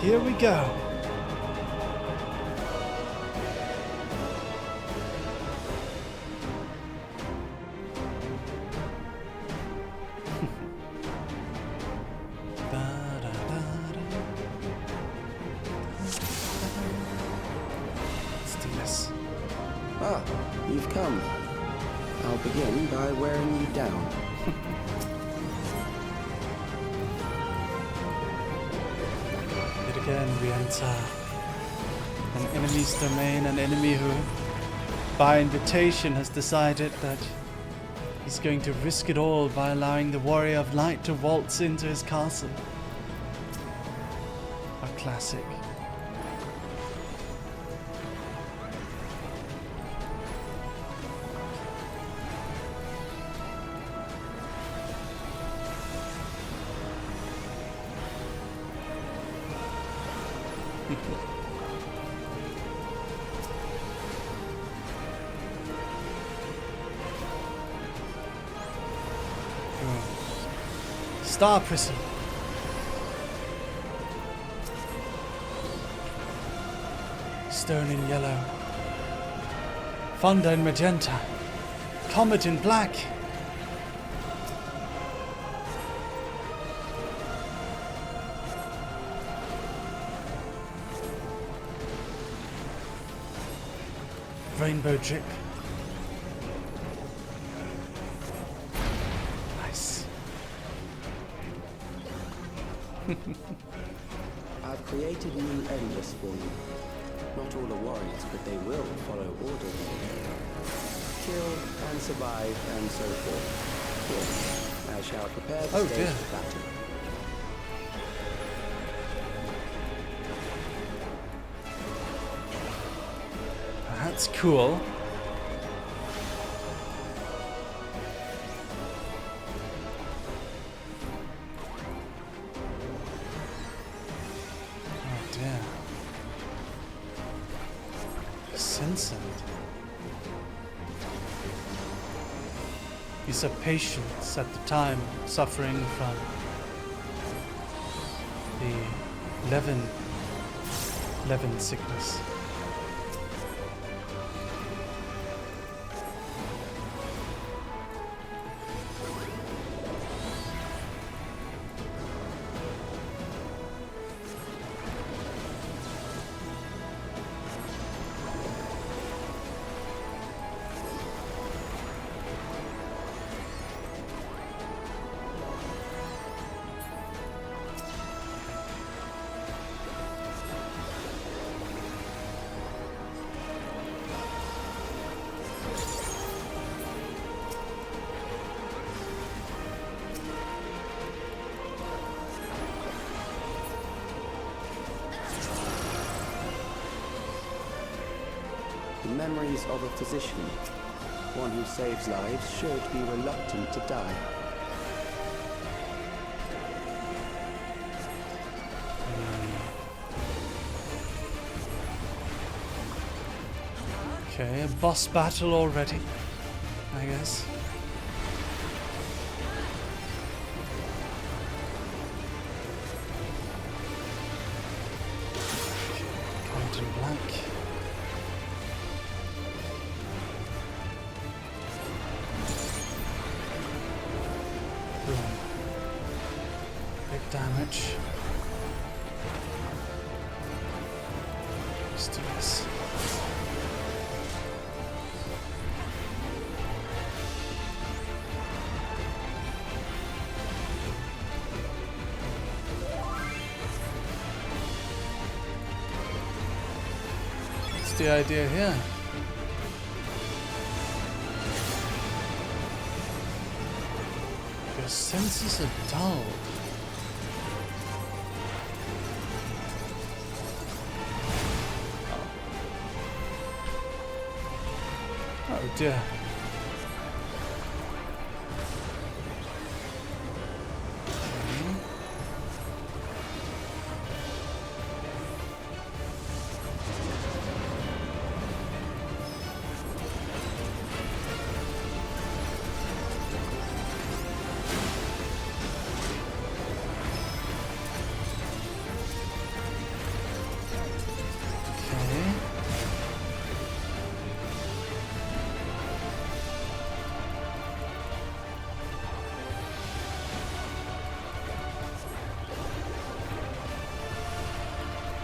Here we go. Let's do this. Ah, you've come. I'll begin by wearing you down. Again, we enter an enemy's domain, an enemy who, by invitation, has decided that he's going to risk it all by allowing the Warrior of Light to waltz into his castle. A classic. Star Prison. Stone in yellow. Thunder in magenta. Comet in black. Rainbow drip. Nice. I've created new endless for you. Not all are warriors, but they will follow orders. Kill and survive and so forth. Yes, I shall prepare the stage for battle. That's cool. Oh dear. Censored. These are patients at the time suffering from the Levin sickness. The memories of a physician. One who saves lives should be reluctant to die. Okay, a boss battle already, I guess. Quantum Black. Boom. Big damage. Let's do this. The idea here. Your senses are dulled. Oh dear.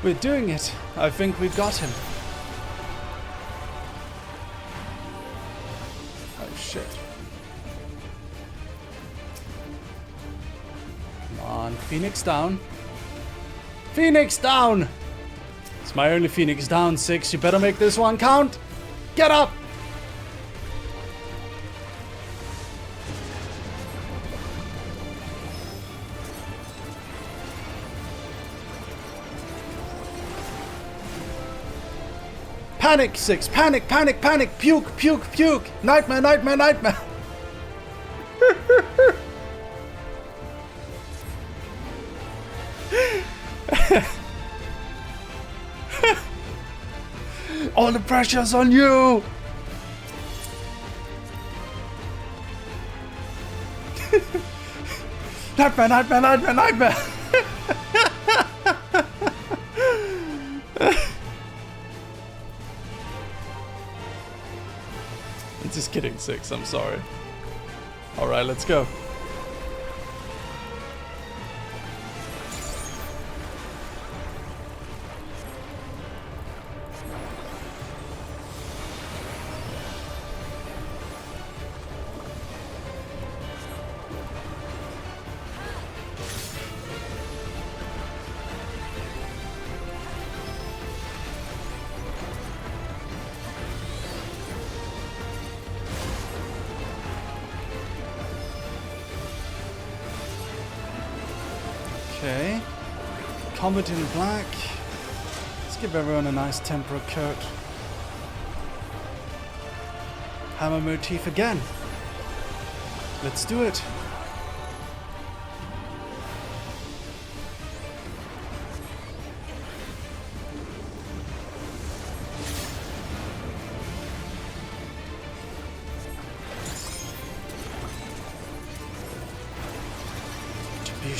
We're doing it. I think we've got him. Oh shit. Come on, Phoenix down. Phoenix down! It's my only Phoenix down, 6. You better make this one count. Get up! Panic, 6. Panic, panic, panic. Puke, puke, puke. Nightmare, nightmare, nightmare. All the pressure's on you. Nightmare, nightmare, nightmare, nightmare. Just kidding, 6. I'm sorry. Alright, let's go. Okay. Comet in black. Let's give everyone a nice temper coat. Hammer motif again. Let's do it.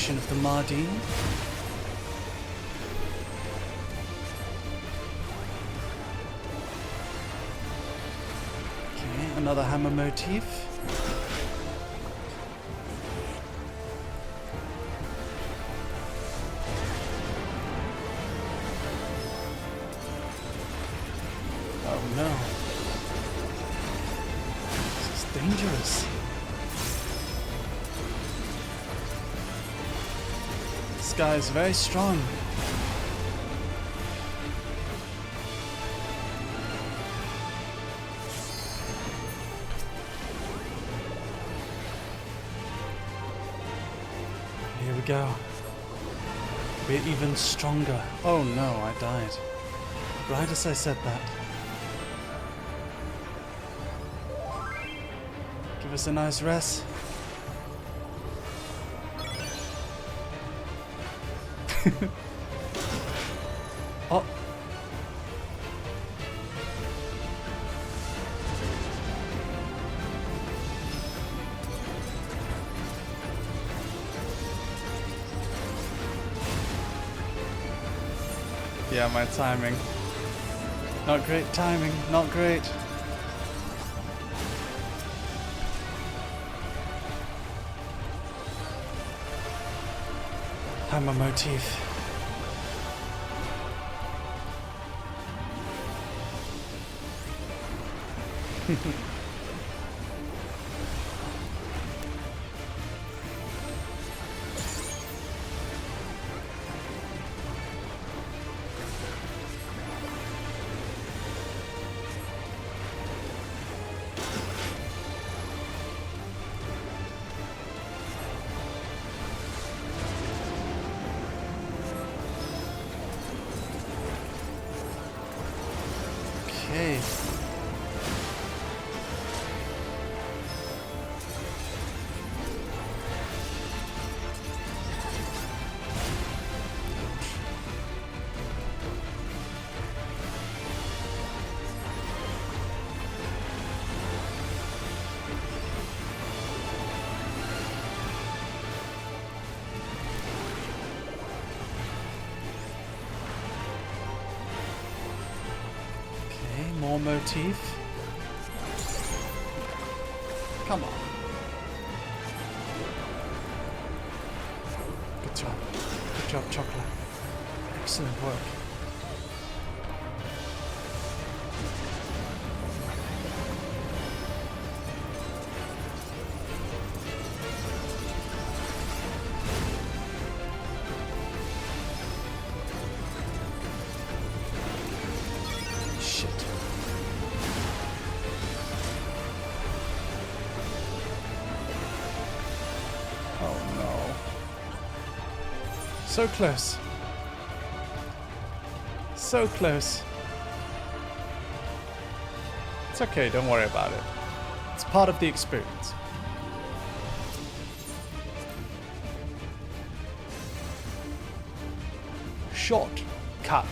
Of the Mardine. Okay, another hammer motif. Oh no. This is dangerous. This guy is very strong. Here we go. We're even stronger. Oh no, I died. Right as I said that. Give us a nice rest. Oh. Yeah, my timing. Not great timing, not great. Hammer motif. Okay. More motif. Come on. Good job. Good job, Chocolate. Excellent work. So close. So close. It's okay, don't worry about it. It's part of the experience. Short. Cut.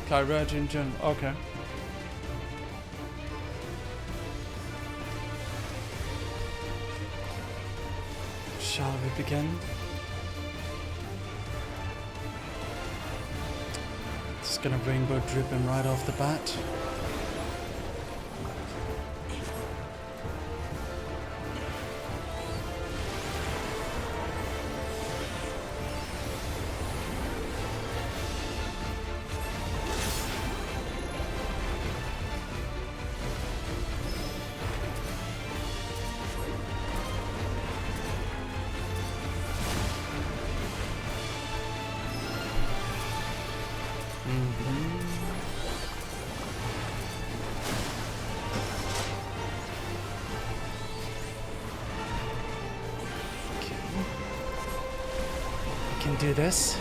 Chirurgeon. Okay. Shall we begin? Just gonna rainbow drip him right off the bat. Do this.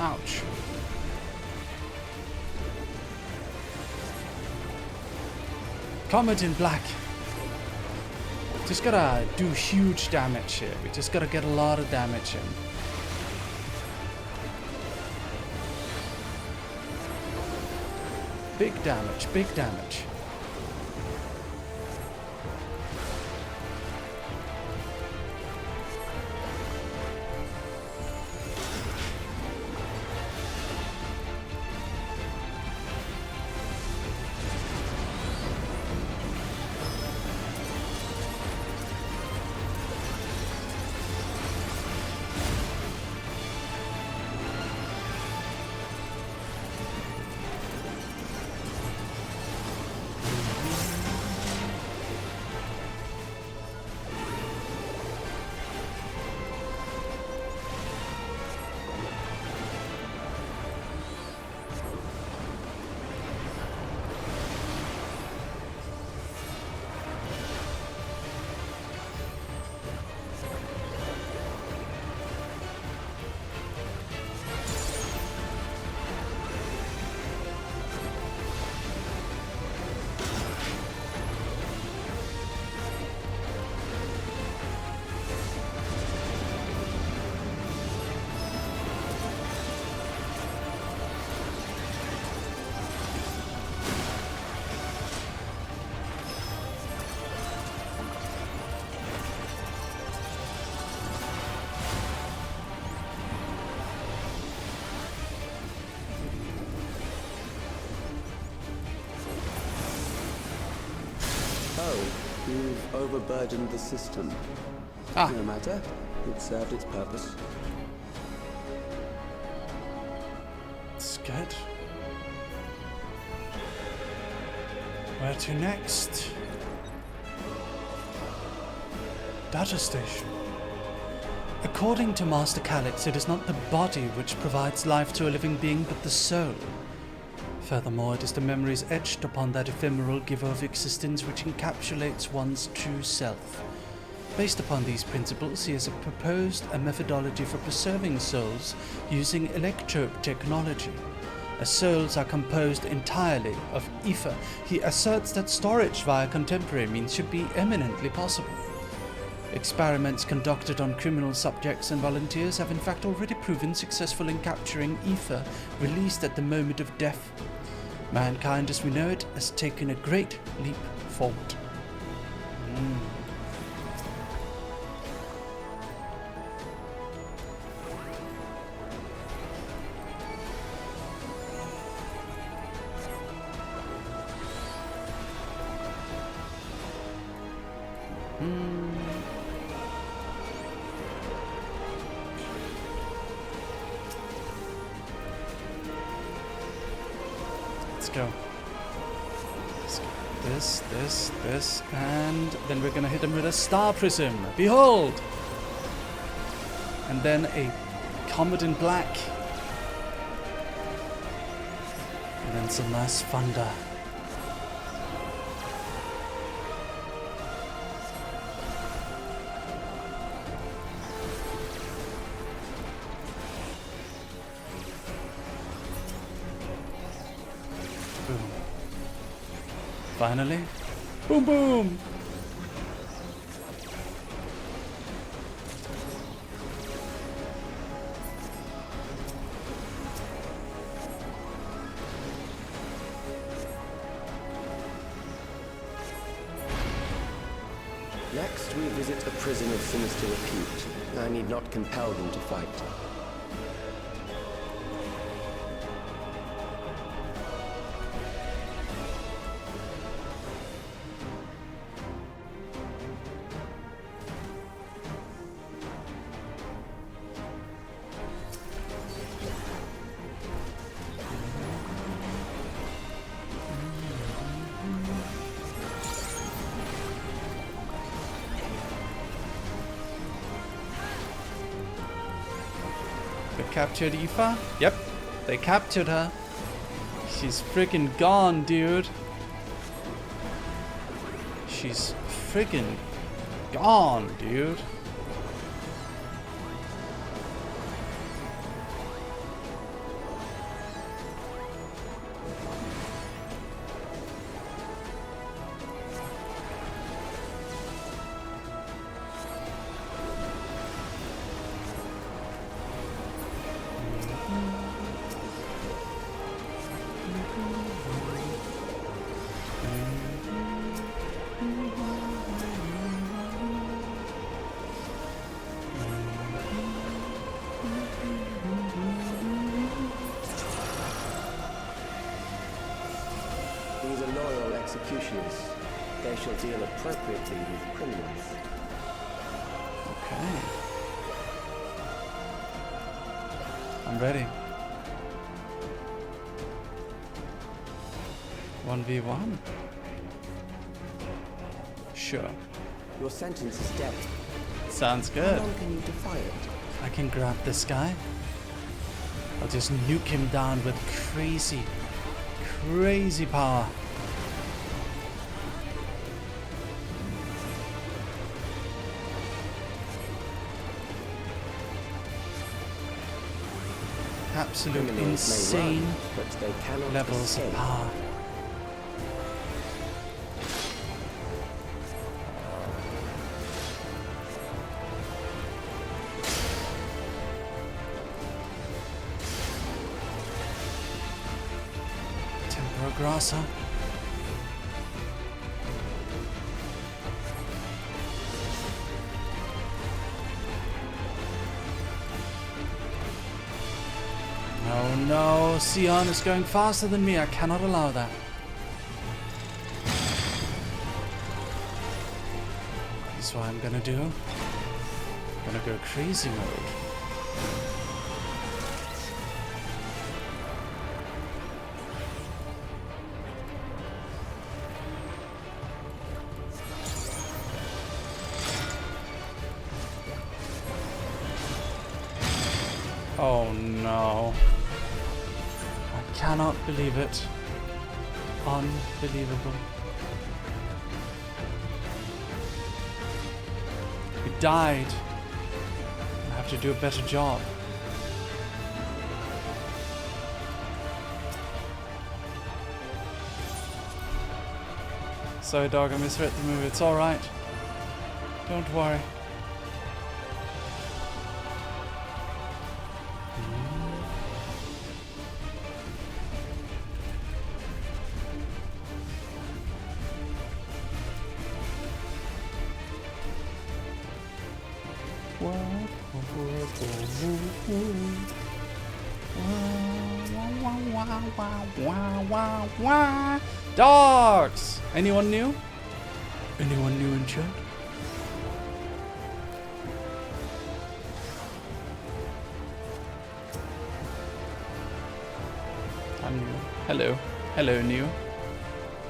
Ouch. Comet in black. Just gotta do huge damage here. We just gotta get a lot of damage in. Big damage, big damage. Oh, you've overburdened the system. Ah. No matter. It served its purpose. It's good. Where to next? Data station. According to Master Calyx, it is not the body which provides life to a living being, but the soul. Furthermore, it is the memories etched upon that ephemeral giver of existence which encapsulates one's true self. Based upon these principles, he has proposed a methodology for preserving souls using electrope technology. As souls are composed entirely of ether, he asserts that storage via contemporary means should be eminently possible. Experiments conducted on criminal subjects and volunteers have in fact already proven successful in capturing ether released at the moment of death. Mankind as we know it has taken a great leap forward. Let's go. This, and then we're gonna hit him with a star prism. Behold! And then a comet in black. And then some nice thunder. Finally. Boom boom! Next, we visit a prison of sinister repute. I need not compel them to fight. Captured Aoife? Yep, they captured her. She's freaking gone, dude. She's freaking gone, dude. These are loyal executioners. They shall deal appropriately with criminals. Okay. I'm ready. 1v1? Sure. Your sentence is death. Sounds good. How long can you defy it? I can grab this guy. I'll just nuke him down with crazy power. Absolute insane levels of power. Grasser. Oh no, Sion is going faster than me. I cannot allow that. Here's what I'm gonna do. I'm gonna go crazy mode. Oh no. I cannot believe it. Unbelievable. He died. I have to do a better job. Sorry dog, I misread the movie. It's alright. Don't worry. Dogs! Anyone new? Anyone new in chat? I'm new. Hello. Hello, new.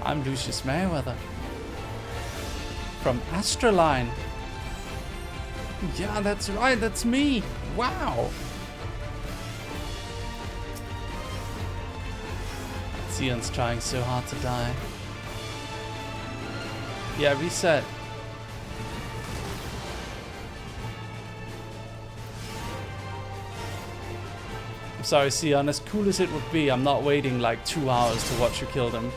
I'm Lucius Merryweather. From ASTRALINE. Yeah, that's right, that's me. Wow. Sion's trying so hard to die. Yeah, reset. I'm sorry, Sion, as cool as it would be, I'm not waiting like 2 hours to watch you kill them.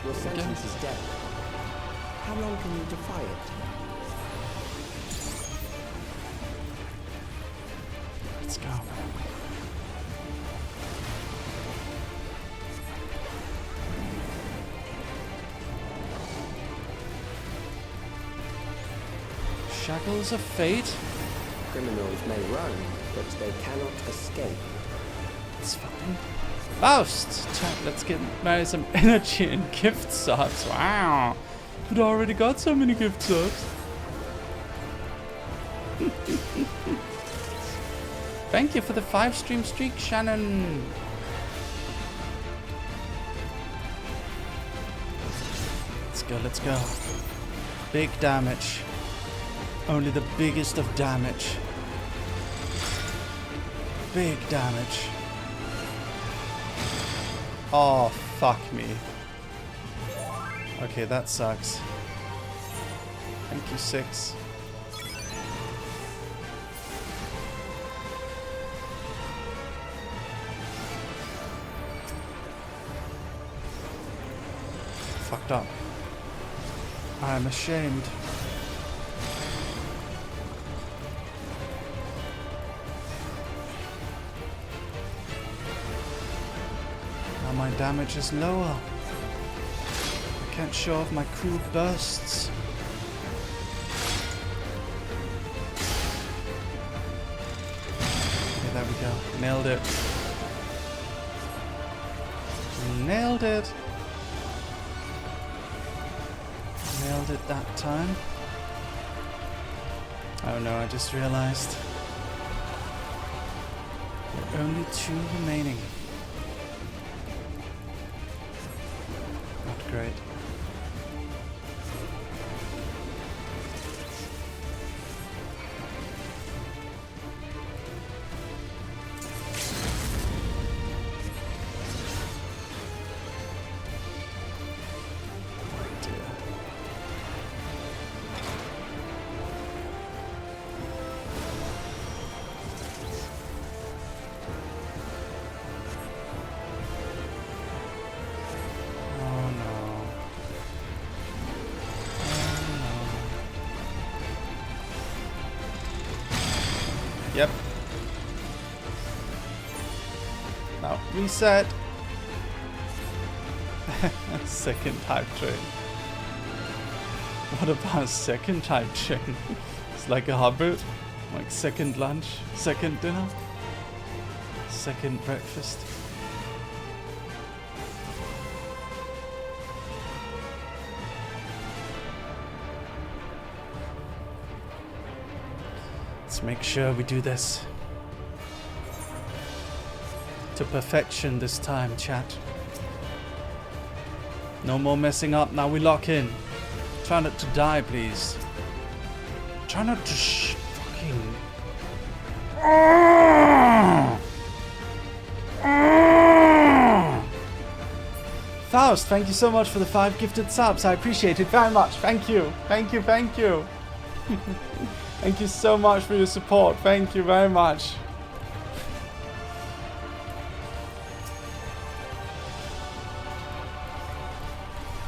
Your sentence is death. How long can you defy it? Let's go. Shackles of fate? Criminals may run, but they cannot escape. It's fine. Faust! Chat, let's get marry some energy and gift subs. Wow! Could already got so many gift subs. Thank you for the 5-stream streak, Shannon. Let's go, let's go. Big damage. Only the biggest of damage. Big damage. Oh, fuck me. Okay, that sucks. Thank you, 6. Fucked up. I'm ashamed. My damage is lower. I can't show off my cool bursts. Okay, there we go. Nailed it. Nailed it. Nailed it that time. Oh no, I just realized. There are only 2 remaining. Great. Yep. Now, reset. Second type train. What about second type train? It's like a hybrid. Like second lunch, second dinner, second breakfast. Let's make sure we do this to perfection this time, chat. No more messing up. Now we lock in. Try not to die, please. Try not to fucking... Faust, thank you so much for the 5 gifted subs. I appreciate it very much. Thank you. Thank you, thank you. Thank you so much for your support. Thank you very much.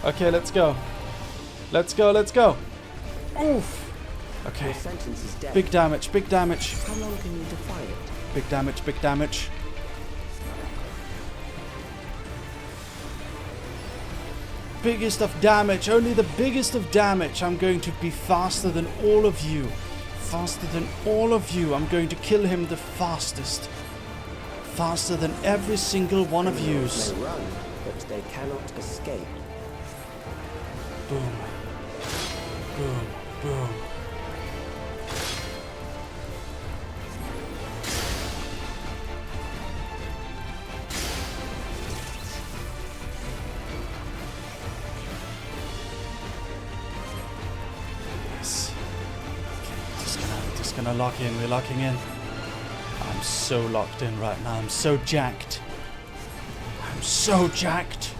Okay, let's go. Let's go, let's go. Oof. Okay. Big damage, big damage. How long can you defy it? Big damage, big damage. Biggest of damage, only the biggest of damage. I'm going to be faster than all of you. Faster than all of you. I'm going to kill him the fastest. Faster than every single one of yous. They run, but they cannot escape. Boom. Boom. Boom. Yes. Okay, just gonna lock in. We're locking in. I'm so locked in right now. I'm so jacked. I'm so jacked.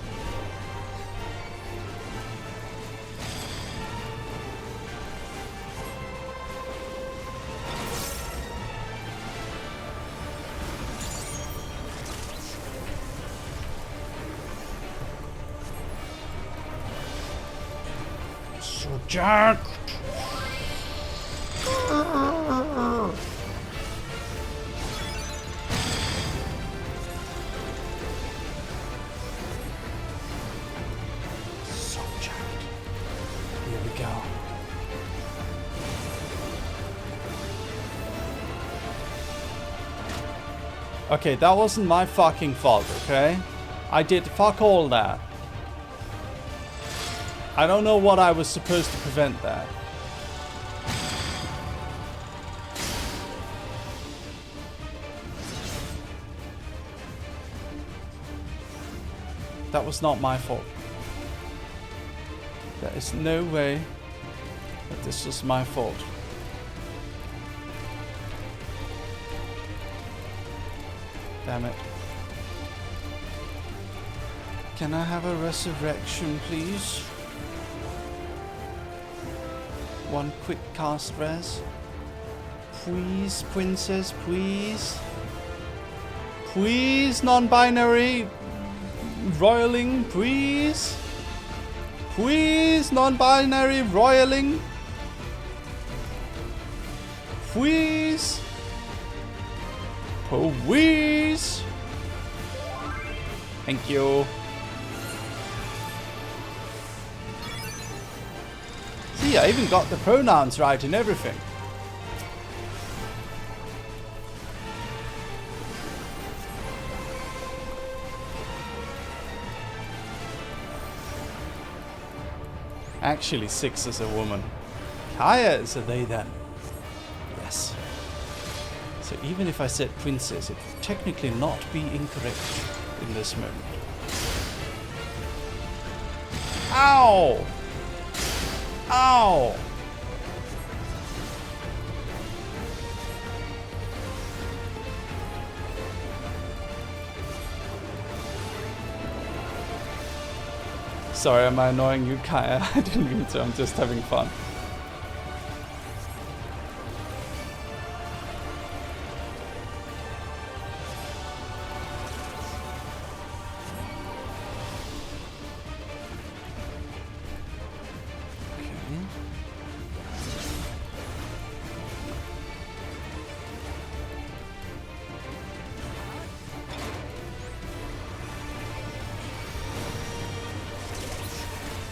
So jacked. So jacked. Here we go. Okay, that wasn't my fucking fault, okay? I did fuck all that. I don't know what I was supposed to prevent that. That was not my fault. There is no way that this was my fault. Damn it. Can I have a resurrection, please? One quick cast res. Please, princess, please. Please, non-binary royaling, please. Please, non-binary royaling. Please. Please. Thank you. See, I even got the pronouns right and everything. Actually, 6 is a woman. Kaya is a they then. Yes. So even if I said princess, it would technically not be incorrect in this moment. Ow! Ow! Sorry, am I annoying you, Kaya? I didn't mean to, I'm just having fun.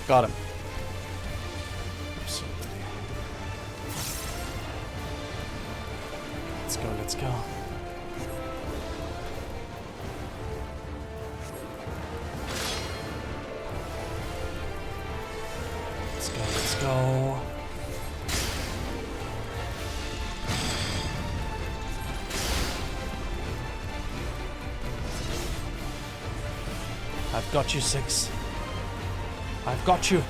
Got him. Absolutely. Let's go, let's go. Let's go, let's go. I've got you, 6. I've got you.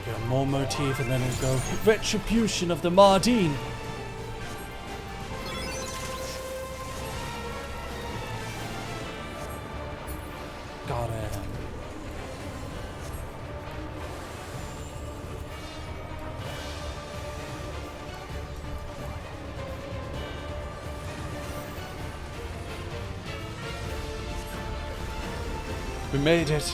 We'll go more motif and then we'll go retribution of the Mardine. Got it. We made it.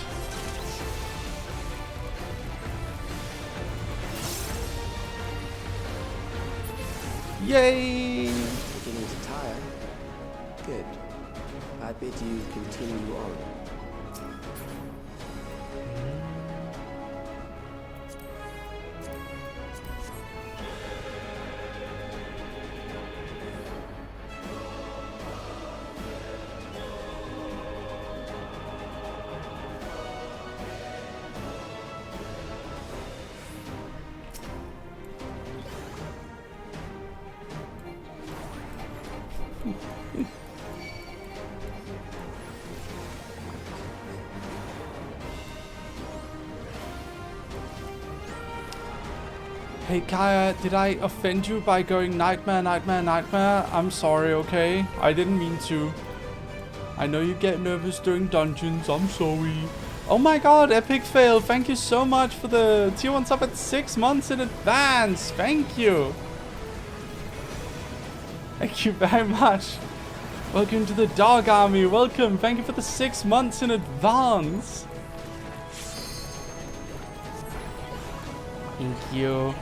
Yay! Beginning to tire? Good. I bid you continue on. Hey Kaya, did I offend you by going nightmare, nightmare, nightmare? I'm sorry, okay? I didn't mean to. I know you get nervous during dungeons, I'm sorry. Oh my god, epic fail. Thank you so much for the tier 1 sub at 6 months in advance. Thank you. Thank you very much. Welcome to the Dog Army. Welcome. Thank you for the 6 months in advance. Thank you.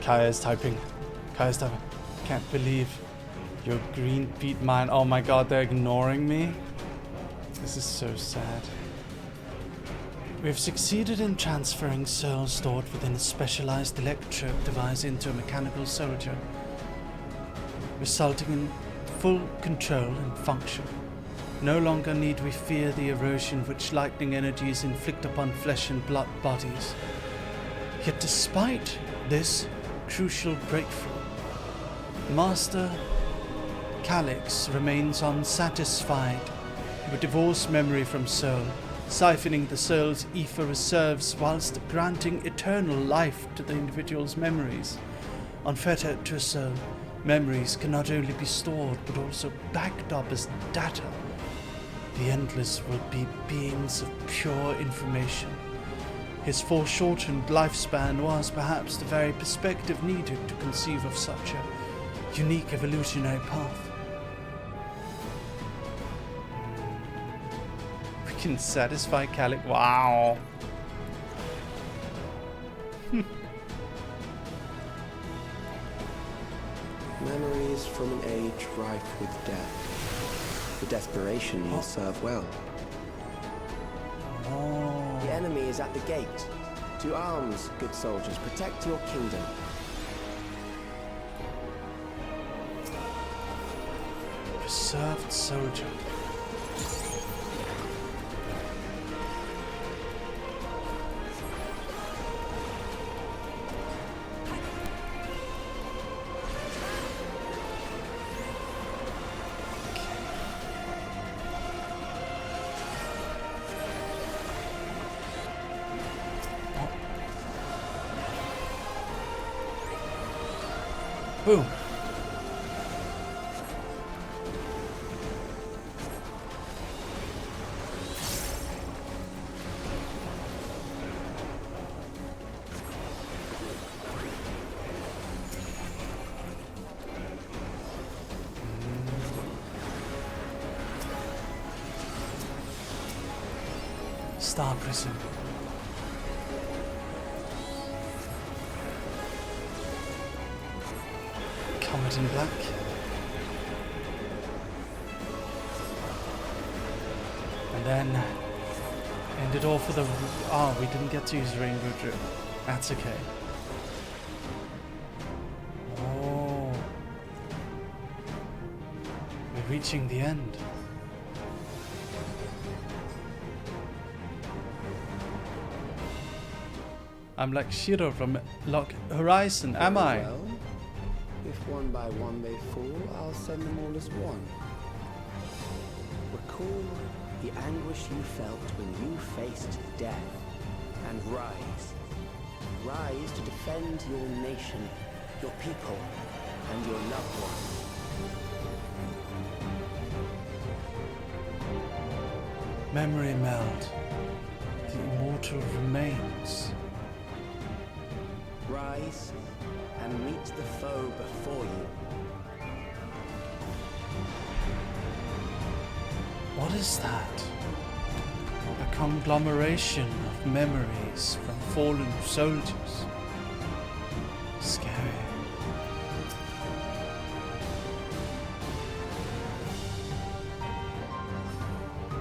Kaya's typing. Kaya's typing. Can't believe your green beat mine. Oh my god, they're ignoring me. This is so sad. We've succeeded in transferring souls stored within a specialized electrode device into a mechanical soldier, resulting in full control and function. No longer need we fear the erosion which lightning energies inflict upon flesh and blood bodies. Yet despite this crucial breakthrough, Master Calyx remains unsatisfied with divorced memory from soul, siphoning the soul's ether reserves whilst granting eternal life to the individual's memories. Unfettered to a soul, memories can not only be stored but also backed up as data. The Endless will be beings of pure information. His foreshortened lifespan was perhaps the very perspective needed to conceive of such a unique evolutionary path. We can satisfy Calyx. Wow. Memories from an age rife with death. The desperation will serve well. The enemy is at the gate. To arms, good soldiers, protect your kingdom. Preserved soldier. Boom. Star Prison. Comet in black. And then ended off with a... Oh, we didn't get to use Rainbow Drip. That's okay. Oh. We're reaching the end. I'm like Shiro from Lock Horizon, am I? Well, if one by one they fall, I'll send them all as one. Recall the anguish you felt when you faced death, and rise. Rise to defend your nation, your people, and your loved ones. Memory meld. The immortal remains. Rise and meet the foe before you. What is that? A conglomeration of memories from fallen soldiers. Scary.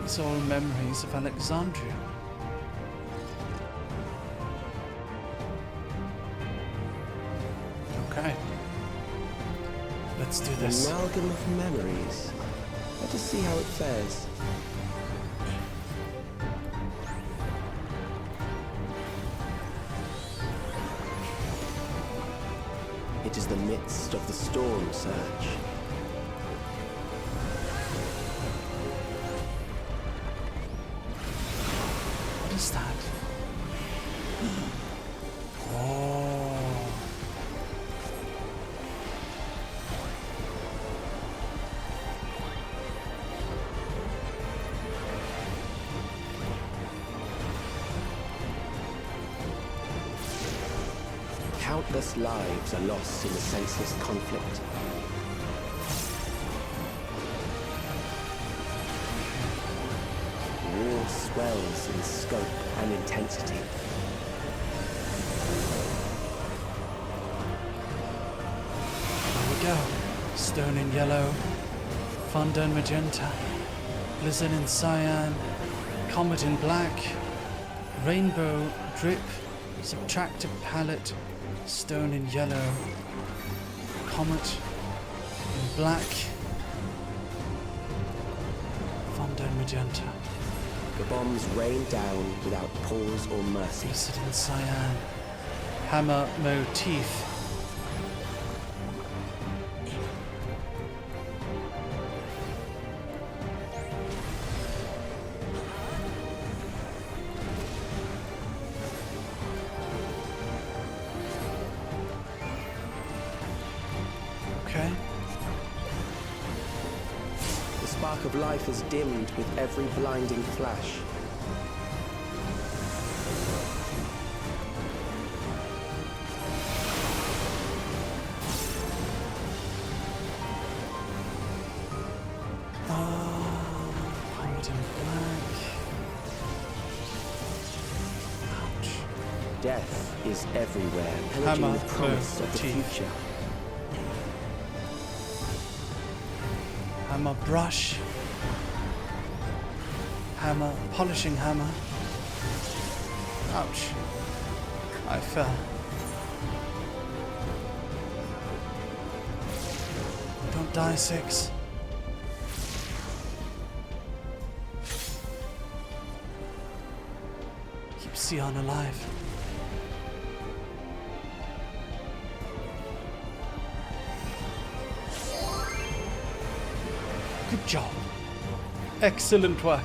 These are all memories of Alexandria. Okay. Let's do this. An amalgam of memories. Let us see how it fares. It is the midst of the storm surge. What is that? Oh. Countless lives are lost in the senseless conflict. War swells in scope and intensity. Here we go. Stone in yellow, Thunder in magenta, Blizzard in cyan, Comet in black, Rainbow drip, Subtractive palette, Stone in yellow, Comet in black, Thunder in magenta. The bombs rain down without pause or mercy. Blizzard in cyan, Hammer motif. Okay. The spark of life is dimmed with every blinding flash. Comet in black. Ouch. Death is everywhere, pillaging Hammer the promise of the motif. future. Hammer brush. Hammer, polishing hammer. Ouch. I fell. Don't die, 6. Keep Sion alive. Good job. Excellent work.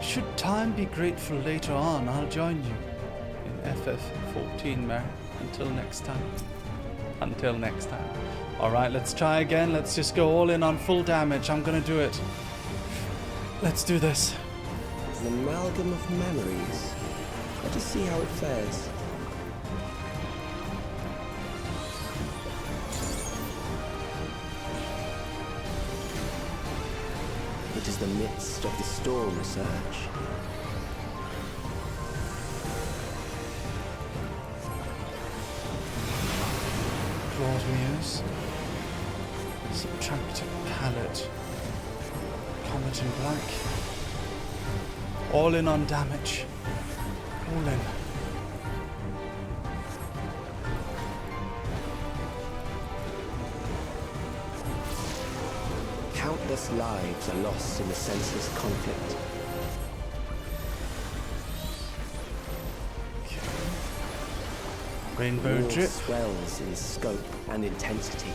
Should time be grateful later on, I'll join you in FF14, Mary. Until next time. Until next time. Alright, let's try again. Let's just go all in on full damage. I'm gonna do it. Let's do this. An amalgam of memories. Let us see how it fares. It is the midst of the storm research. Broad Muse. Subtractive palette. Comet in black. All in on damage. All in. Countless lives are lost in the senseless conflict. Rainbow drip. Swells in scope and intensity.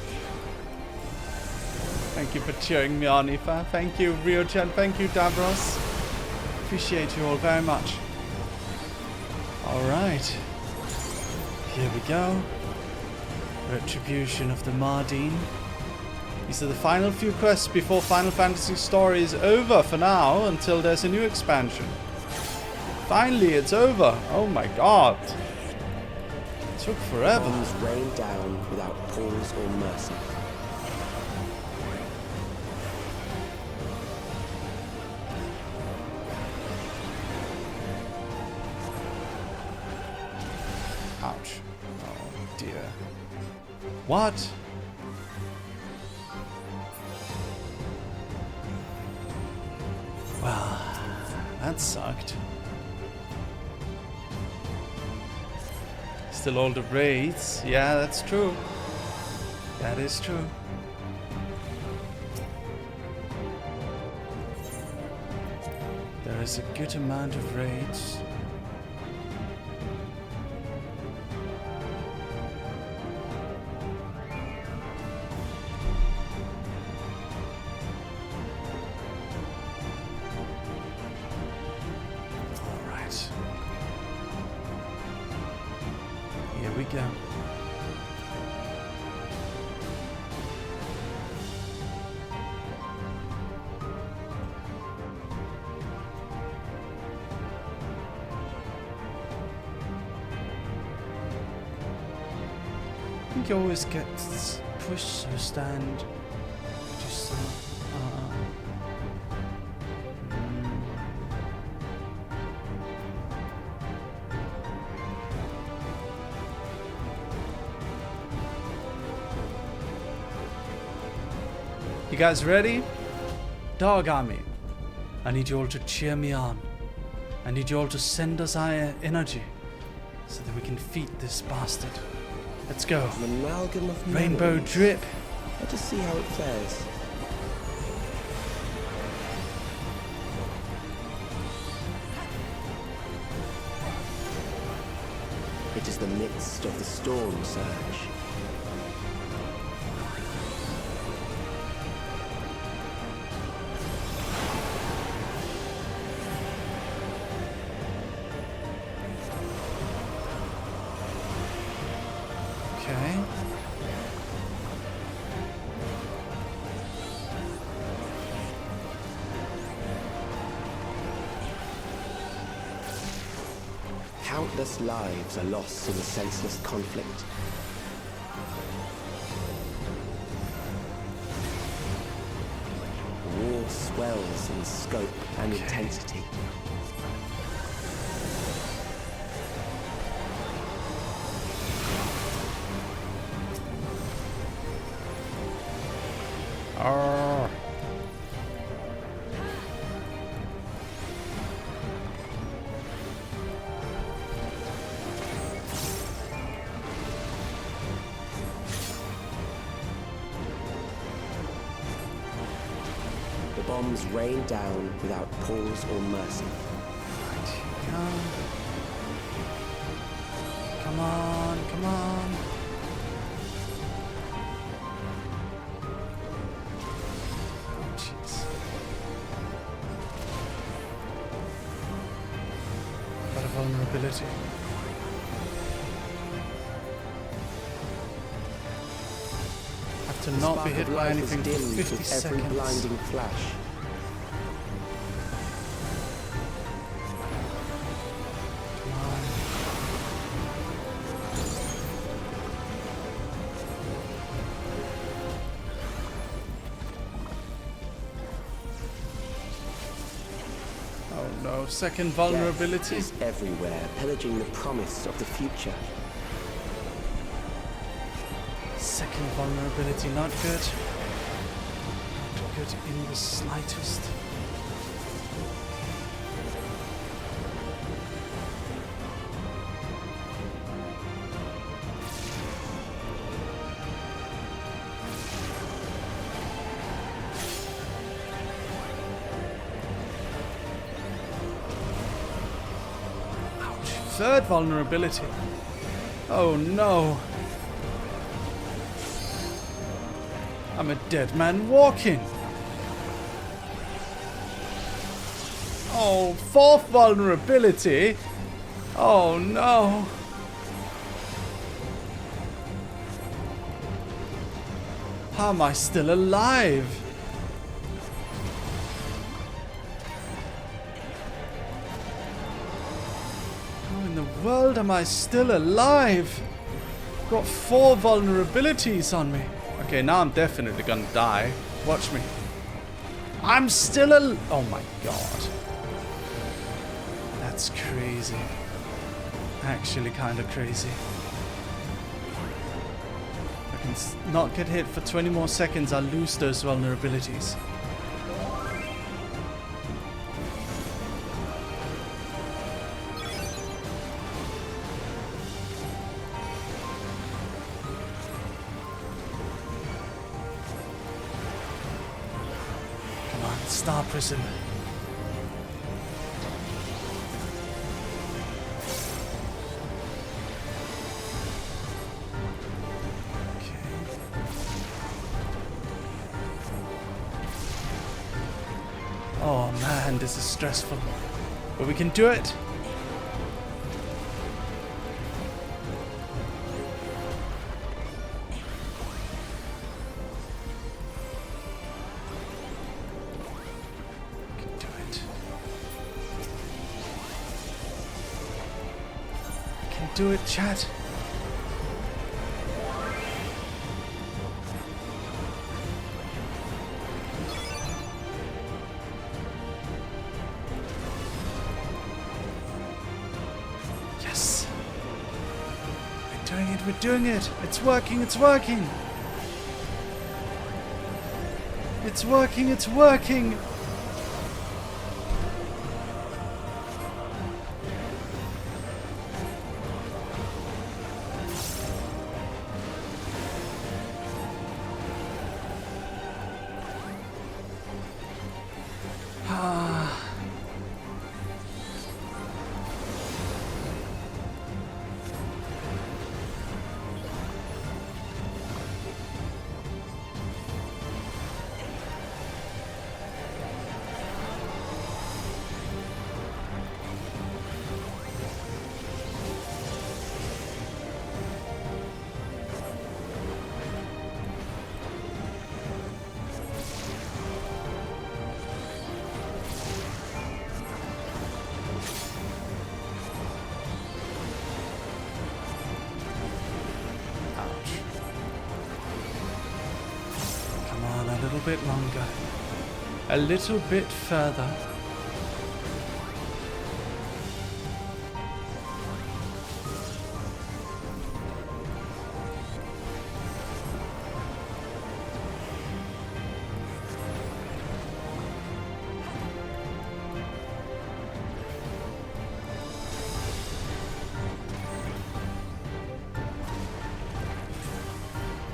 Thank you for cheering me on, Aoife. Thank you, Ryo-chan. Thank you, Davros. Appreciate you all very much. Alright. Here we go. Retribution of the Mardine. These are the final few quests before Final Fantasy story is over for now, until there's a new expansion. Finally, it's over. Oh my god. It took forever. Bombs rain down without pause or mercy. Ouch. Oh dear. What? Well, that sucked. Still all the raids. Yeah, that's true. That is true. There is a good amount of raids. Go. I think you always get push or stand. Just You guys ready? Dog Army. I need you all to cheer me on. I need you all to send us our energy so that we can defeat this bastard. Let's go. An amalgam of Rainbow memories. drip. Let us see how it fares. It is the midst of the storm surge. Okay. Countless lives are lost in the senseless conflict. War swells in scope and intensity. Arrgh. The bombs rain down without pause or mercy. Come on, come on. Oh, jeez. vulnerability. Have to not be hit by anything for 50 seconds. Every blinding flash. Oh no, second vulnerability. Death is everywhere, pillaging the promise of the future. Second vulnerability, not good. Not good in the slightest. Ouch. Third vulnerability. Oh no. I'm a dead man walking. Oh, fourth vulnerability. Oh no. How am I still alive? How in the world am I still alive? Got 4 vulnerabilities on me. Okay, now I'm definitely gonna die. Watch me. I'm still oh my god. That's crazy. Actually kind of crazy. I can not get hit for 20 more seconds, I'll lose those vulnerabilities. Star Prison. Okay. Oh man, this is stressful. But we can do it. Do it, chat. Yes. We're doing it, we're doing it. It's working, it's working. It's working, it's working. A bit longer, a little bit further.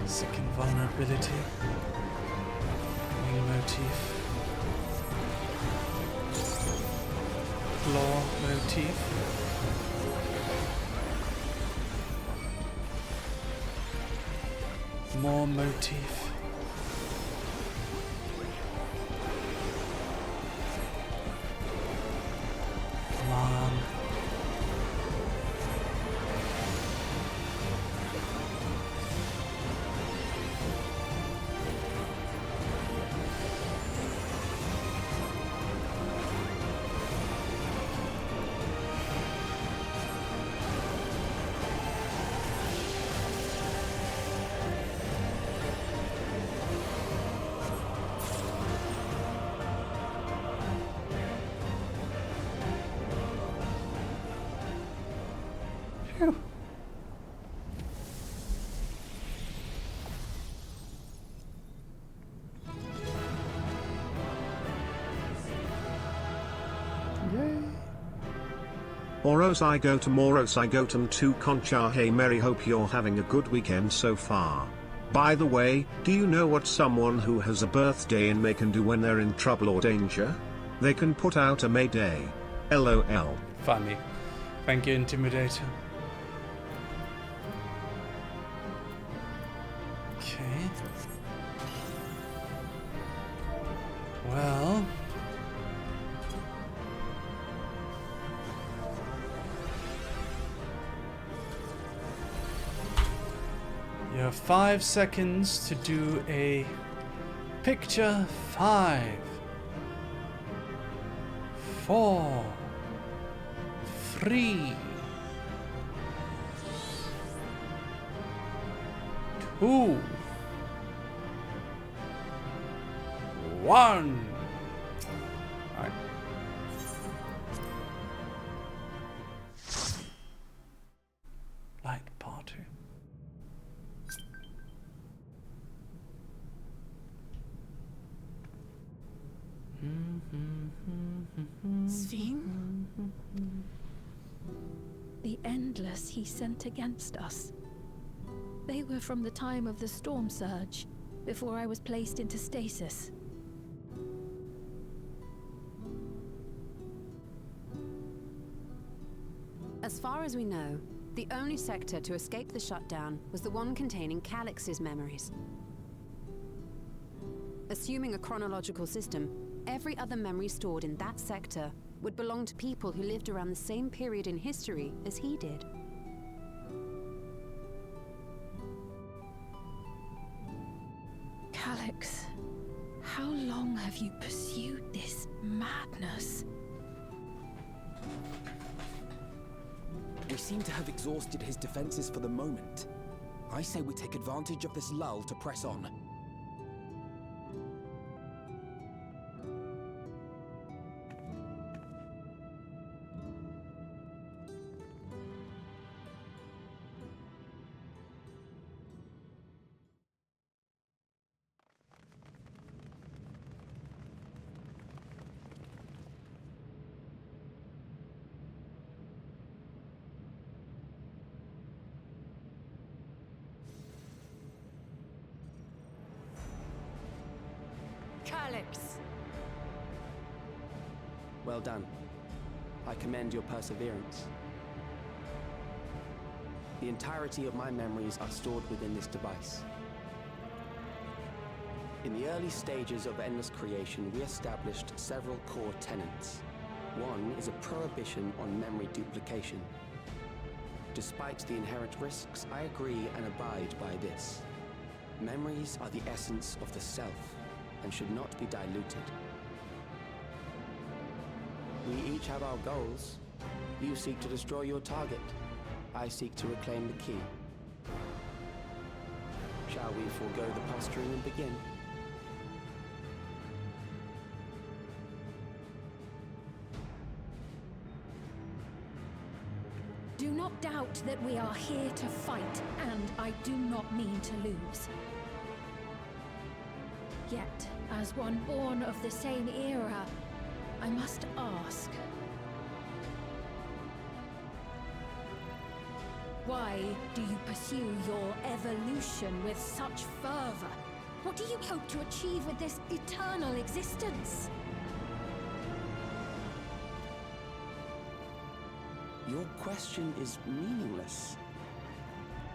Second vulnerability. Motif. Claw motif. More motif. Come on. Whew. Orozygotum 2 Concha. Hey Mary, hope you're having a good weekend so far. By the way, do you know what someone who has a birthday in May can do when they're in trouble or danger? They can put out a Mayday. LOL. Funny. Thank you, Intimidator. Okay. Well. You have 5 seconds to do a picture. 5, 4, 3, 2, 1. Right. Light party. Sven? The Endless he sent against us. They were from the time of the storm surge, before I was placed into stasis. As far as we know, the only sector to escape the shutdown was the one containing Calix's memories. Assuming a chronological system, every other memory stored in that sector would belong to people who lived around the same period in history as he did. Calix, how long have you pursued this madness? We seem to have exhausted his defenses for the moment. I say we take advantage of this lull to press on. Calix! Well done. I commend your perseverance. The entirety of my memories are stored within this device. In the early stages of Endless creation, we established several core tenets. One is a prohibition on memory duplication. Despite the inherent risks, I agree and abide by this. Memories are the essence of the self, and should not be diluted. We each have our goals. You seek to destroy your target. I seek to reclaim the key. Shall we forego the posturing and begin? Do not doubt that we are here to fight, and I do not mean to lose. Yet, as one born of the same era, I must ask. Why do you pursue your evolution with such fervor? What do you hope to achieve with this eternal existence? Your question is meaningless.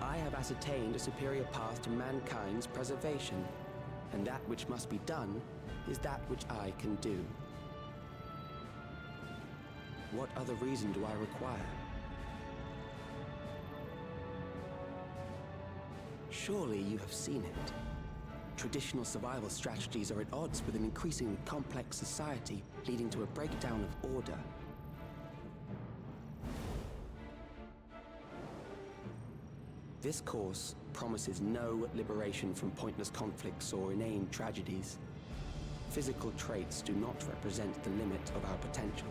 I have ascertained a superior path to mankind's preservation, and that which must be done is that which I can do. What other reason do I require? Surely you have seen it. Traditional survival strategies are at odds with an increasingly complex society, leading to a breakdown of order. This course promises no liberation from pointless conflicts or inane tragedies. Physical traits do not represent the limit of our potential.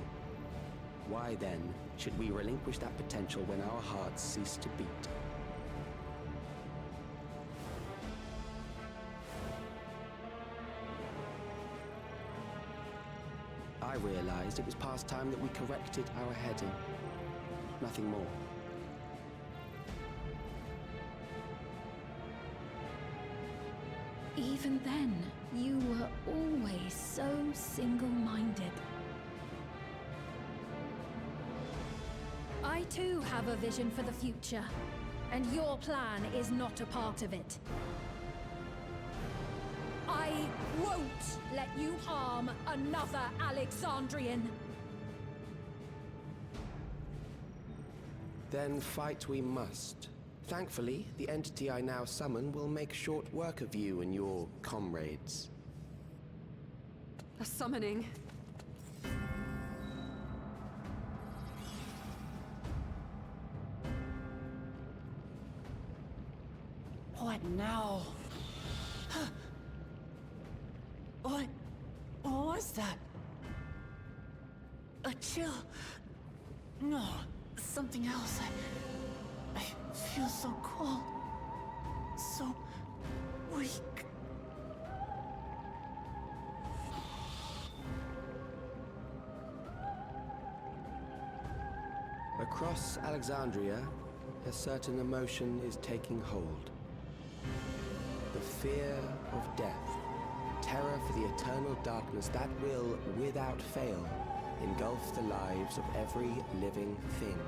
Why then should we relinquish that potential when our hearts cease to beat? I realized it was past time that we corrected our heading. Nothing more. Even then, you were always so single-minded. I too have a vision for the future, and your plan is not a part of it. I won't let you harm another Alexandrian. Then fight we must. Thankfully, the entity I now summon will make short work of you and your comrades. A summoning. What now? What was that? A chill? No, something else. I feel so cold, so weak. Across Alexandria, a certain emotion is taking hold. The fear of death. Terror for the eternal darkness that will, without fail, engulf the lives of every living thing.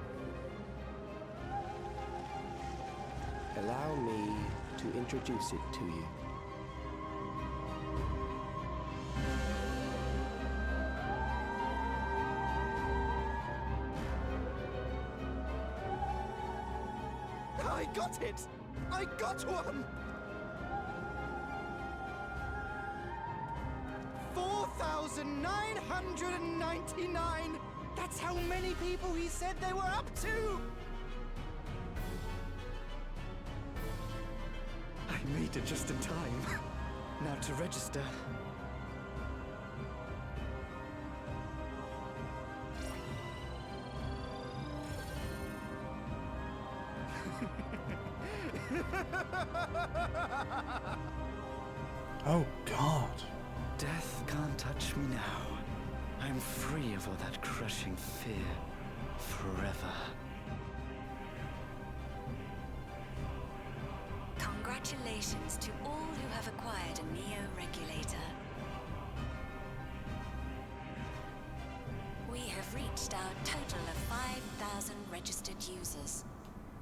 Allow me to introduce it to you. I got it! I got one! 4,999! That's how many people he said they were up to! I made it just in time. Now to register. Oh, God. Death can't touch me now. I'm free of all that crushing fear. Forever. Congratulations to all who have acquired a Neo-Regulator. We have reached our total of 5,000 registered users.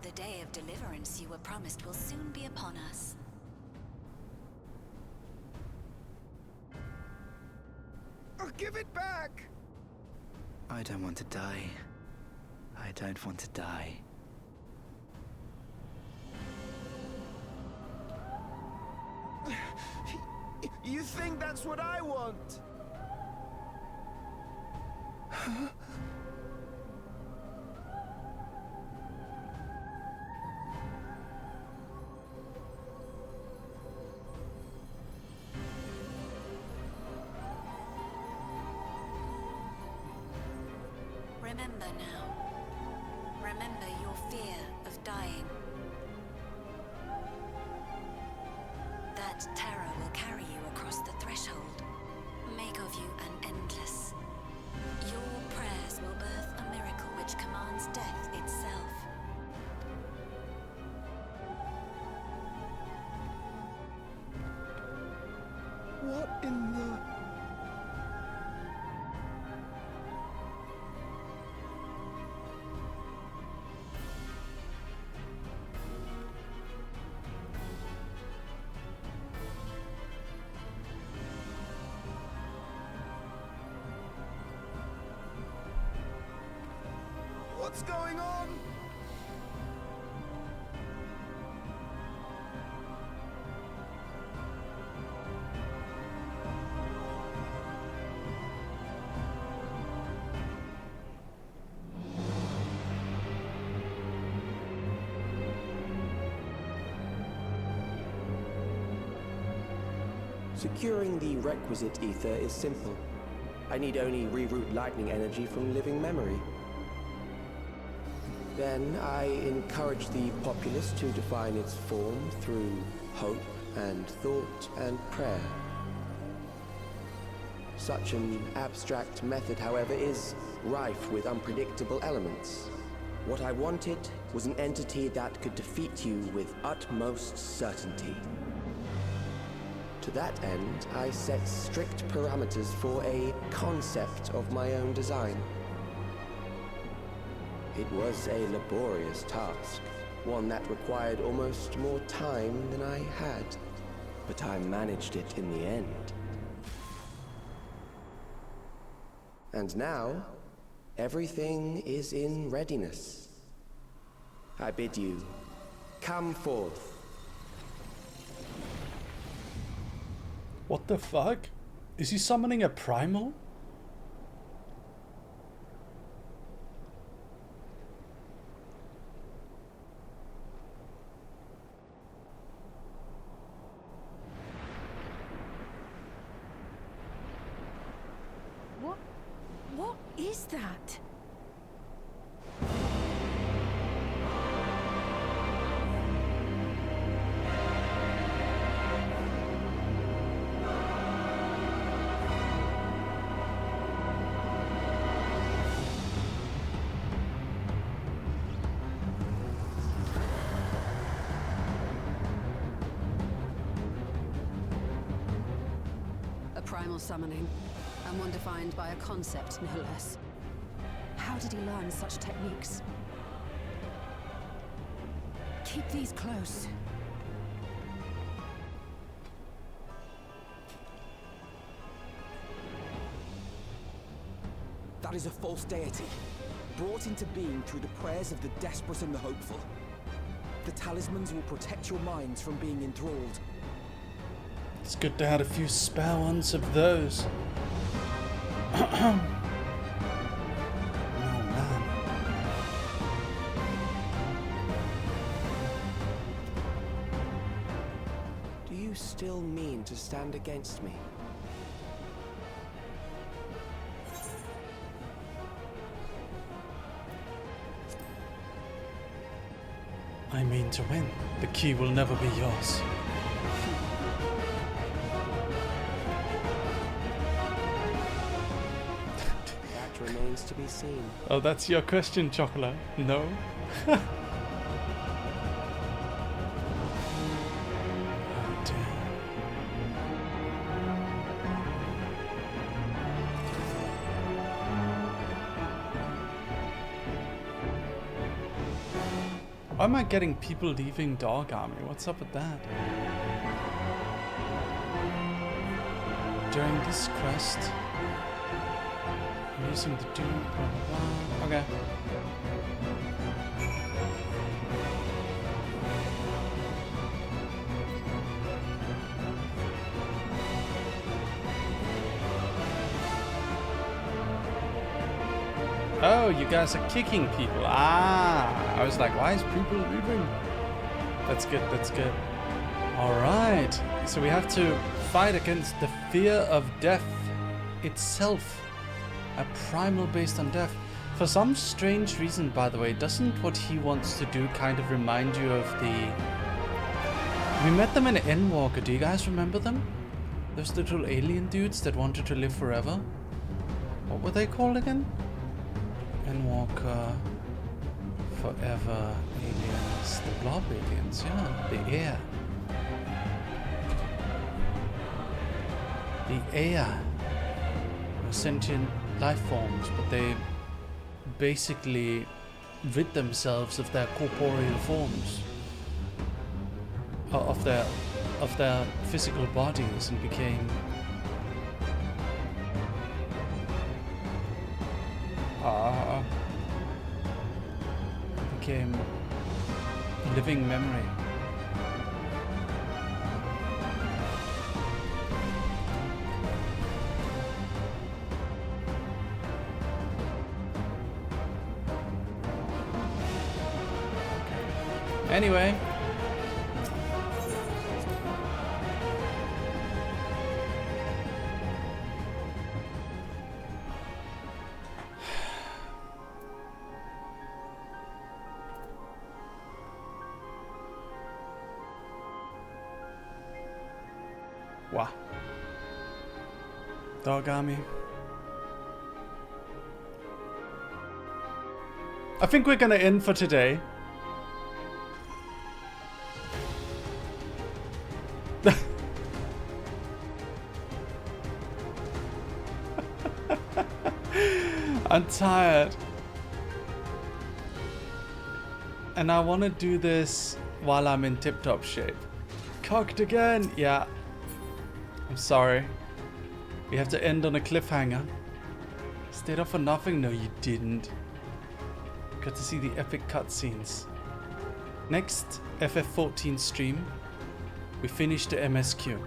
The day of deliverance you were promised will soon be upon us. I'll give it back! I don't want to die. I don't want to die. You think that's what I want? Huh? Remember now. Remember your fear of dying. That terror will carry you across the threshold, make of you an endless. Your prayers will birth a miracle which commands death itself. What in the... What's going on? Securing the requisite ether is simple. I need only reroute lightning energy from living memory. Then I encourage the populace to define its form through hope and thought and prayer. Such an abstract method, however, is rife with unpredictable elements. What I wanted was an entity that could defeat you with utmost certainty. To that end, I set strict parameters for a concept of my own design. It was a laborious task, one that required almost more time than I had, but I managed it in the end. And now, everything is in readiness. I bid you, come forth. What the fuck? Is he summoning a primal? What is that? A primal summoning, and one defined by a concept, no less. How did he learn such techniques? Keep these close. That is a false deity, brought into being through the prayers of the desperate and the hopeful. The talismans will protect your minds from being enthralled. It's good to have a few spare ones of those. Do you still mean to stand against me? I mean to win. The key will never be yours. That remains to be seen. Oh, that's your question, Chocolate? No? Why am I getting people leaving Dog Army? What's up with that? During this quest, I'm using the dude, blah blah blah. Okay. Oh, you guys are kicking people. Ah, I was like, why is people leaving? That's good, that's good. Alright, so we have to fight against the fear of death itself. A primal based on death. For some strange reason, by the way, doesn't what he wants to do kind of remind you of the... We met them in Endwalker, do you guys remember them? Those little alien dudes that wanted to live forever? What were they called again? Endwalker, Forever Aliens, the Blob Aliens, yeah, the air. The air were sentient life forms, but they basically rid themselves of their corporeal forms, of their physical bodies, and became living memory. Anyway. Wow. Dog army. I think we're gonna end for today. I'm tired. And I want to do this while I'm in tip-top shape. Cocked again. Yeah. I'm sorry. We have to end on a cliffhanger. Stayed up for nothing? No, you didn't. Got to see the epic cutscenes. Next FF14 stream, we finish the MSQ.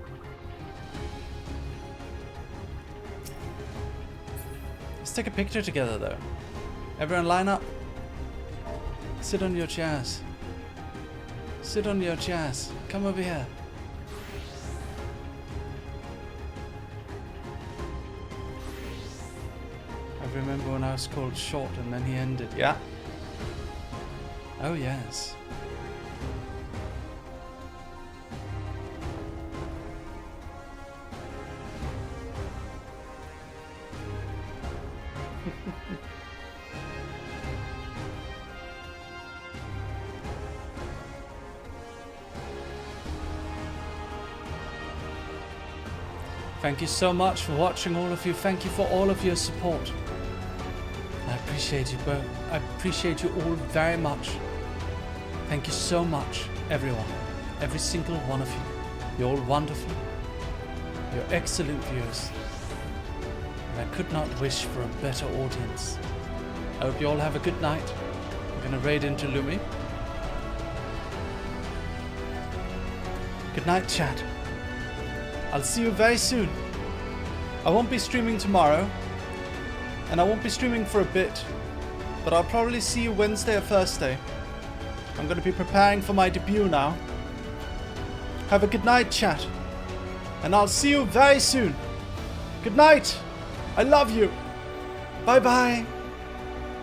Let's take a picture together though. Everyone line up. Sit on your chairs. Sit on your chairs. Come over here. I remember when I was called short and then he ended. Yeah. Oh yes. Thank you so much for watching, all of you. Thank you for all of your support. I appreciate you both. I appreciate you all very much. Thank you so much, everyone. Every single one of you. You're all wonderful. You're excellent viewers. And I could not wish for a better audience. I hope you all have a good night. I'm gonna raid into Lumi. Good night, chat. I'll see you very soon. I won't be streaming tomorrow, and I won't be streaming for a bit, but I'll probably see you Wednesday or Thursday. I'm going to be preparing for my debut now. Have a good night, chat, and I'll see you very soon. Good night. I love you. Bye-bye.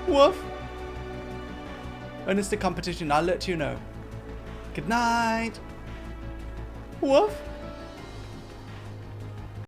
Woof. When is the competition? I'll let you know. Good night. Woof.